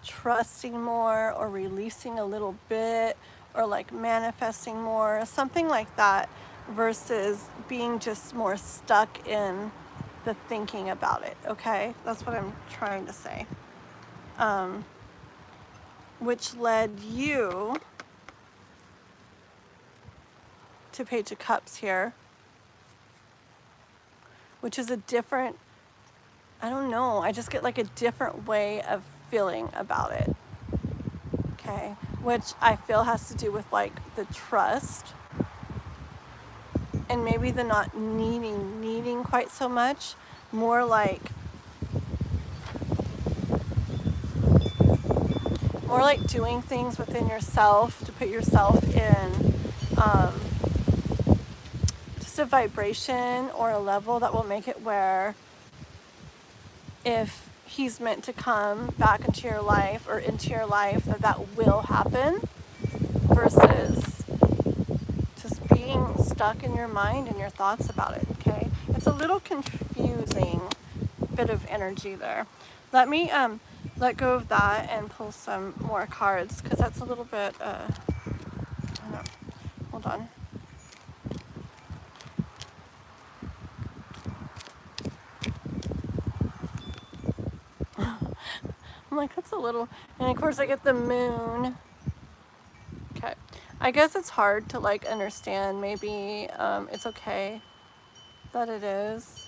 trusting more or releasing a little bit or like manifesting more, something like that, versus being just more stuck in the thinking about it, okay? That's what I'm trying to say. Which led you to Page of Cups here, which is a different, I don't know, I just get like a different way of feeling about it, okay? Which I feel has to do with like the trust and maybe the not needing quite so much, more like doing things within yourself to put yourself in just a vibration or a level that will make it where if he's meant to come back into your life or into your life, that will happen, versus just being stuck in your mind and your thoughts about it, okay? It's a little confusing bit of energy there. Let me let go of that and pull some more cards, because that's a little bit, I don't know. Hold on. I'm like, that's a little, and of course I get the moon. Okay. I guess it's hard to like understand. Maybe it's okay that it is.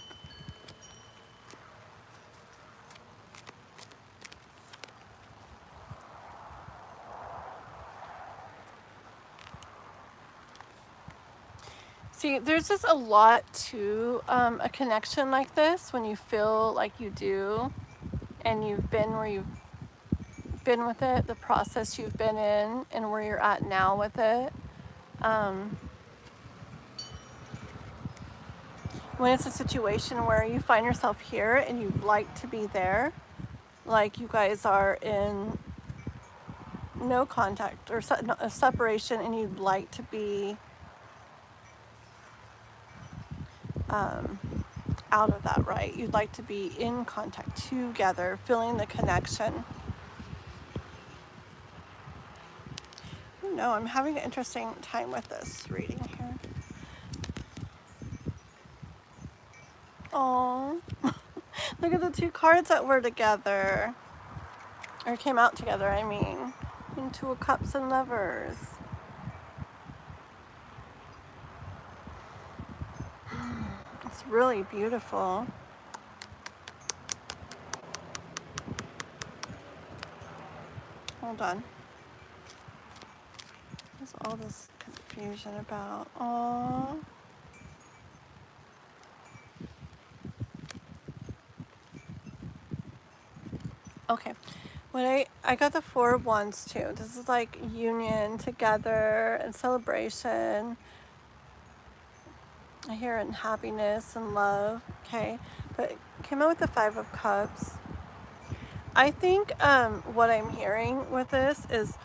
See, there's just a lot to a connection like this when you feel like you do and you've been where you've been with it, the process you've been in, and where you're at now with it. When it's a situation where you find yourself here and you'd like to be there, like you guys are in no contact or a separation and you'd like to be out of that, right? You'd like to be in contact together, feeling the connection. No, I'm having an interesting time with this reading here. Oh, look at the two cards that were together, or came out together, I mean. Two of Cups and Lovers. It's really beautiful. Hold on. What's all this confusion about? Oh. Okay. When I got the Four of Wands too. This is like union, together, and celebration. I hear it in happiness and love. Okay. But it came out with the Five of Cups. I think what I'm hearing with this is,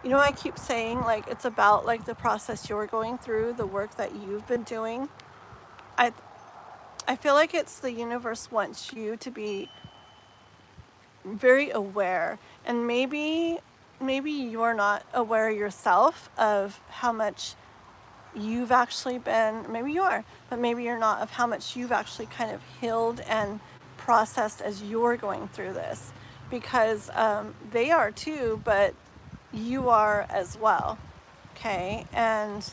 you know, I keep saying like it's about like the process you're going through, the work that you've been doing. I feel like it's the universe wants you to be very aware, and maybe you're not aware yourself of how much you've actually been, maybe you are, but maybe you're not, of how much you've actually kind of healed and processed as you're going through this, because they are too, but you are as well. Okay. And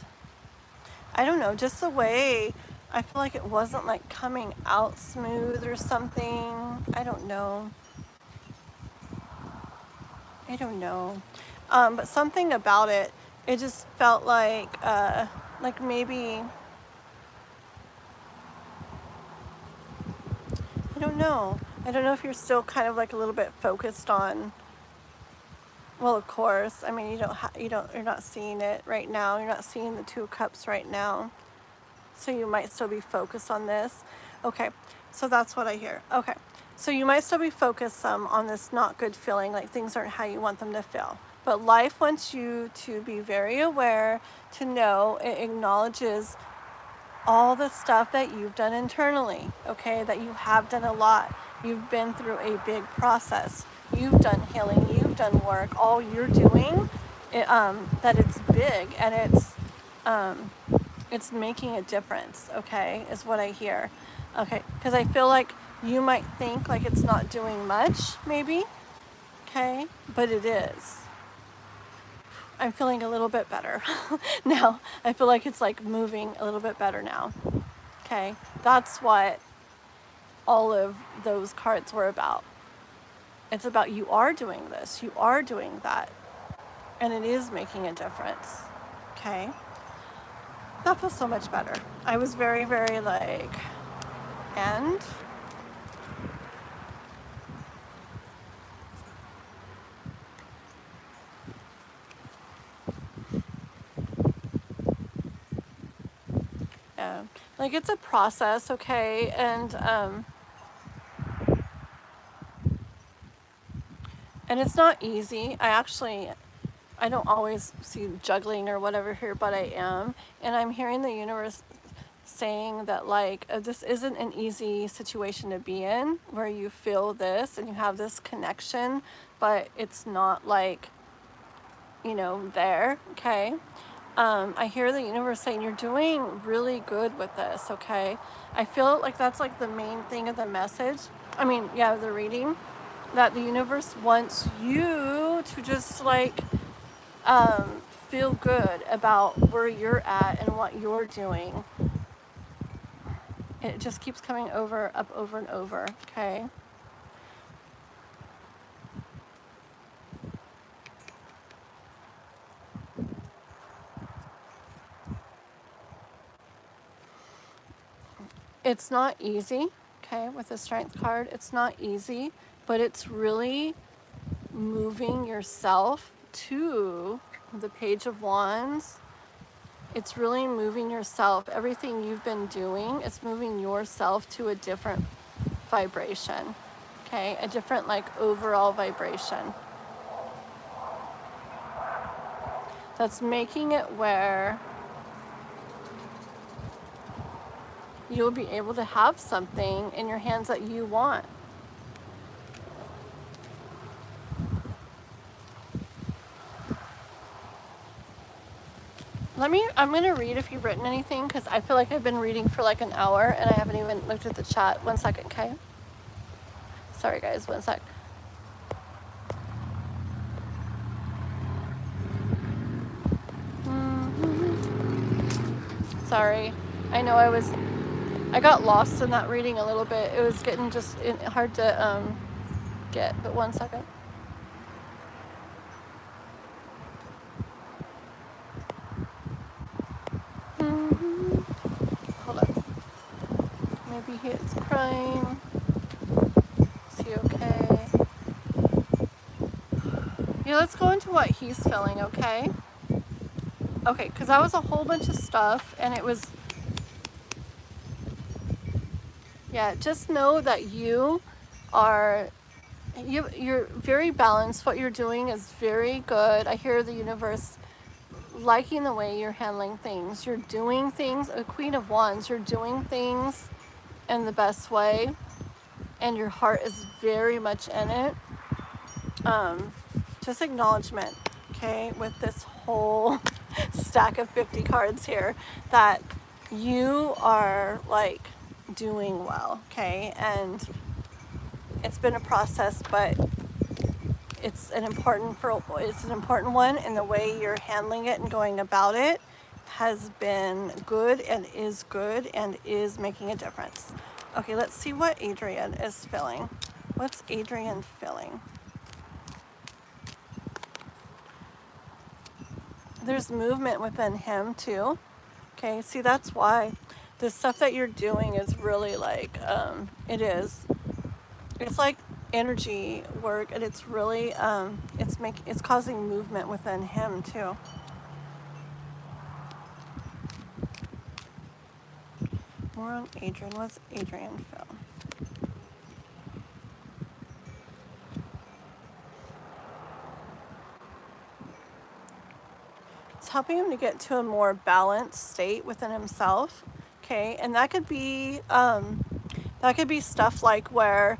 I don't know, just the way I feel like it wasn't like coming out smooth or something. I don't know. But something about it, it just felt like maybe, I don't know. I don't know if you're still kind of like a little bit focused on, well, of course, I mean, you're not seeing it right now. You're not seeing the Two of Cups right now. So you might still be focused on this. Okay, so that's what I hear. Okay, so you might still be focused on this not good feeling, like things aren't how you want them to feel. But life wants you to be very aware, to know it acknowledges all the stuff that you've done internally, okay, that you have done a lot. You've been through a big process. You've done healing, you've done work. All you're doing, that it's big and it's making a difference, okay, is what I hear. Okay, because I feel like you might think like it's not doing much, maybe, okay, but it is. I'm feeling a little bit better now. I feel like it's like moving a little bit better now, okay? That's what all of those cards were about. It's about you are doing this, you are doing that, and it is making a difference, okay? That feels so much better. I was very, very like, and yeah, like it's a process, okay? And it's not easy. I don't always see juggling or whatever here, but I am. And I'm hearing the universe saying that like this isn't an easy situation to be in, where you feel this and you have this connection, but it's not like, there, okay? I hear the universe saying you're doing really good with this, okay? I feel like that's like the main thing of the message. I mean, yeah, the reading, that the universe wants you to just like feel good about where you're at and what you're doing. It just keeps coming over and over, okay? It's not easy, okay, with the Strength card. It's not easy, but it's really moving yourself to the Page of Wands. It's really moving yourself. Everything you've been doing, it's moving yourself to a different vibration, okay? A different, like, overall vibration. That's making it where you'll be able to have something in your hands that you want. I'm gonna read if you've written anything, because I feel like I've been reading for like an hour and I haven't even looked at the chat. 1 second, okay? Sorry guys, 1 sec. Sorry, I know I got lost in that reading a little bit. It was getting just hard to get, but 1 second. Hold on. Maybe he is crying. Is he okay? Yeah, let's go into what he's feeling, okay? Okay, because that was a whole bunch of stuff, and it was... Yeah, just know that you're very balanced. What you're doing is very good. I hear the universe liking the way you're handling things. You're doing things, a Queen of Wands, you're doing things in the best way, and your heart is very much in it. Just acknowledgement, okay, with this whole stack of 50 cards here, that you are like doing well, okay? And it's been a process, but it's an important one, and the way you're handling it and going about it has been good and is making a difference. Okay, let's see what Adrian is feeling. What's Adrian feeling? There's movement within him too. Okay, see, that's why the stuff that you're doing is really like, it's like energy work, and it's really, it's causing movement within him too. More on Adrian. What's Adrian feel? It's helping him to get to a more balanced state within himself. Okay, and that could be stuff like where,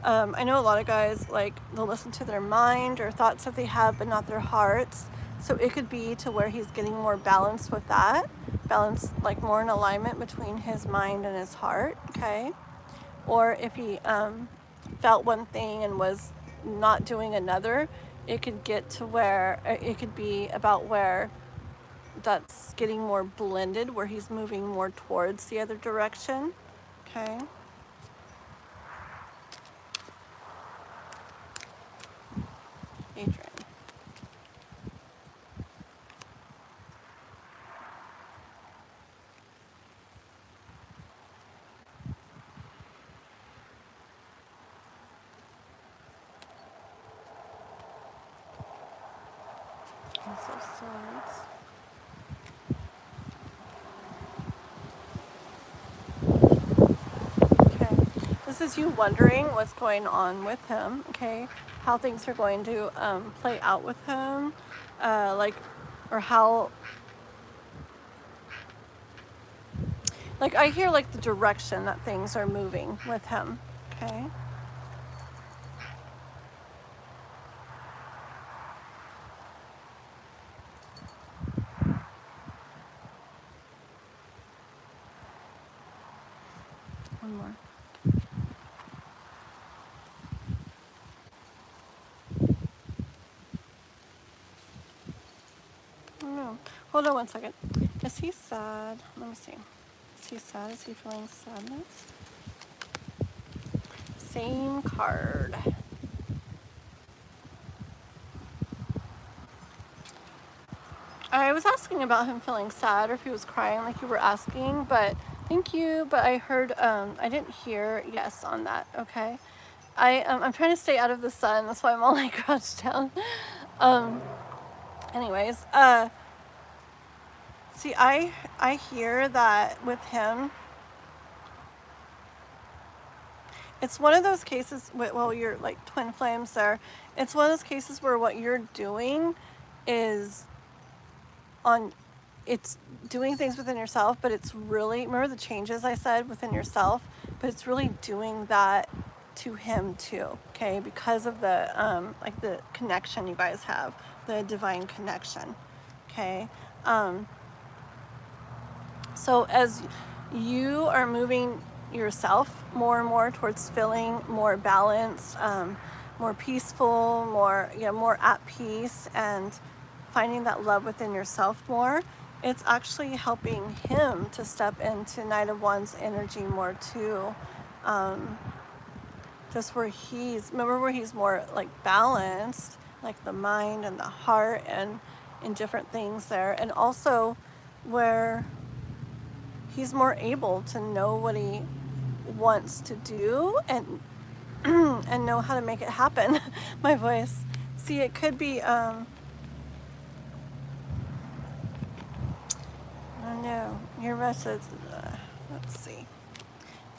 I know a lot of guys, like, they'll listen to their mind or thoughts that they have, but not their hearts. So it could be to where he's getting more balanced with that. Balance, like more in alignment between his mind and his heart, okay? Or if he felt one thing and was not doing another, it could get to where, it could be about where that's getting more blended, where he's moving more towards the other direction, okay? Adrian. Also swords. Okay, this is you wondering what's going on with him, okay? How things are going to play out with him, like, or how, like, I hear like the direction that things are moving with him, okay? One more. Oh no. Hold on 1 second. Is he sad? Let me see. Is he sad? Is he feeling sadness? Same card. I was asking about him feeling sad, or if he was crying like you were asking, but Thank you, but I heard, I didn't hear yes on that, okay? I'm trying to stay out of the sun, that's why I'm all like crouched down. Anyways, see, I hear that with him, it's one of those cases, well, you're like twin flames there. It's one of those cases where what you're doing is it's doing things within yourself, but it's really, remember the changes I said within yourself, but it's really doing that to him too, okay? Because of the, like the connection you guys have, the divine connection, okay? So as you are moving yourself more and more towards feeling more balanced, more peaceful, more, more at peace, and finding that love within yourself more, it's actually helping him to step into Knight of Wands energy more too. Just where remember where he's more like balanced, like the mind and the heart and in different things there. And also where he's more able to know what he wants to do and and know how to make it happen. My voice. See, it could be, I don't know, your message, let's see.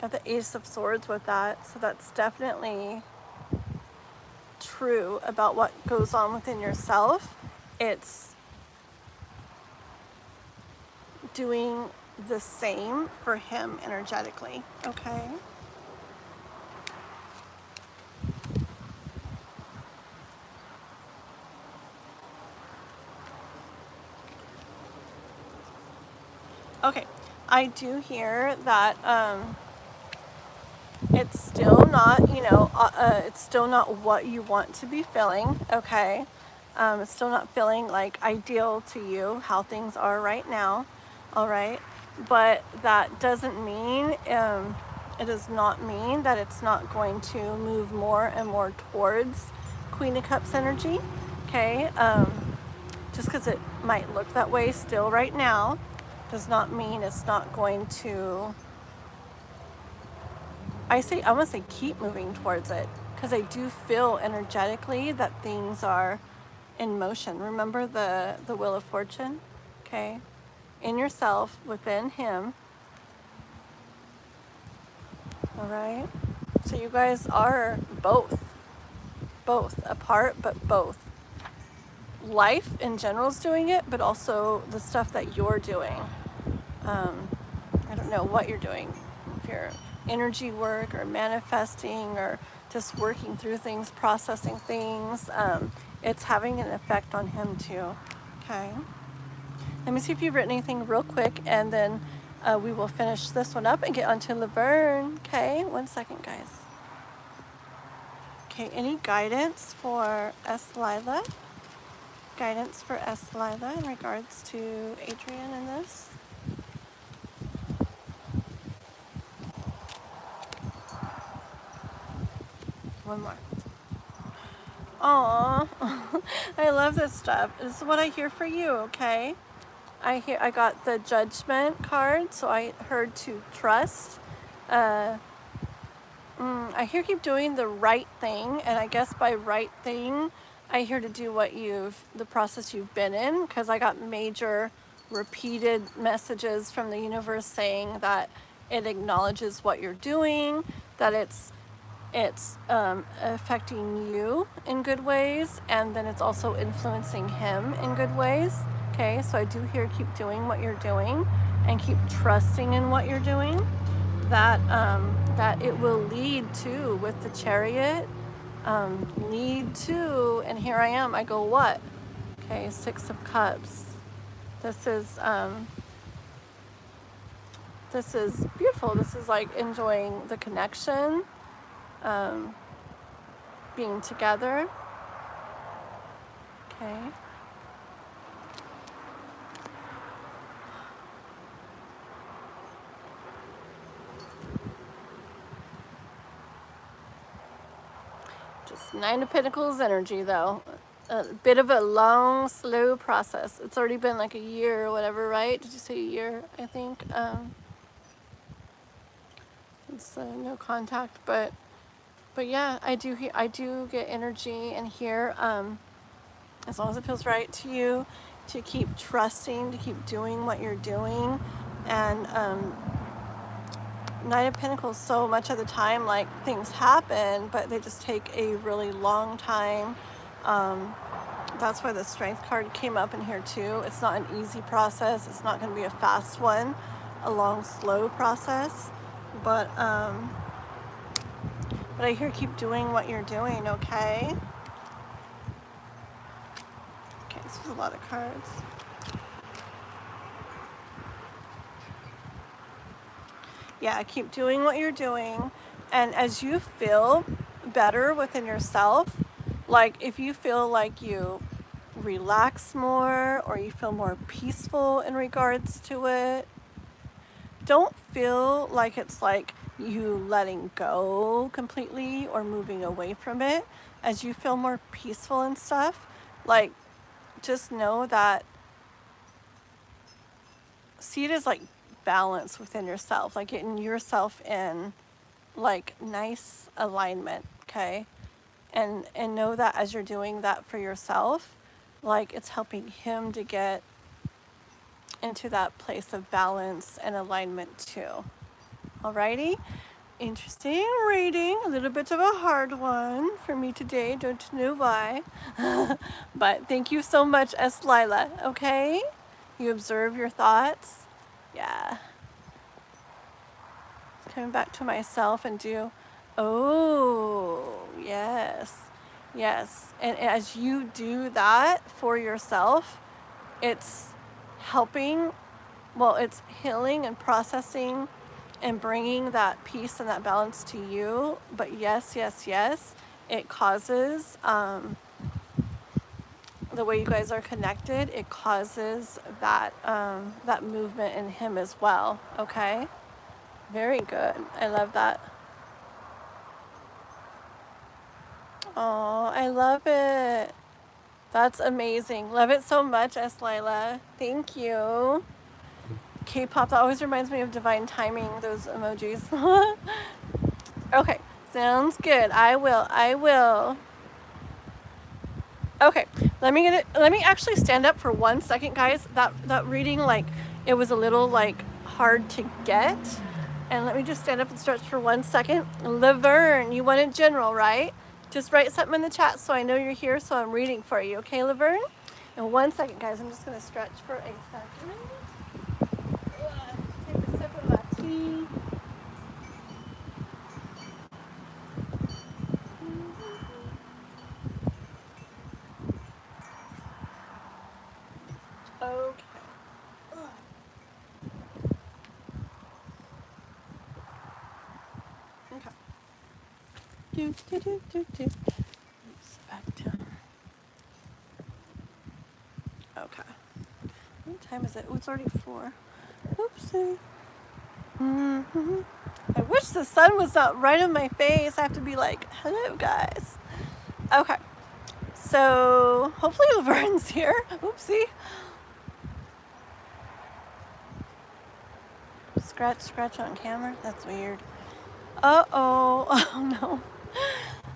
Got the Ace of Swords with that, so that's definitely true about what goes on within yourself. It's doing the same for him energetically, okay? Okay, I do hear that it's still not, it's still not what you want to be feeling, okay? It's still not feeling like ideal to you, how things are right now, all right? But that doesn't mean, it does not mean that it's not going to move more and more towards Queen of Cups energy, okay? Just because it might look that way still right now does not mean it's not going to, I want to say keep moving towards it, because I do feel energetically that things are in motion. Remember the Wheel of Fortune, okay? In yourself, within him, all right? So you guys are both apart, but both. Life in general is doing it, but also the stuff that you're doing. I don't know what you're doing. If you're energy work or manifesting or just working through things, processing things, it's having an effect on him too, okay? Let me see if you've written anything real quick, and then we will finish this one up and get onto Laverne, okay? 1 second, guys. Okay, any guidance for S. Lila? Guidance for S. Lila in regards to Adrian in this? One more. Aww, I love this stuff. This is what I hear for you, okay? I got the Judgment card, so I heard to trust. I hear keep doing the right thing, and I guess by right thing, I hear to do the process you've been in, because I got major repeated messages from the universe saying that it acknowledges what you're doing, that it's affecting you in good ways, and then it's also influencing him in good ways. Okay, so I do hear keep doing what you're doing and keep trusting in what you're doing, that that it will lead to, with the Chariot, lead to, and here I am, I go what? Okay, 6 of Cups. This is beautiful. This is like enjoying the connection, being together, okay? Just 9 of Pentacles energy, though. A bit of a long, slow process. It's already been like a year or whatever, right? Did you say a year, I think? it's no contact, but yeah, I do get energy in here. As long as it feels right to you, to keep trusting, to keep doing what you're doing. And Knight of Pentacles, so much of the time, like, things happen, but they just take a really long time. That's why the Strength card came up in here too. It's not an easy process. It's not going to be a fast one, a long, slow process. But I hear keep doing what you're doing, okay? Okay, this is a lot of cards. Yeah, keep doing what you're doing. And as you feel better within yourself, like if you feel like you relax more or you feel more peaceful in regards to it, don't feel like it's like you letting go completely or moving away from it. As you feel more peaceful and stuff, like, just know that, see it as like balance within yourself, like getting yourself in like nice alignment, okay? And know that as you're doing that for yourself, like it's helping him to get into that place of balance and alignment too. Alrighty? Interesting reading, a little bit of a hard one for me today, don't know why. But thank you so much, S. Lila, okay? You observe your thoughts. Yeah. Coming back to myself and do, oh, yes, yes. And as you do that for yourself, it's helping, well, it's healing and processing and bringing that peace and that balance to you. But yes, yes, yes, it causes, the way you guys are connected, it causes that, that movement in him as well, okay? Very good. I love that. Oh, I love it. That's amazing. Love it so much, S. Lila. Thank you. K-pop, that always reminds me of Divine Timing, those emojis. Okay, sounds good. I will. Okay, let me actually stand up for 1 second, guys. That reading, like, it was a little, like, hard to get. And let me just stand up and stretch for 1 second. Laverne, you wanted general, right? Just write something in the chat so I know you're here, so I'm reading for you. Okay, Laverne? In 1 second, guys, I'm just going to stretch for a second. Take a sip of my tea. Okay. Okay. Oops, back down. Okay. What time is it? Oh, it's already 4. Oopsie. I wish the sun was not right in my face. I have to be like, hello, guys. Okay. So, hopefully Laverne's here. Oopsie. Scratch on camera? That's weird. Uh-oh. Oh, no.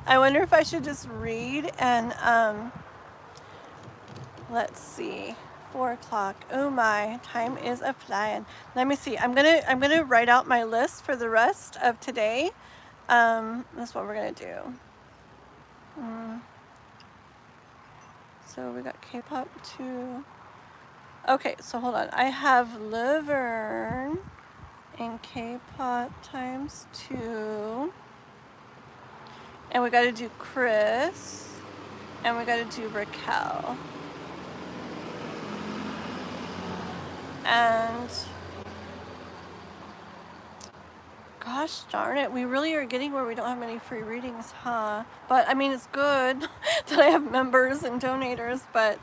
I wonder if I should just read and, let's see. 4 o'clock. Oh my, time is a flying. Let me see. I'm gonna write out my list for the rest of today. That's what we're gonna do. So we got K-pop 2. Okay, so hold on. I have Laverne and K-pop times 2. And we gotta do Chris. And we gotta do Raquel. And gosh darn it, we really are getting where we don't have many free readings, huh? But I mean, it's good that I have members and donators, but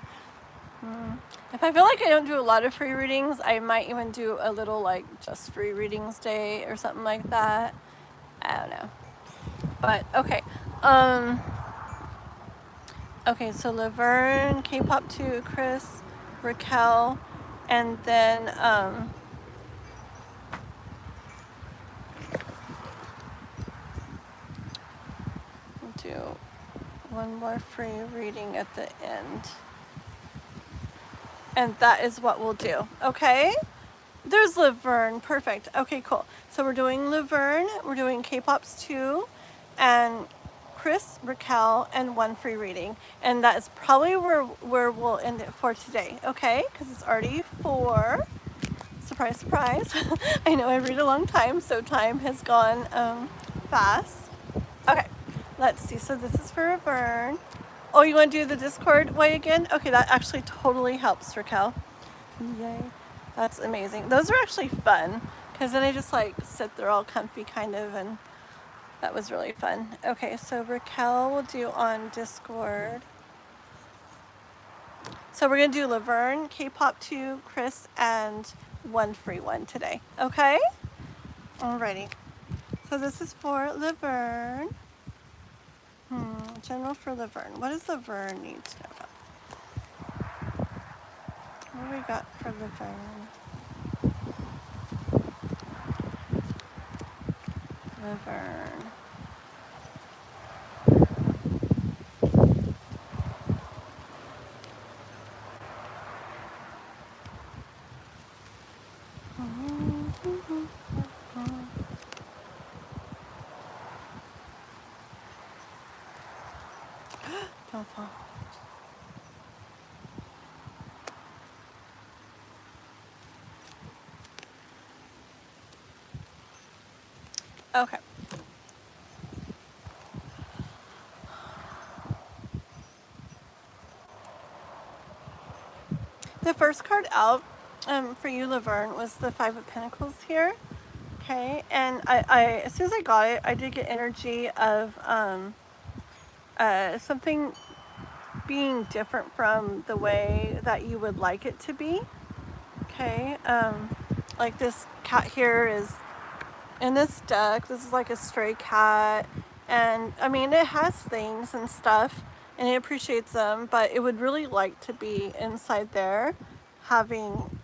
if I feel like I don't do a lot of free readings, I might even do a little like just free readings day or something like that. I don't know. But okay. Okay, so Laverne, K-pop 2, Chris, Raquel, and then do one more free reading at the end. And that is what we'll do, okay? There's Laverne, perfect. Okay, cool. So we're doing Laverne, we're doing K-Pops 2, and Chris, Raquel, and one free reading. And that is probably where we'll end it for today, okay? Because it's already 4. Surprise, surprise. I know I read a long time, so time has gone fast. Okay, let's see. So this is for Laverne. Oh, you want to do the Discord way again? Okay, that actually totally helps, Raquel. Yay. That's amazing. Those are actually fun, because then I just like sit there all comfy kind of, and that was really fun. Okay, so Raquel will do on Discord. So we're going to do Laverne, K-Pop 2, Chris, and one free one today. Okay? Alrighty. So this is for Laverne. General for Laverne. What does Laverne need to know about? What do we got for Laverne? Laverne. Don't fall. Okay. The first card out for you, Laverne, was the 5 of Pentacles here. Okay, and I as soon as I got it, I did get energy of something being different from the way that you would like it to be. Okay, like this cat here is in this deck. This is like a stray cat, and I mean it has things and stuff, and it appreciates them, but it would really like to be inside there, having.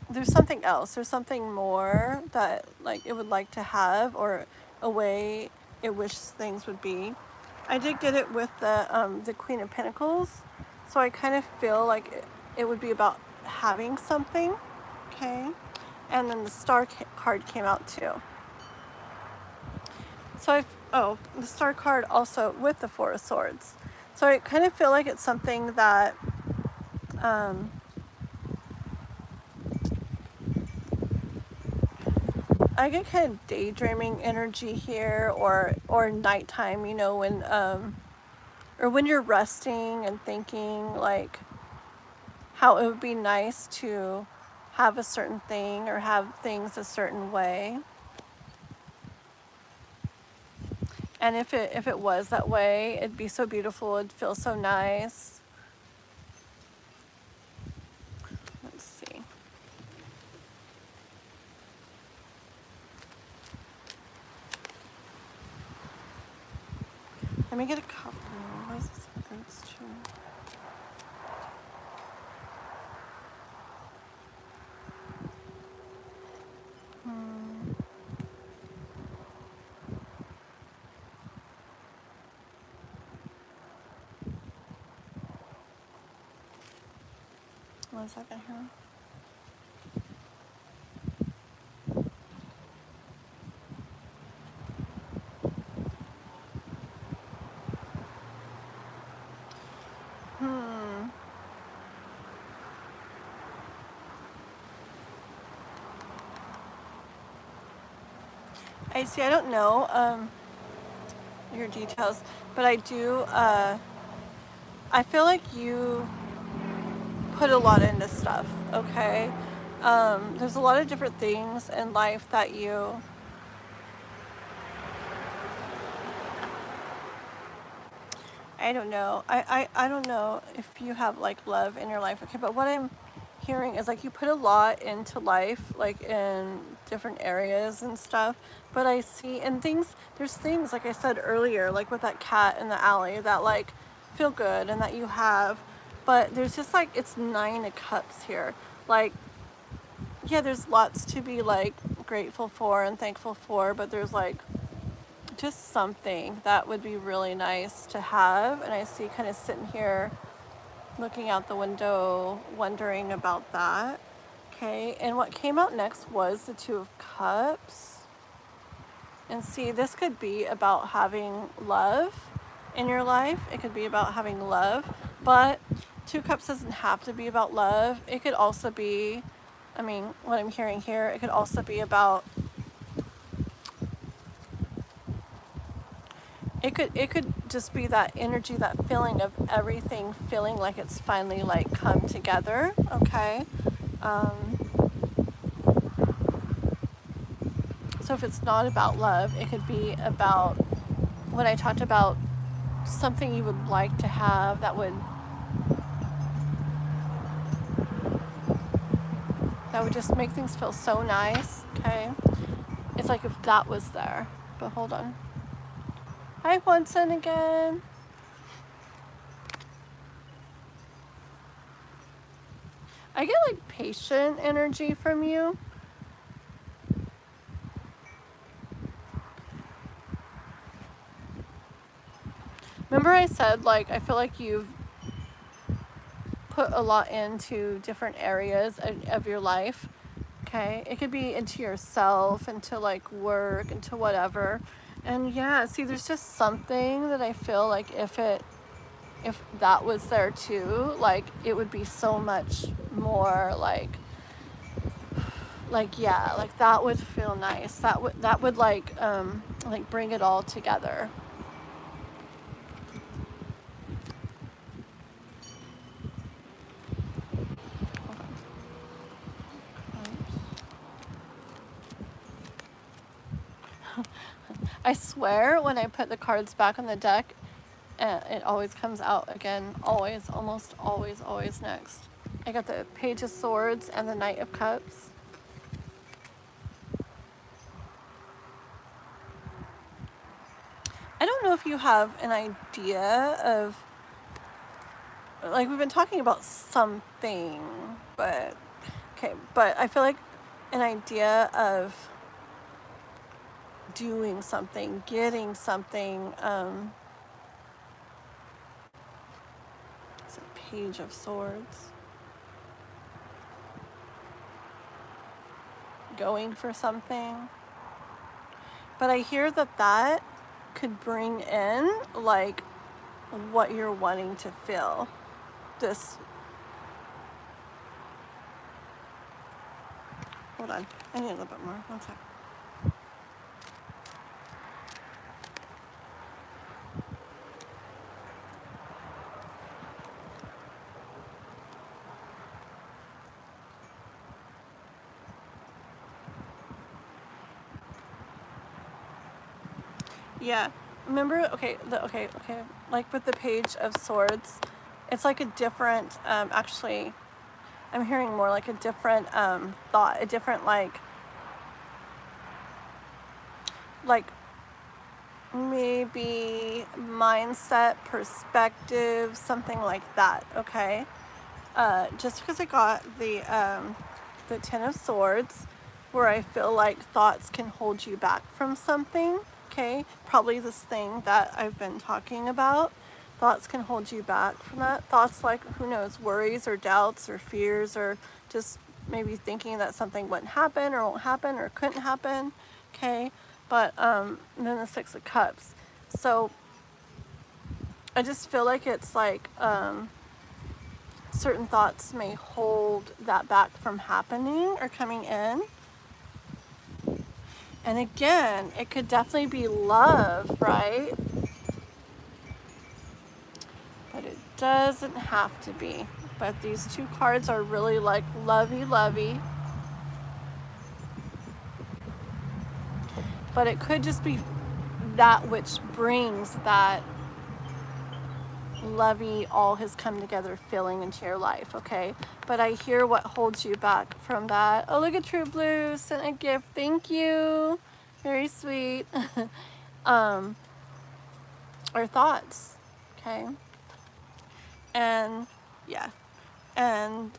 There's something else. There's something more that like it would like to have, or a way it wishes things would be. I did get it with the Queen of Pentacles, so I kind of feel like it would be about having something. Okay, and then the Star card came out too. So the Star card also with the 4 of Swords. So I kind of feel like it's something that I get kind of daydreaming energy here, or nighttime, you know, when or when you're resting and thinking like how it would be nice to have a certain thing or have things a certain way. And if it was that way, it'd be so beautiful, it'd feel so nice. Let's see. Let me get a couple. What is this? It's true. One second here. I see. I don't know your details, but I do. I feel like you put a lot into stuff. Okay, there's a lot of different things in life that you. I don't know. I don't know if you have like love in your life. Okay, but what I'm hearing is like you put a lot into life, like in different areas and stuff, but I see and things, there's things like I said earlier, like with that cat in the alley, that like feel good and that you have, but there's just like, it's 9 of Cups here. Like, yeah, there's lots to be like grateful for and thankful for, but there's like, just something that would be really nice to have. And I see kind of sitting here looking out the window, wondering about that. Okay, and what came out next was the Two of Cups. And see, this could be about having love in your life. It could be about having love, but Two Cups doesn't have to be about love. It could also be, I mean, what I'm hearing here, it could also be about, it could just be that energy, that feeling of everything feeling like it's finally like come together, okay? So if it's not about love, it could be about when I talked about something you would like to have that would just make things feel so nice, okay? It's like if that was there. But hold on. Hi, Juanson again. I get like patient energy from you. Remember I said, like, I feel like you've put a lot into different areas of your life, okay? It could be into yourself, into like work, into whatever. And yeah, see, there's just something that I feel like if that was there too, like it would be so much more like yeah, like that would feel nice. That would like bring it all together. I swear when I put the cards back on the deck, it always comes out again. Always, almost always, always next. I got the Page of Swords and the Knight of Cups. I don't know if you have an idea of, like, we've been talking about something, but, okay, but I feel like an idea of doing something, getting something, it's a Page of Swords. Going for something. But I hear that could bring in, like, what you're wanting to feel. This, hold on, I need a little bit more, 1 sec. Yeah, remember, okay, like with the Page of Swords, it's like a different, actually, I'm hearing more like a different thought, a different like maybe mindset, perspective, something like that, okay? Just because I got the Ten of Swords, where I feel like thoughts can hold you back from something, okay? Probably this thing that I've been talking about. Thoughts can hold you back from that. Thoughts like, who knows, worries or doubts or fears, or just maybe thinking that something wouldn't happen or won't happen or couldn't happen, okay? But and then the Six of Cups. So I just feel like it's like certain thoughts may hold that back from happening or coming in. And again, it could definitely be love, right? But it doesn't have to be. But these two cards are really like lovey-lovey. But it could just be that which brings that lovey, all has come together feeling into your life, okay? But I hear what holds you back from that. Oh, look at True Blue, sent a gift, thank you. Very sweet. Our thoughts, okay? And yeah, and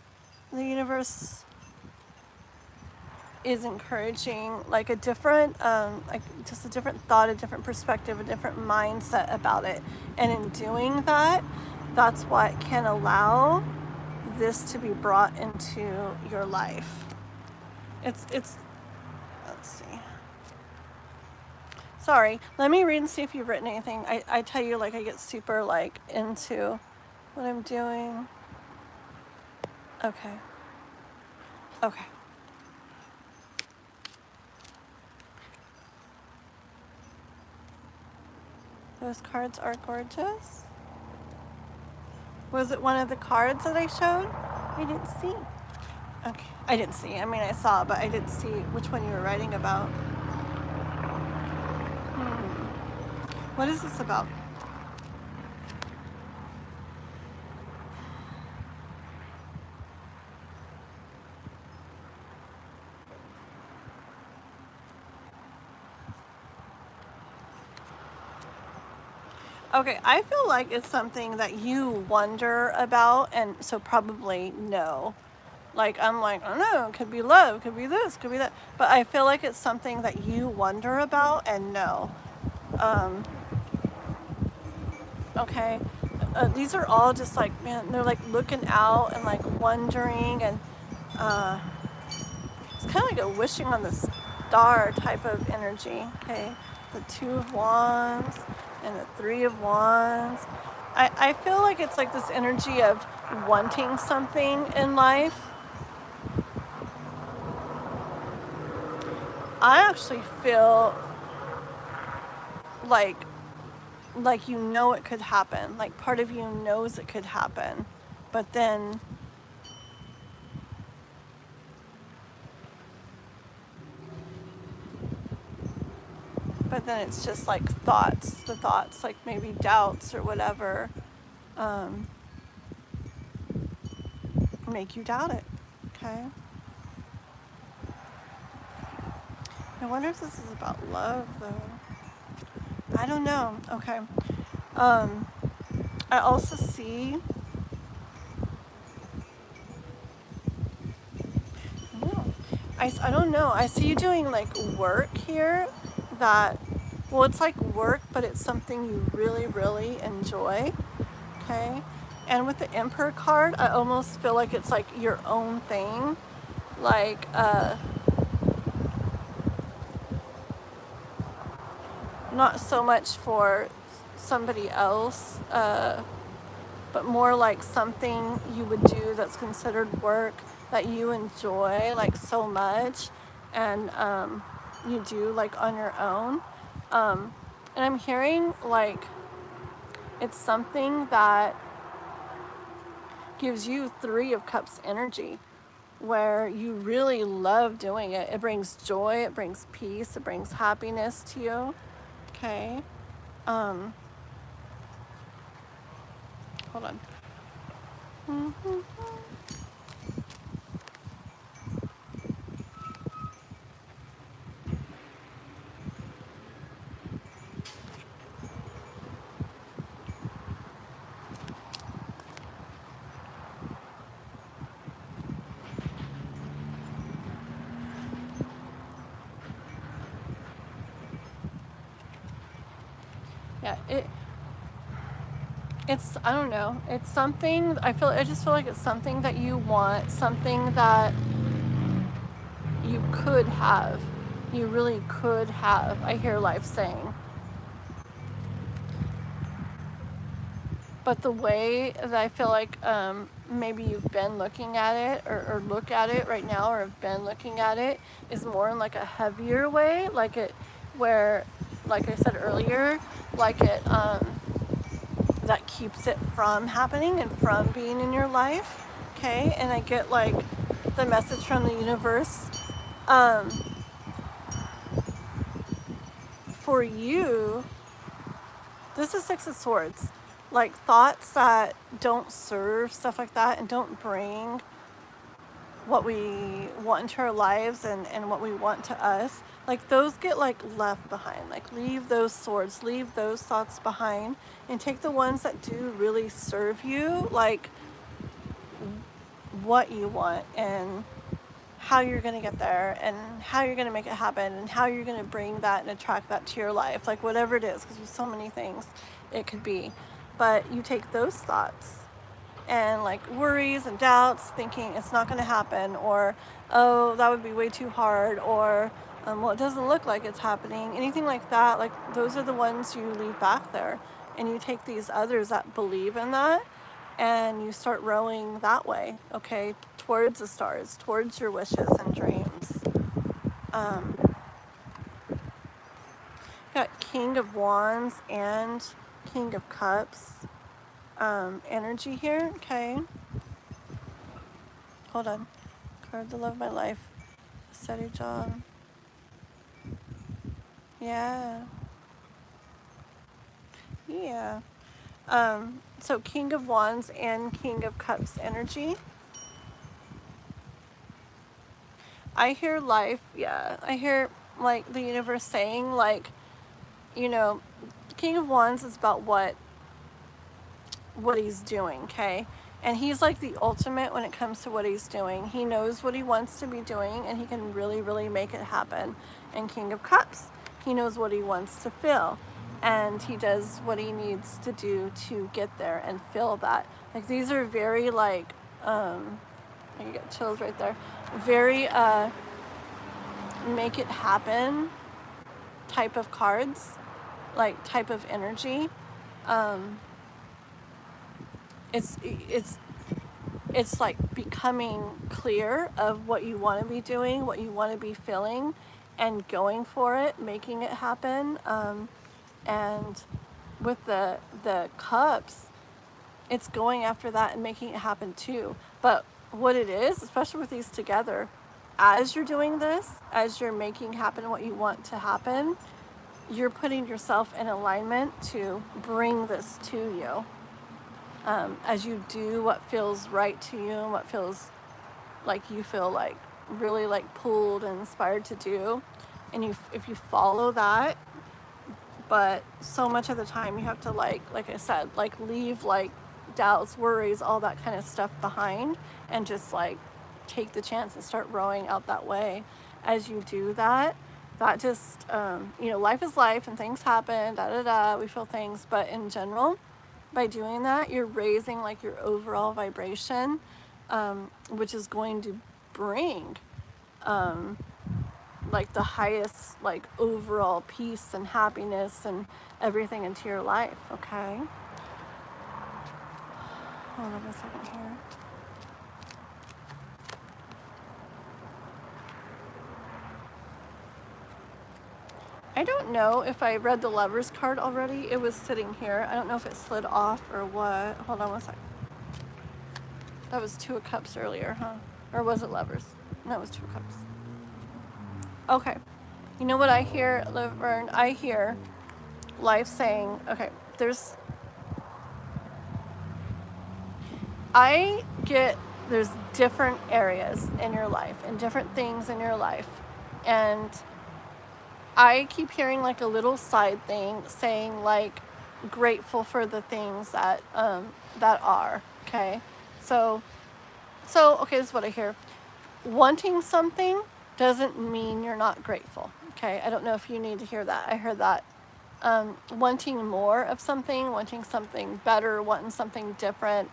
the universe is encouraging like a different, like just a different thought, a different perspective, a different mindset about it. And in doing that, that's what can allow this to be brought into your life. It's, let's see. Sorry, let me read and see if you've written anything. I tell you, like, I get super, like, into what I'm doing. Okay. Okay. Those cards are gorgeous. Was it one of the cards that I showed? I didn't see. Okay, I didn't see. I mean, I saw, but I didn't see which one you were writing about. What is this about? Okay, I feel like it's something that you wonder about, and so probably no. Like, I'm like, I don't know, it could be love, could be this, could be that. But I feel like it's something that you wonder about and no. Okay, these are all just like, man, they're like looking out and like wondering, and it's kind of like a wishing on the star type of energy. Okay, the Two of Wands and the Three of Wands. I feel like it's like this energy of wanting something in life. I actually feel like you know it could happen. Like part of you knows it could happen, but then it's just like thoughts, the thoughts, like maybe doubts or whatever, make you doubt it. Okay. I wonder if this is about love though. I don't know. Okay. I also see, I don't know. I see you doing like work here that, well, it's like work, but it's something you really, really enjoy. Okay. And with the Emperor card, I almost feel like it's like your own thing. Like, not so much for somebody else, but more like something you would do that's considered work that you enjoy like so much, and you do like on your own. And I'm hearing like it's something that gives you Three of Cups energy, where you really love doing it. It brings joy, it brings peace, it brings happiness to you. Okay. Hold on. Yeah, it's, I don't know, it's something, I just feel like it's something that you want, something that you could have, you really could have, I hear life saying. But the way that I feel like maybe you've been looking at it, or look at it right now, or have been looking at it, is more in like a heavier way, like it, where, like I said earlier, like it, that keeps it from happening and from being in your life. Okay, and I get like the message from the universe, for you, this is Six of Swords, like thoughts that don't serve, stuff like that, and don't bring what we want into our lives, and what we want to us, like those get like left behind. Like leave those swords, leave those thoughts behind, and take the ones that do really serve you, like what you want and how you're going to get there and how you're going to make it happen and how you're going to bring that and attract that to your life, like whatever it is, because there's so many things it could be. But you take those thoughts and like worries and doubts, thinking it's not going to happen, or oh, that would be way too hard, or well, it doesn't look like it's happening, anything like that. Like those are the ones you leave back there, and you take these others that believe in that and you start rowing that way, okay, towards the stars, towards your wishes and dreams. Got King of Wands and King of Cups energy here. Okay, hold on. Card the love of my life, steady job. Yeah. So King of Wands and King of Cups energy. I hear life, I hear like the universe saying, like, you know, King of Wands is about what he's doing, okay? And he's like the ultimate when it comes to what he's doing. He knows what he wants to be doing and he can really, really make it happen. And King of Cups, he knows what he wants to feel. And he does what he needs to do to get there and feel that. Like these are very like, you get chills right there. Very make it happen type of cards, like type of energy. It's like becoming clear of what you want to be doing, what you want to be feeling, and going for it, making it happen. And with the cups, it's going after that and making it happen too. But what it is, especially with these together, as you're doing this, as you're making happen what you want to happen, you're putting yourself in alignment to bring this to you. As you do what feels right to you and what feels like you feel like really like pulled and inspired to do, and if you follow that, but so much of the time you have to like I said, like leave like doubts, worries, all that kind of stuff behind, and just like take the chance and start rowing out that way. As you do that, that just life is life and things happen, we feel things, but in general, by doing that, you're raising like your overall vibration, which is going to bring like the highest like overall peace and happiness and everything into your life. Okay, hold on a second here. I don't know if I read the Lovers card already. It was sitting here. I don't know if it slid off or what. Hold on one second. That was Two of Cups earlier, huh? Or was it Lovers? No, it was Two of Cups. Okay. You know what I hear, Laverne? I hear life saying, okay, there's different areas in your life and different things in your life. And I keep hearing like a little side thing saying like grateful for the things that are, okay? So okay, this is what I hear. Wanting something doesn't mean you're not grateful, okay? I don't know if you need to hear that. I heard that. Wanting more of something, wanting something better, wanting something different,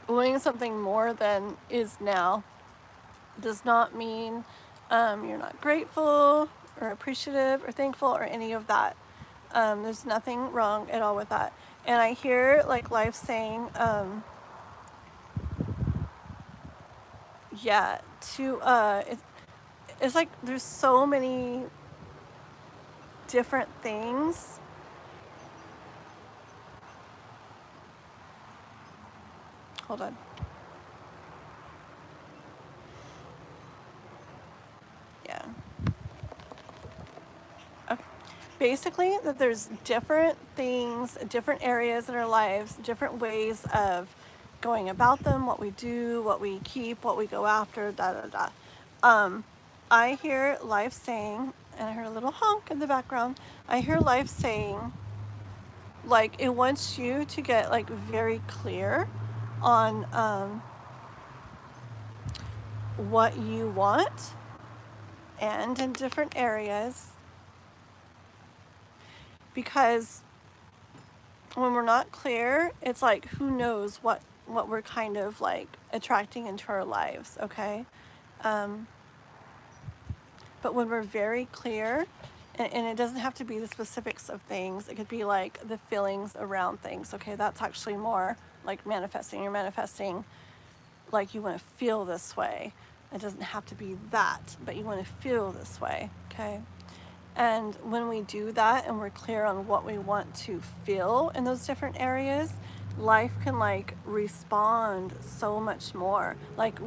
wanting something more than is now does not mean you're not grateful or appreciative or thankful or any of that. There's nothing wrong at all with that. And I hear like life saying, it's like there's so many different things. Hold on. Yeah. Okay. Basically, that there's different things, different areas in our lives, different ways of going about them, what we do, what we keep, what we go after, I hear life saying, and I heard a little honk in the background, I hear life saying, like, it wants you to get, like, very clear on what you want and in different areas, because when we're not clear, it's like, who knows what we're kind of like attracting into our lives, okay? But when we're very clear, and it doesn't have to be the specifics of things, it could be like the feelings around things, okay? That's actually more like manifesting. You're manifesting like you want to feel this way. It doesn't have to be that, but you want to feel this way, okay? And when we do that and we're clear on what we want to feel in those different areas, life can like respond so much more. Like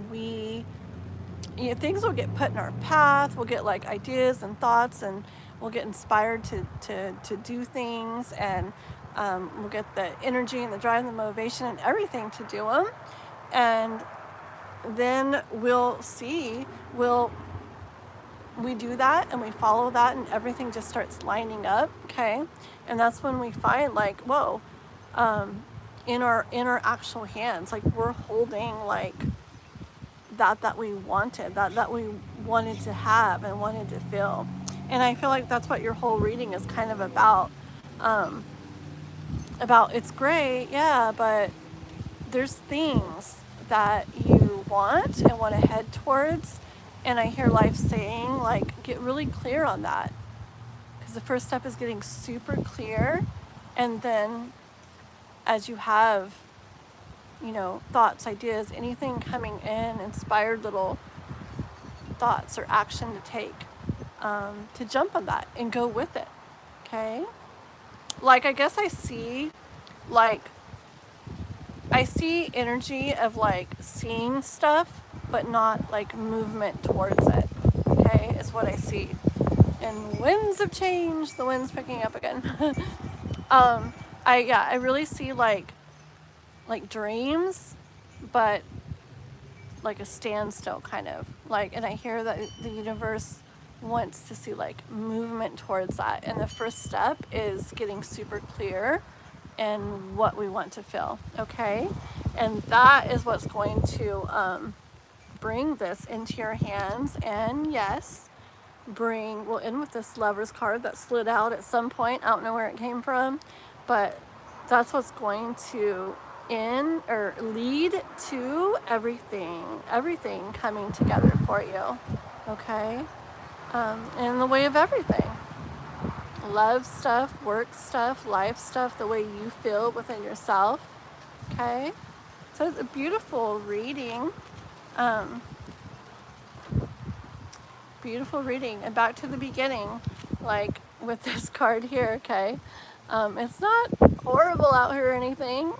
things will get put in our path, we'll get like ideas and thoughts, and we'll get inspired to do things, and we'll get the energy and the drive and the motivation and everything to do them. And then we'll see, we do that and we follow that, and everything just starts lining up, okay? And that's when we find like, whoa, in our actual hands, like we're holding like that we wanted, that we wanted to have and wanted to feel. And I feel like that's what your whole reading is kind of about. It's great, yeah, but there's things that you want and want to head towards. And I hear life saying, like, get really clear on that. Because the first step is getting super clear. And then as you have, thoughts, ideas, anything coming in, inspired little thoughts or action to take, to jump on that and go with it, okay? Like, I guess I see energy of like seeing stuff, but not like movement towards it, okay, is what I see. And winds of change, the wind's picking up again. I really see like dreams, but like a standstill kind of like, and I hear that the universe wants to see like movement towards that. And the first step is getting super clear in what we want to feel, okay? And that is what's going to bring this into your hands. And yes, we'll end with this Lover's card that slid out at some point. I don't know where it came from, but that's what's going to lead to everything coming together for you, okay? In the way of everything. Love stuff, work stuff, life stuff, the way you feel within yourself, okay? So it's a beautiful reading. Beautiful reading. And back to the beginning, like with this card here, okay? It's not horrible out here or anything,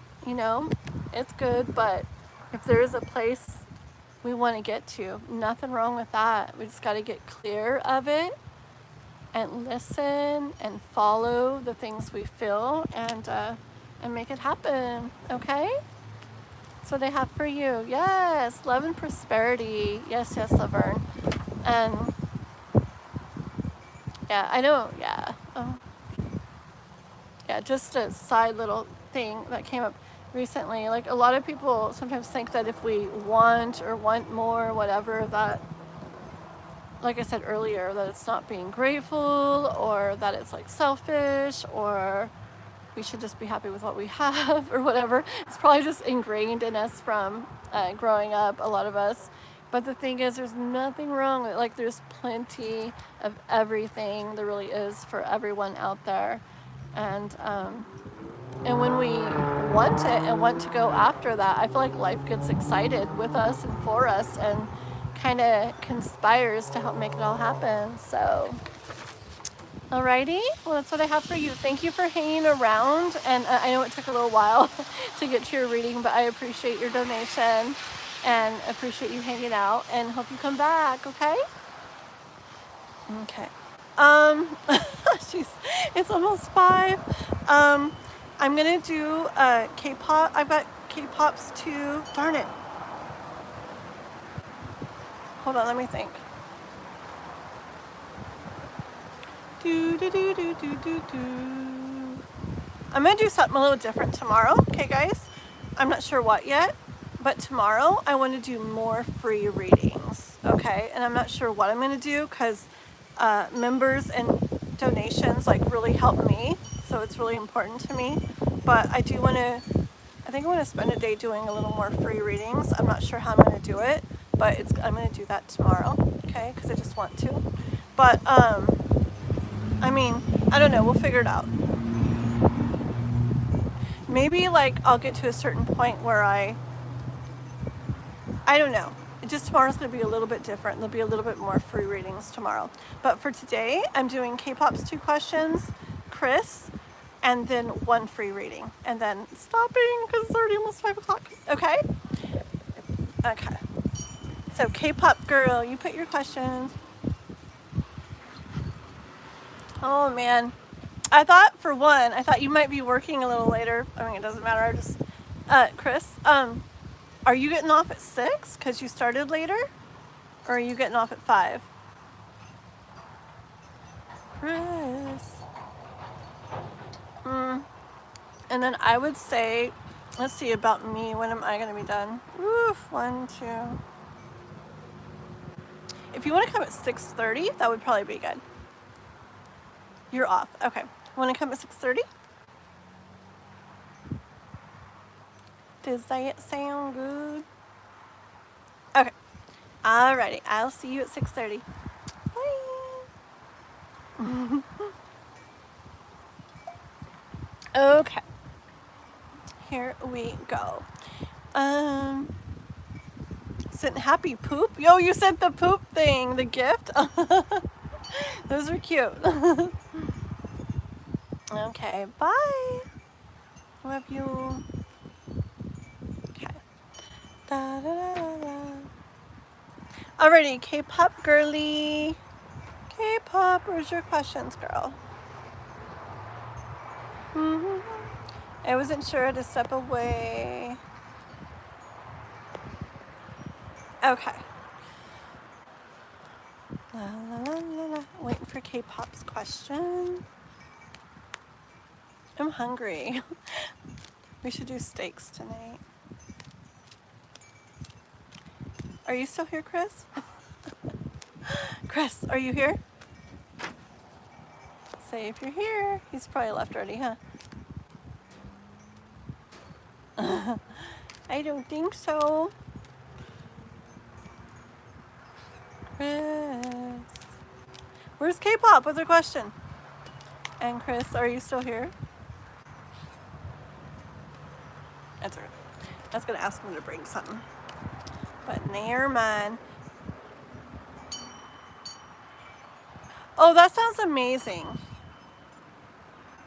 it's good, but if there is a place we want to get to, nothing wrong with that. We just got to get clear of it and listen and follow the things we feel, and make it happen, okay? That's what I have for you. Yes, love and prosperity. Yes, Laverne. And yeah, I know, yeah. Just a side little thing that came up recently. Like, a lot of people sometimes think that if we want more, whatever, that, like I said earlier, that it's not being grateful, or that it's like selfish, or we should just be happy with what we have, or whatever. It's probably just ingrained in us from growing up, a lot of us. But the thing is, there's nothing wrong with, like, there's plenty of everything. There really is for everyone out there. And when we want it and want to go after that, I feel like life gets excited with us and for us, and kind of conspires to help make it all happen. So, alrighty, well, that's what I have for you. Thank you for hanging around, and I know it took a little while to get to your reading, but I appreciate your donation and appreciate you hanging out, and hope you come back, okay? Okay. Jeez, it's almost 5. I'm gonna do K-pop. I've got K-pops too. Darn it. Hold on, let me think. I'm gonna do something a little different tomorrow, okay, guys? I'm not sure what yet, But tomorrow I want to do more free readings, okay? And I'm not sure what I'm going to do because members and donations like really help me, so it's really important to me. But I do want to, I think I want to spend a day doing a little more free readings. I'm not sure how I'm going to do it, but I'm going to do that tomorrow, okay? Because I just want to. But I mean, I don't know. We'll figure it out. Maybe like I'll get to a certain point where I don't know. Just tomorrow's going to be a little bit different. There'll be a little bit more free readings tomorrow. But for today, I'm doing K-Pop's 2 questions, Chris, and then 1 free reading. And then stopping because it's already almost 5 o'clock. Okay? Okay. So K-Pop girl, you put your questions. Oh, man. I thought you might be working a little later. I mean, it doesn't matter. I just, Chris, are you getting off at 6 because you started later? Or are you getting off at 5? Chris. And then I would say, let's see about me. When am I going to be done? Oof, 1, 2. If you want to come at 6:30, that would probably be good. You're off. Okay. Want to come at 6:30? Does that sound good? Okay. Alrighty. I'll see you at 6:30. Bye. Okay. Here we go. Sent happy poop. Yo, you sent the poop thing, the gift. Those are cute. Okay, bye. Love you. Okay. Da, da, da, da, da. Alrighty, K-pop girly. K-pop, where's your questions, girl? I wasn't sure to step away. Okay. La, la, la, la, la. Waiting for K-pop's question. I'm hungry. We should do steaks tonight. Are you still here, Chris? Chris, are you here? Say if you're here. He's probably left already, huh? I don't think so. Chris. Where's K-pop? What's her question? And Chris, are you still here? That's her. I was gonna ask him to bring something, but never mind. Oh, that sounds amazing.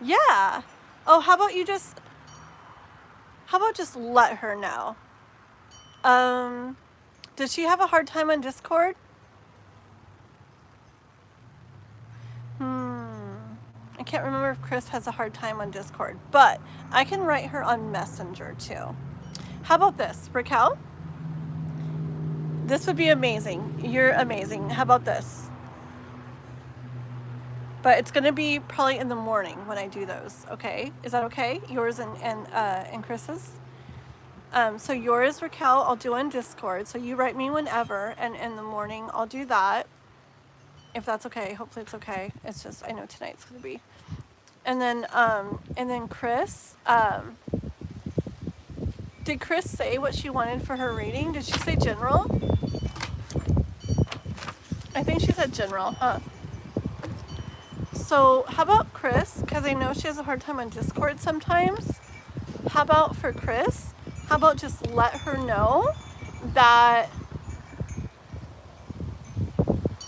Yeah. Oh, how about just let her know? Does she have a hard time on Discord? I can't remember if Chris has a hard time on Discord, but I can write her on Messenger too. How about this, Raquel? This would be amazing. You're amazing. How about this? But it's gonna be probably in the morning when I do those. Okay, is that okay? Yours and Chris's. So yours, Raquel, I'll do on Discord. So you write me whenever, and in the morning I'll do that. If that's okay. Hopefully it's okay. It's just I know tonight's gonna be. And then Chris. Did Chris say what she wanted for her reading? Did she say general? I think she said general, huh? So how about Chris? Because I know she has a hard time on Discord sometimes. How about for Chris? How about just let her know that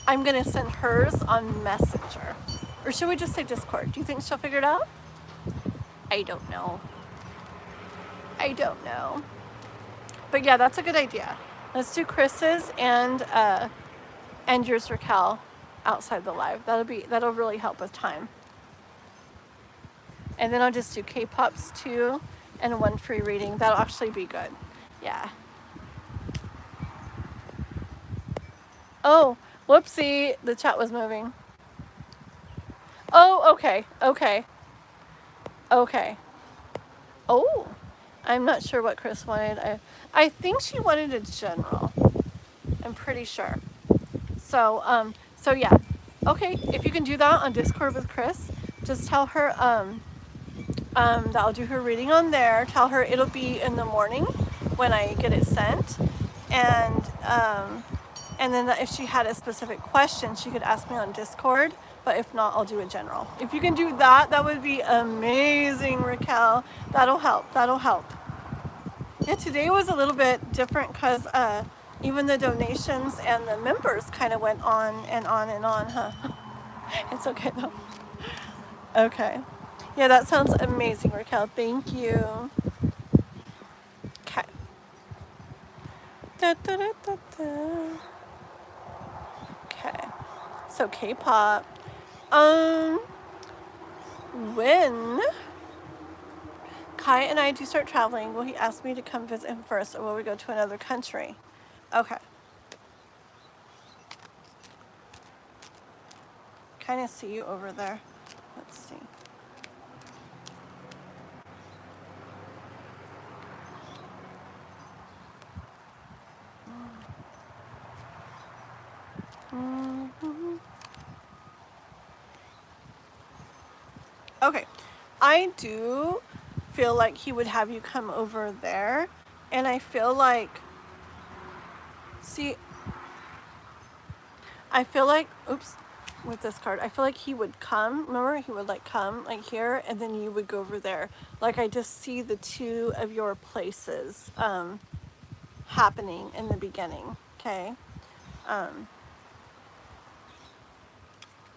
I'm going to send hers on Messenger. Or should we just say Discord? Do you think she'll figure it out? I don't know. I don't know. But yeah, that's a good idea. Let's do Chris's and yours, Raquel, outside the live. That'll really help with time. And then I'll just do K-Pop's 2 and 1 free reading. That'll actually be good. Yeah. Oh, whoopsie. The chat was moving. Oh, okay. Okay. Okay. Oh, I'm not sure what Chris wanted. I think she wanted a general. I'm pretty sure. So, so yeah. Okay, if you can do that on Discord with Chris, just tell her that I'll do her reading on there. Tell her it'll be in the morning when I get it sent. And then if she had a specific question, she could ask me on Discord. But if not, I'll do a general. If you can do that, that would be amazing, Raquel. That'll help. That'll help. Yeah, today was a little bit different because even the donations and the members kind of went on and on and on, huh? It's okay though. Okay. Yeah, that sounds amazing, Raquel. Thank you. Okay. Da, da, da, da, da. Okay. So K-pop. When Kai and I do start traveling, will he ask me to come visit him first, or will we go to another country? Okay. Kind of see you over there. Let's see. Mm-hmm. Okay, I do feel like he would have you come over there, and I feel like, see, I feel like, oops, with this card, I feel like he would come, remember, he would like come like here, and then you would go over there. Like I just see the two of your places happening in the beginning, okay?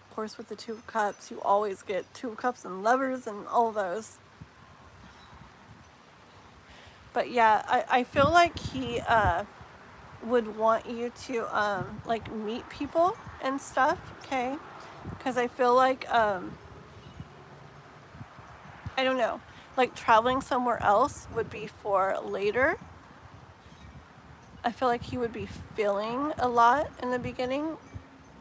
Of course, with the Two of Cups, you always get Two of Cups and Lovers and all those. But yeah, I feel like he would want you to like meet people and stuff, okay? Because I feel like I don't know, like traveling somewhere else would be for later. I feel like he would be feeling a lot in the beginning.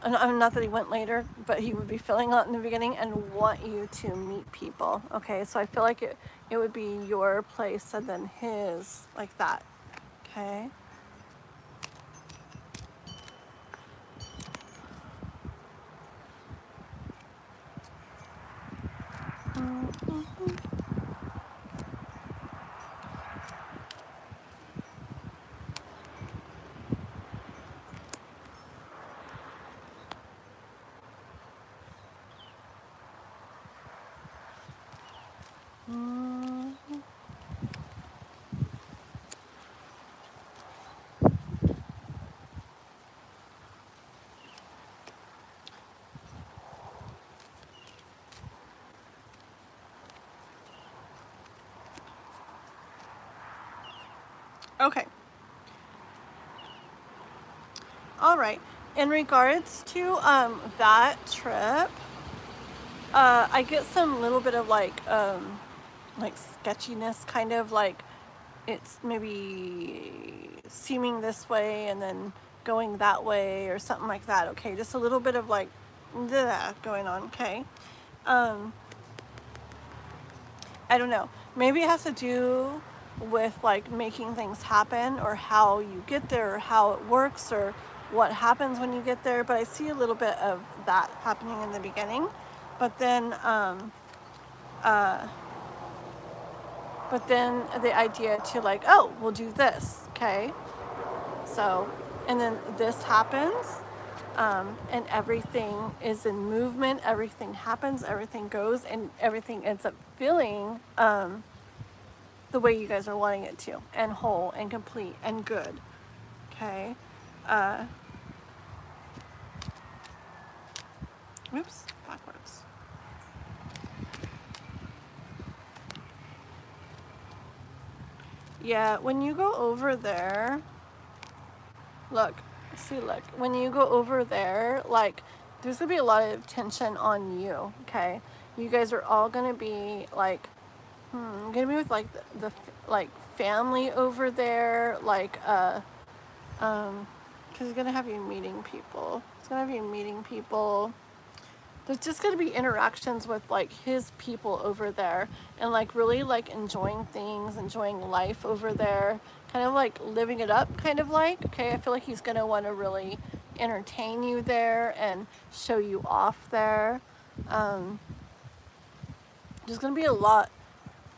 Not that he went later, but he would be feeling a lot in the beginning and want you to meet people. Okay, so I feel like it would be your place and then his, like that. Okay. Okay. All right. In regards to that trip, I get some little bit of like sketchiness, kind of like it's maybe seeming this way and then going that way or something like that. Okay, just a little bit of like going on. Okay. I don't know. Maybe it has to do with like making things happen, or how you get there, or how it works, or what happens when you get there. But I see a little bit of that happening in the beginning. But then the idea to like, oh, we'll do this, okay? So, and then this happens, and everything is in movement, everything happens, everything goes, and everything ends up feeling the way you guys are wanting it to, and whole, and complete, and good, okay? Oops, backwards. Yeah, when you go over there, look, when you go over there, like, there's gonna be a lot of tension on you, okay? You guys are all gonna be like, gonna be with like the like family over there, like, because it's gonna have you meeting people. It's gonna have you meeting people. there's just going to be interactions with like his people over there, and like really like enjoying things, enjoying life over there, kind of like living it up, kind of like, okay, I feel like he's going to want to really entertain you there and show you off there. There's going to be a lot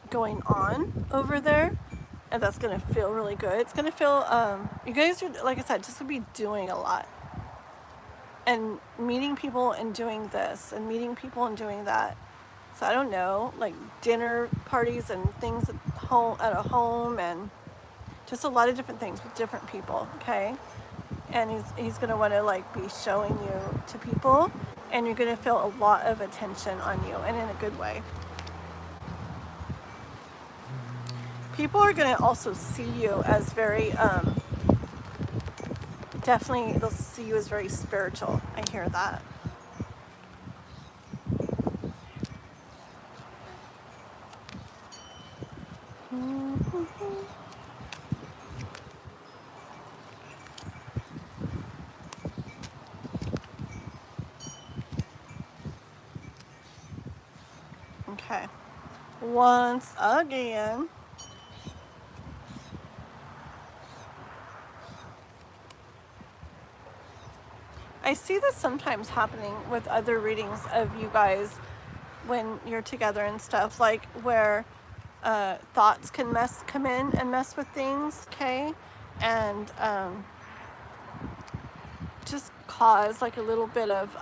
going on over there, and that's going to feel really good. It's going to feel, you guys are, like I said, just going to be doing a lot. And meeting people and doing this, and meeting people and doing that. So I don't know, like dinner parties and things at a home, and just a lot of different things with different people, okay? And he's gonna want to like be showing you to people, and you're gonna feel a lot of attention on you, and in a good way. People are gonna also see you as very, definitely they'll see you as very spiritual. I hear that. Okay. Once again, I see this sometimes happening with other readings of you guys when you're together and stuff, like where thoughts can come in and mess with things, okay? And just cause like a little bit of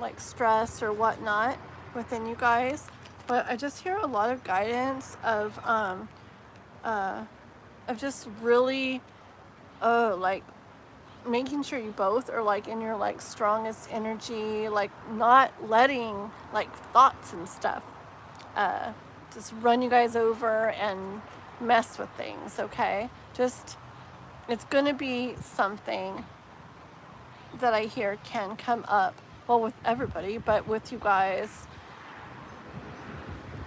like stress or whatnot within you guys. But I just hear a lot of guidance of just really like making sure you both are like in your like strongest energy, like not letting like thoughts and stuff just run you guys over and mess with things, okay? Just, it's gonna be something that I hear can come up, well, with everybody, but with you guys.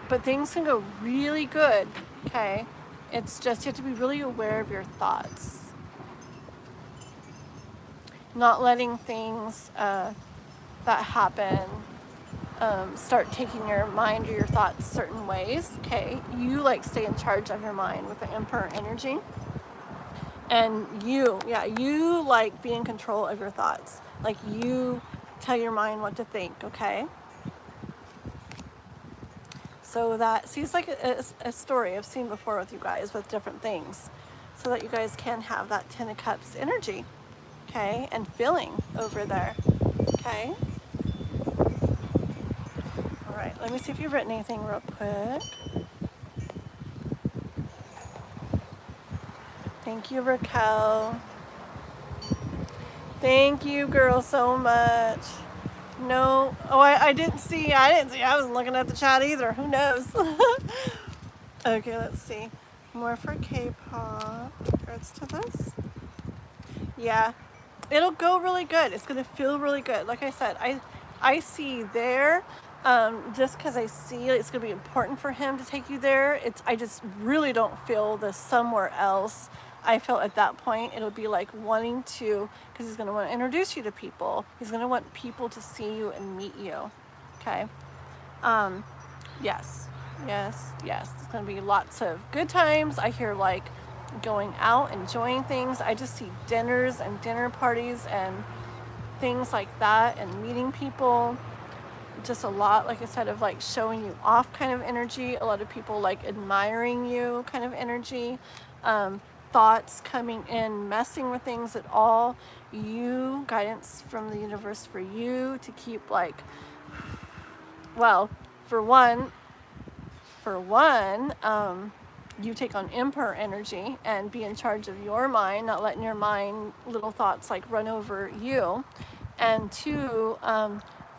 But things can go really good, okay? It's just, you have to be really aware of your thoughts. Not letting things that happen start taking your mind or your thoughts certain ways, okay? You like stay in charge of your mind with the Emperor energy. And you like be in control of your thoughts. Like you tell your mind what to think, okay? So that seems like a story I've seen before with you guys with different things. So that you guys can have that Ten of Cups energy, okay? And feeling over there, okay? All right, let me see if you've written anything real quick. Thank you, Raquel. Thank you, girl, so much. No, oh, I didn't see. I wasn't looking at the chat either. Who knows? Okay, let's see. More for K-pop. Regards to this. Yeah, it'll go really good. It's gonna feel really good. Like I said, I see there. Just because I see it's gonna be important for him to take you there. I just really don't feel the somewhere else. I felt at that point it'll be like wanting to, because he's going to want to introduce you to people. He's going to want people to see you and meet you. Okay. Yes. It's going to be lots of good times. I hear like going out, enjoying things. I just see dinners and dinner parties and things like that, and meeting people. Just a lot, like I said, of like showing you off kind of energy. A lot of people like admiring you kind of energy. Thoughts coming in, messing with things at all. You, guidance from the universe for you to keep like, well, for one, you take on Emperor energy and be in charge of your mind, not letting your mind little thoughts like run over you. And two,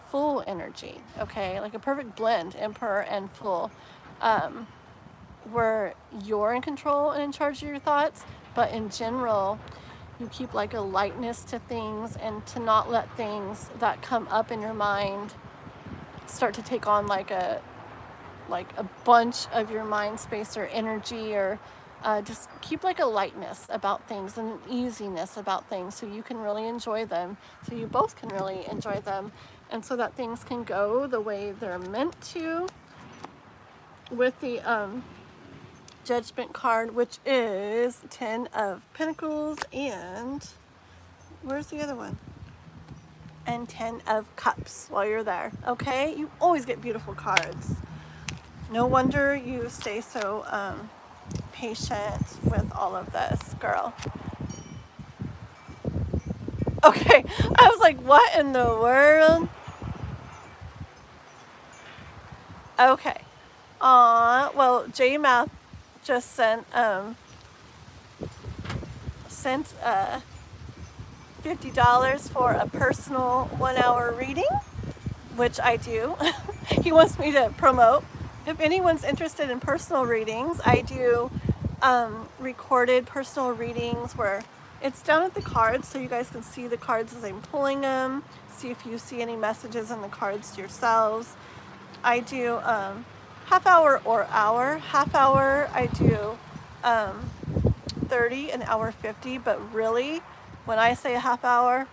full energy, okay? Like a perfect blend, Emperor and full. Where you're in control and in charge of your thoughts, but in general, you keep like a lightness to things, and to not let things that come up in your mind start to take on like a bunch of your mind space or energy, or just keep like a lightness about things and an easiness about things so you can really enjoy them, so you both can really enjoy them, and so that things can go the way they're meant to. With the Judgment card, which is 10 of Pentacles, and where's the other one? And 10 of Cups while you're there, okay? You always get beautiful cards. No wonder you stay so patient with all of this, girl. Okay, I was like, what in the world? Okay. Well, J-Math just sent $50 for a personal 1-hour reading, which I do. He wants me to promote. If anyone's interested in personal readings, I do recorded personal readings where it's down at the cards so you guys can see the cards as I'm pulling them, see if you see any messages in the cards yourselves. I do half hour or hour. Half hour I do 30, an hour 50, but really when I say a half hour,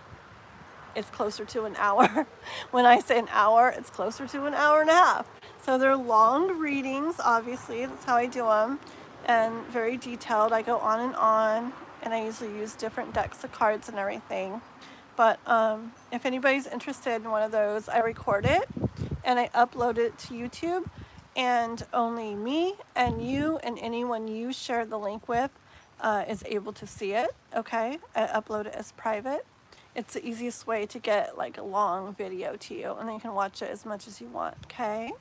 it's closer to an hour. When I say an hour, it's closer to an hour and a half. So they're long readings, obviously, that's how I do them, and very detailed. I go on, and I usually use different decks of cards and everything. But if anybody's interested in one of those, I record it and I upload it to YouTube, and only me and you and anyone you share the link with is able to see it, okay? I upload it as private. It's the easiest way to get like a long video to you, and then you can watch it as much as you want, okay?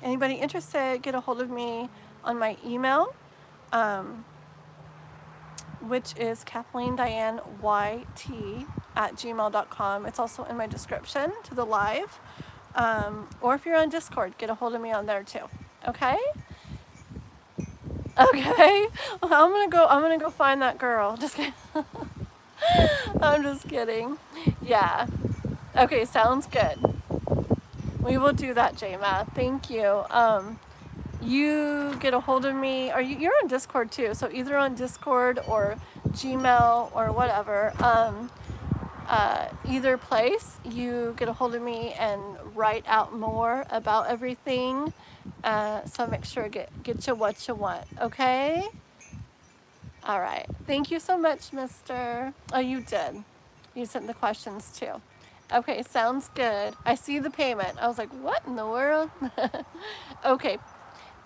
Anybody interested, get a hold of me on my email, which is kathleendianeYT @gmail.com. It's also in my description to the live. Or if you're on Discord, get a hold of me on there too, okay? Okay, well, I'm gonna go find that girl. Just kidding. I'm just kidding. Yeah. Okay, sounds good. We will do that, J-Math. Thank you. You get a hold of me, or you're on Discord too, so either on Discord or Gmail or whatever, either place, you get a hold of me and write out more about everything, so make sure get you what you want, okay? All right. Thank you so much, mister. Oh, you did. You sent the questions too. Okay, sounds good. I see the payment. I was like, what in the world? Okay.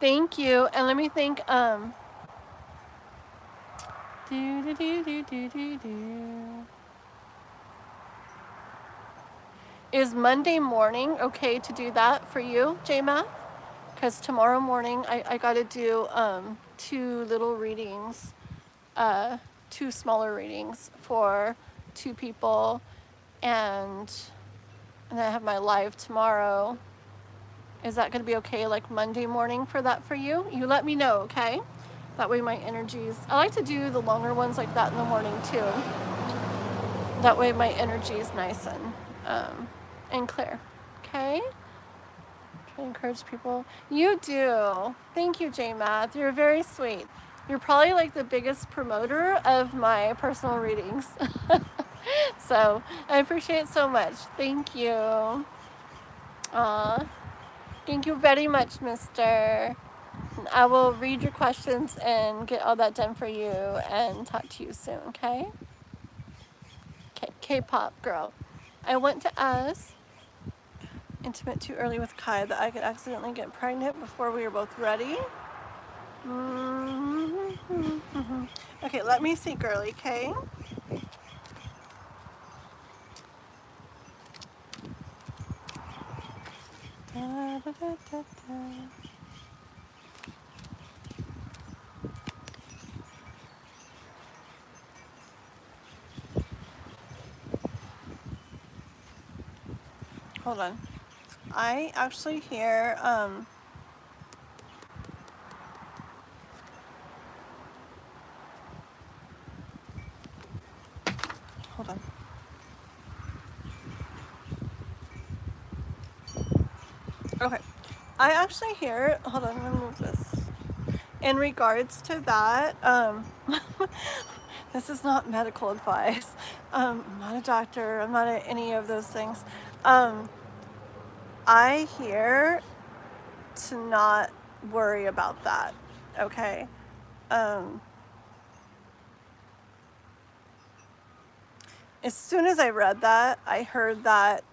Thank you. And let me think, Is Monday morning okay to do that for you, J-Math? Because tomorrow morning I got to do 2 little readings, 2 smaller readings for 2 people, and I have my live tomorrow. Is that going to be okay, like Monday morning for that for you? You let me know, okay? That way my energies, I like to do the longer ones like that in the morning too. That way my energy is nice and clear, okay? Try to encourage people. You do. Thank you, J-Math. You're very sweet. You're probably like the biggest promoter of my personal readings. So I appreciate it so much. Thank you. Thank you very much, mister. I will read your questions and get all that done for you and talk to you soon, okay? Okay, K-pop girl. I want to ask, intimate too early with Kai, that I could accidentally get pregnant before we were both ready. Okay, let me see, girly, okay? Da, da, da, da, da. Hold on. I actually hear, hold on. Okay. I actually hear, hold on, I'm gonna move this. in regards to that, this is not medical advice. I'm not a doctor. I'm not any of those things. I hear to not worry about that. Okay. As soon as I read that, I heard that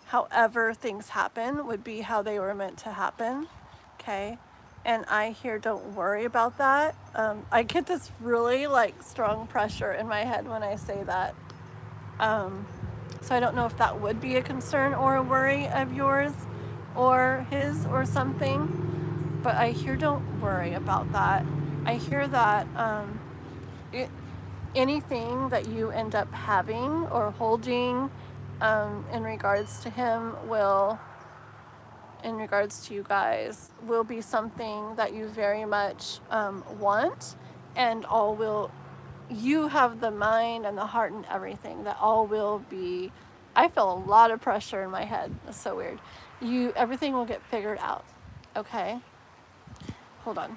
however things happen would be how they were meant to happen. Okay. And I hear don't worry about that. I get this really like strong pressure in my head when I say that. So I don't know if that would be a concern or a worry of yours or his or something, but I hear don't worry about that. I hear that anything that you end up having or holding in regards to him in regards to you guys, will be something that you very much want, and you have the mind and the heart and everything that all will be. I feel a lot of pressure in my head. It's so weird. Everything will get figured out. Okay? Hold on.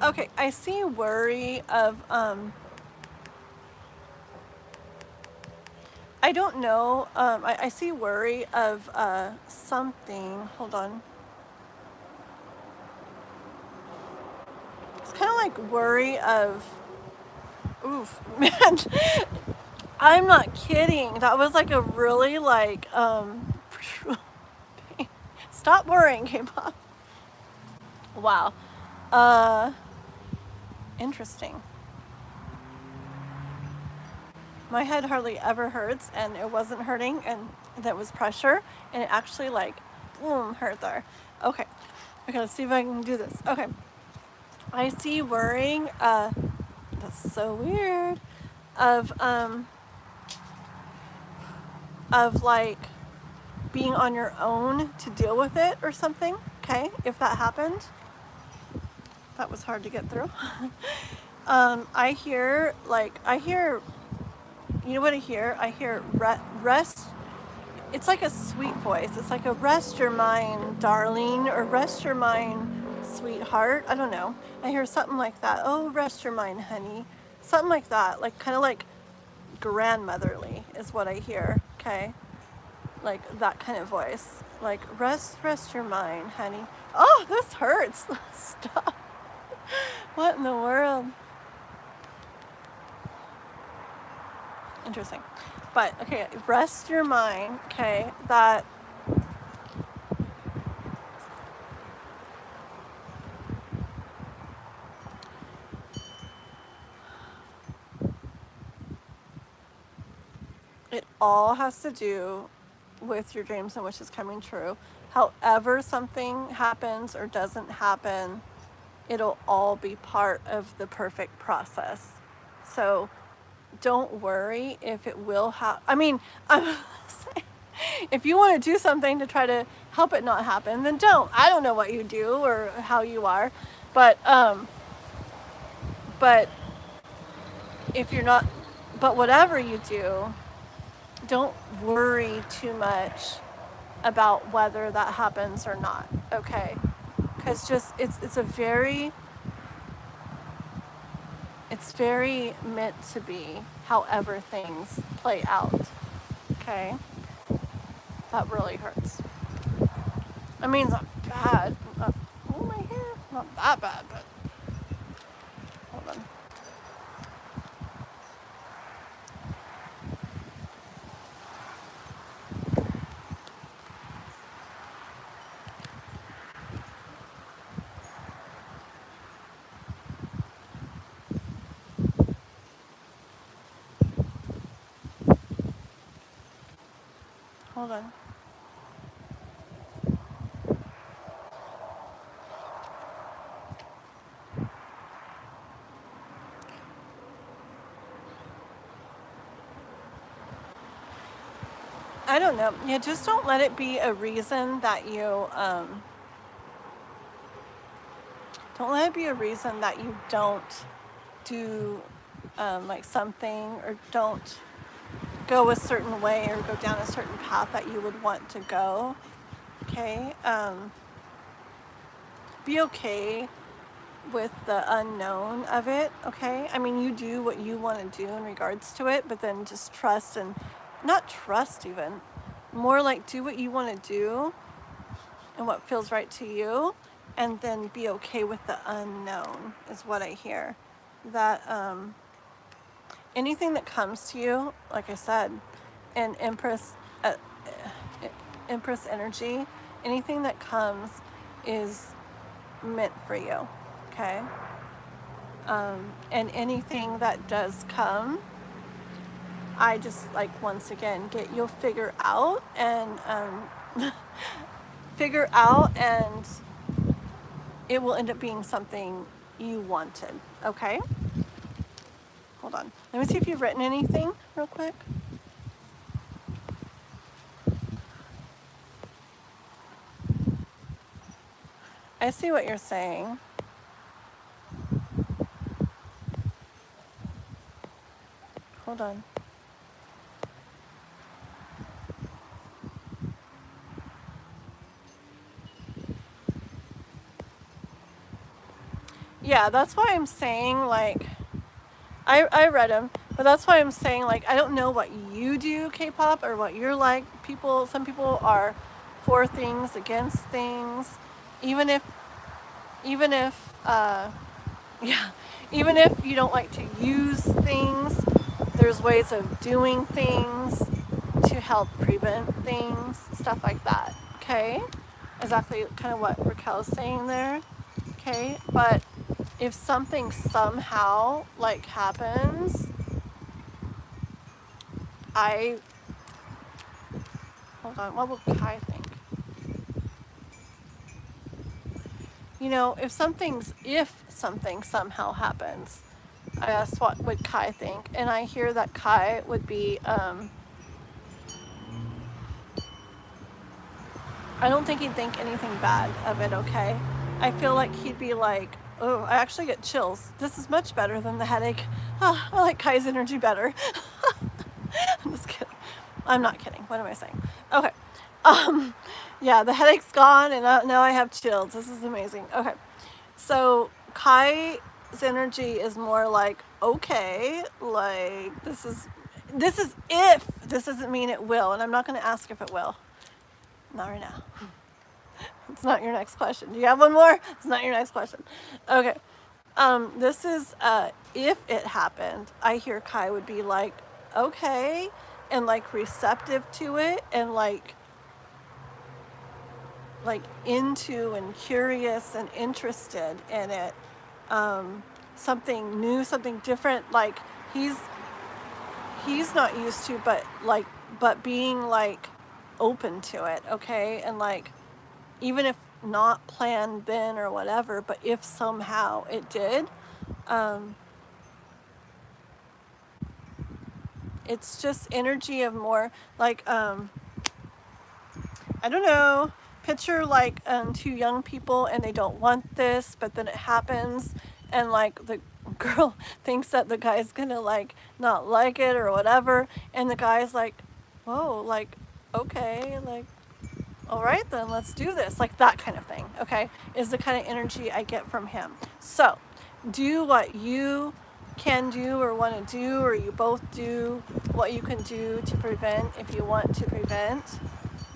Okay, I see worry of I don't know. I see worry of something. Hold on. It's kind of like worry of. Oof, man. I'm not kidding. That was like a really like. Stop worrying, K-pop. Wow. Interesting. My head hardly ever hurts, and it wasn't hurting, and that was pressure, and it actually like, boom, hurt there. Okay, let's see if I can do this. Okay, I see worrying. That's so weird. Of like being on your own to deal with it or something. Okay, if that happened, that was hard to get through. I hear. You know what I hear? I hear rest. It's like a sweet voice. It's like a rest your mind, darling, or rest your mind, sweetheart. I don't know. I hear something like that. Oh, rest your mind, honey. Something like that. Like kind of like grandmotherly is what I hear. Okay, like that kind of voice. Like rest your mind, honey. Oh, this hurts. Stop. What in the world? Interesting. But okay, rest your mind, okay, that it all has to do with your dreams and wishes coming true. However something happens or doesn't happen, it'll all be part of the perfect process. So don't worry if it will happen. I mean, I'm saying, if you want to do something to try to help it not happen, then don't. I don't know what you do or how you are, but if you're not, but whatever you do, don't worry too much about whether that happens or not. Okay, because it's very meant to be. However things play out. Okay. That really hurts. I mean, it's not bad. Oh, my hair. Not that bad, but hold on. Hold on. I don't know. Yeah, just don't let it be a reason that you, don't let it be a reason that you don't do like something, or don't go a certain way or go down a certain path that you would want to go. Okay? Be okay with the unknown of it, okay? I mean, you do what you want to do in regards to it, but then just trust, and not trust even, more like do what you want to do and what feels right to you, and then be okay with the unknown is what I hear. That anything that comes to you, like I said, and Empress energy, anything that comes is meant for you, okay? And anything that does come, I just like, once again, you'll figure out, and figure out, and it will end up being something you wanted, okay? Hold on. Let me see if you've written anything real quick. I see what you're saying. Hold on. Yeah, that's why I'm saying, like, I read them, but that's why I'm saying, like, I don't know what you do, K-pop, or what you're like. Some people are for things, against things, even if, yeah, even if you don't like to use things, there's ways of doing things to help prevent things, stuff like that, okay? Exactly kind of what Raquel's saying there, okay? But if something somehow, like, happens, hold on, what will Kai think? You know, if something somehow happens, I asked what would Kai think, and I hear that Kai would be, I don't think he'd think anything bad of it, okay? I feel like he'd be like, oh, I actually get chills. This is much better than the headache. Oh, I like Kai's energy better. I'm just kidding. I'm not kidding. What am I saying? Okay. Yeah, the headache's gone, and now I have chills. This is amazing. Okay. So Kai's energy is more like, okay, like, this is if, this doesn't mean it will, and I'm not going to ask if it will. Not right now. It's not your next question. Do you have one more? It's not your next question. Okay. This is, if it happened, I hear Kai would be like, okay, and like receptive to it, and like into and curious and interested in it. Something new, something different, like he's not used to, but being like open to it, okay? And like, even if not planned then or whatever, but if somehow it did, it's just energy of more like, I don't know, picture like two young people, and they don't want this, but then it happens, and like the girl thinks that the guy's gonna like not like it or whatever, and the guy's like, whoa, like, okay, like, all right then, let's do this, like that kind of thing, okay, is the kind of energy I get from him. So do what you can do or want to do, or you both do what you can do to prevent, if you want to prevent.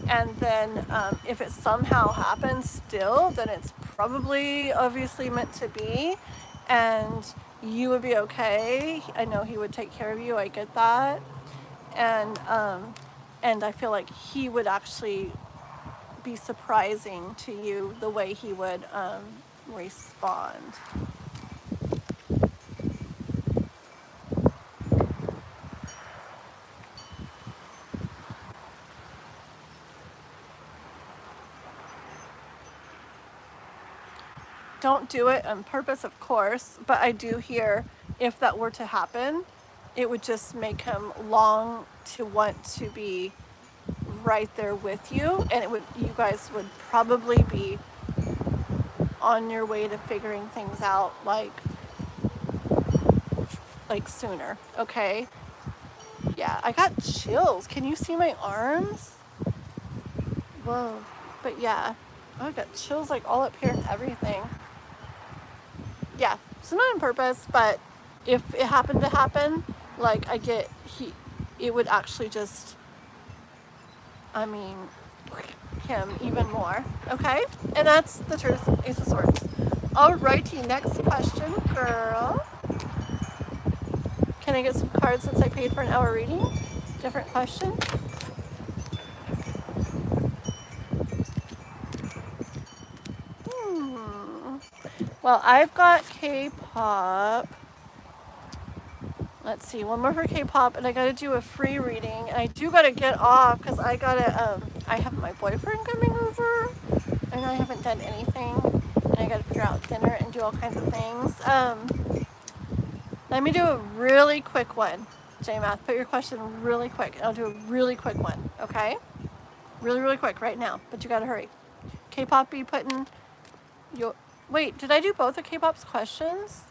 And then if it somehow happens still, then it's probably obviously meant to be, and you would be okay. I know he would take care of you, I get that. And I feel like he would actually be surprising to you the way he would respond. Don't do it on purpose, of course, but I do hear if that were to happen, it would just make him long to want to be right there with you, and you guys would probably be on your way to figuring things out like sooner, okay? Yeah, I got chills. Can you see my arms? Whoa. But yeah, I got chills like all up here and everything. Yeah, so not on purpose, but if it happened to happen, like it would actually just, I mean, him even more, okay? And that's the truth, Ace of Swords. Alrighty, next question, girl. Can I get some cards since I paid for an hour reading? Different question. Well, I've got K-pop. Let's see, one more for K-pop, and I gotta do a free reading, and I do gotta get off because I gotta, I have my boyfriend coming over, and I haven't done anything, and I gotta figure out dinner and do all kinds of things. Let me do a really quick one. J-Math, put your question really quick, and I'll do a really quick one, okay? Really, really quick right now, but you gotta hurry. K-pop be putting your... Wait, did I do both of K-pop's questions?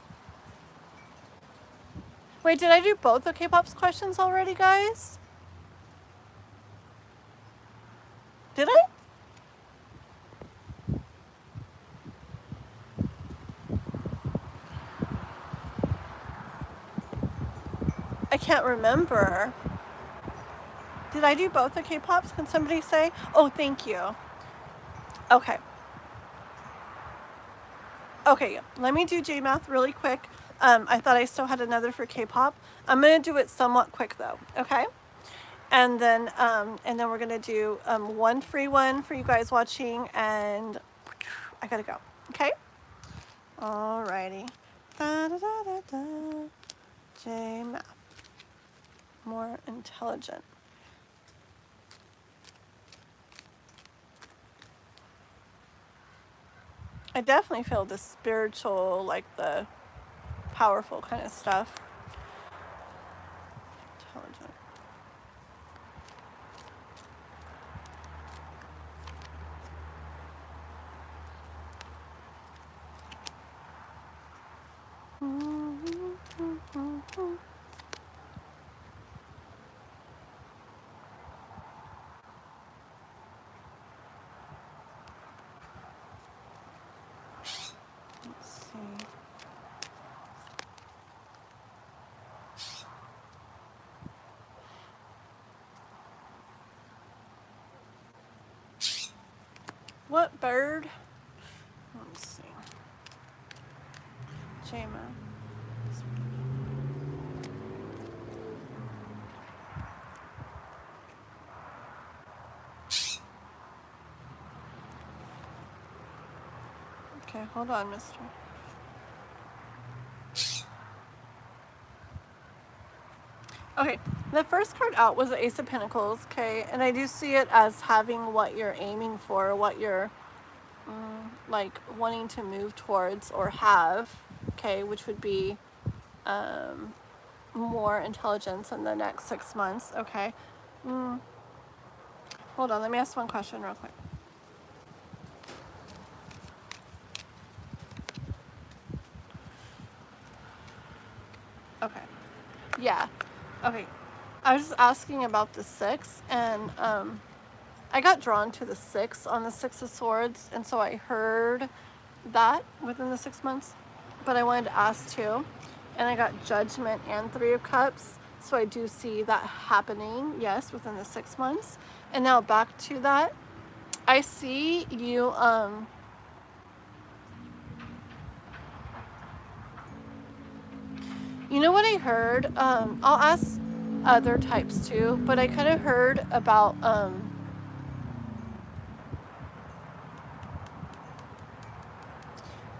Wait, did I do both of K-pop's questions already, guys? Did I? I can't remember. Did I do both of K-pops? Can somebody say? Oh, thank you. Okay. Okay, let me do J-Math really quick. I thought I still had another for K-pop. I'm gonna do it somewhat quick though, okay? And then we're gonna do one free one for you guys watching, and I gotta go, okay? Alrighty. Da, da, da, da, da. J-Math. More intelligent. I definitely feel the spiritual, like the powerful kind of stuff. Intelligent. Let's see. What bird? Let's see. Jama. Okay, hold on, mister. Okay, the first card out was the Ace of Pentacles, okay? And I do see it as having what you're aiming for, what you're like wanting to move towards or have, okay? Which would be more intelligence in the next 6 months, okay? Hold on, let me ask one question real quick. Okay, yeah, okay. I was just asking about the 6, and I got drawn to the 6 on the 6 of Swords, and so I heard that within the 6 months, but I wanted to ask too, and I got Judgment and 3 of Cups, so I do see that happening, yes, within the 6 months. And now back to that, I see you, you know what I heard? I'll ask other types too, but I kind of heard about,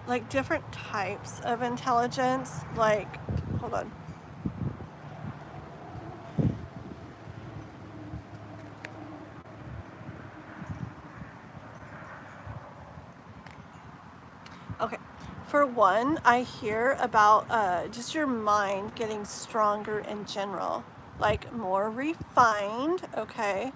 like different types of intelligence, like, hold on. Okay, for one, I hear about just your mind getting stronger in general, like more refined, okay?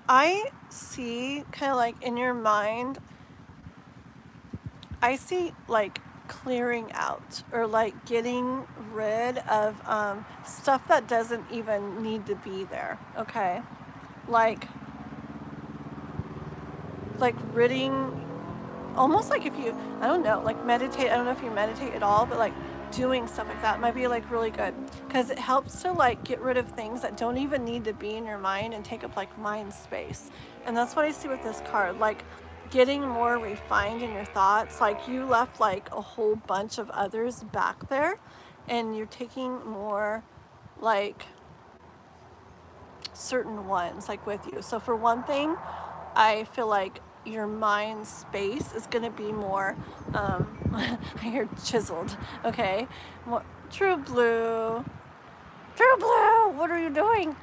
I see kind of like in your mind, I see like clearing out or like getting rid of stuff that doesn't even need to be there, okay? Like ridding, almost like if you, I don't know, like meditate, I don't know if you meditate at all, but like doing stuff like that might be like really good because it helps to like get rid of things that don't even need to be in your mind and take up like mind space. And that's what I see with this card, like getting more refined in your thoughts. Like you left like a whole bunch of others back there and you're taking more like certain ones like with you. So for one thing, I feel like your mind space is going to be more, I hear chiseled, okay? More, True Blue, what are you doing?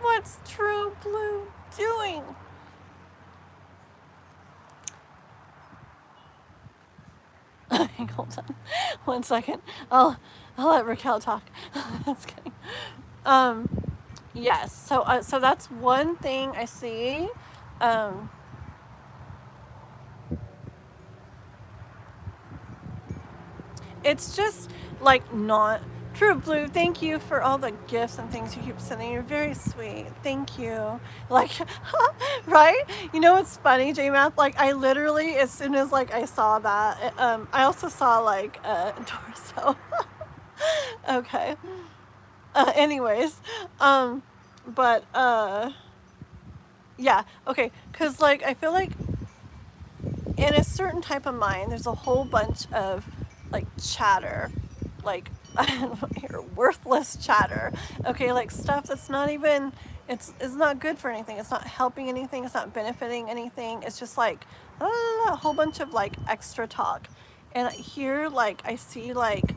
What's True Blue doing? Hold on 1 second. I'll let Raquel talk. That's kidding. Yes, so that's one thing I see. It's just like not True Blue. Thank you for all the gifts and things you keep sending. You're very sweet. Thank you. Like, right? You know what's funny, JMath? Like, I literally, as soon as like I saw that, I also saw like a torso. Okay. Anyways, but yeah. Okay. Cause like I feel like in a certain type of mind, there's a whole bunch of like chatter, like I don't know, here, worthless chatter. Okay, like stuff that's not even, it's not good for anything. It's not helping anything. It's not benefiting anything. It's just like a whole bunch of like extra talk. And here, like I see like,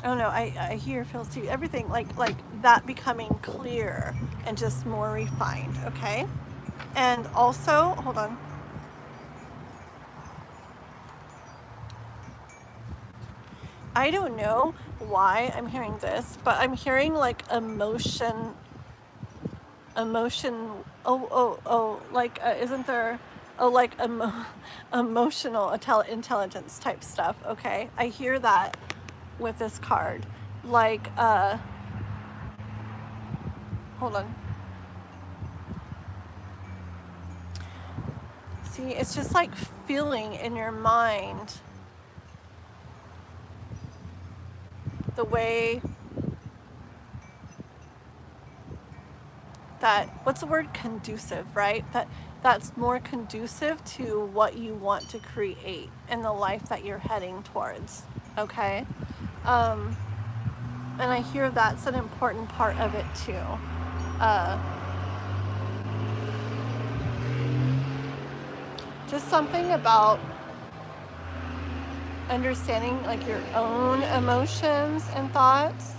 I don't know, I hear, feel, see everything like that becoming clear and just more refined. Okay, and also hold on. I don't know why I'm hearing this, but I'm hearing like emotion, like isn't there, like emotional intelligence type stuff, okay? I hear that with this card. Like, hold on. See, it's just like feeling in your mind the way that, what's the word, conducive, right? That's more conducive to what you want to create and the life that you're heading towards, okay? And I hear that's an important part of it too. Just something about understanding like your own emotions and thoughts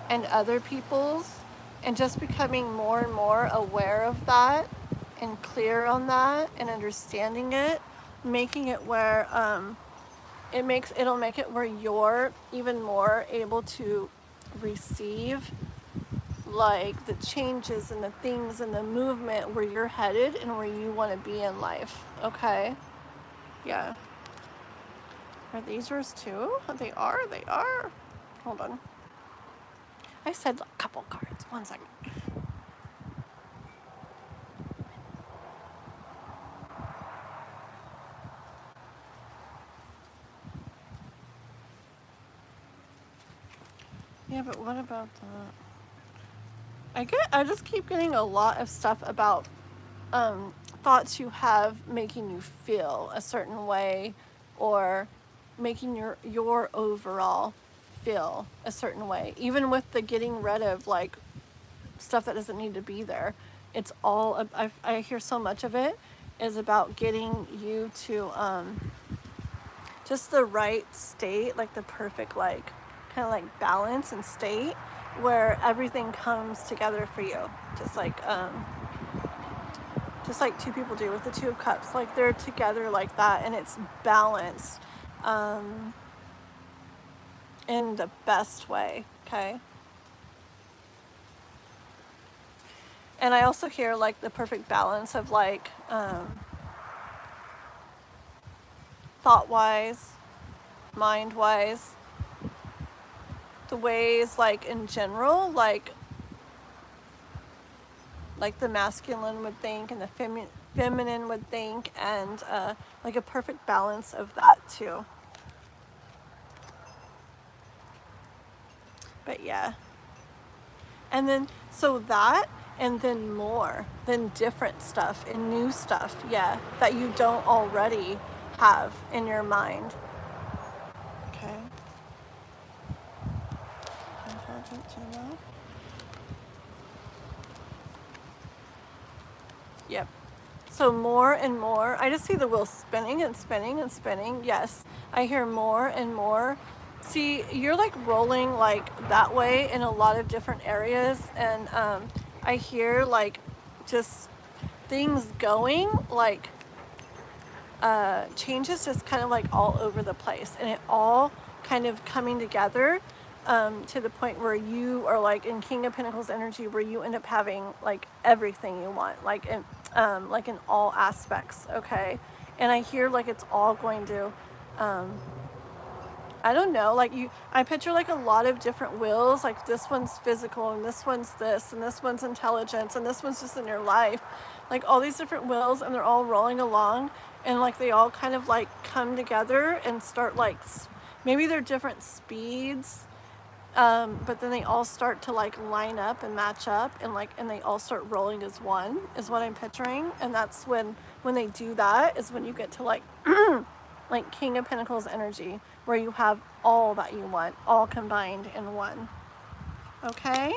and other people's, and just becoming more and more aware of that and clear on that and understanding it, making it where it'll make it where you're even more able to receive like the changes and the things and the movement where you're headed and where you want to be in life. Okay, yeah. Are these yours too? They are. Hold on, I said a couple cards. 1 second. Yeah, but what about that? I just keep getting a lot of stuff about thoughts you have making you feel a certain way, or making your overall feel a certain way. Even with the getting rid of like stuff that doesn't need to be there, it's all, I hear so much of it is about getting you to just the right state, like the perfect like kind of like balance and state where everything comes together for you, just like two people do with the Two of Cups. Like they're together like that and it's balanced in the best way, okay? And I also hear like the perfect balance of like thought-wise, mind-wise, the ways like in general, like the masculine would think and the feminine would think, and like a perfect balance of that too. But yeah. And then, so that, and then more, then different stuff and new stuff, yeah, that you don't already have in your mind. Okay. Intelligent Gmail. Yep. So more and more, I just see the wheel spinning and spinning and spinning. Yes, I hear more and more. See, you're like rolling like that way in a lot of different areas, and I hear like just things going, like changes just kind of like all over the place, and it all kind of coming together to the point where you are like in King of Pentacles energy, where you end up having like everything you want, like in all aspects, okay? And I hear like it's all going to I don't know, like I picture like a lot of different wills, like this one's physical, and this one's this, and this one's intelligence, and this one's just in your life, like all these different wills, and they're all rolling along, and like they all kind of like come together and start like, maybe they're different speeds, but then they all start to like line up and match up, and they all start rolling as one, is what I'm picturing. And that's when they do that, is when you get to like like King of Pentacles energy, where you have all that you want, all combined in one. Okay?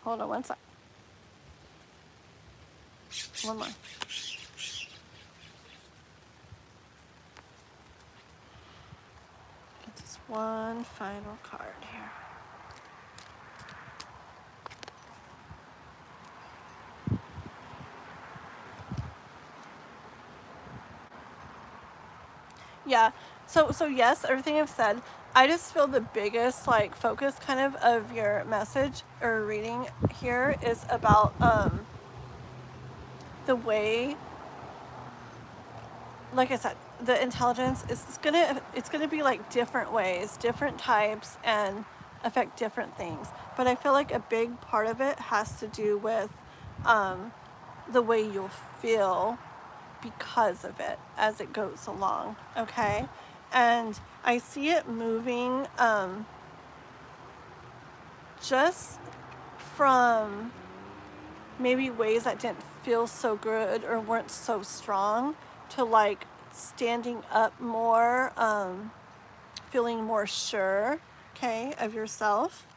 Hold on one sec. One more. Get this one final card here. Yeah, so yes, everything I've said, I just feel the biggest like focus kind of your message or reading here is about the way, like I said, the intelligence is it's gonna be like different ways, different types, and affect different things. But I feel like a big part of it has to do with the way you'll feel because of it as it goes along, okay? And I see it moving just from maybe ways that didn't feel so good or weren't so strong, to like standing up more, feeling more sure, okay, of yourself.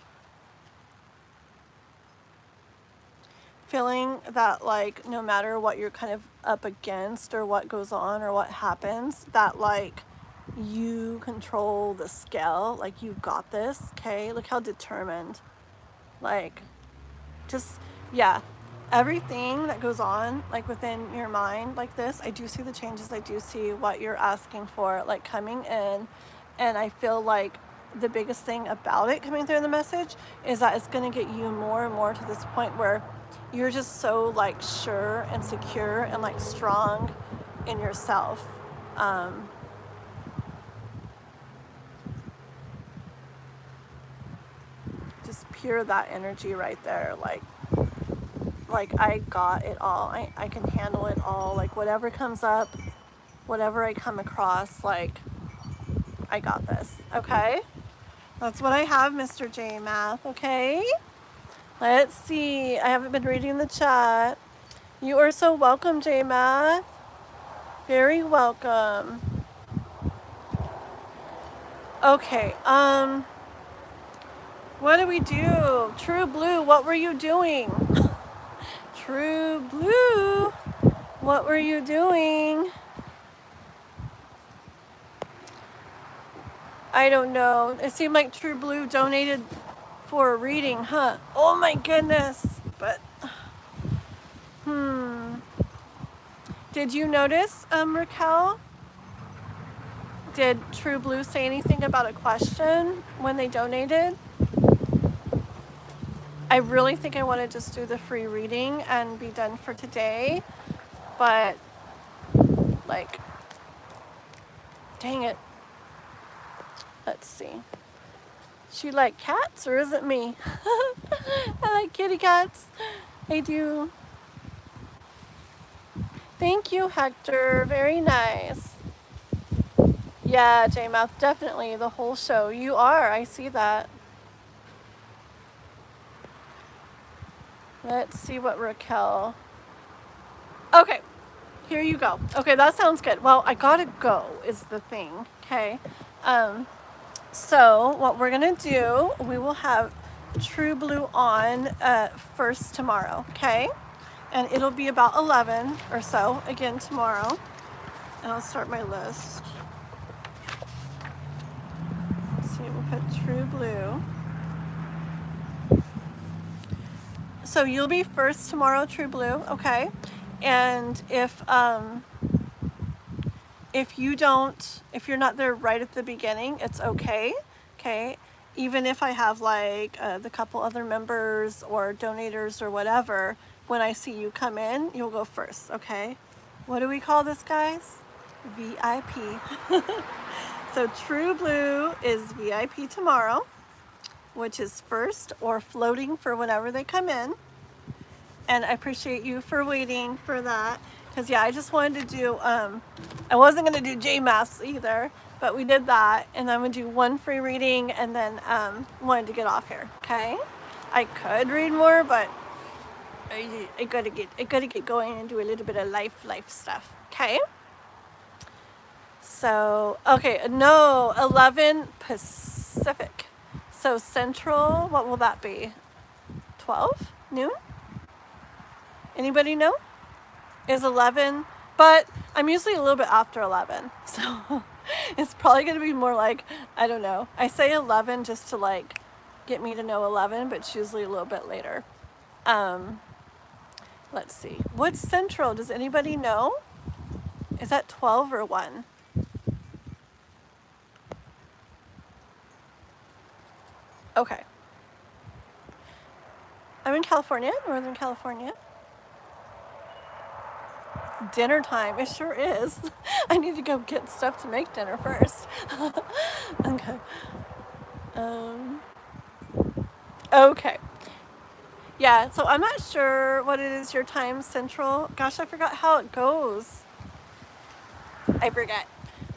Feeling that like no matter what you're kind of up against or what goes on or what happens, that like you control the scale, like you got this, okay? Look how determined, like just, yeah, everything that goes on like within your mind like this, I do see the changes, I do see what you're asking for like coming in, and I feel like the biggest thing about it coming through in the message is that it's going to get you more and more to this point where you're just so like sure and secure and like strong in yourself. Just pure that energy right there, like I got it all, I can handle it all, like whatever comes up, whatever I come across, like I got this, okay? That's what I have, Mr. J Math, okay? Let's see, I haven't been reading the chat. You are so welcome, J Math. Very welcome. Okay, what do we do? True Blue, what were you doing? True Blue, what were you doing? I don't know. It seemed like True Blue donated for a reading, huh? Oh my goodness. But Did you notice, Raquel? Did True Blue say anything about a question when they donated? I really think I want to just do the free reading and be done for today, but like, dang it. Let's see. She like cats, or is it me? I like kitty cats. I do. Thank you, Hector. Very nice. Yeah, J-Mouth, definitely the whole show. You are. I see that. Let's see what Raquel. Okay, here you go. Okay, that sounds good. Well, I gotta go is the thing. Okay. So what we're gonna do, we will have True Blue on first tomorrow. Okay, and it'll be about 11 or so again tomorrow. And I'll start my list. Let's see, we'll put True Blue. So you'll be first tomorrow, True Blue, okay? And if you're not there right at the beginning, it's okay, okay? Even if I have like the couple other members or donators or whatever, when I see you come in, you'll go first, okay? What do we call this, guys? VIP. So True Blue is VIP tomorrow, which is first or floating for whenever they come in. And I appreciate you for waiting for that. Because yeah, I just wanted to do, I wasn't going to do J-Maths either, but we did that. And I'm going to do one free reading and then wanted to get off here, okay? I could read more, but I gotta get going and do a little bit of life stuff, okay? So, okay, no, 11 Pacific. So Central, what will that be? 12 noon? Anybody know? Is 11, but I'm usually a little bit after 11. So it's probably gonna be more like, I don't know. I say 11 just to like get me to know 11, but it's usually a little bit later. Let's see. What's Central? Does anybody know? Is that 12 or 1? Okay. I'm in California, Northern California. It's dinner time. It sure is. I need to go get stuff to make dinner first. Okay. Okay. Yeah, so I'm not sure what it is your time, Central. Gosh, I forgot how it goes. I forget.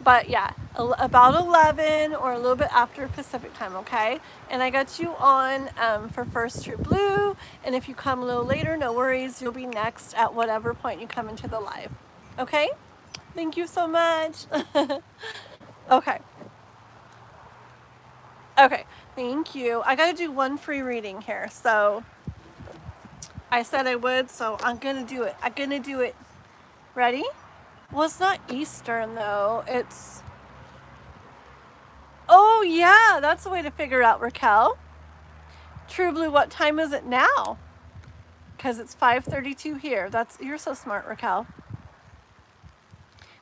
But yeah, about 11 or a little bit after Pacific time, okay? And I got you on for first True Blue. And if you come a little later, no worries. You'll be next at whatever point you come into the live. Okay? Thank you so much. Okay. Okay, thank you. I gotta do one free reading here. So I said I would, so I'm gonna do it. I'm gonna do it. Ready? Well, it's not Eastern though. It's... Oh yeah, that's the way to figure out, Raquel. True Blue, what time is it now? Because it's 5:32 here. You're so smart, Raquel.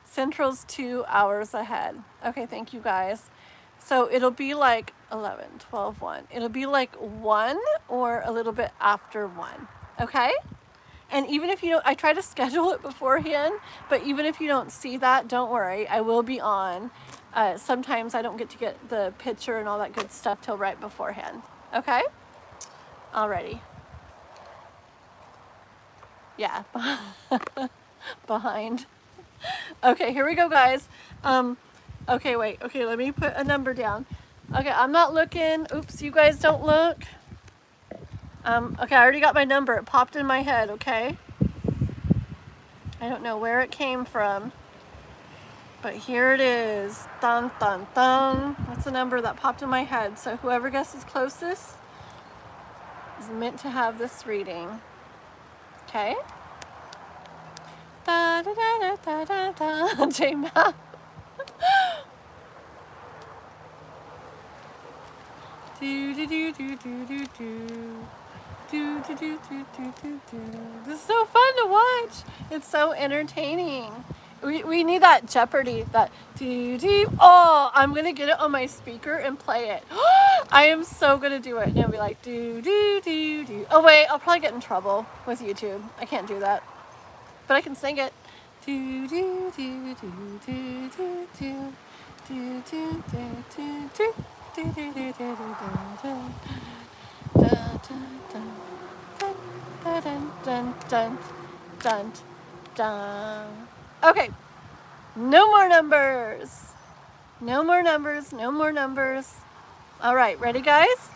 Central's 2 hours ahead. Okay, thank you guys. So it'll be like 11, 12, 1. It'll be like 1 or a little bit after 1. Okay? And even if you don't, I try to schedule it beforehand, but even if you don't see that, don't worry, I will be on. Sometimes I don't get to get the picture and all that good stuff till right beforehand. Okay? Alrighty. Yeah. Behind. Okay, here we go, guys. Okay, wait. Okay, let me put a number down. Okay, I'm not looking. Oops, you guys don't look. Okay, I already got my number. It popped in my head, okay? I don't know where it came from, but here it is. Dun, dun, dun. That's the number that popped in my head. So whoever guesses closest is meant to have this reading. Okay? Da, da, da, da, da, da. J-Map. Do, do, do, do, do, do, do. Do, do, do, do, do, do, do. This is so fun to watch. It's so entertaining. We need that Jeopardy, that do do. Oh, I'm gonna get it on my speaker and play it. I am so gonna do it. And it'll be like do do do do. Oh wait, I'll probably get in trouble with YouTube. I can't do that, but I can sing it. Do do do do do do do do do do do do do do do do do. Dun, dun, dun, dun, dun, dun. Okay, no more numbers. No more numbers, no more numbers. All right, ready guys?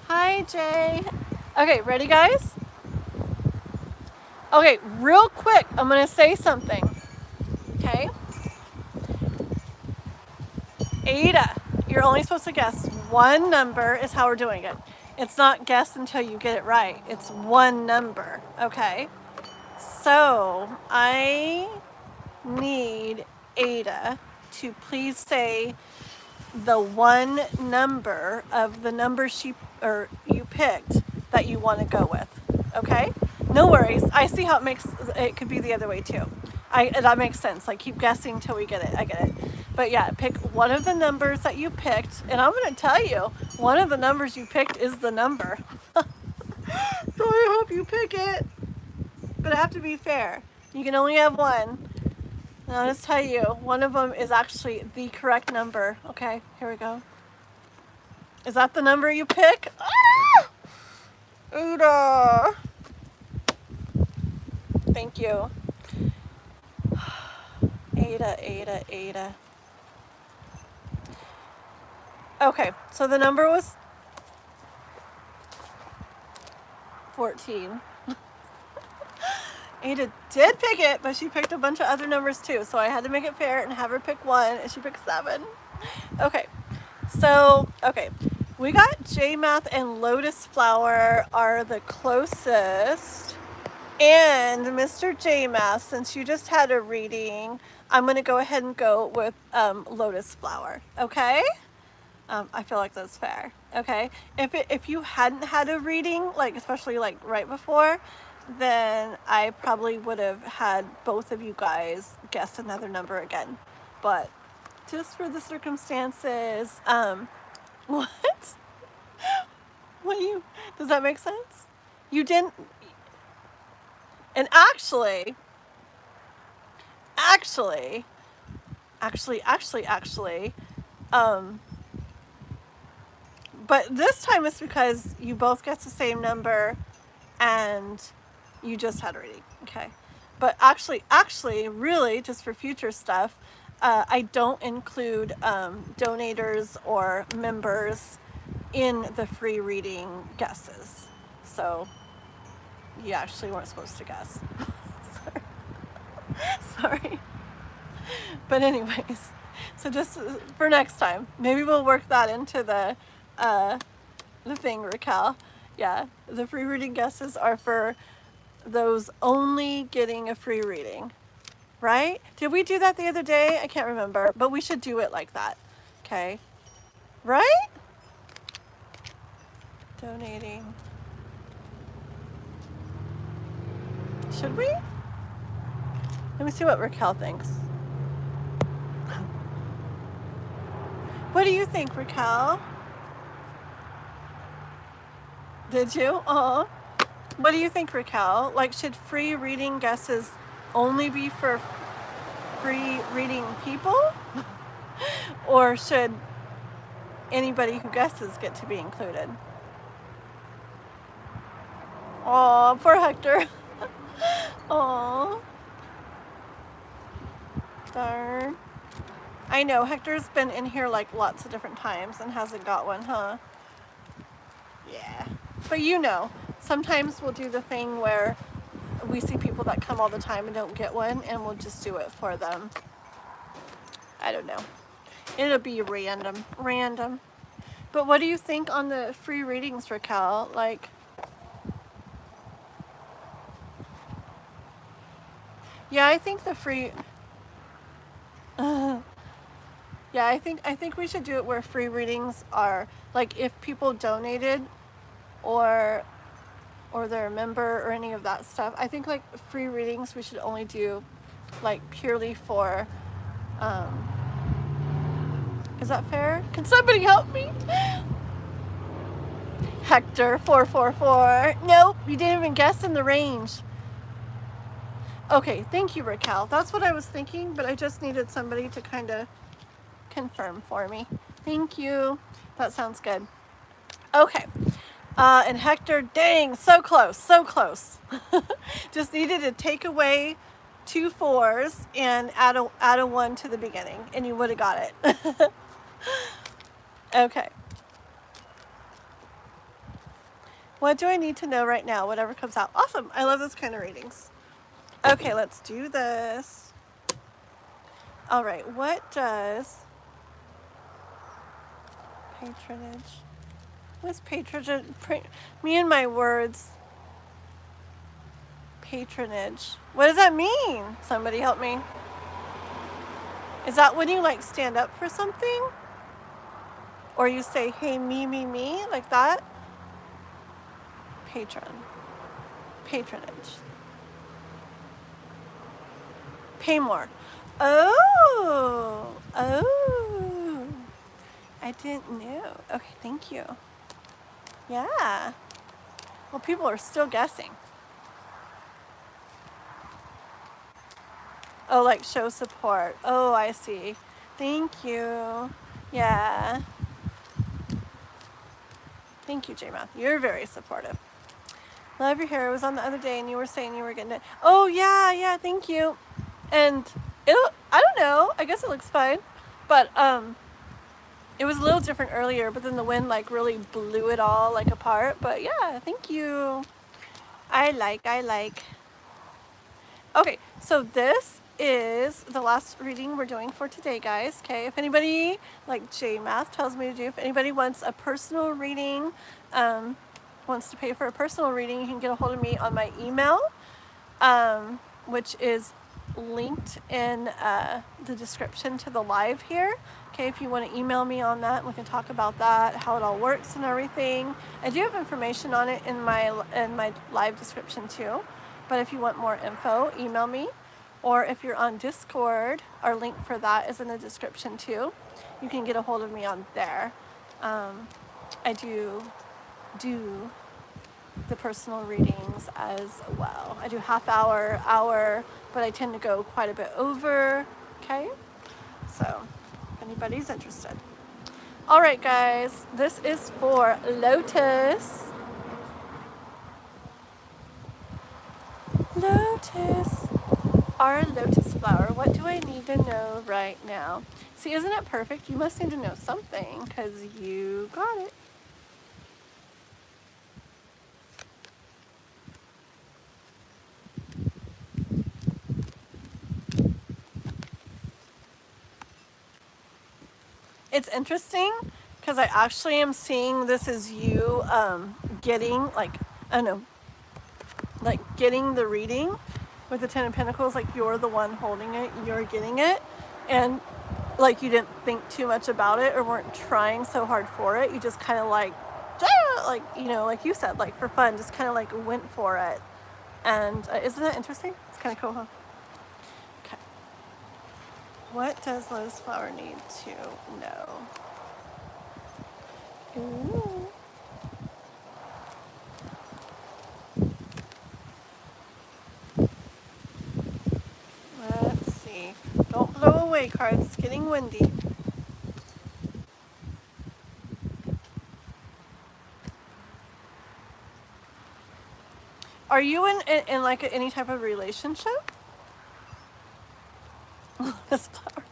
Hi, Jay. Okay, ready guys? Okay, real quick, I'm gonna say something, okay? Ada, you're only supposed to guess one number is how we're doing it. It's not guess until you get it right. It's one number, okay? So I need Ada to please say the one number of the number you picked that you want to go with, okay? No worries. I see how it could be the other way too. That makes sense. Like keep guessing till we get it. I get it. But yeah, pick one of the numbers that you picked, and I'm going to tell you, one of the numbers you picked is the number. So I hope you pick it, but I have to be fair. You can only have one. And I'll just tell you, one of them is actually the correct number. Okay, here we go. Is that the number you pick? Ah! Uda. Thank you. Ada. Okay, so the number was 14. Ada did pick it, but she picked a bunch of other numbers too, so I had to make it fair and have her pick one, and she picked 7. Okay, so, we got J-Math and Lotus Flower are the closest, and Mr. J-Math, since you just had a reading, I'm going to go ahead and go with Lotus Flower, okay? I feel like that's fair, okay? If you hadn't had a reading, like especially like right before, then I probably would have had both of you guys guess another number again. But just for the circumstances, what? Does that make sense? You didn't, and actually, but this time it's because you both get the same number and you just had a reading, okay? But actually, really, just for future stuff, I don't include donators or members in the free reading guesses. So you actually weren't supposed to guess. Sorry. But anyways, so just for next time, maybe we'll work that into the thing, Raquel. Yeah, the free reading guesses are for those only getting a free reading, right? Did we do that the other day? I can't remember, but we should do it like that, okay? Right? Donating. Should we? Let me see what Raquel thinks. What do you think, Raquel? Did you? Oh. What do you think, Raquel? Like, should free reading guesses only be for free reading people? Or should anybody who guesses get to be included? Oh, poor Hector. Oh. Darn. I know, Hector's been in here like lots of different times and hasn't got one, huh? Yeah. But you know, sometimes we'll do the thing where we see people that come all the time and don't get one, and we'll just do it for them. I don't know. It'll be random. But what do you think on the free readings, Raquel? Like, yeah, I think the free... yeah, I think we should do it where free readings are, like, if people donated or or they're a member or any of that stuff. I think like free readings we should only do like purely for, is that fair? Can somebody help me? Hector 444. Nope, you didn't even guess in the range. Okay, thank you, Raquel. That's what I was thinking, but I just needed somebody to kind of confirm for me. Thank you. That sounds good. Okay. And Hector, dang, so close, so close. Just needed to take away 2 4s and add a 1 to the beginning, and you would have got it. Okay. What do I need to know right now? Whatever comes out. Awesome. I love those kind of readings. Okay, let's do this. All right, what does patronage? What's patronage? Me and my words. Patronage. What does that mean? Somebody help me. Is that when you like stand up for something? Or you say, hey, me, like that? Patron. Patronage. Pay more. Oh. I didn't know. Okay, thank you. Yeah. Well, people are still guessing. Oh, like show support. Oh, I see. Thank you. Yeah. Thank you, J-Math. You're very supportive. Love your hair. It was on the other day and you were saying you were getting it. Oh, yeah, thank you. And I don't know. I guess it looks fine. But it was a little different earlier, but then the wind like really blew it all like apart. But yeah, thank you. I like. Okay, so this is the last reading we're doing for today, guys. Okay, if anybody, like J-Math tells me to do, if anybody wants a personal reading, wants to pay for a personal reading, you can get a hold of me on my email, which is linked in the description to the live here. Okay, if you want to email me on that, we can talk about that, how it all works and everything. I do have information on it in my live description too, but if you want more info, email me. Or if you're on Discord, our link for that is in the description too. You can get a hold of me on there. I do the personal readings as well. I do half hour, but I tend to go quite a bit over. Okay, so if anybody's interested. All right, guys, this is for Lotus. Lotus. Our lotus flower. What do I need to know right now? See, isn't it perfect? You must need to know something because you got it. It's interesting because I actually am seeing this as you getting like, I don't know, like getting the reading with the Ten of Pentacles, like you're the one holding it, you're getting it, and like you didn't think too much about it or weren't trying so hard for it. You just kind of like, you know, like you said, like for fun, just kind of like went for it. And isn't that interesting? It's kind of cool, huh? Okay. What does Lotus Flower need to know? Ooh. Let's see. Don't blow away, cards. It's getting windy. Are you in like any type of relationship? Lotus Flower.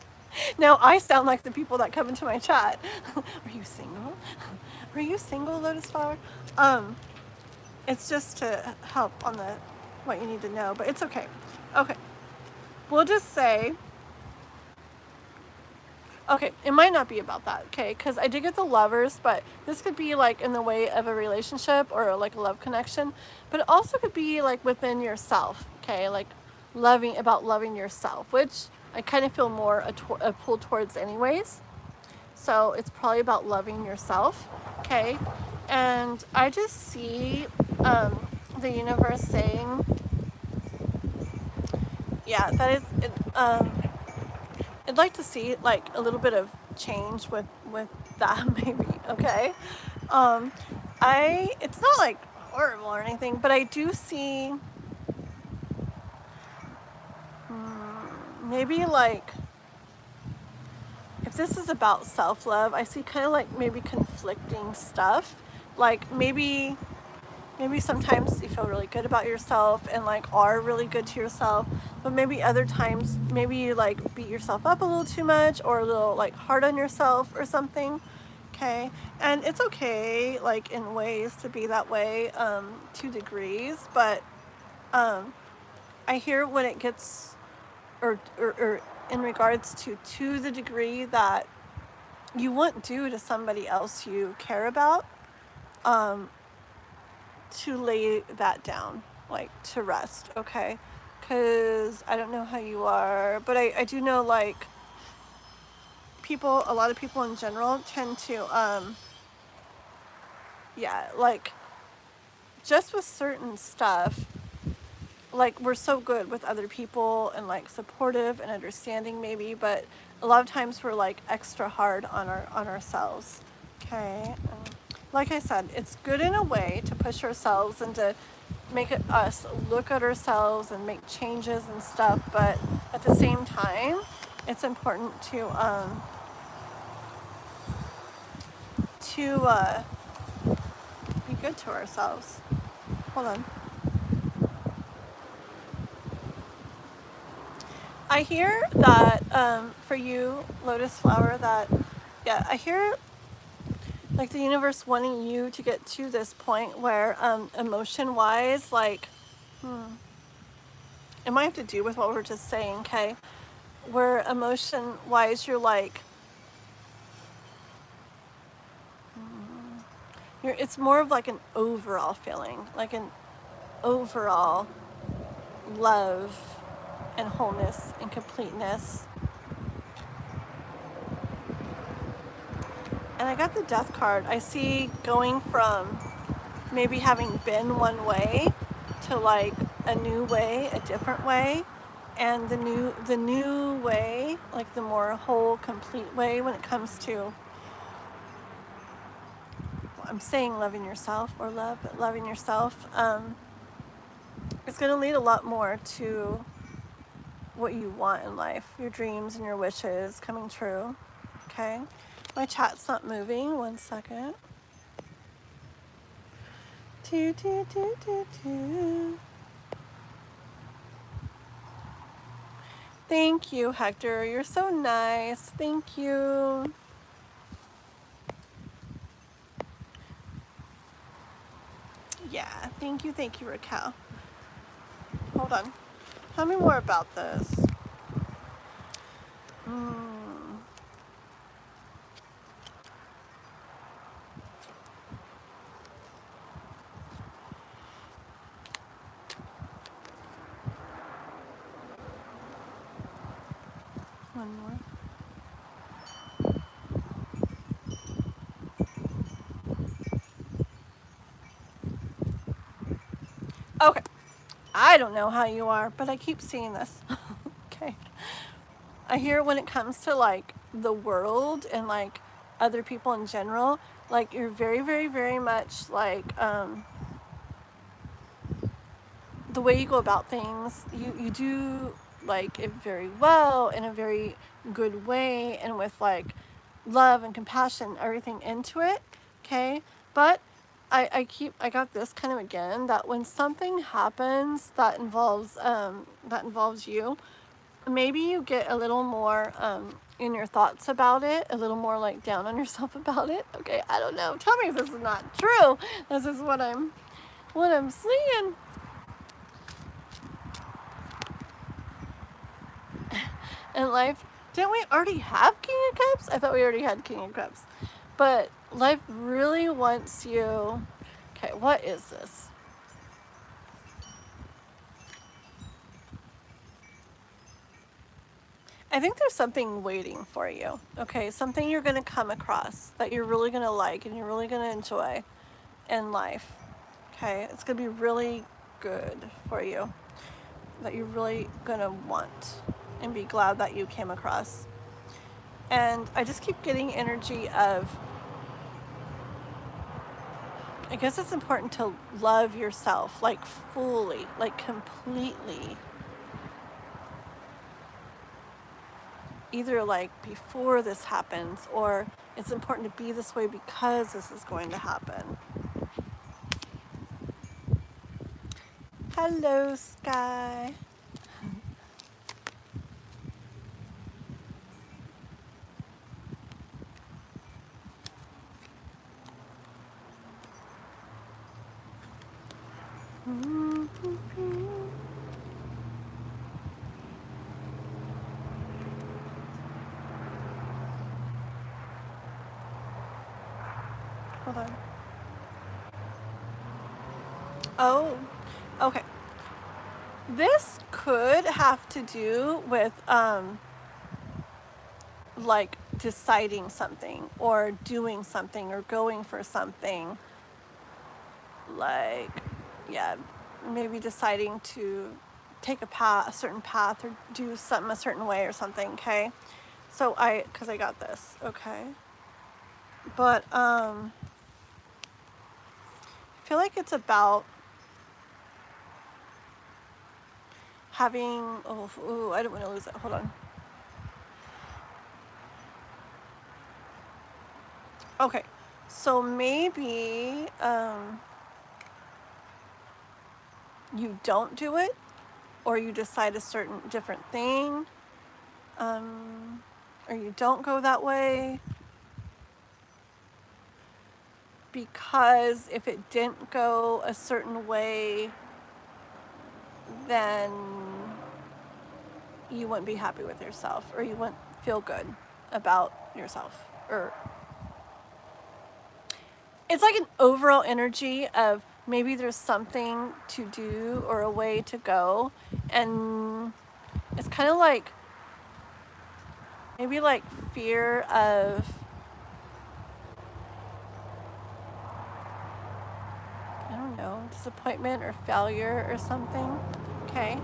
Now I sound like the people that come into my chat. Are you single? Are you single, Lotus Flower? It's just to help on the what you need to know, but it's okay. Okay. We'll just say, okay, it might not be about that, okay? Because I did get the Lovers, but this could be like in the way of a relationship or like a love connection, but it also could be like within yourself, okay? Like loving yourself, which I kind of feel more a pull towards anyways. So it's probably about loving yourself, okay? And I just see the universe saying, yeah, that is it. I'd like to see like a little bit of change with that maybe. Okay. um it's not like horrible or anything, but I do see maybe like, if this is about self-love, I see kind of like maybe conflicting stuff. Like maybe sometimes you feel really good about yourself and like are really good to yourself, but maybe other times maybe you like beat yourself up a little too much or a little like hard on yourself or something. Okay. And it's okay like in ways to be that way, to degrees, but I hear when it gets or in regards to the degree that you wouldn't do to somebody else you care about, to lay that down, like to rest. Okay. Because I don't know how you are, but I do know like a lot of people in general tend to yeah, like just with certain stuff, like we're so good with other people and like supportive and understanding maybe, but a lot of times we're like extra hard on ourselves. Okay. Like I said, it's good in a way to push ourselves and to make us look at ourselves and make changes and stuff, but at the same time it's important to be good to ourselves. Hold on. I hear that for you, Lotus Flower, that, yeah, I hear like the universe wanting you to get to this point where emotion-wise, like, it might have to do with what we're just saying, okay? Where emotion-wise you're like, it's more of like an overall feeling, like an overall love and wholeness and completeness. And I got the Death card. I see going from maybe having been one way to like a new way, a different way, and the new way, like the more whole, complete way when it comes to, I'm saying loving yourself or love, but loving yourself, it's going to lead a lot more to what you want in life, your dreams and your wishes coming true. Okay. My chat's not moving. 1 second. Thank you, Hector. You're so nice. Thank you. Yeah, thank you, Raquel. Hold on. Tell me more about this. One more. Okay. I don't know how you are, but I keep seeing this. Okay. I hear when it comes to like the world and like other people in general, like you're very, very, very much like the way you go about things, you do like it very well in a very good way and with like love and compassion, everything into it. Okay. But I got this kind of again, that when something happens that involves you, maybe you get a little more in your thoughts about it, a little more like down on yourself about it. Okay, I don't know. Tell me if this is not true. This is what I'm seeing. In life, didn't we already have King of Cups? I thought we already had King of Cups. But life really wants you. Okay, what is this? I think there's something waiting for you. Okay, something you're going to come across that you're really going to like and you're really going to enjoy in life. Okay, it's gonna be really good for you, that you're really gonna want and be glad that you came across. And I just keep getting energy of, I guess it's important to love yourself, like fully, like completely. Either like before this happens, or it's important to be this way because this is going to happen. Hello, Sky. Hold on. Oh, okay. This could have to do with like deciding something or doing something or going for something. Like, yeah, maybe deciding to take a certain path, or do something a certain way or something. Okay, so because I got this. Okay, but I feel like it's about having, I don't want to lose it. Hold on. Okay, so maybe you don't do it, or you decide a certain different thing, or you don't go that way, because if it didn't go a certain way, then you wouldn't be happy with yourself, or you wouldn't feel good about yourself. Or it's like an overall energy of maybe there's something to do or a way to go, and it's kind of like maybe like fear of, I don't know, disappointment or failure or something. Okay,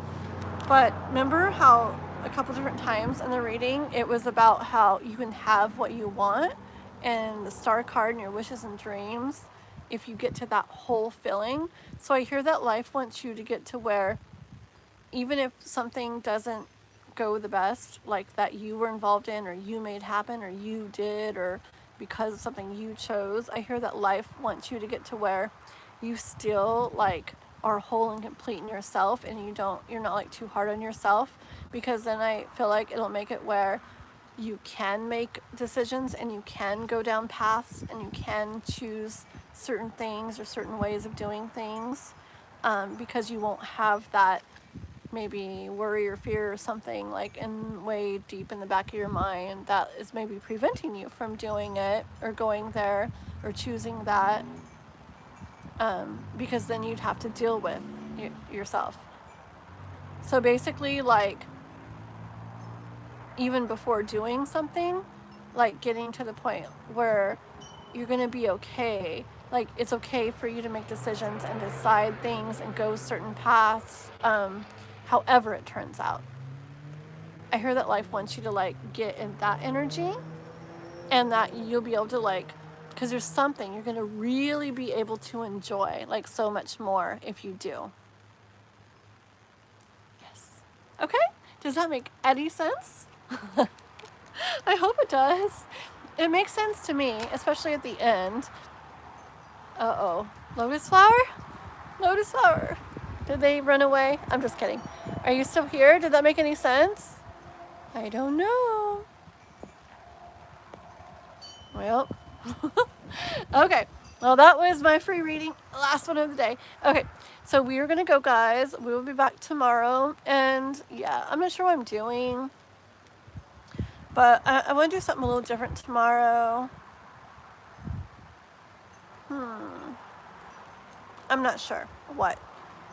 but remember how a couple different times in the reading it was about how you can have what you want, and the star card and your wishes and dreams if you get to that whole feeling. So I hear that life wants you to get to where even if something doesn't go the best, like that you were involved in or you made happen or you did, or because of something you chose, I hear that life wants you to get to where you still like are whole and complete in yourself, and you're not like too hard on yourself, because then I feel like it'll make it where you can make decisions and you can go down paths and you can choose certain things or certain ways of doing things, because you won't have that maybe worry or fear or something like in way deep in the back of your mind that is maybe preventing you from doing it or going there or choosing that, because then you'd have to deal with yourself. So basically, like, even before doing something, like getting to the point where you're gonna be okay, like it's okay for you to make decisions and decide things and go certain paths, however it turns out. I hear that life wants you to like get in that energy, and that you'll be able to like, because there's something you're gonna really be able to enjoy like so much more if you do. Yes. Okay, does that make any sense? I hope it does. It makes sense to me, especially at the end. Uh-oh. Lotus flower? Lotus flower. Did they run away? I'm just kidding. Are you still here? Did that make any sense? I don't know. Well, okay. Well, that was my free reading. Last one of the day. Okay, so we are going to go, guys. We will be back tomorrow. And yeah, I'm not sure what I'm doing, but I want to do something a little different tomorrow. I'm not sure what,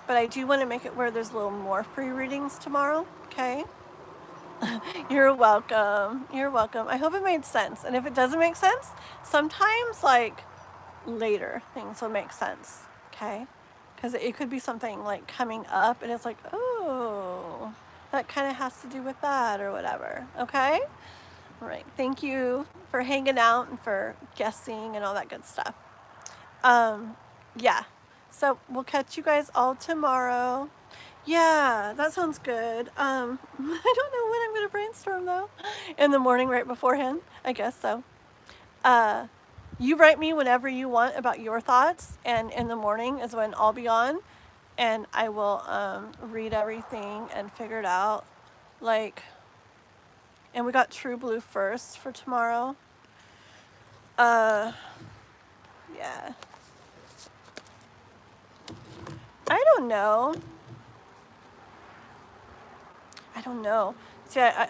but I do want to make it where there's a little more free readings tomorrow. Okay. You're welcome. You're welcome. I hope it made sense. And if it doesn't make sense, sometimes like later things will make sense. Okay. because it could be something like coming up and it's like, oh, that kind of has to do with that or whatever. Okay? All right. Thank you for hanging out and for guessing and all that good stuff. Yeah. So we'll catch you guys all tomorrow. Yeah, that sounds good. I don't know when I'm going to brainstorm though. In the morning right beforehand, I guess so. You write me whenever you want about your thoughts, and in the morning is when I'll be on, and I will read everything and figure it out. Like, and we got True Blue first for tomorrow. Yeah. I don't know. See, I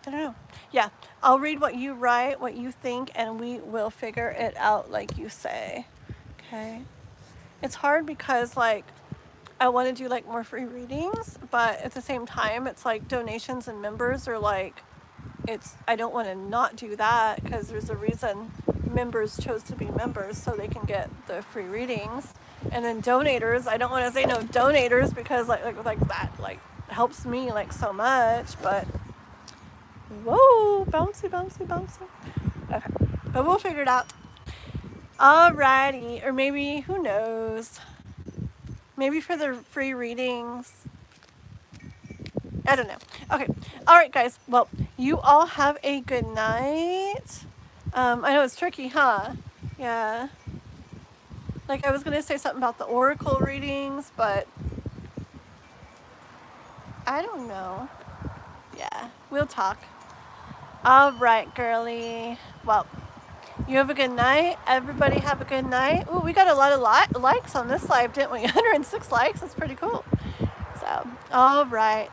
don't know. Yeah, I'll read what you write, what you think, and we will figure it out like you say. Okay? It's hard because, like, I want to do, like, more free readings, but at the same time, it's like donations and members are like, I don't want to not do that because there's a reason members chose to be members so they can get the free readings. And then donators, I don't want to say no donators because like that like helps me like so much, but whoa, bouncy. Okay, but we'll figure it out. Alrighty, or maybe, who knows, maybe for the free readings, I don't know. Okay, alright guys, well, you all have a good night. I know it's tricky, huh? Yeah. Like, I was going to say something about the oracle readings, but I don't know. Yeah, we'll talk. All right, girly. Well, you have a good night. Everybody have a good night. Ooh, we got a lot of likes on this live, didn't we? 106 likes. That's pretty cool. So, all right.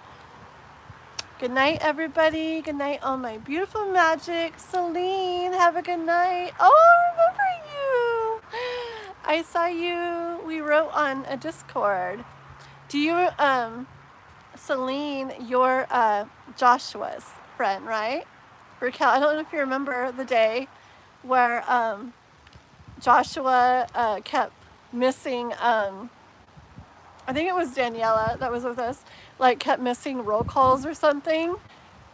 Good night, everybody. Good night, all my beautiful magic. Celine, have a good night. Oh, I remember you. I saw you. We wrote on a Discord. Do you, Celine, you're Joshua's friend, right? Raquel, I don't know if you remember the day where Joshua kept missing, I think it was Daniela that was with us, like kept missing roll calls or something.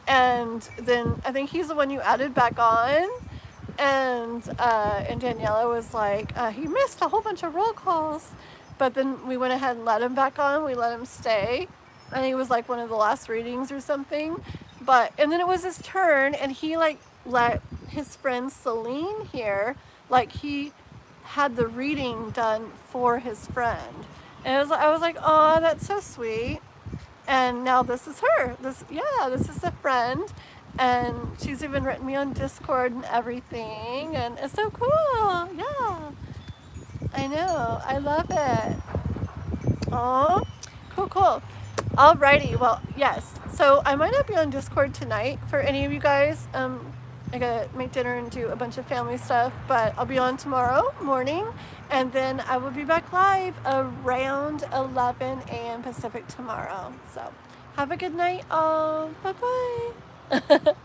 And then I think he's the one you added back on. And Daniela was like, he missed a whole bunch of roll calls. But then we went ahead and let him back on. We let him stay. And he was like one of the last readings or something. And then it was his turn, and he like let his friend Celine here, like he had the reading done for his friend. And I was like, oh, that's so sweet. And now this is her. This is a friend. And she's even written me on Discord and everything. And it's so cool. Yeah. I know. I love it. Oh, cool. Alrighty. Well, yes. So I might not be on Discord tonight for any of you guys. I gotta make dinner and do a bunch of family stuff. But I'll be on tomorrow morning. And then I will be back live around 11 a.m. Pacific tomorrow. So have a good night all. Bye-bye.